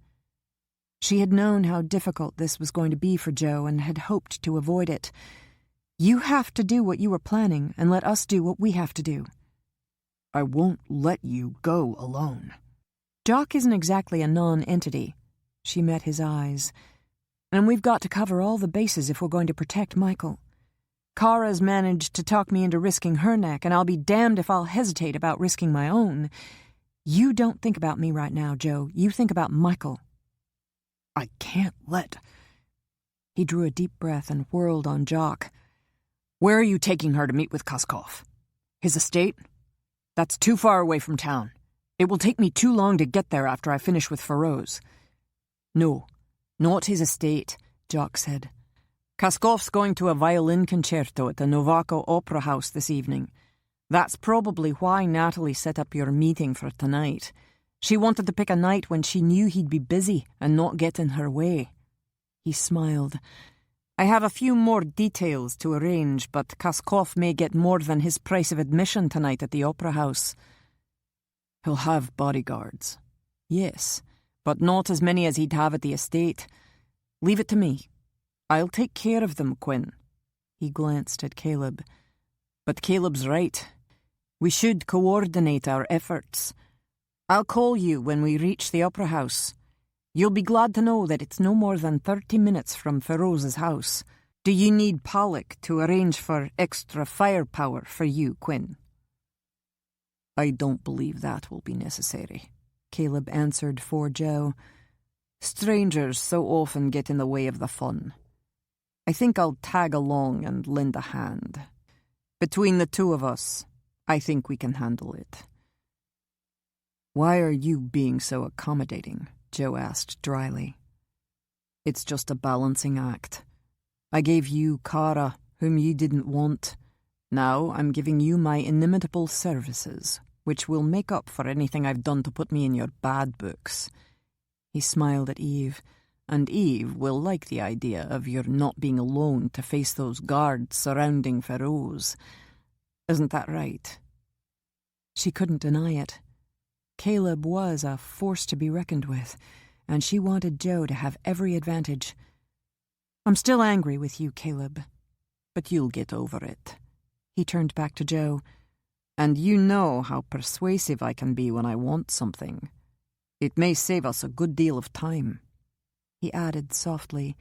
She had known how difficult this was going to be for Joe and had hoped to avoid it. "You have to do what you were planning and let us do what we have to do." "I won't let you go alone." "Jock isn't exactly a non-entity." She met his eyes. "And we've got to cover all the bases if we're going to protect Michael. Kara's managed to talk me into risking her neck, and I'll be damned if I'll hesitate about risking my own. You don't think about me right now, Joe. You think about Michael." "I can't let..." He drew a deep breath and whirled on Jock. "Where are you taking her to meet with Koskov? His estate? That's too far away from town. It will take me too long to get there after I finish with Feroz." "No, not his estate," Jock said. "Koskov's going to a violin concerto at the Novako Opera House this evening. That's probably why Natalie set up your meeting for tonight. She wanted to pick a night when she knew he'd be busy and not get in her way." He smiled. "I have a few more details to arrange, but Koskov may get more than his price of admission tonight at the Opera House." "He'll have bodyguards." "Yes, but not as many as he'd have at the estate. Leave it to me. I'll take care of them, Quinn." He glanced at Caleb. "But Caleb's right. We should coordinate our efforts. I'll call you when we reach the Opera House. You'll be glad to know that it's no more than 30 minutes from Feroz's house. Do you need Pollock to arrange for extra firepower for you, Quinn?" "I don't believe that will be necessary," Caleb answered for Joe. Strangers so often get in the way of the fun. I think I'll tag along and lend a hand. Between the two of us, I think we can handle it." "Why are you being so accommodating?" Joe asked dryly. "It's just a balancing act. I gave you Kara, whom you didn't want. Now I'm giving you my inimitable services, which will make up for anything I've done to put me in your bad books." He smiled at Eve, "and Eve will like the idea of your not being alone to face those guards surrounding Feroz. Isn't that right?" She couldn't deny it. Caleb was a force to be reckoned with, and she wanted Joe to have every advantage. "I'm still angry with you, Caleb, but you'll get over it." He turned back to Joe. "And you know how persuasive I can be when I want something. It may save us a good deal of time." He added softly,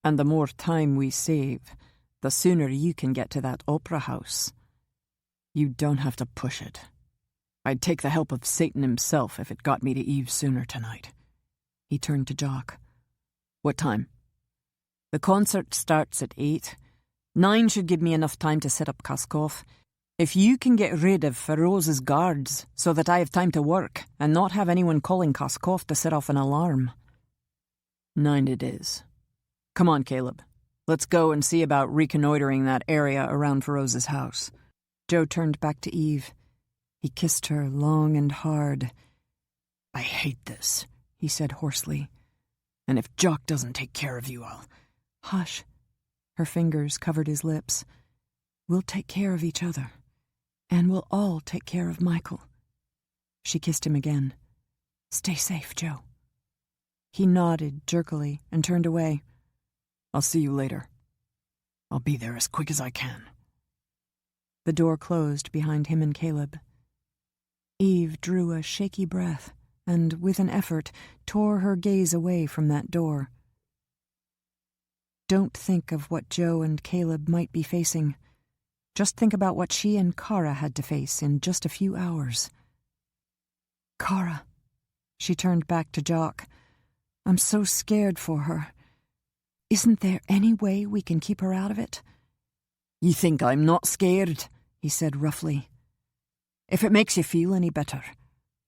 "And the more time we save, the sooner you can get to that opera house. You don't have to push it. I'd take the help of Satan himself if it got me to Eve sooner tonight." He turned to Jock. "What time?" "The concert starts at 8. 9 should give me enough time to set up Kaskov. If you can get rid of Feroz's guards so that I have time to work and not have anyone calling Kaskov to set off an alarm." 9 it is. Come on, Caleb. Let's go and see about reconnoitering that area around Feroz's house. Joe turned back to Eve. He kissed her long and hard. "I hate this," he said hoarsely. "And if Jock doesn't take care of you, I'll—" "Hush." Her fingers covered his lips. "We'll take care of each other. And we'll all take care of Michael." She kissed him again. "Stay safe, Joe." He nodded jerkily and turned away. "I'll see you later. I'll be there as quick as I can." The door closed behind him and Caleb. Eve drew a shaky breath and, with an effort, tore her gaze away from that door. Don't think of what Joe and Caleb might be facing. Just think about what she and Kara had to face in just a few hours. "Kara," she turned back to Jock. "I'm so scared for her. Isn't there any way we can keep her out of it?" "You think I'm not scared?" he said roughly. "If it makes you feel any better,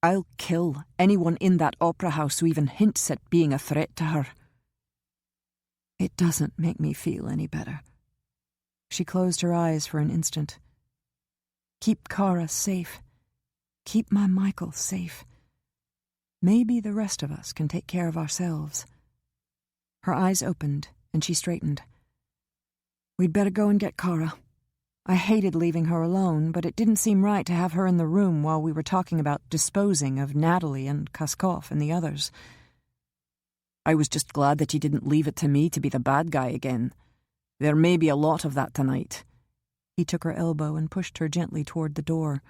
I'll kill anyone in that opera house who even hints at being a threat to her." "It doesn't make me feel any better." She closed her eyes for an instant. "Keep Kara safe. Keep my Michael safe. Maybe the rest of us can take care of ourselves." Her eyes opened, and she straightened. "We'd better go and get Kara. I hated leaving her alone, but it didn't seem right to have her in the room while we were talking about disposing of Natalie and Kaskov and the others. I was just glad that you didn't leave it to me to be the bad guy again. There may be a lot of that tonight." He took her elbow and pushed her gently toward the door.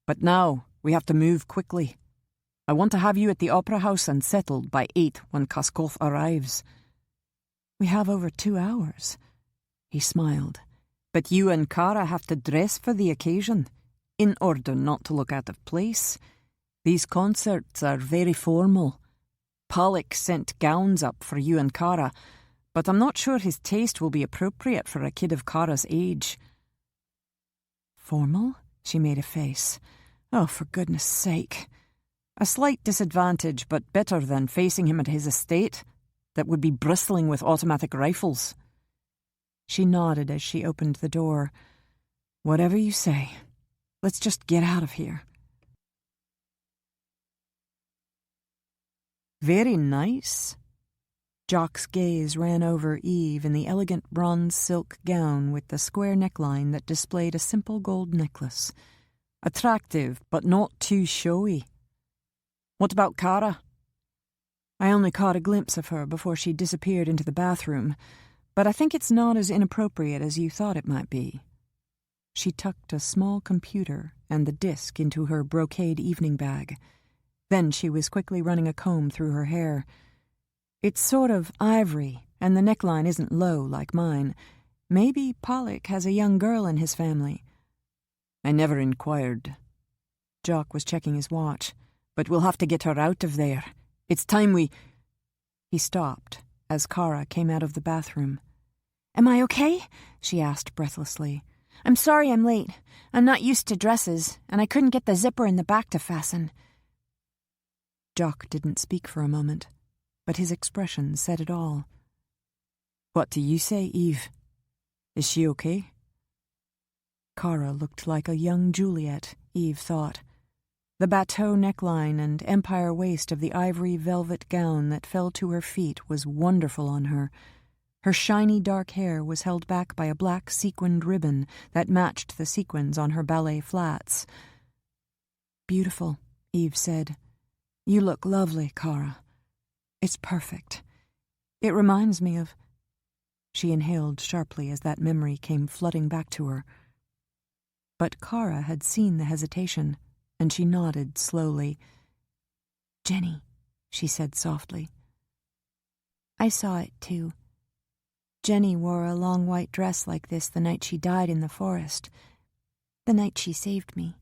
"But now we have to move quickly. I want to have you at the opera house and settled by 8 when Kaskov arrives." "We have over 2 hours." He smiled. "But you and Kara have to dress for the occasion, in order not to look out of place. These concerts are very formal. Pollock sent gowns up for you and Kara, but I'm not sure his taste will be appropriate for a kid of Kara's age." "Formal?" She made a face. "Oh, for goodness sake. A slight disadvantage, but better than facing him at his estate that would be bristling with automatic rifles." She nodded as she opened the door. "Whatever you say. Let's just get out of here." "Very nice." Jock's gaze ran over Eve in the elegant bronze silk gown with the square neckline that displayed a simple gold necklace. Attractive, but not too showy. "What about Kara?" "I only caught a glimpse of her before she disappeared into the bathroom, but I think it's not as inappropriate as you thought it might be." She tucked a small computer and the disk into her brocade evening bag. Then she was quickly running a comb through her hair. "It's sort of ivory, and the neckline isn't low like mine. Maybe Pollock has a young girl in his family." "I never inquired." Jock was checking his watch. "But we'll have to get her out of there. It's time we—" He stopped as Kara came out of the bathroom. "Am I okay?" she asked breathlessly. "I'm sorry I'm late. I'm not used to dresses, and I couldn't get the zipper in the back to fasten." Jock didn't speak for a moment, but his expression said it all. "What do you say, Eve? Is she okay?" Kara looked like a young Juliet, Eve thought. The bateau neckline and empire waist of the ivory velvet gown that fell to her feet was wonderful on her. Her shiny dark hair was held back by a black sequined ribbon that matched the sequins on her ballet flats. "Beautiful," Eve said. "You look lovely, Kara. It's perfect. It reminds me of—" She inhaled sharply as that memory came flooding back to her. But Kara had seen the hesitation, and she nodded slowly. "Jenny," she said softly. "I saw it, too. Jenny wore a long white dress like this the night she died in the forest. The night she saved me.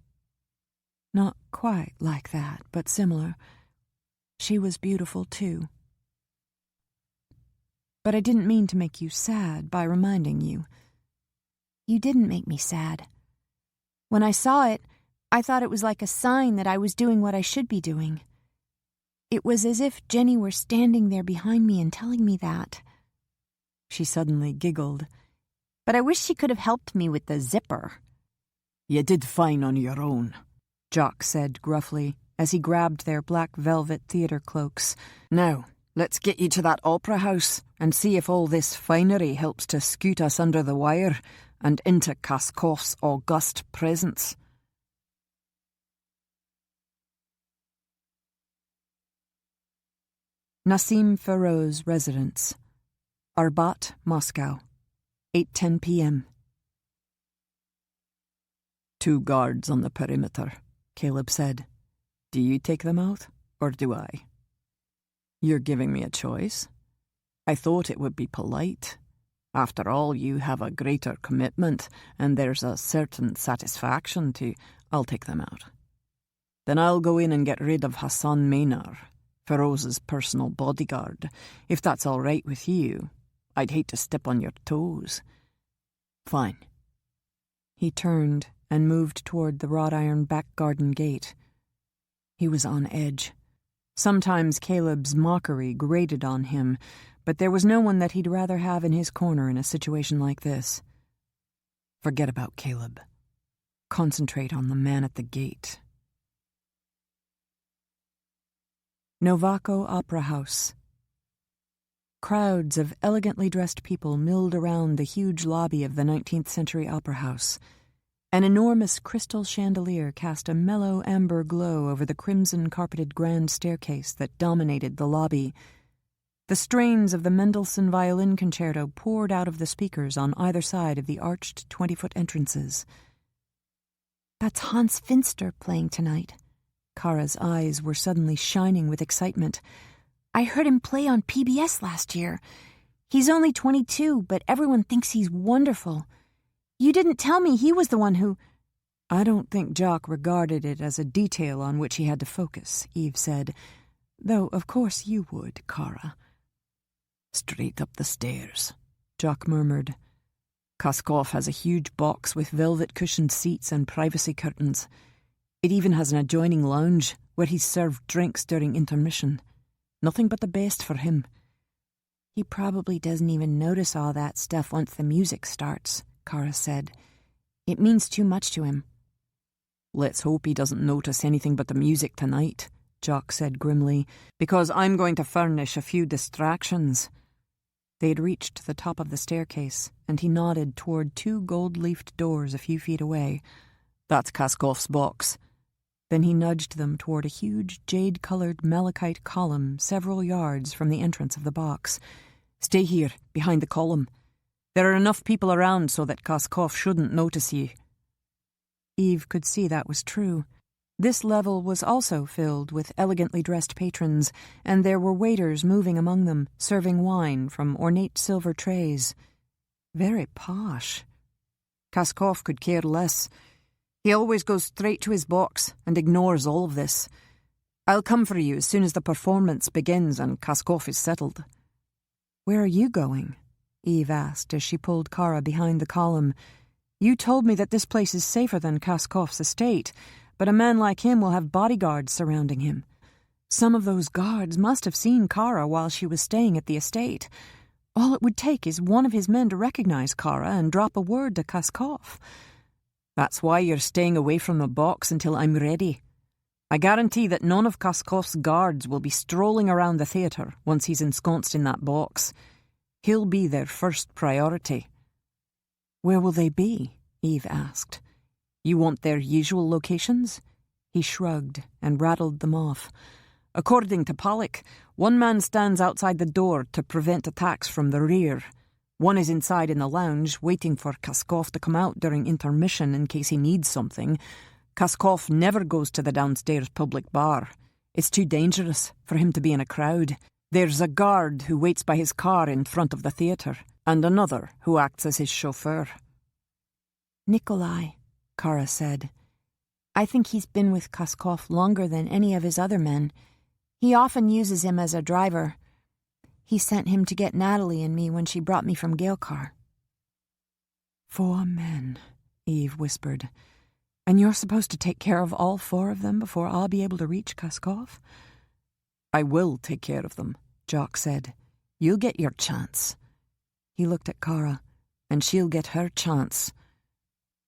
Not quite like that, but similar. She was beautiful, too. But I didn't mean to make you sad by reminding you." "You didn't make me sad. When I saw it, I thought it was like a sign that I was doing what I should be doing. It was as if Jenny were standing there behind me and telling me that." She suddenly giggled. "But I wish she could have helped me with the zipper." "You did fine on your own," Jock said gruffly as he grabbed their black velvet theatre cloaks. "Now, let's get you to that opera house and see if all this finery helps to scoot us under the wire and into Kaskoff's august presence." Nassim Feroz residence. Arbat, Moscow, 8:10 p.m. 2 guards on the perimeter, Caleb said. "Do you take them out, or do I?" "You're giving me a choice. I thought it would be polite. After all, you have a greater commitment, and there's a certain satisfaction to—" "I'll take them out. Then I'll go in and get rid of Hassan Maynard, Feroz's personal bodyguard, if that's all right with you. I'd hate to step on your toes." "Fine." He turned and moved toward the wrought iron back garden gate. He was on edge. Sometimes Caleb's mockery grated on him, but there was no one that he'd rather have in his corner in a situation like this. Forget about Caleb. Concentrate on the man at the gate. Novako Opera House. Crowds of elegantly dressed people milled around the huge lobby of the 19th century opera house. An enormous crystal chandelier cast a mellow amber glow over the crimson-carpeted grand staircase that dominated the lobby. The strains of the Mendelssohn violin concerto poured out of the speakers on either side of the arched 20-foot entrances. "That's Hans Finster playing tonight." Kara's eyes were suddenly shining with excitement. "I heard him play on PBS last year. He's only 22, but everyone thinks he's wonderful. You didn't tell me he was the one who—" "I don't think Jock regarded it as a detail on which he had to focus," Eve said. "Though, of course, you would, Kara." "Straight up the stairs," Jock murmured. "Kaskoff has a huge box with velvet-cushioned seats and privacy curtains. It even has an adjoining lounge where he's served drinks during intermission. Nothing but the best for him." "He probably doesn't even notice all that stuff once the music starts," Kara said. "It means too much to him." "Let's hope he doesn't notice anything but the music tonight," Jock said grimly, "because I'm going to furnish a few distractions." They had reached the top of the staircase, and he nodded toward 2 gold-leafed doors a few feet away. "That's Kaskoff's box." Then he nudged them toward a huge jade-colored malachite column several yards from the entrance of the box. "Stay here, behind the column. There are enough people around so that Kaskoff shouldn't notice you." Eve could see that was true. This level was also filled with elegantly dressed patrons, and there were waiters moving among them, serving wine from ornate silver trays. Very posh. Kaskoff could care less. He always goes straight to his box and ignores all of this. I'll come for you as soon as the performance begins and Kaskov is settled." "Where are you going?" Eve asked as she pulled Kara behind the column. "You told me that this place is safer than Kaskov's estate, but a man like him will have bodyguards surrounding him. Some of those guards must have seen Kara while she was staying at the estate. All it would take is one of his men to recognize Kara and drop a word to Kaskov." "That's why you're staying away from the box until I'm ready. I guarantee that none of Kaskov's guards will be strolling around the theatre once he's ensconced in that box. He'll be their first priority." "Where will they be?" Eve asked. "You want their usual locations?" He shrugged and rattled them off. "According to Pollock, one man stands outside the door to prevent attacks from the rear. One is inside in the lounge, waiting for Kaskov to come out during intermission in case he needs something. Kaskov never goes to the downstairs public bar. It's too dangerous for him to be in a crowd. There's a guard who waits by his car in front of the theatre, and another who acts as his chauffeur." "Nikolai," Kara said. "I think he's been with Kaskov longer than any of his other men. He often uses him as a driver. He sent him to get Natalie and me when she brought me from Gailcar." "4 men," Eve whispered. "And you're supposed to take care of all 4 of them before I'll be able to reach Kaskov?" "I will take care of them," Jock said. "You'll get your chance." He looked at Kara, "and she'll get her chance.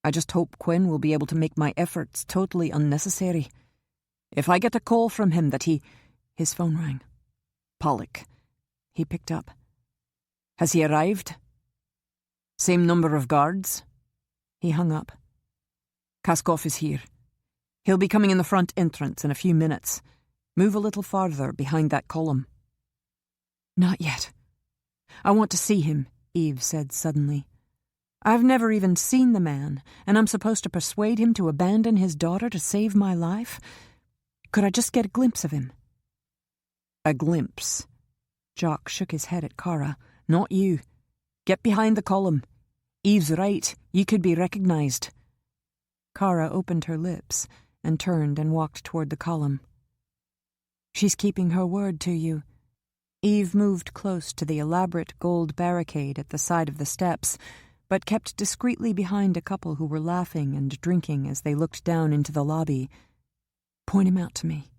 I just hope Quinn will be able to make my efforts totally unnecessary. If I get a call from him that he—" His phone rang. Pollock. He picked up. "Has he arrived? Same number of guards?" He hung up. "Kaskov is here. He'll be coming in the front entrance in a few minutes. Move a little farther behind that column." "Not yet. I want to see him," Eve said suddenly. "I've never even seen the man, and I'm supposed to persuade him to abandon his daughter to save my life? Could I just get a glimpse of him?" "A glimpse?" Jock shook his head at Kara. "Not you. Get behind the column. Eve's right. You could be recognized." Kara opened her lips and turned and walked toward the column. "She's keeping her word to you." Eve moved close to the elaborate gold barricade at the side of the steps, but kept discreetly behind a couple who were laughing and drinking as they looked down into the lobby. "Point him out to me."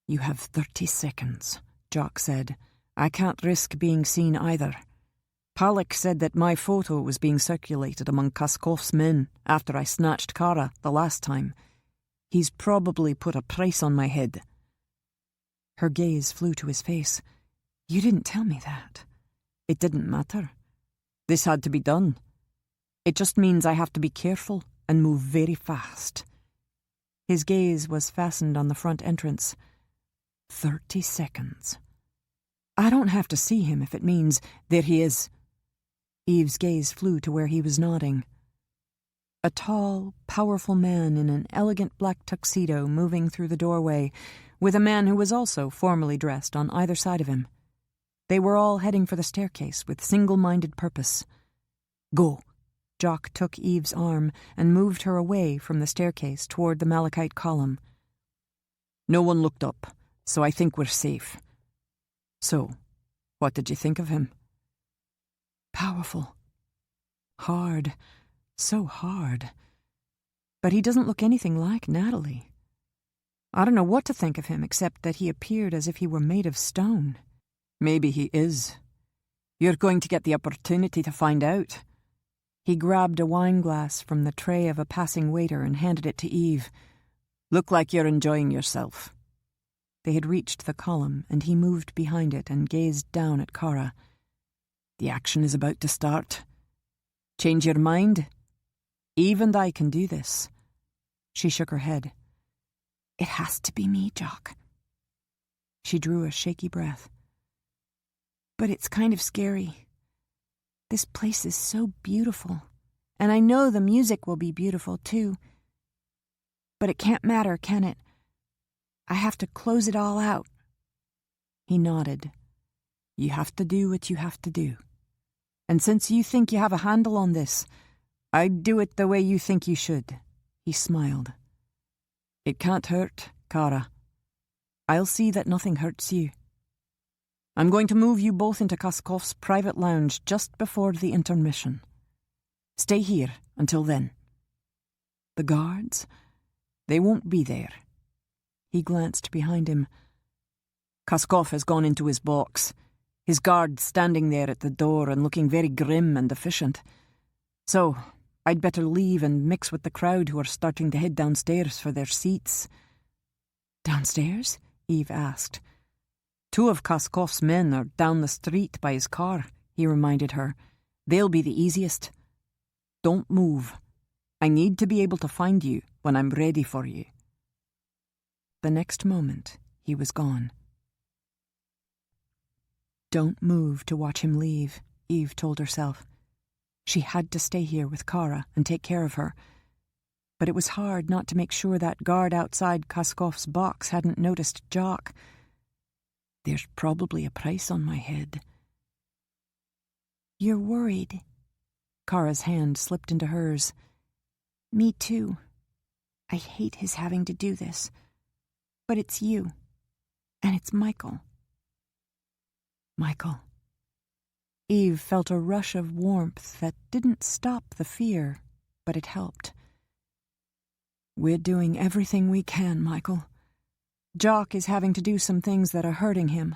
"You have 30 seconds, Jock said. "I can't risk being seen either. Pollock said that my photo was being circulated among Kaskov's men after I snatched Kara the last time. He's probably put a price on my head." Her gaze flew to his face. "You didn't tell me that." "It didn't matter. This had to be done. It just means I have to be careful and move very fast." His gaze was fastened on the front entrance. 30 seconds. "I don't have to see him if it means—" "There he is." Eve's gaze flew to where he was nodding. A tall, powerful man in an elegant black tuxedo moving through the doorway, with a man who was also formally dressed on either side of him. They were all heading for the staircase with single-minded purpose. "Go." Jock took Eve's arm and moved her away from the staircase toward the malachite column. "No one looked up, so I think we're safe. So, what did you think of him?" "Powerful. Hard. So hard. But he doesn't look anything like Natalie. I don't know what to think of him except that he appeared as if he were made of stone." "Maybe he is. You're going to get the opportunity to find out." He grabbed a wine glass from the tray of a passing waiter and handed it to Eve. "Look like you're enjoying yourself." They had reached the column, and he moved behind it and gazed down at Kara. "The action is about to start. Change your mind? Eve and I can do this." She shook her head. "It has to be me, Jock." She drew a shaky breath. "But it's kind of scary. This place is so beautiful, and I know the music will be beautiful too. But it can't matter, can it? I have to close it all out." He nodded. "You have to do what you have to do. And since you think you have a handle on this, I'd do it the way you think you should." He smiled. "It can't hurt, Kara. I'll see that nothing hurts you. I'm going to move you both into Koskov's private lounge just before the intermission. Stay here until then. The guards? They won't be there." He glanced behind him. "Koskov has gone into his box. His guard standing there at the door and looking very grim and efficient. So, I'd better leave and mix with the crowd who are starting to head downstairs for their seats." "Downstairs?" Eve asked. "Two of Koskov's men are down the street by his car," he reminded her. "They'll be the easiest. Don't move. I need to be able to find you when I'm ready for you." The next moment, he was gone. Don't move to watch him leave, Eve told herself. She had to stay here with Kara and take care of her. But it was hard not to make sure that guard outside Koskov's box hadn't noticed Jock. "There's probably a price on my head." "You're worried." Kara's hand slipped into hers. "Me too. I hate his having to do this. But it's you. And it's Michael." Michael. Eve felt a rush of warmth that didn't stop the fear, but it helped. "We're doing everything we can, Michael. Jock is having to do some things that are hurting him.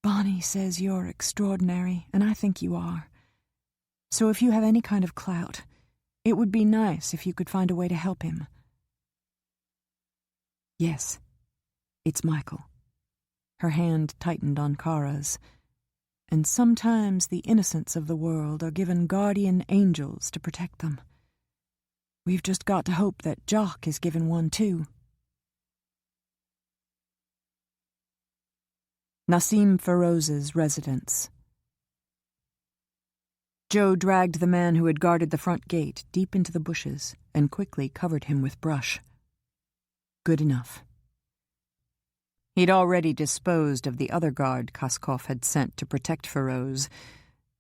Bonnie says you're extraordinary, and I think you are. So if you have any kind of clout, it would be nice if you could find a way to help him." "Yes, it's Michael." Her hand tightened on Kara's. "And sometimes the innocents of the world are given guardian angels to protect them. We've just got to hope that Jock is given one too." Nassim Feroz's residence. Joe dragged the man who had guarded the front gate deep into the bushes and quickly covered him with brush. Good enough. He'd already disposed of the other guard Koskov had sent to protect Feroz.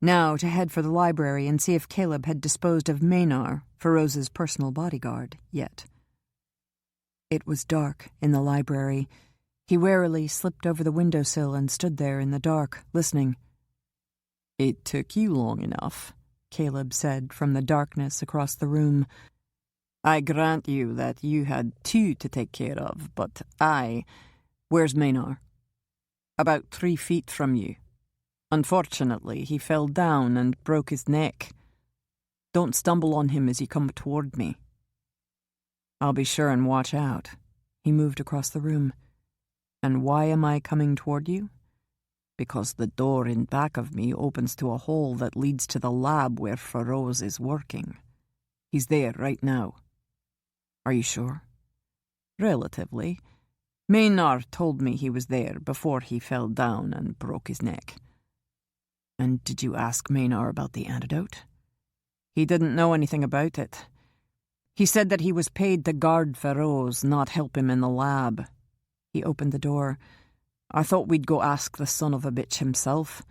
Now to head for the library and see if Caleb had disposed of Maynard, Feroz's personal bodyguard, yet. It was dark in the library. He warily slipped over the windowsill and stood there in the dark, listening. "It took you long enough," Caleb said from the darkness across the room. "I grant you that you had two to take care of, but Where's Maynard?" "About 3 feet from you. Unfortunately, he fell down and broke his neck. Don't stumble on him as you come toward me." "I'll be sure and watch out." He moved across the room. "And why am I coming toward you? Because the door in back of me opens to a hole that leads to the lab where Feroz is working. He's there right now." "Are you sure?" "Relatively. Maynard told me he was there before he fell down and broke his neck." "And did you ask Maynard about the antidote?" "He didn't know anything about it. He said that he was paid to guard Feroz, not help him in the lab." He opened the door. "I thought we'd go ask the son of a bitch himself.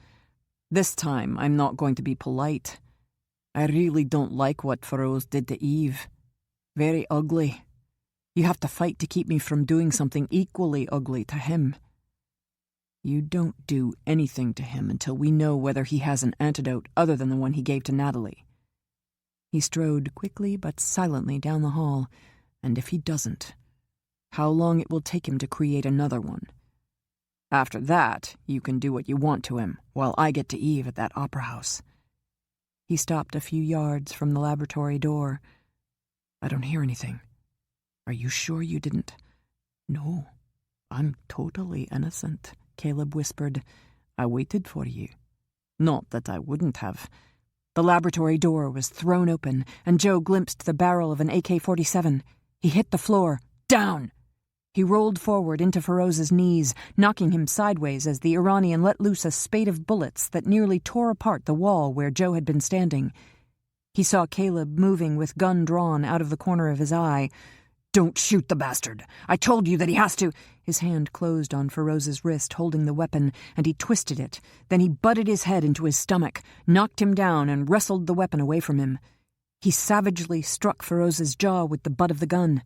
This time I'm not going to be polite. I really don't like what Feroz did to Eve. Very ugly. You have to fight to keep me from doing something equally ugly to him." "You don't do anything to him until we know whether he has an antidote other than the one he gave to Natalie." He strode quickly but silently down the hall, and if he doesn't, how long it will take him to create another one. After that, you can do what you want to him, while I get to Eve at that opera house. He stopped a few yards from the laboratory door. "I don't hear anything. Are you sure you didn't?" "No, I'm totally innocent," Caleb whispered. "I waited for you. Not that I wouldn't have." The laboratory door was thrown open, and Joe glimpsed the barrel of an AK-47. He hit the floor. Down! He rolled forward into Feroz's knees, knocking him sideways as the Iranian let loose a spate of bullets that nearly tore apart the wall where Joe had been standing. He saw Caleb moving with gun drawn out of the corner of his eye. "Don't shoot the bastard! I told you that he has to—" His hand closed on Feroz's wrist, holding the weapon, and he twisted it. Then he butted his head into his stomach, knocked him down, and wrestled the weapon away from him. He savagely struck Feroz's jaw with the butt of the gun.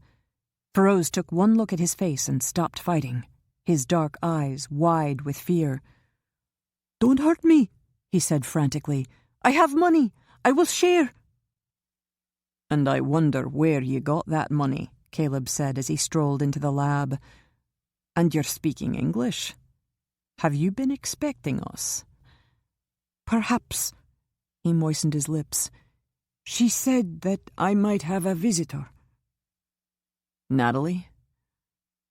Feroz took one look at his face and stopped fighting. his dark eyes wide with fear. "Don't hurt me," he said frantically. "I have money. I will share." "And I wonder where you got that money," Caleb said as he strolled into the lab. "And you're speaking English. Have you been expecting us?" "Perhaps," he moistened his lips. "She said that I might have a visitor." "Natalie?"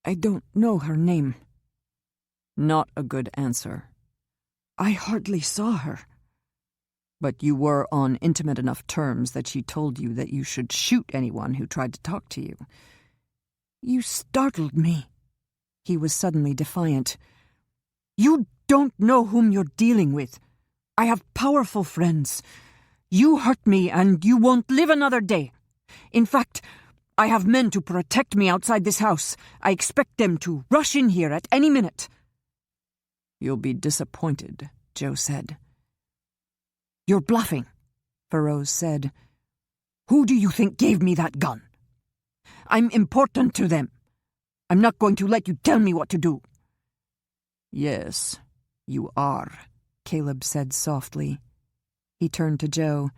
"I don't know her name." Not a good answer. "I hardly saw her." "But you were on intimate enough terms that she told you that you should shoot anyone who tried to talk to you." "You startled me." He was suddenly defiant. "You don't know whom you're dealing with. I have powerful friends. You hurt me and you won't live another day. In fact, I have men to protect me outside this house. I expect them to rush in here at any minute." "You'll be disappointed," Joe said. "You're bluffing," Feroz said. "Who do you think gave me that gun? I'm important to them. I'm not going to let you tell me what to do." "Yes, you are," Caleb said softly. He turned to Joe.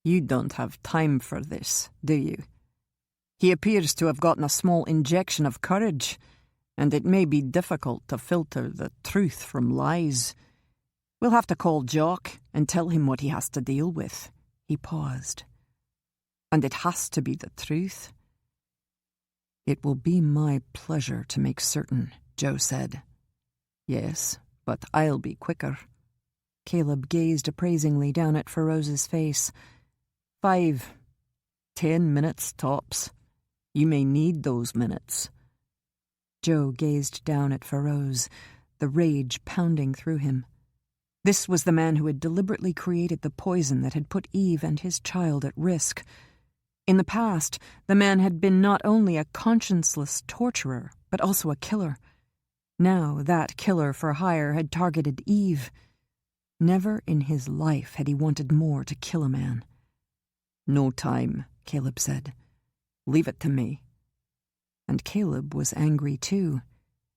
"You don't have time for this, do you? He appears to have gotten a small injection of courage, and it may be difficult to filter the truth from lies. We'll have to call Jock and tell him what he has to deal with." He paused. "And it has to be the truth." "It will be my pleasure to make certain," Joe said. "Yes, but I'll be quicker." Caleb gazed appraisingly down at Feroz's face. 5, 10 minutes tops. You may need those minutes." Joe gazed down at Feroz, the rage pounding through him. This was the man who had deliberately created the poison that had put Eve and his child at risk. In the past, the man had been not only a conscienceless torturer, but also a killer. Now that killer for hire had targeted Eve. Never in his life had he wanted more to kill a man. "No time," Caleb said. "Leave it to me." And Caleb was angry too,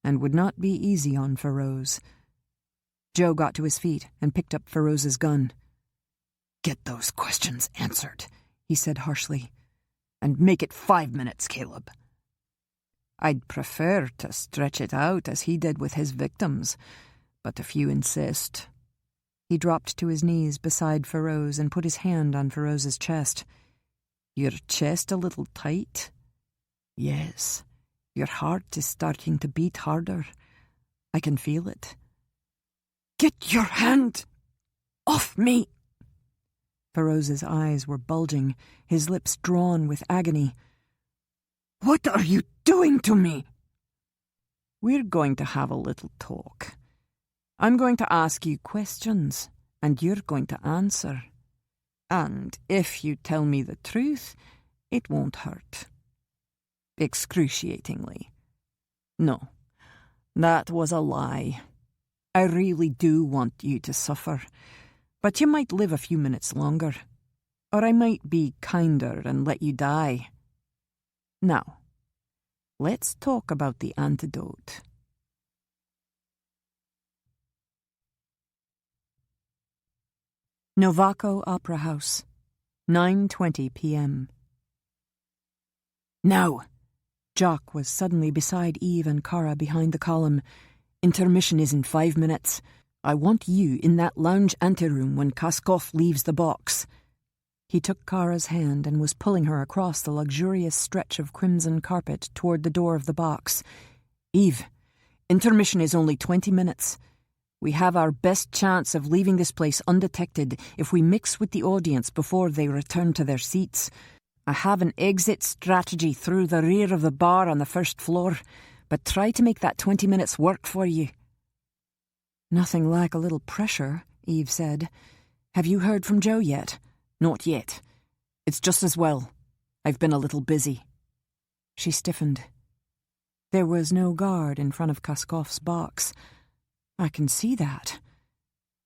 and would not be easy on Feroz. Joe got to his feet and picked up Feroz's gun. "Get those questions answered," he said harshly. "And make it 5 minutes, Caleb." "I'd prefer to stretch it out as he did with his victims, but if you insist." He dropped to his knees beside Feroz and put his hand on Feroz's chest. "Your chest a little tight?" "Yes. Your heart is starting to beat harder. I can feel it." "Get your hand off me!" Feroz's eyes were bulging, his lips drawn with agony. "What are you doing to me?" "We're going to have a little talk. I'm going to ask you questions, and you're going to answer. And if you tell me the truth, it won't hurt. Excruciatingly. No, that was a lie. I really do want you to suffer, but you might live a few minutes longer, or I might be kinder and let you die. Now, let's talk about the antidote." Novaco Opera House, 9:20 p.m. "Now!" Jock was suddenly beside Eve and Kara behind the column. "Intermission is in 5 minutes. I want you in that lounge anteroom when Kaskov leaves the box." He took Kara's hand and was pulling her across the luxurious stretch of crimson carpet toward the door of the box. "Eve, intermission is only 20 minutes. We have our best chance of leaving this place undetected if we mix with the audience before they return to their seats. I have an exit strategy through the rear of the bar on the first floor, but try to make that 20 minutes work for you." "Nothing like a little pressure," Eve said. "Have you heard from Joe yet?" "Not yet. It's just as well. I've been a little busy." She stiffened. There was no guard in front of Kaskov's box. "I can see that.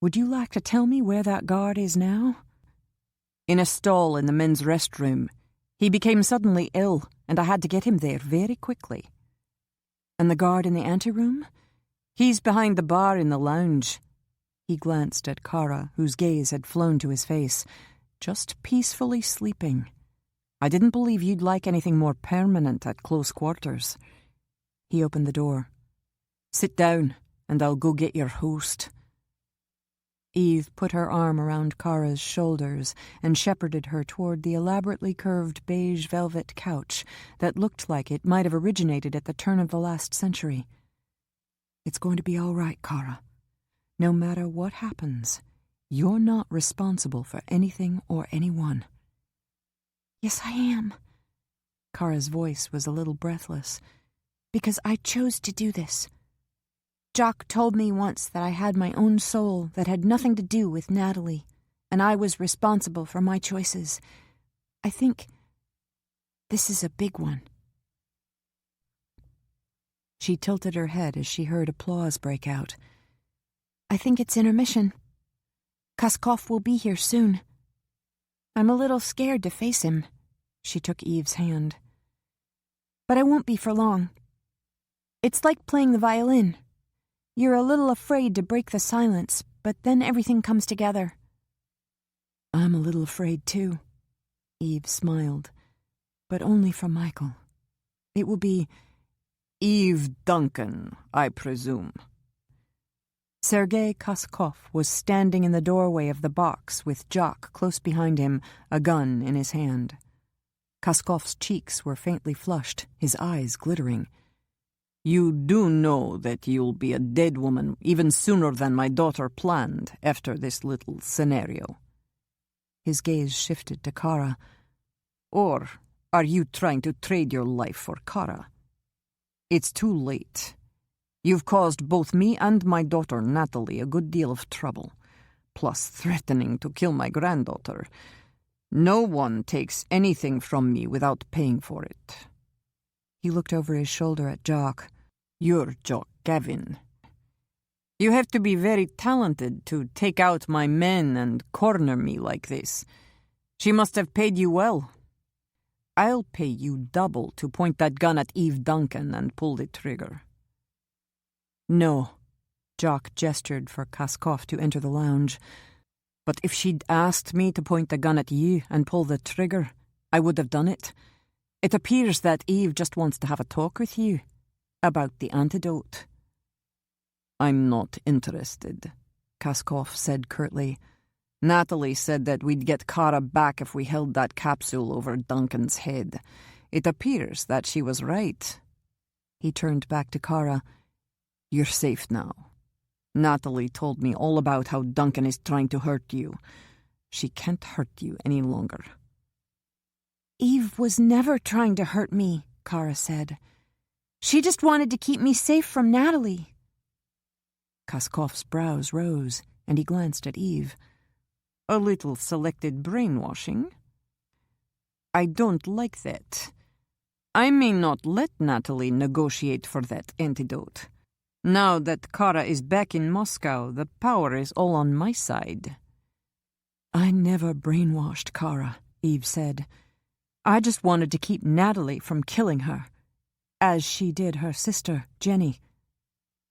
Would you like to tell me where that guard is now?" "In a stall in the men's restroom. He became suddenly ill, and I had to get him there very quickly." "And the guard in the anteroom? He's behind the bar in the lounge. He glanced at Kara, whose gaze had flown to his face, just peacefully sleeping. I didn't believe you'd like anything more permanent at close quarters. He opened the door. Sit down, and I'll go get your host. Eve put her arm around Kara's shoulders and shepherded her toward the elaborately curved beige velvet couch that looked like it might have originated at the turn of the last century. It's going to be all right, Kara. No matter what happens, you're not responsible for anything or anyone. Yes, I am. Kara's voice was a little breathless. Because I chose to do this. Jock told me once that I had my own soul that had nothing to do with Natalie, and I was responsible for my choices. I think this is a big one. She tilted her head as she heard applause break out. I think it's intermission. Kaskov will be here soon. I'm a little scared to face him. She took Eve's hand. But I won't be for long. It's like playing the violin. You're a little afraid to break the silence, but then everything comes together. I'm a little afraid, too. Eve smiled, but only for Michael. It will be Eve Duncan, I presume. Sergei Kaskov was standing in the doorway of the box with Jock close behind him, a gun in his hand. Kaskov's cheeks were faintly flushed, his eyes glittering. You do know that you'll be a dead woman even sooner than my daughter planned after this little scenario. His gaze shifted to Kara. Or are you trying to trade your life for Kara? It's too late. You've caused both me and my daughter Natalie a good deal of trouble, plus threatening to kill my granddaughter. No one takes anything from me without paying for it. He looked over his shoulder at Jock. You're Jock Gavin. You have to be very talented to take out my men and corner me like this. She must have paid you well. I'll pay you double to point that gun at Eve Duncan and pull the trigger. No, Jock gestured for Kaskov to enter the lounge. But if she'd asked me to point the gun at you and pull the trigger, I would have done it. It appears that Eve just wants to have a talk with you about the antidote. I'm not interested, Kaskov said curtly. Natalie said that we'd get Kara back if we held that capsule over Duncan's head. It appears that she was right. He turned back to Kara. You're safe now. Natalie told me all about how Duncan is trying to hurt you. She can't hurt you any longer. Eve was never trying to hurt me, Kara said. She just wanted to keep me safe from Natalie. Kaskov's brows rose, and he glanced at Eve. A little selected brainwashing? I don't like that. I may not let Natalie negotiate for that antidote. Now that Kara is back in Moscow, the power is all on my side. I never brainwashed Kara, Eve said. I just wanted to keep Natalie from killing her, as she did her sister, Jenny.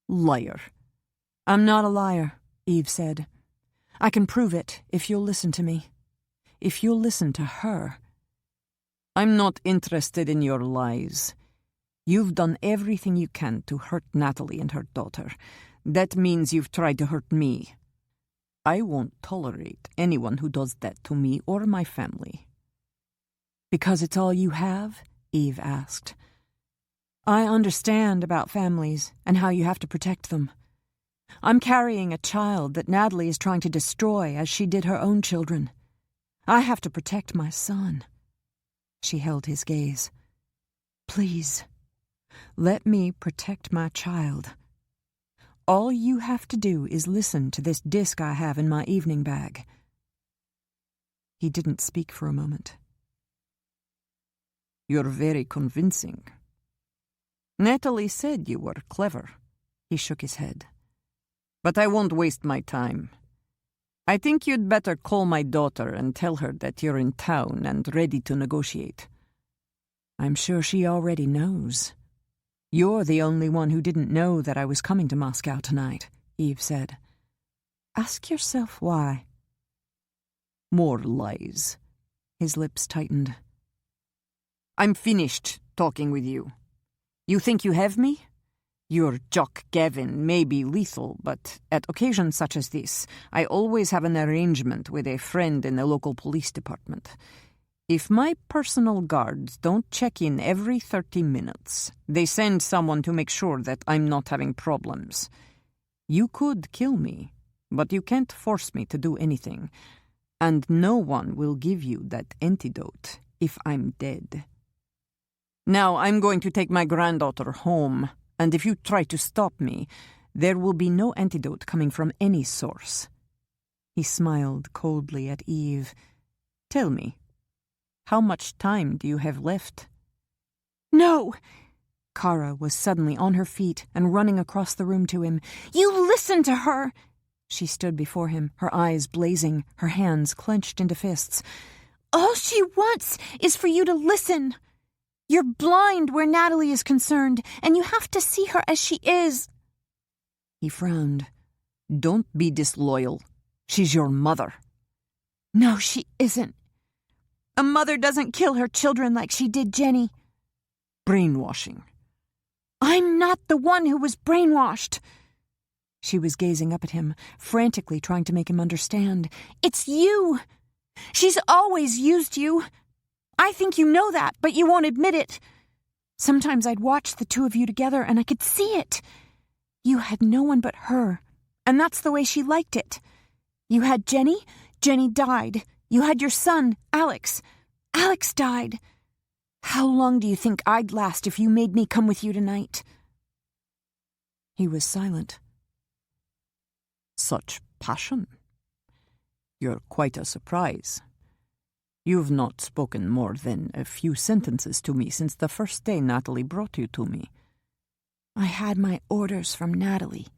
Liar. I'm not a liar, Eve said. I can prove it if you'll listen to me. If you'll listen to her. I'm not interested in your lies. You've done everything you can to hurt Natalie and her daughter. That means you've tried to hurt me. I won't tolerate anyone who does that to me or my family. Because it's all you have? Eve asked. I understand about families and how you have to protect them. I'm carrying a child that Natalie is trying to destroy as she did her own children. I have to protect my son. She held his gaze. Please, let me protect my child. All you have to do is listen to this disc I have in my evening bag. He didn't speak for a moment. You're very convincing. Natalie said you were clever. He shook his head. But I won't waste my time. I think you'd better call my daughter and tell her that you're in town and ready to negotiate. I'm sure she already knows. You're the only one who didn't know that I was coming to Moscow tonight, Eve said. Ask yourself why. More lies. His lips tightened. I'm finished talking with you. You think you have me? Your Jock Gavin may be lethal, but at occasions such as this, I always have an arrangement with a friend in the local police department. If my personal guards don't check in every 30 minutes, they send someone to make sure that I'm not having problems. You could kill me, but you can't force me to do anything, and no one will give you that antidote if I'm dead. Now I'm going to take my granddaughter home, and if you try to stop me, there will be no antidote coming from any source. He smiled coldly at Eve. Tell me, how much time do you have left? No! Kara was suddenly on her feet and running across the room to him. You listen to her! She stood before him, her eyes blazing, her hands clenched into fists. All she wants is for you to listen. You're blind where Natalie is concerned, and you have to see her as she is. He frowned. Don't be disloyal. She's your mother. No, she isn't. A mother doesn't kill her children like she did Jenny. Brainwashing. I'm not the one who was brainwashed. She was gazing up at him, frantically trying to make him understand. It's you. She's always used you. I think you know that, but you won't admit it. Sometimes I'd watch the two of you together and I could see it. You had no one but her, and that's the way she liked it. You had Jenny. Jenny died. You had your son, Alex. Alex died. How long do you think I'd last if you made me come with you tonight? He was silent. Such passion. You're quite a surprise. You've not spoken more than a few sentences to me since the first day Natalie brought you to me. I had my orders from Natalie.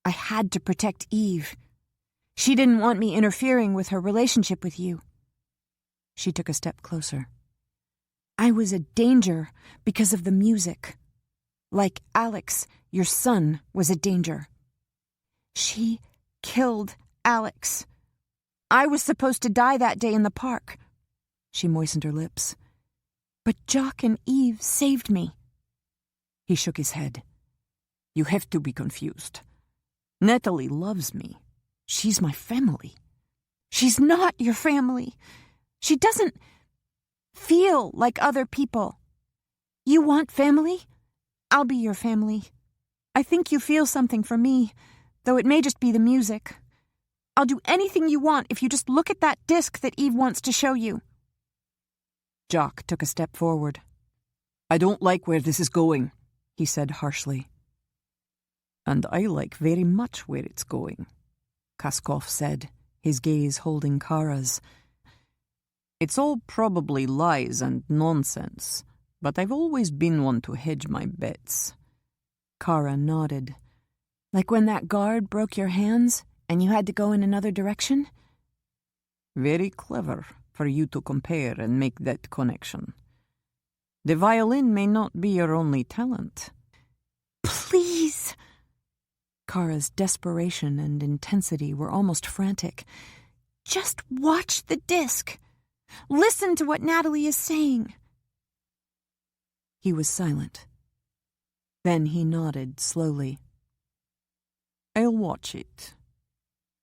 I had to protect Eve. She didn't want me interfering with her relationship with you. She took a step closer. I was a danger because of the music. Like Alex, your son was a danger. She killed Alex. I was supposed to die that day in the park. She moistened her lips. But Jock and Eve saved me. He shook his head. You have to be confused. Natalie loves me. She's my family. She's not your family. She doesn't feel like other people. You want family? I'll be your family. I think you feel something for me, though it may just be the music. I'll do anything you want if you just look at that disc that Eve wants to show you. Jock took a step forward. I don't like where this is going, he said harshly. And I like very much where it's going, Kaskov said, his gaze holding Kara's. It's all probably lies and nonsense, but I've always been one to hedge my bets. Kara nodded. Like when that guard broke your hands and you had to go in another direction? Very clever for you to compare and make that connection. The violin may not be your only talent. Please! Kara's desperation and intensity were almost frantic. Just watch the disc. Listen to what Natalie is saying. He was silent. Then he nodded slowly. I'll watch it.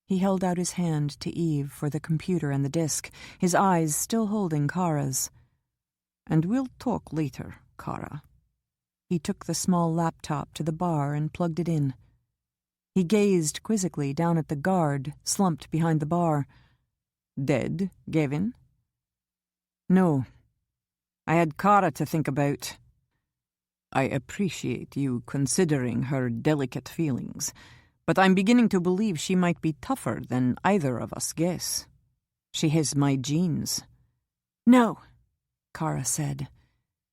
He held out his hand to Eve for the computer and the disc, his eyes still holding Kara's. And we'll talk later, Kara. He took the small laptop to the bar and plugged it in. He gazed quizzically down at the guard slumped behind the bar. Dead, Gavin? No. I had Kara to think about. I appreciate you considering her delicate feelings, but I'm beginning to believe she might be tougher than either of us guess. She has my genes. No, Kara said.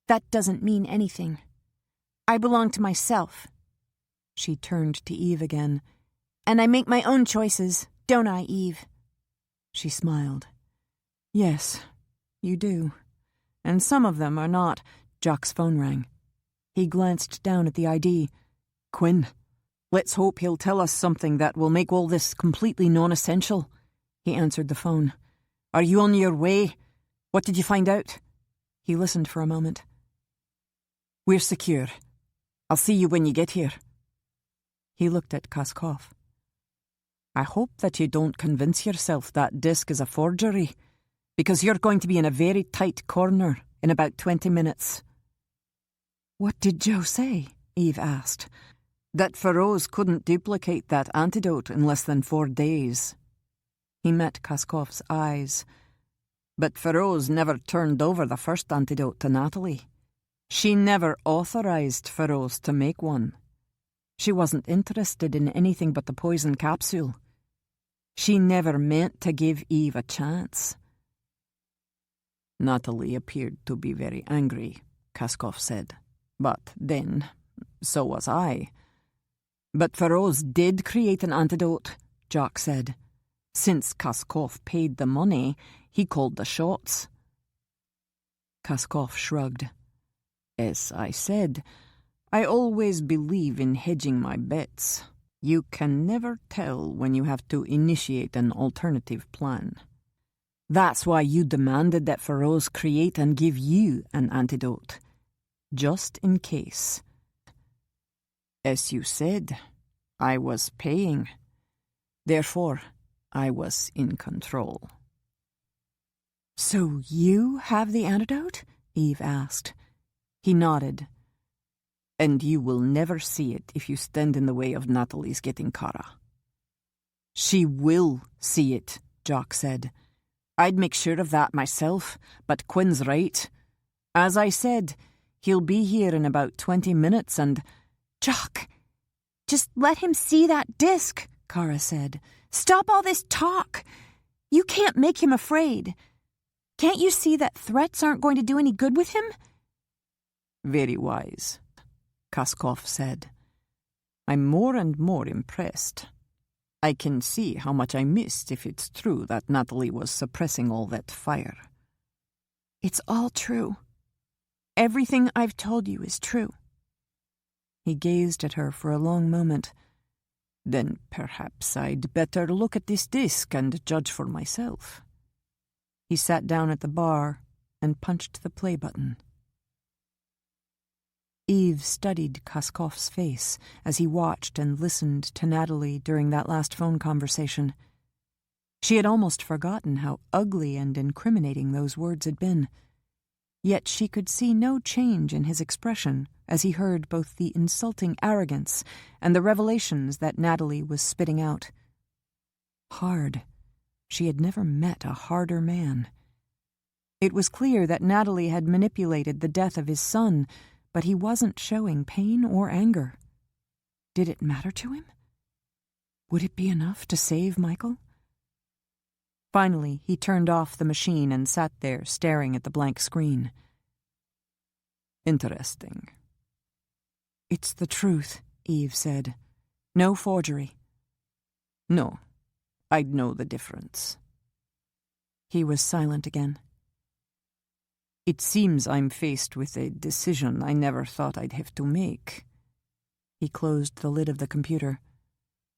That doesn't mean anything. I belong to myself. She turned to Eve again. And I make my own choices, don't I, Eve? She smiled. Yes, you do. And some of them are not. Jock's phone rang. He glanced down at the ID. Quinn, let's hope he'll tell us something that will make all this completely non-essential. He answered the phone. Are you on your way? What did you find out? He listened for a moment. We're secure. I'll see you when you get here. He looked at Kaskov. I hope that you don't convince yourself that disc is a forgery, because you're going to be in a very tight corner in about 20 minutes. What did Joe say? Eve asked. That Feroz couldn't duplicate that antidote in less than 4 days. He met Kaskov's eyes. But Feroz never turned over the first antidote to Natalie. She never authorized Feroz to make one. She wasn't interested in anything but the poison capsule. She never meant to give Eve a chance. Natalie appeared to be very angry, Kaskov said. But then, so was I. But Feroz did create an antidote, Jock said. Since Kaskov paid the money, he called the shots. Kaskov shrugged. As I said, I always believe in hedging my bets. You can never tell when you have to initiate an alternative plan. That's why you demanded that Feroz create and give you an antidote. Just in case. As you said, I was paying. Therefore, I was in control. So you have the antidote? Eve asked. He nodded. And you will never see it if you stand in the way of Natalie's getting Kara. She will see it, Jock said. I'd make sure of that myself, but Quinn's right. As I said, he'll be here in about 20 minutes and... Jock, just let him see that disc, Kara said. Stop all this talk. You can't make him afraid. Can't you see that threats aren't going to do any good with him? Very wise, Kaskov said. I'm more and more impressed. I can see how much I missed if it's true that Natalie was suppressing all that fire. It's all true. Everything I've told you is true. He gazed at her for a long moment. Then perhaps I'd better look at this disc and judge for myself. He sat down at the bar and punched the play button. Eve studied Kaskov's face as he watched and listened to Natalie during that last phone conversation. She had almost forgotten how ugly and incriminating those words had been. Yet she could see no change in his expression as he heard both the insulting arrogance and the revelations that Natalie was spitting out. Hard. She had never met a harder man. It was clear that Natalie had manipulated the death of his son, but he wasn't showing pain or anger. Did it matter to him? Would it be enough to save Michael? Finally, he turned off the machine and sat there staring at the blank screen. Interesting. It's the truth, Eve said. No forgery. No, I'd know the difference. He was silent again. It seems I'm faced with a decision I never thought I'd have to make. He closed the lid of the computer.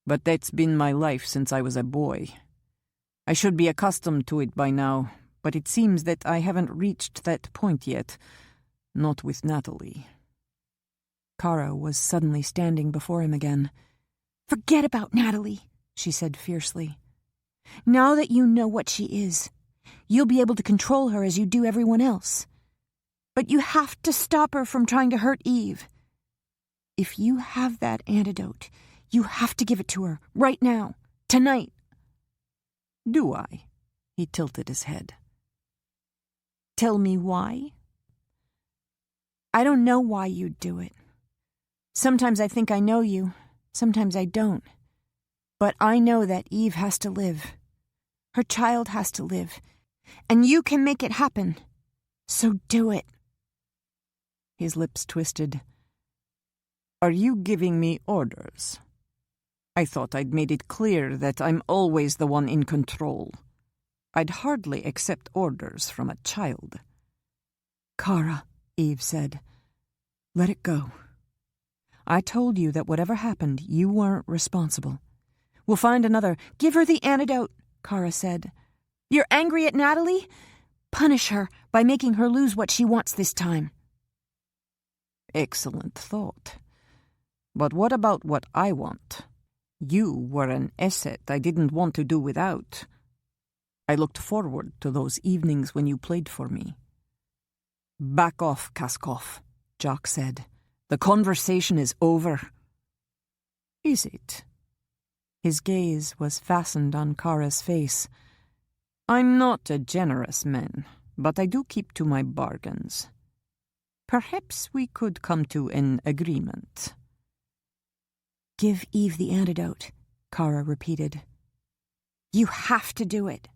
But that's been my life since I was a boy. I should be accustomed to it by now, but it seems that I haven't reached that point yet. Not with Natalie. Kara was suddenly standing before him again. Forget about Natalie, she said fiercely. Now that you know what she is, you'll be able to control her as you do everyone else. But you have to stop her from trying to hurt Eve. If you have that antidote, you have to give it to her, right now, tonight. Do I? He tilted his head. Tell me why? I don't know why you'd do it. Sometimes I think I know you, sometimes I don't. But I know that Eve has to live. Her child has to live. And you can make it happen. So do it. His lips twisted. Are you giving me orders? I thought I'd made it clear that I'm always the one in control. I'd hardly accept orders from a child. Kara, Eve said. Let it go. I told you that whatever happened, you weren't responsible. We'll find another. Give her the antidote, Kara said. You're angry at Natalie? Punish her by making her lose what she wants this time. Excellent thought. But what about what I want? You were an asset I didn't want to do without. I looked forward to those evenings when you played for me. Back off, Kaskov, Jock said. The conversation is over. Is it? His gaze was fastened on Kara's face. I'm not a generous man, but I do keep to my bargains. Perhaps we could come to an agreement. Give Eve the antidote, Kara repeated. You have to do it.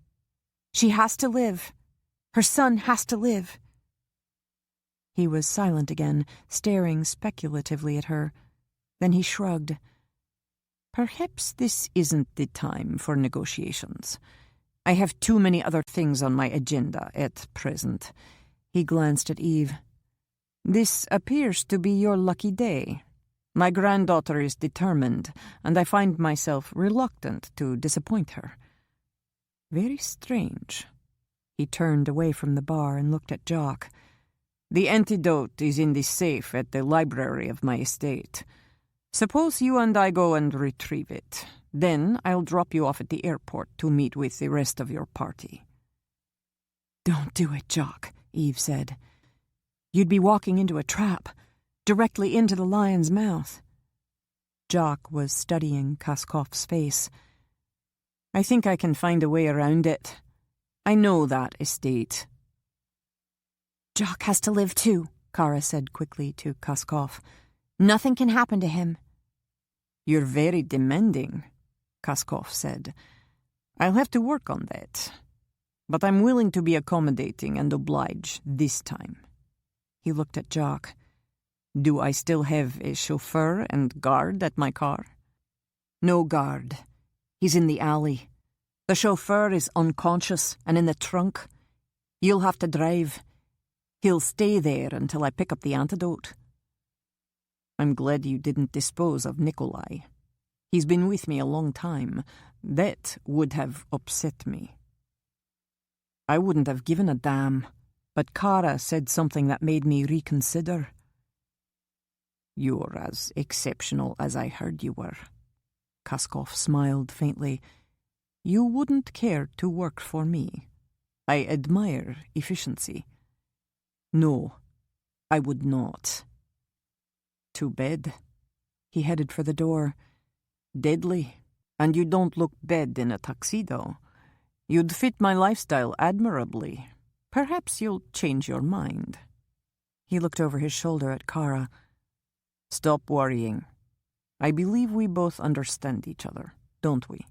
She has to live. Her son has to live. He was silent again, staring speculatively at her. Then he shrugged. Perhaps this isn't the time for negotiations. I have too many other things on my agenda at present. He glanced at Eve. This appears to be your lucky day. My granddaughter is determined, and I find myself reluctant to disappoint her. Very strange. He turned away from the bar and looked at Jock. The antidote is in the safe at the library of my estate. Suppose you and I go and retrieve it. Then I'll drop you off at the airport to meet with the rest of your party. Don't do it, Jock, Eve said. You'd be walking into a trap, directly into the lion's mouth. Jock was studying Kaskov's face. I think I can find a way around it. I know that estate. Jock has to live too, Kara said quickly to Kaskov. Nothing can happen to him. You're very demanding, Kaskov said. I'll have to work on that. But I'm willing to be accommodating and oblige this time. He looked at Jock. Do I still have a chauffeur and guard at my car? No guard. He's in the alley. The chauffeur is unconscious and in the trunk. You'll have to drive. He'll stay there until I pick up the antidote. I'm glad you didn't dispose of Nikolai. He's been with me a long time. That would have upset me. I wouldn't have given a damn, but Kara said something that made me reconsider. You're as exceptional as I heard you were. Kaskov smiled faintly. You wouldn't care to work for me. I admire efficiency. No, I would not. Too bad. He headed for the door. Deadly, and you don't look bad in a tuxedo. You'd fit my lifestyle admirably. Perhaps you'll change your mind. He looked over his shoulder at Kara. Stop worrying. I believe we both understand each other, don't we?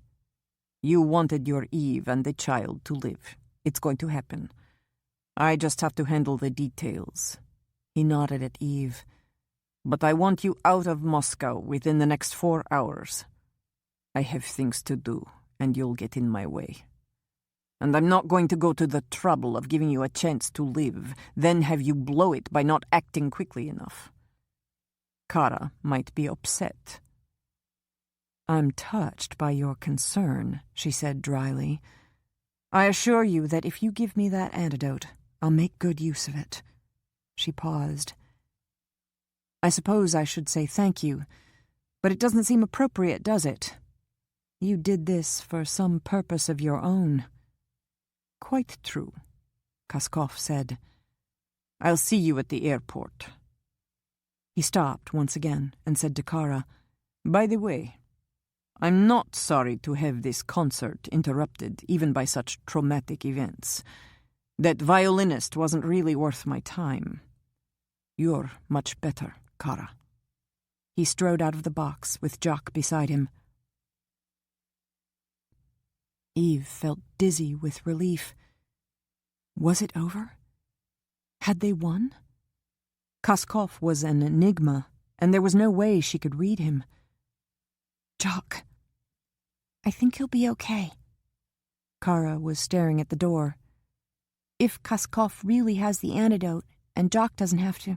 You wanted your Eve and the child to live. It's going to happen. I just have to handle the details. He nodded at Eve. But I want you out of Moscow within the next 4 hours. I have things to do, and you'll get in my way. And I'm not going to go to the trouble of giving you a chance to live, then have you blow it by not acting quickly enough. Kara might be upset. I'm touched by your concern, she said dryly. I assure you that if you give me that antidote, I'll make good use of it. She paused. I suppose I should say thank you, but it doesn't seem appropriate, does it? You did this for some purpose of your own. Quite true, Kaskov said. I'll see you at the airport. He stopped once again and said to Kara, By the way, I'm not sorry to have this concert interrupted even by such traumatic events. That violinist wasn't really worth my time. You're much better, Kara. He strode out of the box with Jock beside him. Eve felt dizzy with relief. Was it over? Had they won? Kaskov was an enigma, and there was no way she could read him. Jock, I think he'll be okay. Kara was staring at the door. If Kaskov really has the antidote, and Jock doesn't have to...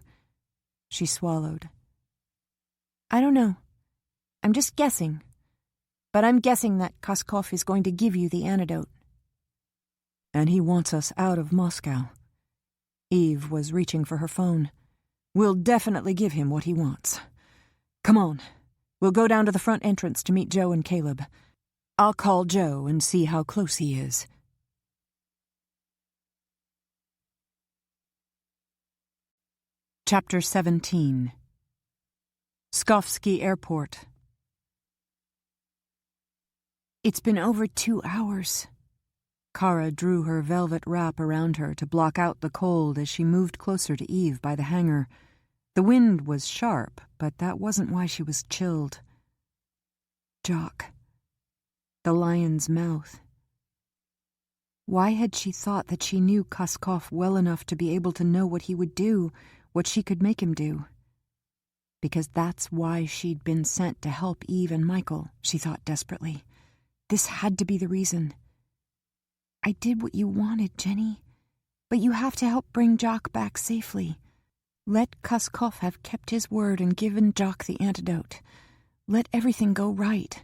She swallowed. I don't know. I'm just guessing. But I'm guessing that Koskov is going to give you the antidote. And he wants us out of Moscow. Eve was reaching for her phone. We'll definitely give him what he wants. Come on. We'll go down to the front entrance to meet Joe and Caleb. I'll call Joe and see how close he is. Chapter 17. Skovsky Airport. It's been over 2 hours. Kara drew her velvet wrap around her to block out the cold as she moved closer to Eve by the hangar. The wind was sharp, but that wasn't why she was chilled. Jock. The lion's mouth. Why had she thought that she knew Koskov well enough to be able to know what he would do, what she could make him do? Because that's why she'd been sent to help Eve and Michael, she thought desperately. This had to be the reason. I did what you wanted, Jenny. But you have to help bring Jock back safely. Let Koskov have kept his word and given Jock the antidote. Let everything go right.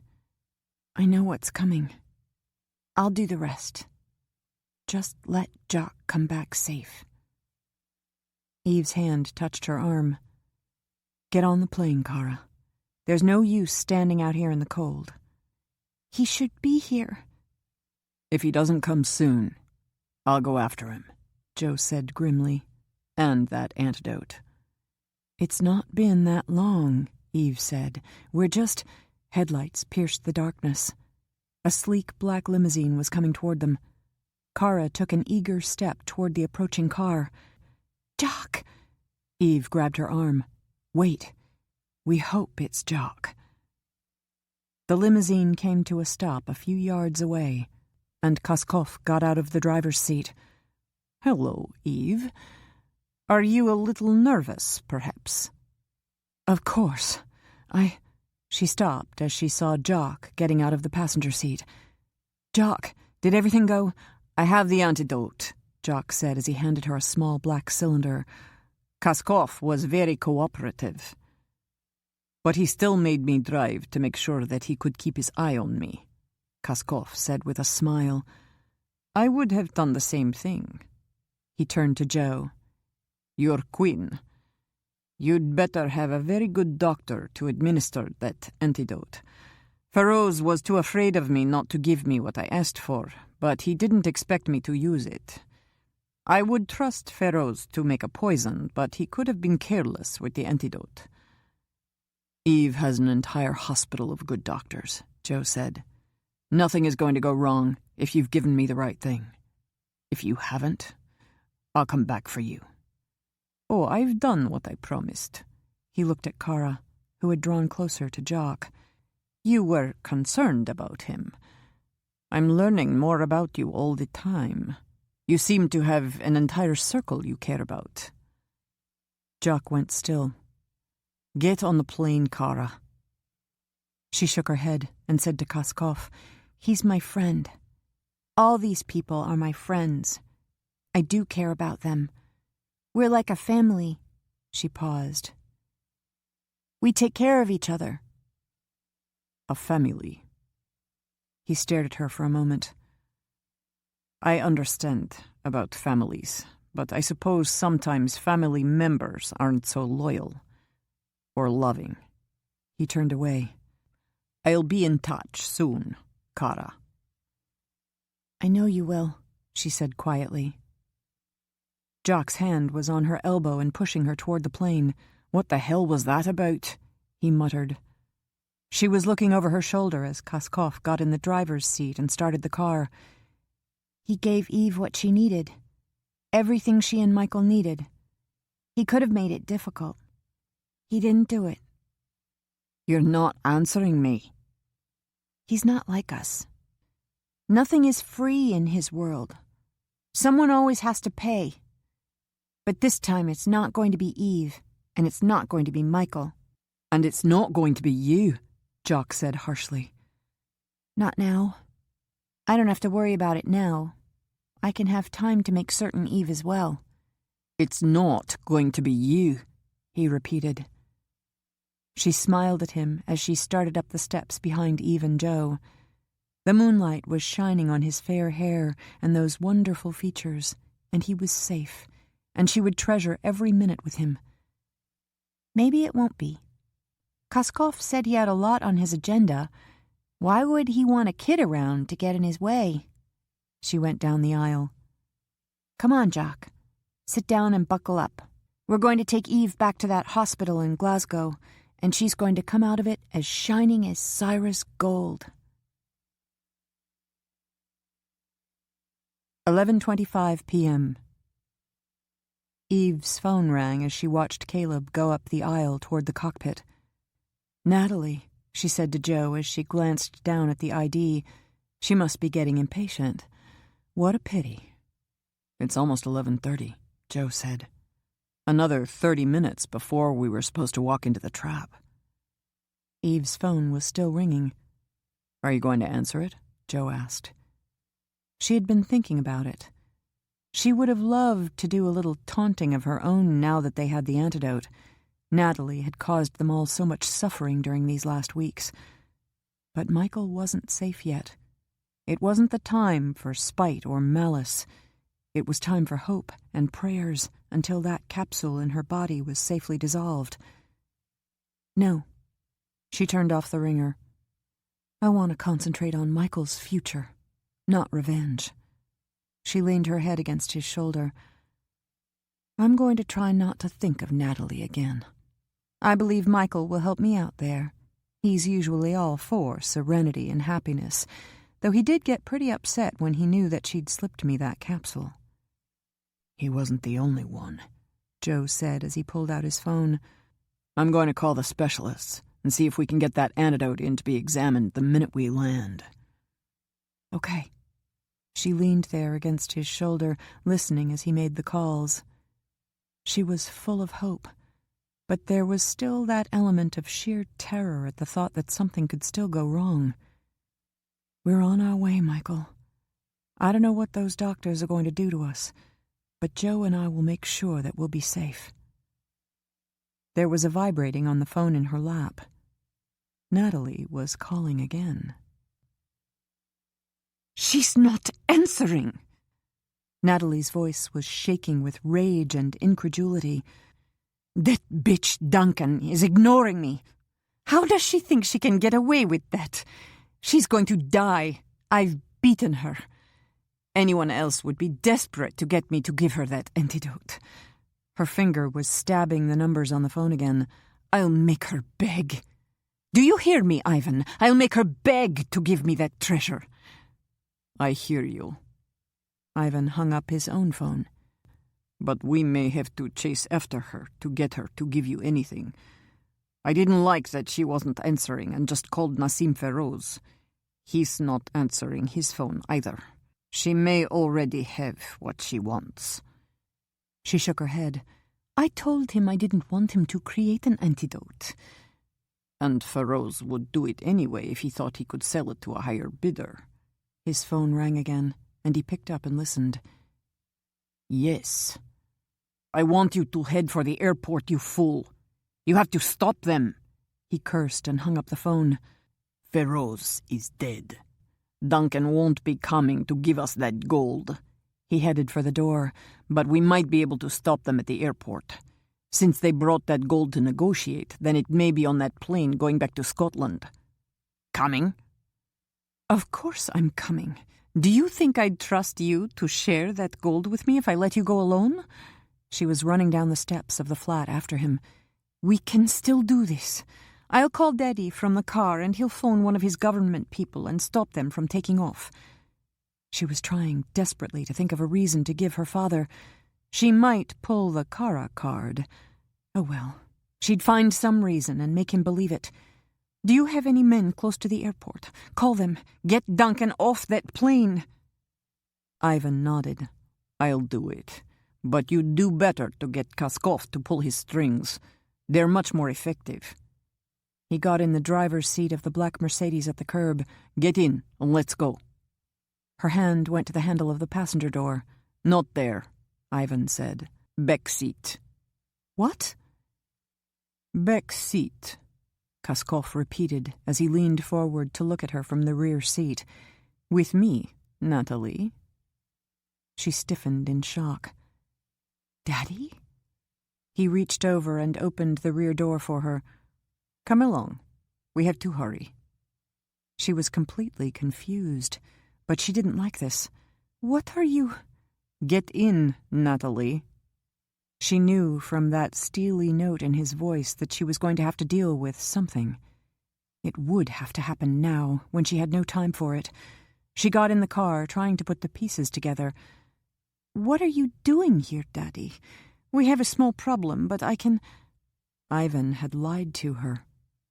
I know what's coming. I'll do the rest. Just let Jock come back safe. Eve's hand touched her arm. Get on the plane, Kara. There's no use standing out here in the cold. He should be here. If he doesn't come soon, I'll go after him, Joe said grimly. And that antidote. It's not been that long, Eve said. We're just... Headlights pierced the darkness. A sleek black limousine was coming toward them. Kara took an eager step toward the approaching car. Jock! Eve grabbed her arm. Wait. We hope it's Jock. The limousine came to a stop a few yards away, and Koskov got out of the driver's seat. Hello, Eve. Are you a little nervous, perhaps? Of course. She stopped as she saw Jock getting out of the passenger seat. Jock, did everything go? I have the antidote, Jock said as he handed her a small black cylinder. Koskov was very cooperative. But he still made me drive to make sure that he could keep his eye on me, Koskov said with a smile. I would have done the same thing. He turned to Joe. You're queen. You'd better have a very good doctor to administer that antidote. Feroz was too afraid of me not to give me what I asked for, but he didn't expect me to use it. I would trust Feroz to make a poison, but he could have been careless with the antidote. Eve has an entire hospital of good doctors, Joe said. Nothing is going to go wrong if you've given me the right thing. If you haven't, I'll come back for you. Oh, I've done what I promised. He looked at Kara, who had drawn closer to Jock. You were concerned about him. I'm learning more about you all the time. You seem to have an entire circle you care about. Jock went still. Get on the plane, Kara. She shook her head and said to Koskov, He's my friend. All these people are my friends. I do care about them. We're like a family. She paused. We take care of each other. A family. He stared at her for a moment. I understand about families, but I suppose sometimes family members aren't so loyal or loving. He turned away. I'll be in touch soon, Kara. I know you will, she said quietly. Jock's hand was on her elbow and pushing her toward the plane. What the hell was that about? He muttered. She was looking over her shoulder as Koskov got in the driver's seat and started the car. He gave Eve what she needed. Everything she and Michael needed. He could have made it difficult. He didn't do it. You're not answering me. He's not like us. Nothing is free in his world. Someone always has to pay. But this time it's not going to be Eve, and it's not going to be Michael. And it's not going to be you, Jock said harshly. Not now. I don't have to worry about it now. I can have time to make certain Eve as well. It's not going to be you, he repeated. She smiled at him as she started up the steps behind Eve and Joe. The moonlight was shining on his fair hair and those wonderful features, and he was safe, and she would treasure every minute with him. Maybe it won't be. Koskov said he had a lot on his agenda. Why would he want a kid around to get in his way? She went down the aisle. Come on, Jock. Sit down and buckle up. We're going to take Eve back to that hospital in Glasgow, and she's going to come out of it as shining as Cyrus gold. 11:25 p.m. Eve's phone rang as she watched Caleb go up the aisle toward the cockpit. "Natalie," she said to Joe as she glanced down at the ID. She must be getting impatient. "What a pity." "It's almost 11:30, Joe said. "Another 30 minutes before we were supposed to walk into the trap." Eve's phone was still ringing. "Are you going to answer it?" Joe asked. She had been thinking about it. She would have loved to do a little taunting of her own now that they had the antidote. Natalie had caused them all so much suffering during these last weeks. But Michael wasn't safe yet. It wasn't the time for spite or malice. It was time for hope and prayers until that capsule in her body was safely dissolved. No. She turned off the ringer. I want to concentrate on Michael's future, not revenge. She leaned her head against his shoulder. I'm going to try not to think of Natalie again. I believe Michael will help me out there. He's usually all for serenity and happiness, though he did get pretty upset when he knew that she'd slipped me that capsule. He wasn't the only one, Joe said as he pulled out his phone. I'm going to call the specialists and see if we can get that antidote in to be examined the minute we land. Okay. She leaned there against his shoulder, listening as he made the calls. She was full of hope, but there was still that element of sheer terror at the thought that something could still go wrong. We're on our way, Michael. I don't know what those doctors are going to do to us, but Joe and I will make sure that we'll be safe. There was a vibrating on the phone in her lap. Natalie was calling again. She's not answering! Natalie's voice was shaking with rage and incredulity. That bitch Duncan is ignoring me. How does she think she can get away with that? She's going to die. I've beaten her. Anyone else would be desperate to get me to give her that antidote. Her finger was stabbing the numbers on the phone again. I'll make her beg. Do you hear me, Ivan? I'll make her beg to give me that treasure. I hear you. Ivan hung up his own phone. But we may have to chase after her to get her to give you anything. I didn't like that she wasn't answering and just called Nassim Feroz. He's not answering his phone either. She may already have what she wants. She shook her head. I told him I didn't want him to create an antidote. And Feroz would do it anyway if he thought he could sell it to a higher bidder. His phone rang again, and he picked up and listened. Yes. I want you to head for the airport, you fool. You have to stop them. He cursed and hung up the phone. Feroz is dead. Duncan won't be coming to give us that gold. He headed for the door, but we might be able to stop them at the airport. Since they brought that gold to negotiate, then it may be on that plane going back to Scotland. Coming? Of course I'm coming. Do you think I'd trust you to share that gold with me if I let you go alone? She was running down the steps of the flat after him. We can still do this. I'll call Daddy from the car and he'll phone one of his government people and stop them from taking off. She was trying desperately to think of a reason to give her father. She might pull the Kara card. Oh well, she'd find some reason and make him believe it. Do you have any men close to the airport? Call them. Get Duncan off that plane. Ivan nodded. I'll do it. But you'd do better to get Koskov to pull his strings. They're much more effective. He got in the driver's seat of the black Mercedes at the curb. Get in, and let's go. Her hand went to the handle of the passenger door. Not there, Ivan said. Back seat. What? Back seat, Kaskov repeated as he leaned forward to look at her from the rear seat. With me, Natalie. She stiffened in shock. Daddy? He reached over and opened the rear door for her. Come along. We have to hurry. She was completely confused, but she didn't like this. What are you... Get in, Natalie. She knew from that steely note in his voice that she was going to have to deal with something. It would have to happen now, when she had no time for it. She got in the car, trying to put the pieces together. What are you doing here, Daddy? We have a small problem, but I can... Ivan had lied to her,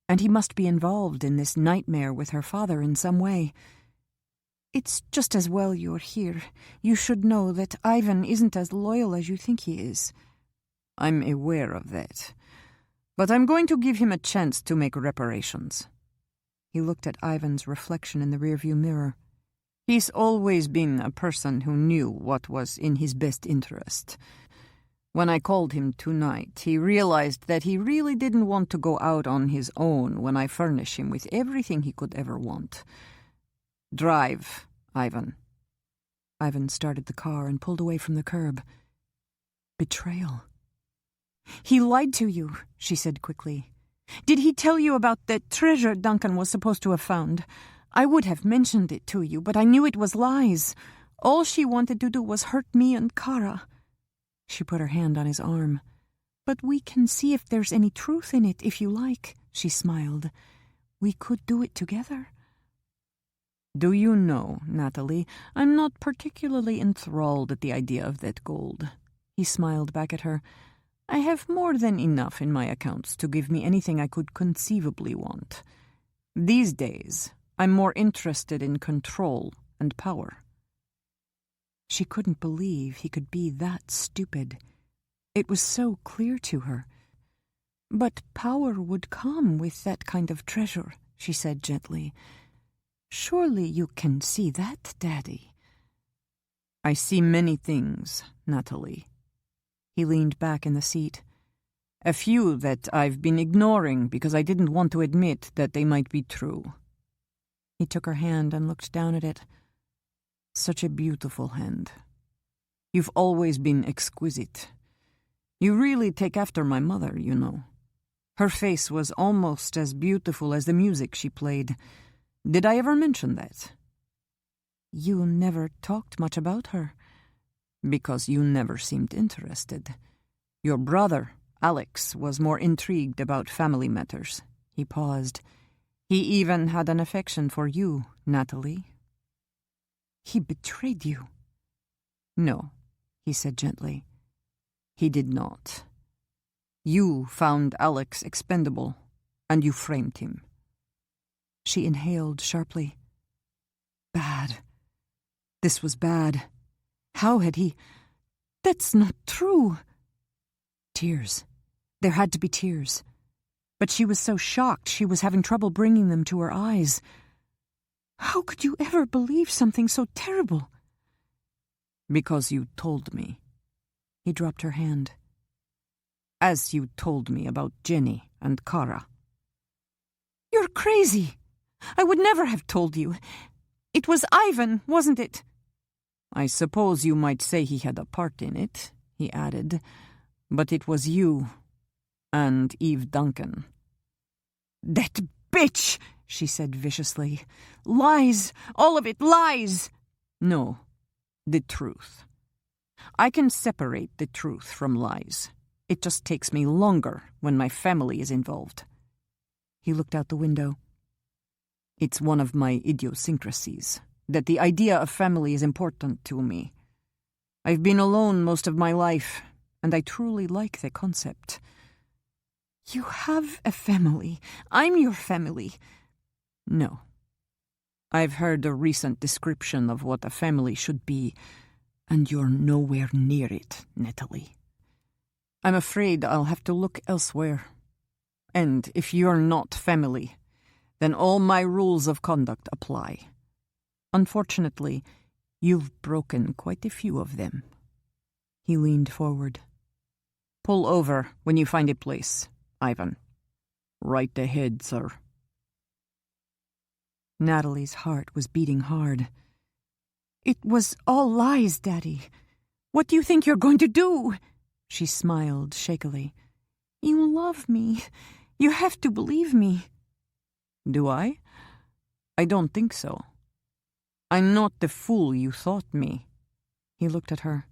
and he must be involved in this nightmare with her father in some way. It's just as well you're here. You should know that Ivan isn't as loyal as you think he is. I'm aware of that. But I'm going to give him a chance to make reparations. He looked at Ivan's reflection in the rearview mirror. He's always been a person who knew what was in his best interest. When I called him tonight, he realized that he really didn't want to go out on his own when I furnish him with everything he could ever want. Drive, Ivan. Ivan started the car and pulled away from the curb. Betrayal. He lied to you, she said quickly. Did he tell you about the treasure Duncan was supposed to have found? I would have mentioned it to you, but I knew it was lies. All she wanted to do was hurt me and Kara. She put her hand on his arm. But we can see if there's any truth in it, if you like, she smiled. We could do it together. Do you know, Natalie, I'm not particularly enthralled at the idea of that gold. He smiled back at her. I have more than enough in my accounts to give me anything I could conceivably want. These days, I'm more interested in control and power. She couldn't believe he could be that stupid. It was so clear to her. But power would come with that kind of treasure, she said gently. Surely you can see that, Daddy. I see many things, Natalie. He leaned back in the seat. A few that I've been ignoring because I didn't want to admit that they might be true. He took her hand and looked down at it. Such a beautiful hand. You've always been exquisite. You really take after my mother, you know. Her face was almost as beautiful as the music she played. Did I ever mention that? You never talked much about her. Because you never seemed interested. Your brother, Alex, was more intrigued about family matters. He paused. He even had an affection for you, Natalie. He betrayed you. No, he said gently. He did not. You found Alex expendable, and you framed him. She inhaled sharply. Bad. This was bad. How had he... That's not true. Tears. There had to be tears. But she was so shocked she was having trouble bringing them to her eyes. How could you ever believe something so terrible? Because you told me. He dropped her hand. As you told me about Jenny and Kara. You're crazy. I would never have told you. It was Ivan, wasn't it? I suppose you might say he had a part in it, he added. But it was you and Eve Duncan. That bitch, she said viciously. Lies! All of it lies! No, the truth. I can separate the truth from lies. It just takes me longer when my family is involved. He looked out the window. It's one of my idiosyncrasies, that the idea of family is important to me. I've been alone most of my life, and I truly like the concept. You have a family. I'm your family. No. I've heard a recent description of what a family should be, and you're nowhere near it, Natalie. I'm afraid I'll have to look elsewhere. And if you're not family, then all my rules of conduct apply. Unfortunately, you've broken quite a few of them. He leaned forward. Pull over when you find a place, Ivan. Right ahead, sir. Natalie's heart was beating hard. It was all lies, Daddy. What do you think you're going to do? She smiled shakily. You love me. You have to believe me. Do I? I don't think so. I'm not the fool you thought me. He looked at her.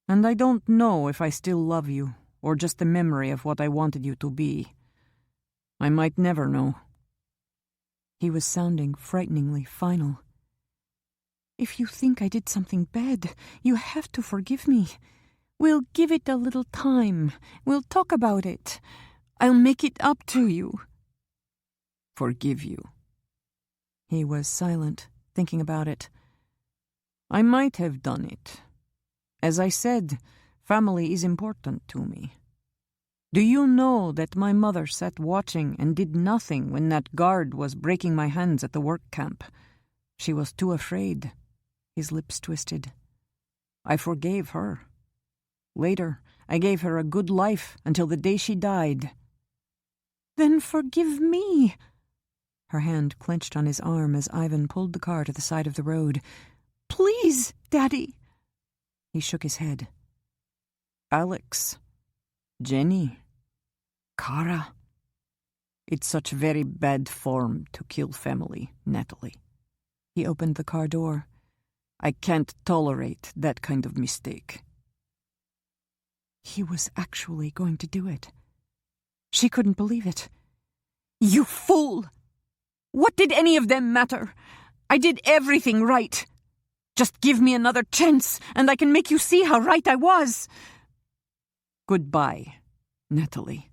And I don't know if I still love you, or just the memory of what I wanted you to be. I might never know. He was sounding frighteningly final. If you think I did something bad, you have to forgive me. We'll give it a little time. We'll talk about it. I'll make it up to you. Forgive you. He was silent, thinking about it. I might have done it. As I said, family is important to me. Do you know that my mother sat watching and did nothing when that guard was breaking my hands at the work camp? She was too afraid. His lips twisted. I forgave her. Later, I gave her a good life until the day she died. Then forgive me. Her hand clenched on his arm as Ivan pulled the car to the side of the road. Please, Daddy. He shook his head. Alex. Jenny. Kara. It's such very bad form to kill family, Natalie. He opened the car door. I can't tolerate that kind of mistake. He was actually going to do it. She couldn't believe it. You fool! What did any of them matter? I did everything right. Just give me another chance, and I can make you see how right I was. Goodbye, Natalie.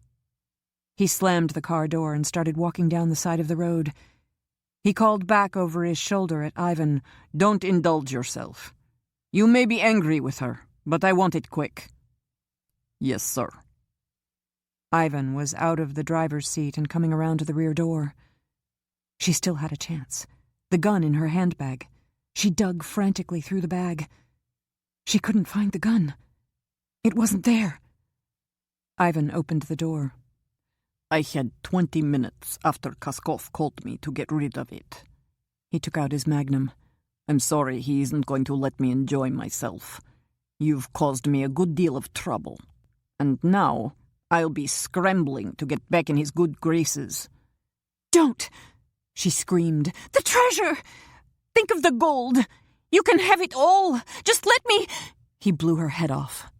He slammed the car door and started walking down the side of the road. He called back over his shoulder at Ivan, Don't indulge yourself. You may be angry with her, but I want it quick. Yes, sir. Ivan was out of the driver's seat and coming around to the rear door. She still had a chance. The gun in her handbag. She dug frantically through the bag. She couldn't find the gun. It wasn't there. Ivan opened the door. I had 20 minutes after Kaskov called me to get rid of it. He took out his magnum. I'm sorry he isn't going to let me enjoy myself. You've caused me a good deal of trouble. And now I'll be scrambling to get back in his good graces. Don't! She screamed. The treasure! Think of the gold! You can have it all! Just let me... He blew her head off.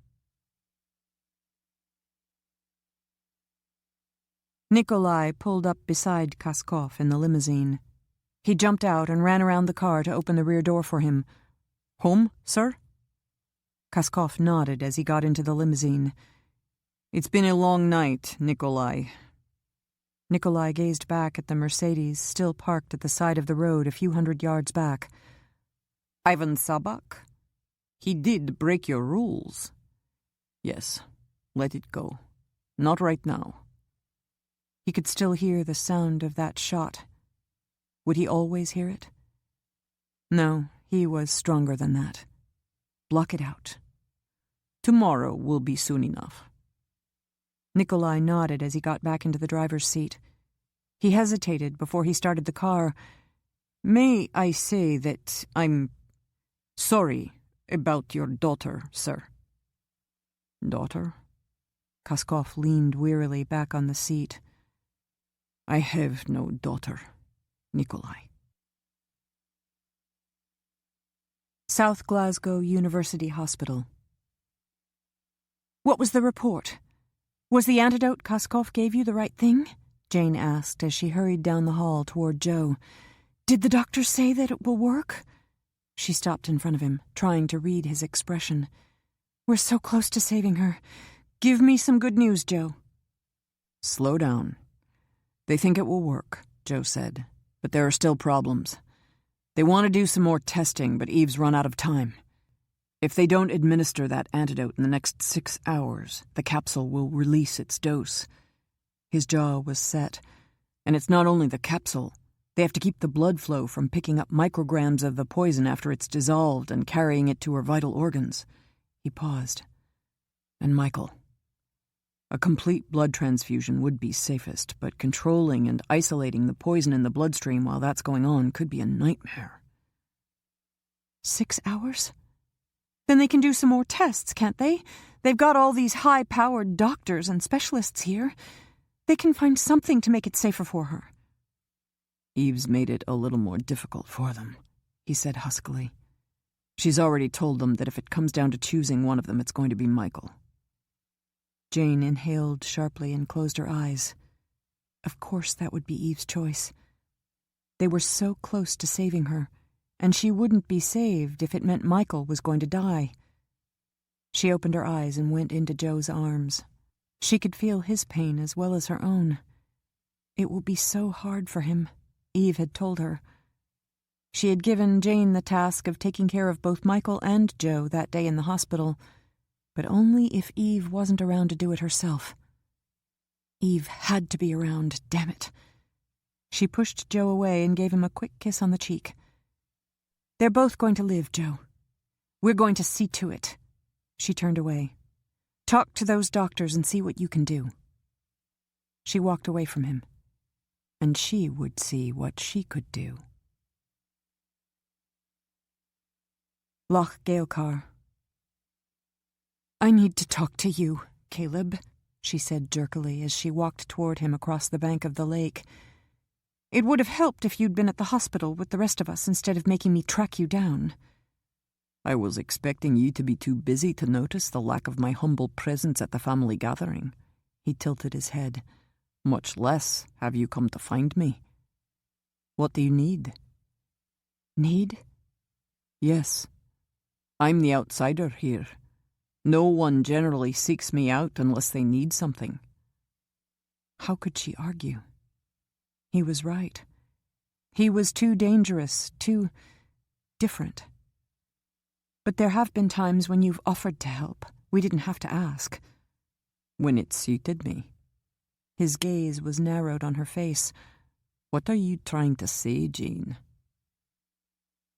Nikolai pulled up beside Kaskov in the limousine. He jumped out and ran around the car to open the rear door for him. Home, sir? Kaskov nodded as he got into the limousine. It's been a long night, Nikolai. Nikolai gazed back at the Mercedes still parked at the side of the road a few hundred yards back. Ivan Sabak? He did break your rules. Yes, let it go. Not right now. He could still hear the sound of that shot. Would he always hear it? No, he was stronger than that. Block it out. Tomorrow will be soon enough. Nikolai nodded as he got back into the driver's seat. He hesitated before he started the car. May I say that I'm sorry about your daughter, sir? Daughter? Kaskov leaned wearily back on the seat. I have no daughter, Nikolai. South Glasgow University Hospital. What was the report? Was the antidote Kaskov gave you the right thing? Jane asked as she hurried down the hall toward Joe. Did the doctor say that it will work? She stopped in front of him, trying to read his expression. We're so close to saving her. Give me some good news, Joe. Slow down. They think it will work, Joe said, but there are still problems. They want to do some more testing, but Eve's run out of time. If they don't administer that antidote in the next 6 hours, the capsule will release its dose. His jaw was set. And it's not only the capsule. They have to keep the blood flow from picking up micrograms of the poison after it's dissolved and carrying it to her vital organs. He paused. And Michael. A complete blood transfusion would be safest, but controlling and isolating the poison in the bloodstream while that's going on could be a nightmare. 6 hours? Then they can do some more tests, can't they? They've got all these high-powered doctors and specialists here. They can find something to make it safer for her. Eve's made it a little more difficult for them, he said huskily. She's already told them that if it comes down to choosing one of them, it's going to be Michael. Jane inhaled sharply and closed her eyes. Of course that would be Eve's choice. They were so close to saving her, and she wouldn't be saved if it meant Michael was going to die. She opened her eyes and went into Joe's arms. She could feel his pain as well as her own. It will be so hard for him, Eve had told her. She had given Jane the task of taking care of both Michael and Joe that day in the hospital, but only if Eve wasn't around to do it herself. Eve had to be around, damn it. She pushed Joe away and gave him a quick kiss on the cheek. They're both going to live, Joe. We're going to see to it. She turned away. Talk to those doctors and see what you can do. She walked away from him, and she would see what she could do. Loch Gaelcar. I need to talk to you, Caleb, she said jerkily as she walked toward him across the bank of the lake. It would have helped if you'd been at the hospital with the rest of us instead of making me track you down. I was expecting you to be too busy to notice the lack of my humble presence at the family gathering. He tilted his head. Much less have you come to find me. What do you need? Need? Yes. I'm the outsider here. No one generally seeks me out unless they need something. How could she argue? He was right. He was too dangerous, too different. But there have been times when you've offered to help. We didn't have to ask. When it suited me. His gaze was narrowed on her face. What are you trying to say, Jane?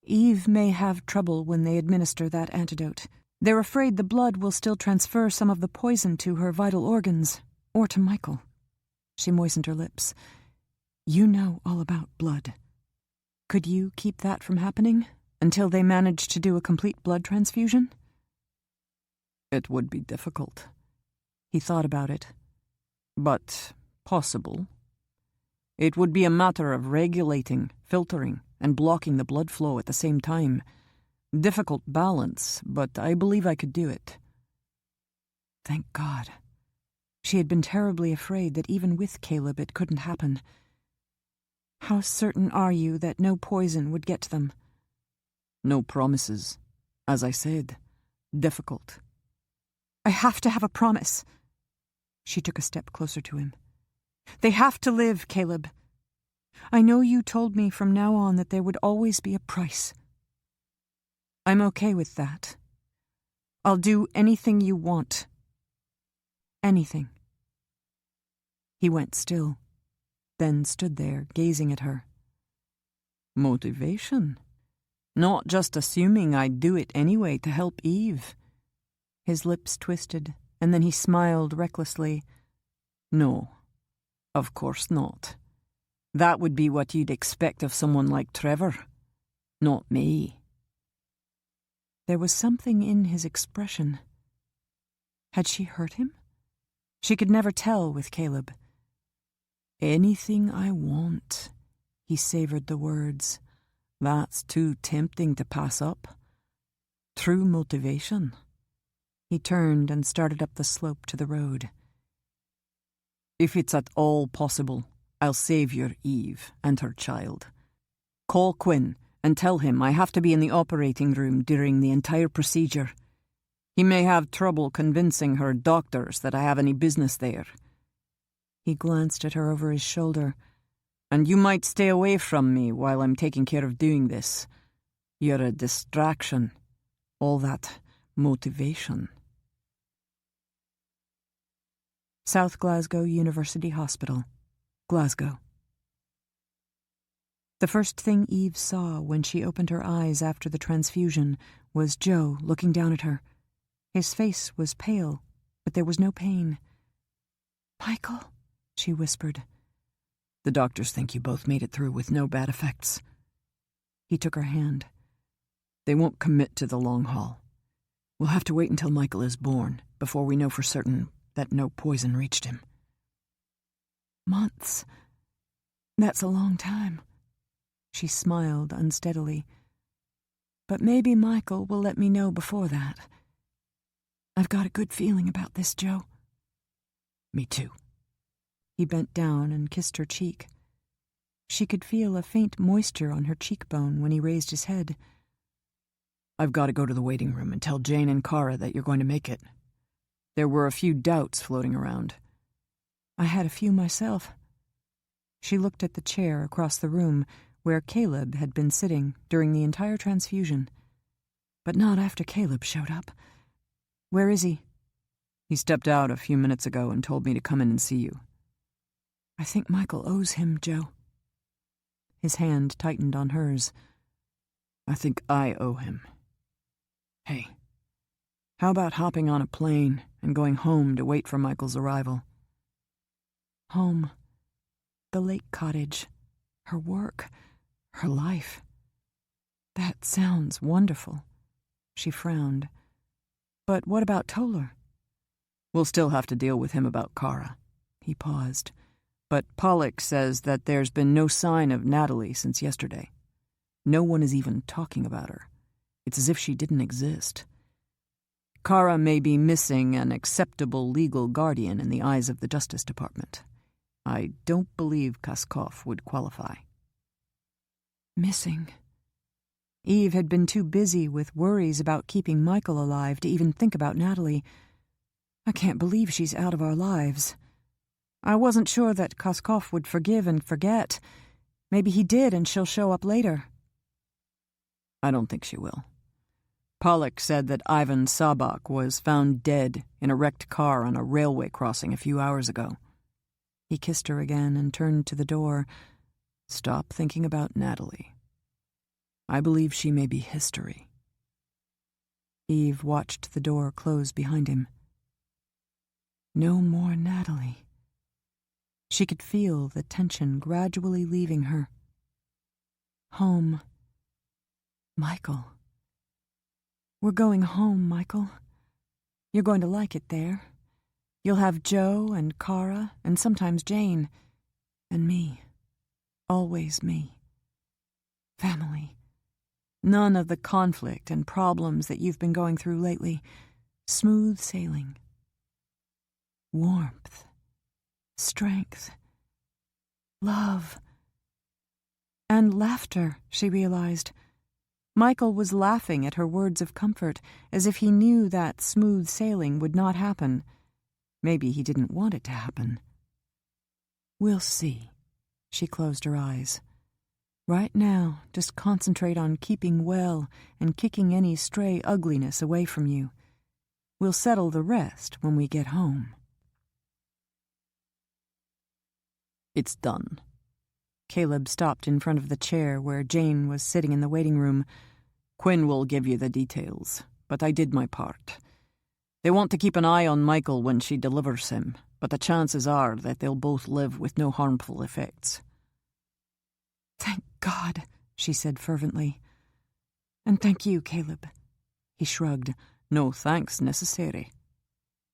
Eve may have trouble when they administer that antidote. They're afraid the blood will still transfer some of the poison to her vital organs, or to Michael. She moistened her lips. You know all about blood. Could you keep that from happening until they manage to do a complete blood transfusion? It would be difficult. He thought about it. But possible. It would be a matter of regulating, filtering, and blocking the blood flow at the same time. Difficult balance, but I believe I could do it. Thank God. She had been terribly afraid that even with Caleb it couldn't happen. How certain are you that no poison would get to them? No promises. As I said, difficult. I have to have a promise. She took a step closer to him. They have to live, Caleb. I know you told me from now on that there would always be a price. I'm okay with that. I'll do anything you want. Anything. He went still, then stood there, gazing at her. Motivation? Not just assuming I'd do it anyway to help Eve. His lips twisted, and then he smiled recklessly. No, of course not. That would be what you'd expect of someone like Trevor. Not me. There was something in his expression. Had she hurt him? She could never tell with Caleb. Anything I want, he savored the words. That's too tempting to pass up. True motivation. He turned and started up the slope to the road. If it's at all possible, I'll save your Eve and her child. Call Quinn and tell him I have to be in the operating room during the entire procedure. He may have trouble convincing her doctors that I have any business there. He glanced at her over his shoulder. And you might stay away from me while I'm taking care of doing this. You're a distraction. All that motivation. South Glasgow University Hospital, Glasgow. The first thing Eve saw when she opened her eyes after the transfusion was Joe looking down at her. His face was pale, but there was no pain. Michael, she whispered. The doctors think you both made it through with no bad effects. He took her hand. They won't commit to the long haul. We'll have to wait until Michael is born before we know for certain that no poison reached him. Months. That's a long time. She smiled unsteadily. But maybe Michael will let me know before that. I've got a good feeling about this, Joe. Me too. He bent down and kissed her cheek. She could feel a faint moisture on her cheekbone when he raised his head. I've got to go to the waiting room and tell Jane and Kara that you're going to make it. There were a few doubts floating around. I had a few myself. She looked at the chair across the room where Caleb had been sitting during the entire transfusion. But not after Caleb showed up. Where is he? He stepped out a few minutes ago and told me to come in and see you. I think Michael owes him, Joe. His hand tightened on hers. I think I owe him. Hey, how about hopping on a plane and going home to wait for Michael's arrival? Home. The lake cottage. Her work. Her life. That sounds wonderful. She frowned. But what about Toller? We'll still have to deal with him about Kara. He paused. But Pollock says that there's been no sign of Natalie since yesterday. No one is even talking about her. It's as if she didn't exist. Kara may be missing an acceptable legal guardian in the eyes of the Justice Department. I don't believe Kaskov would qualify. Missing. Eve had been too busy with worries about keeping Michael alive to even think about Natalie. I can't believe she's out of our lives. I wasn't sure that Kaskov would forgive and forget. Maybe he did and she'll show up later. I don't think she will. Pollock said that Ivan Sabak was found dead in a wrecked car on a railway crossing a few hours ago. He kissed her again and turned to the door. Stop thinking about Natalie. I believe she may be history. Eve watched the door close behind him. No more Natalie. She could feel the tension gradually leaving her. Home. Michael. We're going home, Michael. You're going to like it there. You'll have Joe and Kara and sometimes Jane. And me. Always me. Family. None of the conflict and problems that you've been going through lately. Smooth sailing. Warmth. Strength. Love. And laughter, she realized. Michael was laughing at her words of comfort, as if he knew that smooth sailing would not happen. Maybe he didn't want it to happen. We'll see. She closed her eyes. Right now, just concentrate on keeping well and kicking any stray ugliness away from you. We'll settle the rest when we get home. It's done. Caleb stopped in front of the chair where Jane was sitting in the waiting room. Quinn will give you the details, but I did my part. They want to keep an eye on Michael when she delivers him, but the chances are that they'll both live with no harmful effects. Thank God, she said fervently. And thank you, Caleb. He shrugged. No thanks necessary.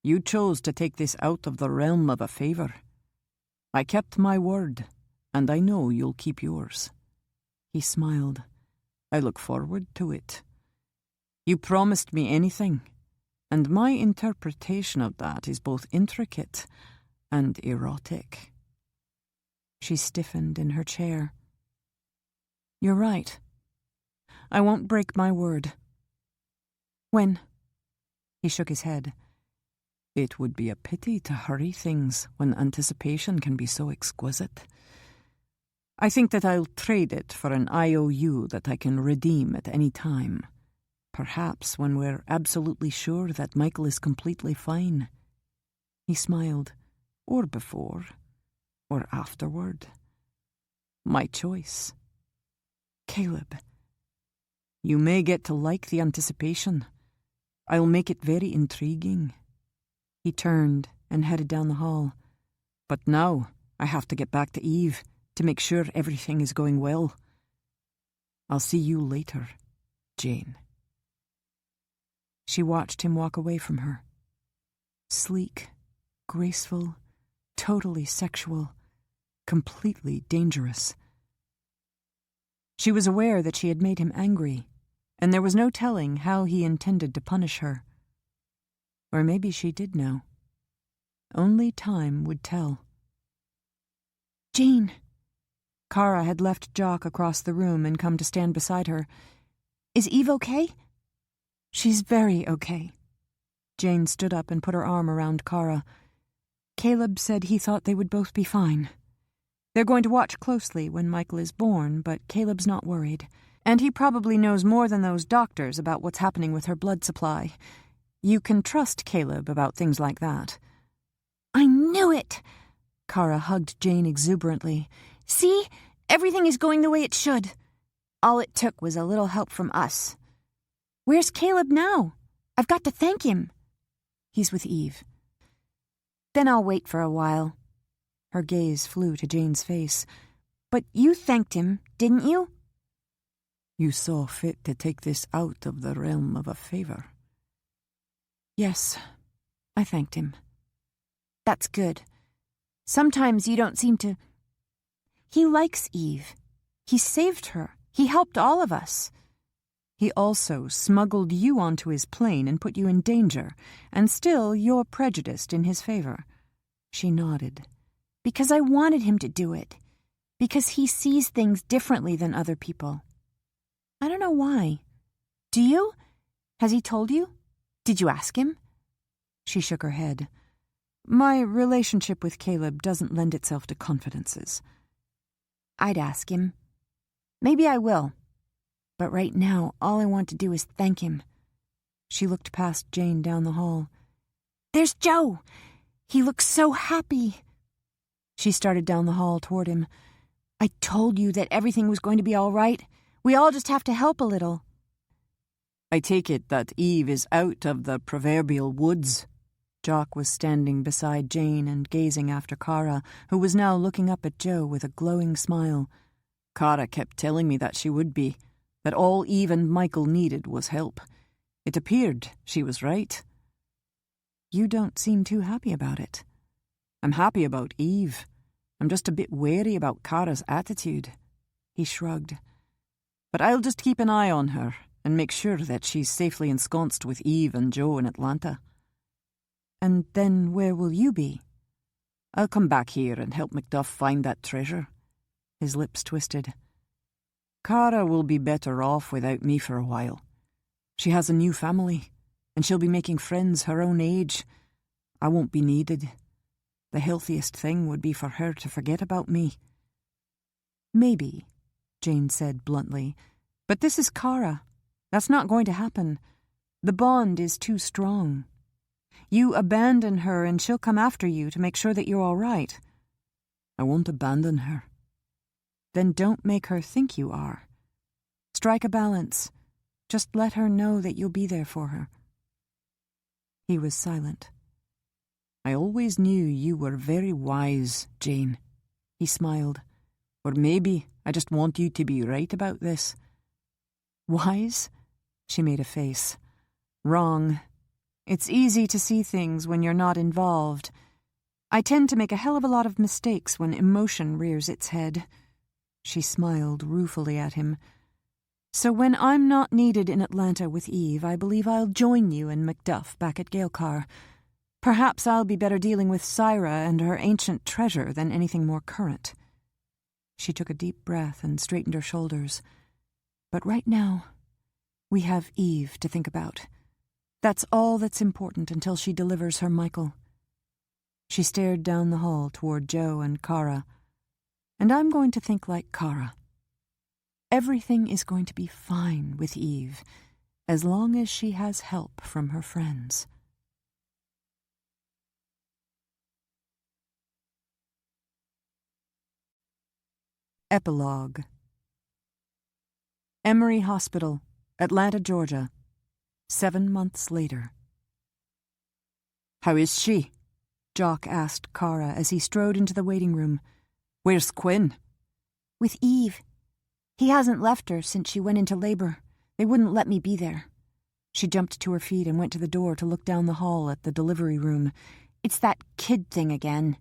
You chose to take this out of the realm of a favor. I kept my word, and I know you'll keep yours. He smiled. I look forward to it. You promised me anything, and my interpretation of that is both intricate and erotic. She stiffened in her chair. You're right. I won't break my word. When? He shook his head. It would be a pity to hurry things when anticipation can be so exquisite. I think that I'll trade it for an IOU that I can redeem at any time. Perhaps when we're absolutely sure that Michael is completely fine. He smiled. Or before. Or afterward. My choice. Caleb. You may get to like the anticipation. I'll make it very intriguing. He turned and headed down the hall. But now I have to get back to Eve to make sure everything is going well. I'll see you later, Jane." She watched him walk away from her. Sleek, graceful, totally sexual, completely dangerous. She was aware that she had made him angry, and there was no telling how he intended to punish her. Or maybe she did know. Only time would tell. "Jane." Kara had left Jock across the room and come to stand beside her. "Is Eve okay?" "She's very okay." Jane stood up and put her arm around Kara. "Caleb said he thought they would both be fine. They're going to watch closely when Michael is born, but Caleb's not worried. And he probably knows more than those doctors about what's happening with her blood supply. You can trust Caleb about things like that." "I knew it!" Kara hugged Jane exuberantly. "See? Everything is going the way it should. All it took was a little help from us. Where's Caleb now? I've got to thank him." "He's with Eve." "Then I'll wait for a while." Her gaze flew to Jane's face. "But you thanked him, didn't you?" "You saw fit to take this out of the realm of a favor." "Yes, I thanked him." "That's good. Sometimes you don't seem to—" "He likes Eve. He saved her. He helped all of us." "He also smuggled you onto his plane and put you in danger, and still you're prejudiced in his favor." She nodded. "Because I wanted him to do it. Because he sees things differently than other people. I don't know why. Do you? Has he told you? Did you ask him?" She shook her head. "My relationship with Caleb doesn't lend itself to confidences." "I'd ask him. Maybe I will. But right now, all I want to do is thank him." She looked past Jane down the hall. "There's Joe! He looks so happy." She started down the hall toward him. "I told you that everything was going to be all right. We all just have to help a little." "I take it that Eve is out of the proverbial woods." Jock was standing beside Jane and gazing after Kara, who was now looking up at Joe with a glowing smile. "Kara kept telling me that she would be, that all Eve and Michael needed was help. It appeared she was right." "You don't seem too happy about it." "I'm happy about Eve. I'm just a bit wary about Kara's attitude." He shrugged. "But I'll just keep an eye on her and make sure that she's safely ensconced with Eve and Joe in Atlanta." "And then where will you be?" "I'll come back here and help Macduff find that treasure." His lips twisted. "Kara will be better off without me for a while. She has a new family, and she'll be making friends her own age. I won't be needed. The healthiest thing would be for her to forget about me." "Maybe," Jane said bluntly. "But this is Kara. That's not going to happen. The bond is too strong. You abandon her and she'll come after you to make sure that you're all right." "I won't abandon her." "Then don't make her think you are. Strike a balance. Just let her know that you'll be there for her." He was silent. "I always knew you were very wise, Jane." He smiled. "Or maybe I just want you to be right about this." "Wise?" She made a face. "Wrong. It's easy to see things when you're not involved. I tend to make a hell of a lot of mistakes when emotion rears its head." She smiled ruefully at him. "So when I'm not needed in Atlanta with Eve, I believe I'll join you and Macduff back at Gaelcar. Perhaps I'll be better dealing with Syra and her ancient treasure than anything more current." She took a deep breath and straightened her shoulders. "But right now, we have Eve to think about. That's all that's important until she delivers her Michael." She stared down the hall toward Joe and Kara. "And I'm going to think like Kara. Everything is going to be fine with Eve, as long as she has help from her friends." Epilogue. Emory Hospital, Atlanta, Georgia. 7 months later. "How is she?" Jock asked Cara as he strode into the waiting room. "Where's Quinn?" "With Eve. He hasn't left her since she went into labor. They wouldn't let me be there." She jumped to her feet and went to the door to look down the hall at the delivery room. "It's that kid thing again."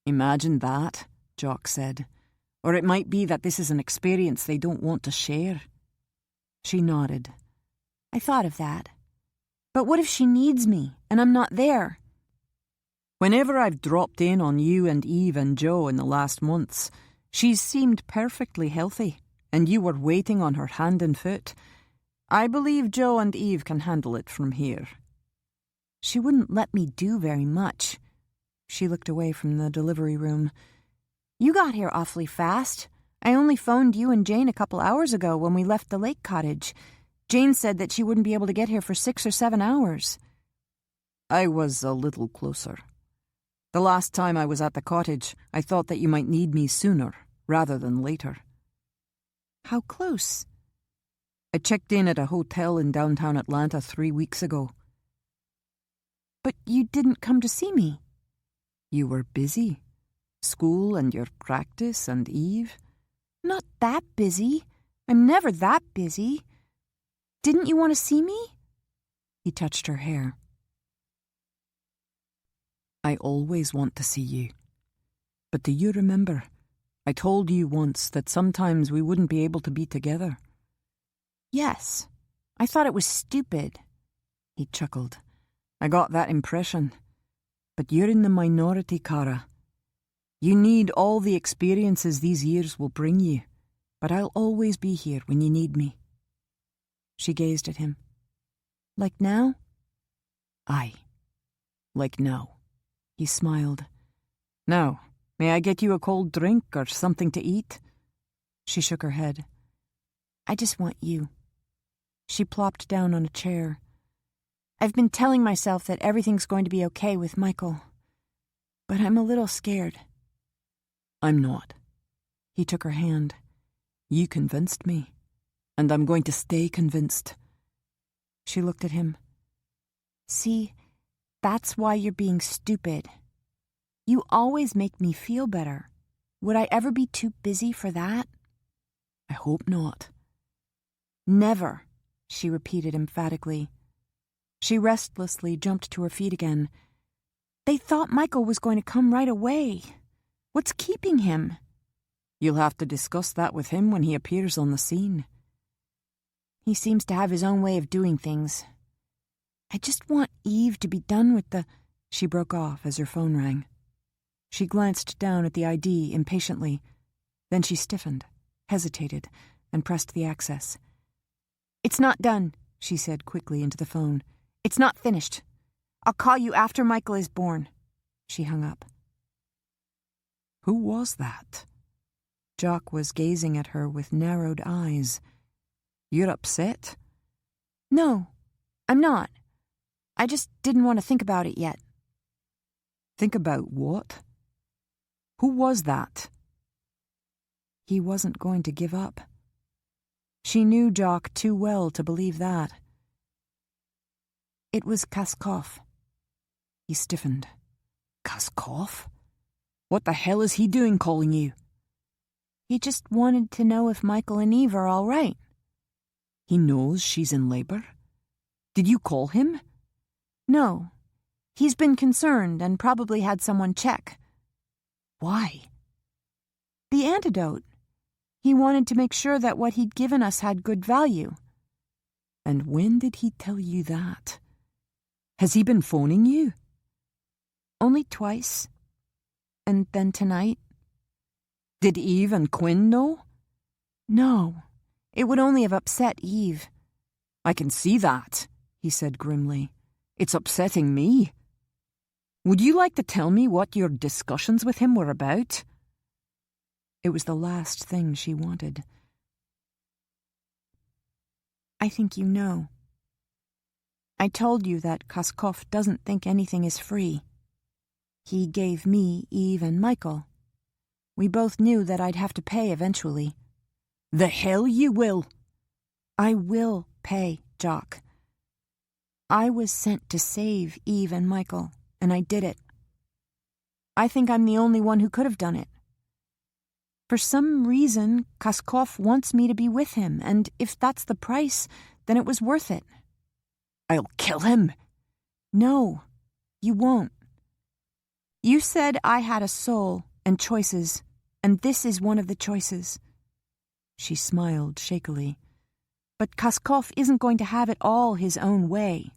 "Imagine that," Jock said. "Or it might be that this is an experience they don't want to share." She nodded. "I thought of that. But what if she needs me and I'm not there?" "Whenever I've dropped in on you and Eve and Joe in the last months, she's seemed perfectly healthy, and you were waiting on her hand and foot. I believe Joe and Eve can handle it from here." "She wouldn't let me do very much." She looked away from the delivery room. "You got here awfully fast. I only phoned you and Jane a couple hours ago when we left the lake cottage. Jane said that she wouldn't be able to get here for 6 or 7 hours. "I was a little closer. The last time I was at the cottage, I thought that you might need me sooner rather than later." "How close?" "I checked in at a hotel in downtown Atlanta 3 weeks ago." "But you didn't come to see me." "You were busy. School and your practice and Eve." "Not that busy. I'm never that busy. Didn't you want to see me?" He touched her hair. "I always want to see you. But do you remember? I told you once that sometimes we wouldn't be able to be together." "Yes. I thought it was stupid." He chuckled. "I got that impression. But you're in the minority, Cara. You need all the experiences these years will bring you, but I'll always be here when you need me." She gazed at him. "Like now?" "Aye. Like now." He smiled. "Now, may I get you a cold drink or something to eat?" She shook her head. "I just want you." She plopped down on a chair. "I've been telling myself that everything's going to be okay with Michael. But I'm a little scared." "I'm not." He took her hand. "You convinced me, and I'm going to stay convinced." She looked at him. "See, that's why you're being stupid. You always make me feel better. Would I ever be too busy for that?" "I hope not." "Never," she repeated emphatically. She restlessly jumped to her feet again. "They thought Michael was going to come right away. What's keeping him?" "You'll have to discuss that with him when he appears on the scene." "He seems to have his own way of doing things. I just want Eve to be done with the—" She broke off as her phone rang. She glanced down at the ID impatiently. Then she stiffened, hesitated, and pressed the access. "It's not done," she said quickly into the phone. "It's not finished. I'll call you after Michael is born." She hung up. "Who was that?" Jock was gazing at her with narrowed eyes. "You're upset?" "No, I'm not. I just didn't want to think about it yet." "Think about what? Who was that?" He wasn't going to give up. She knew Jock too well to believe that. "It was Kaskov." He stiffened. "Kaskov? What the hell is he doing calling you?" "He just wanted to know if Michael and Eve are all right." "He knows she's in labor? Did you call him?" "No. He's been concerned and probably had someone check." "Why?" "The antidote. He wanted to make sure that what he'd given us had good value." "And when did he tell you that? Has he been phoning you?" "Only twice. And then tonight." "Did Eve and Quinn know?" "No. It would only have upset Eve." "I can see that," he said grimly. "It's upsetting me. Would you like to tell me what your discussions with him were about?" It was the last thing she wanted. "I think you know. I told you that Kaskov doesn't think anything is free. He gave me Eve and Michael. We both knew that I'd have to pay eventually." "The hell you will!" "I will pay, Jock. I was sent to save Eve and Michael, and I did it. I think I'm the only one who could have done it. For some reason, Kaskov wants me to be with him, and if that's the price, then it was worth it. I'll kill him. No, you won't. You said I had a soul and choices, and this is one of the choices. She smiled shakily. But Kaskov isn't going to have it all his own way.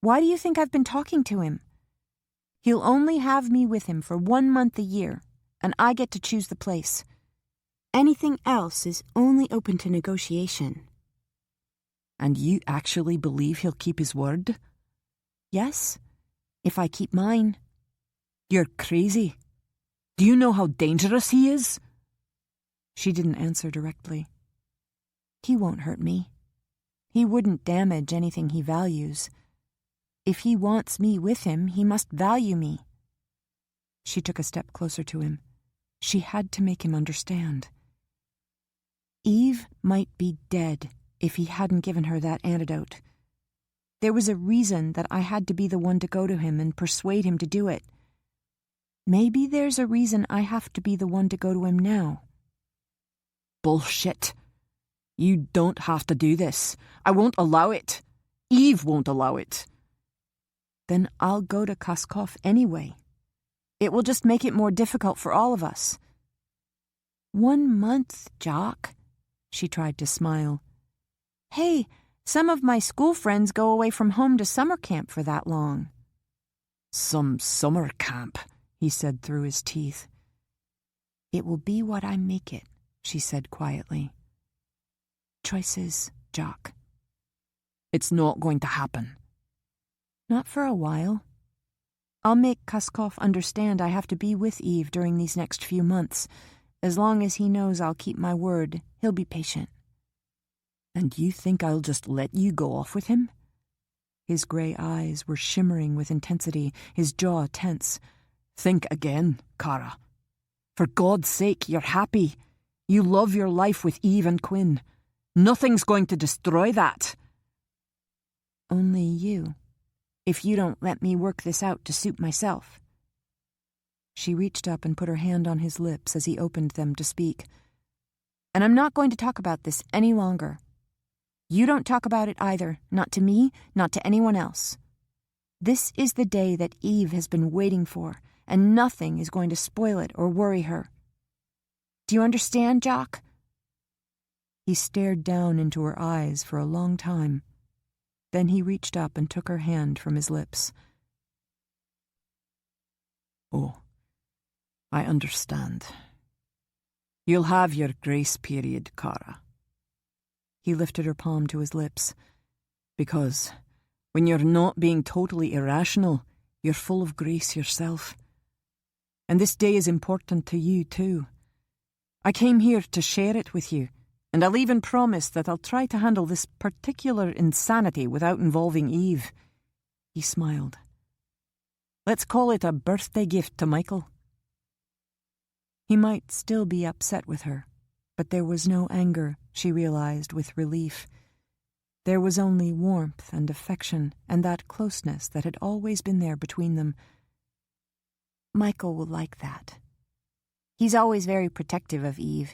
Why do you think I've been talking to him? He'll only have me with him for 1 month a year, and I get to choose the place. Anything else is only open to negotiation. And you actually believe he'll keep his word? Yes, if I keep mine. You're crazy. Do you know how dangerous he is? She didn't answer directly. He won't hurt me. He wouldn't damage anything he values. If he wants me with him, he must value me. She took a step closer to him. She had to make him understand. Eve might be dead if he hadn't given her that antidote. There was a reason that I had to be the one to go to him and persuade him to do it. Maybe there's a reason I have to be the one to go to him now. Bullshit. You don't have to do this. I won't allow it. Eve won't allow it. Then I'll go to Kaskov anyway. It will just make it more difficult for all of us. 1 month, Jock. She tried to smile. Hey, some of my school friends go away from home to summer camp for that long. Some summer camp, he said through his teeth. It will be what I make it, she said quietly. Choices, Jock. It's not going to happen. Not for a while. I'll make Kaskov understand I have to be with Eve during these next few months. As long as he knows I'll keep my word, he'll be patient. And you think I'll just let you go off with him? His grey eyes were shimmering with intensity, his jaw tense. Think again, Kara. For God's sake, you're happy. You love your life with Eve and Quinn. Nothing's going to destroy that. Only you, if you don't let me work this out to suit myself. She reached up and put her hand on his lips as he opened them to speak. And I'm not going to talk about this any longer. You don't talk about it either, not to me, not to anyone else. This is the day that Eve has been waiting for, and nothing is going to spoil it or worry her. Do you understand, Jock? He stared down into her eyes for a long time. Then he reached up and took her hand from his lips. Oh, I understand. You'll have your grace period, Kara. He lifted her palm to his lips. Because when you're not being totally irrational, you're full of grace yourself. And this day is important to you, too. I came here to share it with you, and I'll even promise that I'll try to handle this particular insanity without involving Eve. He smiled. Let's call it a birthday gift to Michael. He might still be upset with her, but there was no anger, she realized with relief. There was only warmth and affection and that closeness that had always been there between them. Michael will like that. He's always very protective of Eve.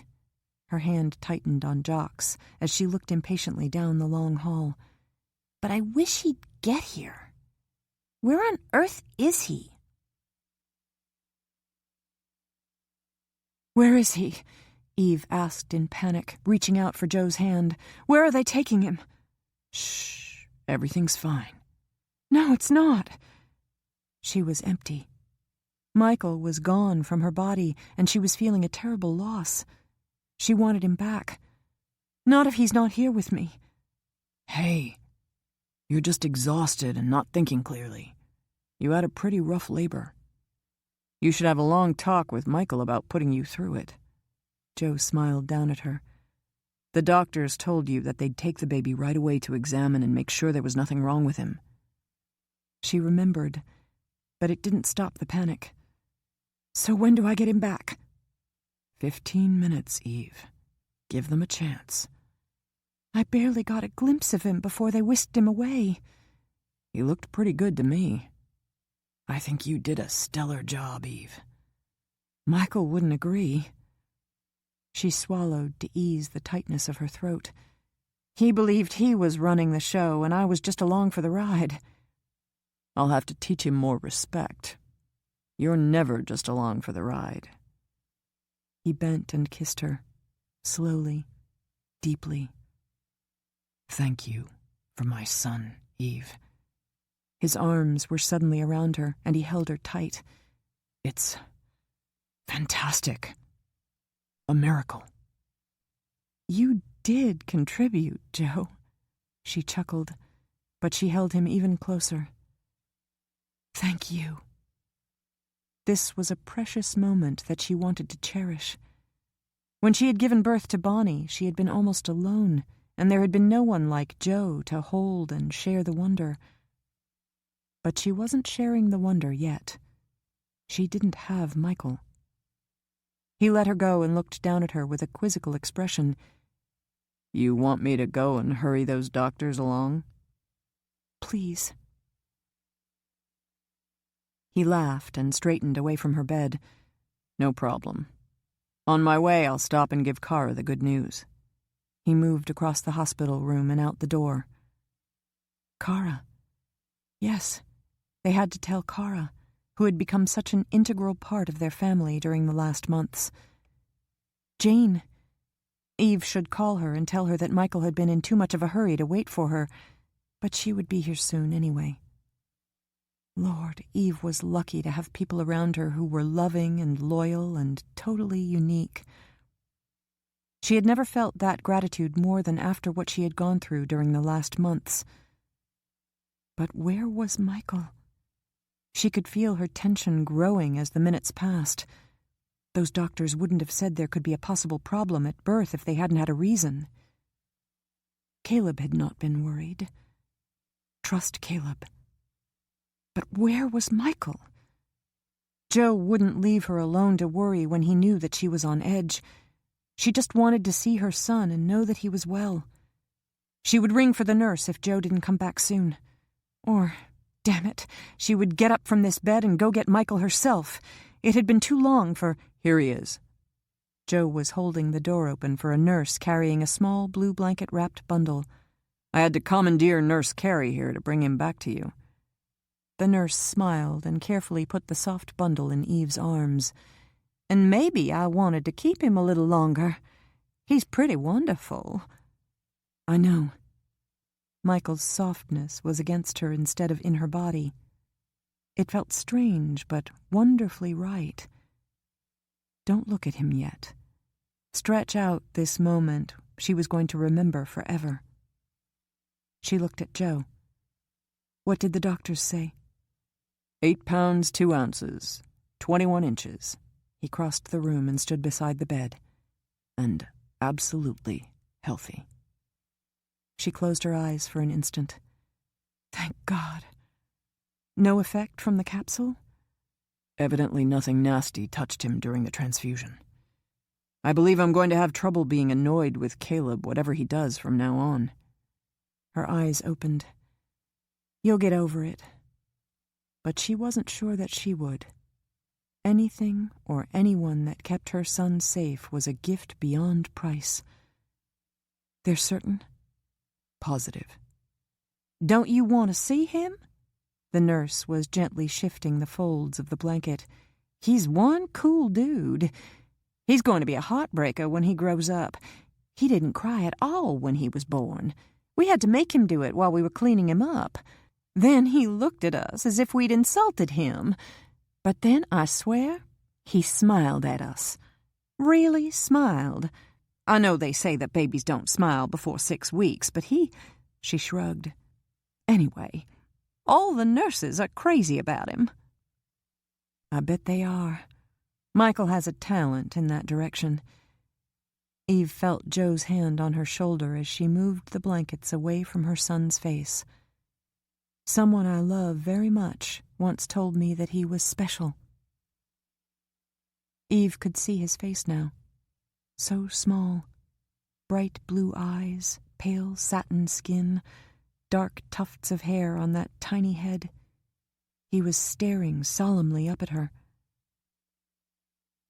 Her hand tightened on Jock's as she looked impatiently down the long hall. But I wish he'd get here. Where on earth is he? Where is he? Eve asked in panic, reaching out for Joe's hand. Where are they taking him? Shh, everything's fine. No, it's not. She was empty. Michael was gone from her body, and she was feeling a terrible loss. She wanted him back. Not if he's not here with me. Hey, you're just exhausted and not thinking clearly. You had a pretty rough labor. You should have a long talk with Michael about putting you through it. Joe smiled down at her. The doctors told you that they'd take the baby right away to examine and make sure there was nothing wrong with him. She remembered, but it didn't stop the panic. So when do I get him back? 15 minutes, Eve. Give them a chance. I barely got a glimpse of him before they whisked him away. He looked pretty good to me. I think you did a stellar job, Eve. Michael wouldn't agree. She swallowed to ease the tightness of her throat. He believed he was running the show, and I was just along for the ride. I'll have to teach him more respect. You're never just along for the ride. He bent and kissed her, slowly, deeply. Thank you for my son, Eve. His arms were suddenly around her, and he held her tight. It's fantastic. A miracle. You did contribute, Joe. She chuckled, but she held him even closer. Thank you. This was a precious moment that she wanted to cherish. When she had given birth to Bonnie, she had been almost alone, and there had been no one like Joe to hold and share the wonder. But she wasn't sharing the wonder yet. She didn't have Michael. He let her go and looked down at her with a quizzical expression. You want me to go and hurry those doctors along? Please. He laughed and straightened away from her bed. No problem. On my way, I'll stop and give Kara the good news. He moved across the hospital room and out the door. Kara. Yes, they had to tell Kara, who had become such an integral part of their family during the last months. Jane. Eve should call her and tell her that Michael had been in too much of a hurry to wait for her, but she would be here soon anyway. Lord, Eve was lucky to have people around her who were loving and loyal and totally unique. She had never felt that gratitude more than after what she had gone through during the last months. But where was Michael? She could feel her tension growing as the minutes passed. Those doctors wouldn't have said there could be a possible problem at birth if they hadn't had a reason. Caleb had not been worried. Trust Caleb. But where was Michael? Joe wouldn't leave her alone to worry when he knew that she was on edge. She just wanted to see her son and know that he was well. She would ring for the nurse if Joe didn't come back soon. Or, damn it, she would get up from this bed and go get Michael herself. It had been too long for... Here he is. Joe was holding the door open for a nurse carrying a small blue blanket-wrapped bundle. I had to commandeer Nurse Carey here to bring him back to you. The nurse smiled and carefully put the soft bundle in Eve's arms. And maybe I wanted to keep him a little longer. He's pretty wonderful. I know. Michael's softness was against her instead of in her body. It felt strange, but wonderfully right. Don't look at him yet. Stretch out this moment she was going to remember forever. She looked at Joe. What did the doctors say? 8 pounds 2 ounces, 21 inches. He crossed the room and stood beside the bed. And absolutely healthy. She closed her eyes for an instant. Thank God. No effect from the capsule? Evidently nothing nasty touched him during the transfusion. I believe I'm going to have trouble being annoyed with Caleb, whatever he does from now on. Her eyes opened. You'll get over it. But she wasn't sure that she would. Anything or anyone that kept her son safe was a gift beyond price. They're certain? Positive. Don't you want to see him? The nurse was gently shifting the folds of the blanket. He's one cool dude. He's going to be a heartbreaker when he grows up. He didn't cry at all when he was born. We had to make him do it while we were cleaning him up. Then he looked at us as if we'd insulted him. But then, I swear, he smiled at us. Really smiled. I know they say that babies don't smile before 6 weeks, but she shrugged. Anyway, all the nurses are crazy about him. I bet they are. Michael has a talent in that direction. Eve felt Joe's hand on her shoulder as she moved the blankets away from her son's face. Someone I love very much once told me that he was special. Eve could see his face now. So small. Bright blue eyes, pale satin skin, dark tufts of hair on that tiny head. He was staring solemnly up at her.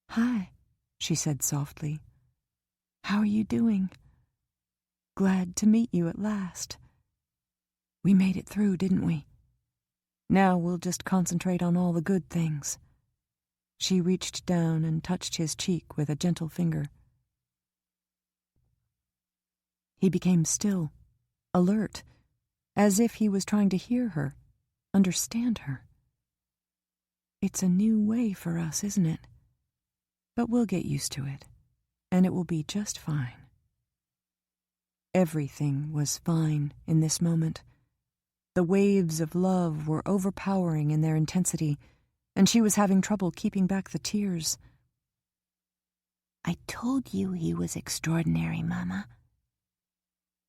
"Hi," she said softly. "How are you doing? Glad to meet you at last. We made it through, didn't we? Now we'll just concentrate on all the good things." She reached down and touched his cheek with a gentle finger. He became still, alert, as if he was trying to hear her, understand her. "It's a new way for us, isn't it? But we'll get used to it, and it will be just fine." Everything was fine in this moment. The waves of love were overpowering in their intensity, and she was having trouble keeping back the tears. "I told you he was extraordinary, Mama."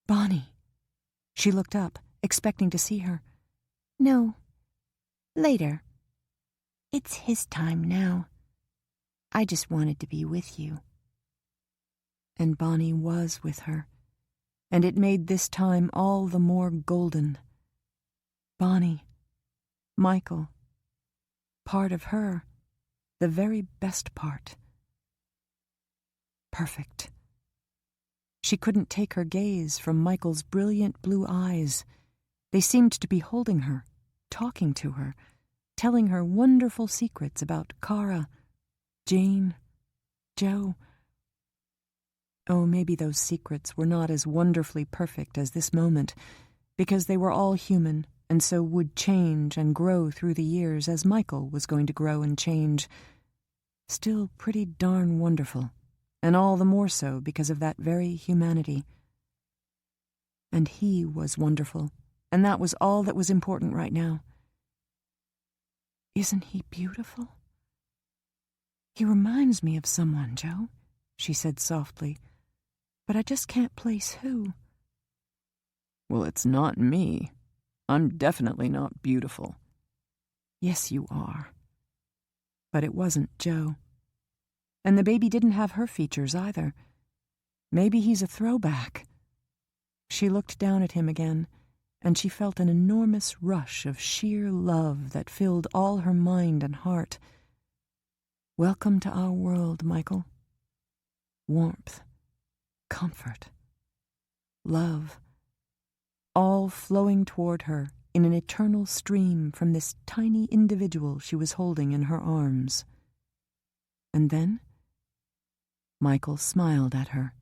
"Bonnie." She looked up, expecting to see her. "No, later. It's his time now. I just wanted to be with you." And Bonnie was with her, and it made this time all the more golden. Bonnie, Michael, part of her, the very best part. Perfect. She couldn't take her gaze from Michael's brilliant blue eyes. They seemed to be holding her, talking to her, telling her wonderful secrets about Kara, Jane, Joe. Oh, maybe those secrets were not as wonderfully perfect as this moment, because they were all human, and so would change and grow through the years as Michael was going to grow and change. Still pretty darn wonderful, and all the more so because of that very humanity. And he was wonderful, and that was all that was important right now. "Isn't he beautiful?" "He reminds me of someone, Joe," she said softly, "but I just can't place who." "Well, it's not me. I'm definitely not beautiful." "Yes, you are." But it wasn't Joe. And the baby didn't have her features either. Maybe he's a throwback. She looked down at him again, and she felt an enormous rush of sheer love that filled all her mind and heart. Welcome to our world, Michael. Warmth, comfort, love, all flowing toward her in an eternal stream from this tiny individual she was holding in her arms. And then Michael smiled at her.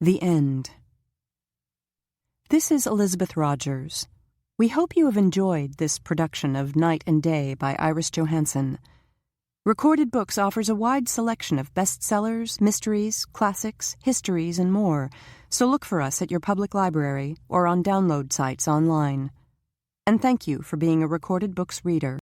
The End. This is Elizabeth Rogers. We hope you have enjoyed this production of Night and Day by Iris Johansen. Recorded Books offers a wide selection of bestsellers, mysteries, classics, histories, and more, so look for us at your public library or on download sites online. And thank you for being a Recorded Books reader.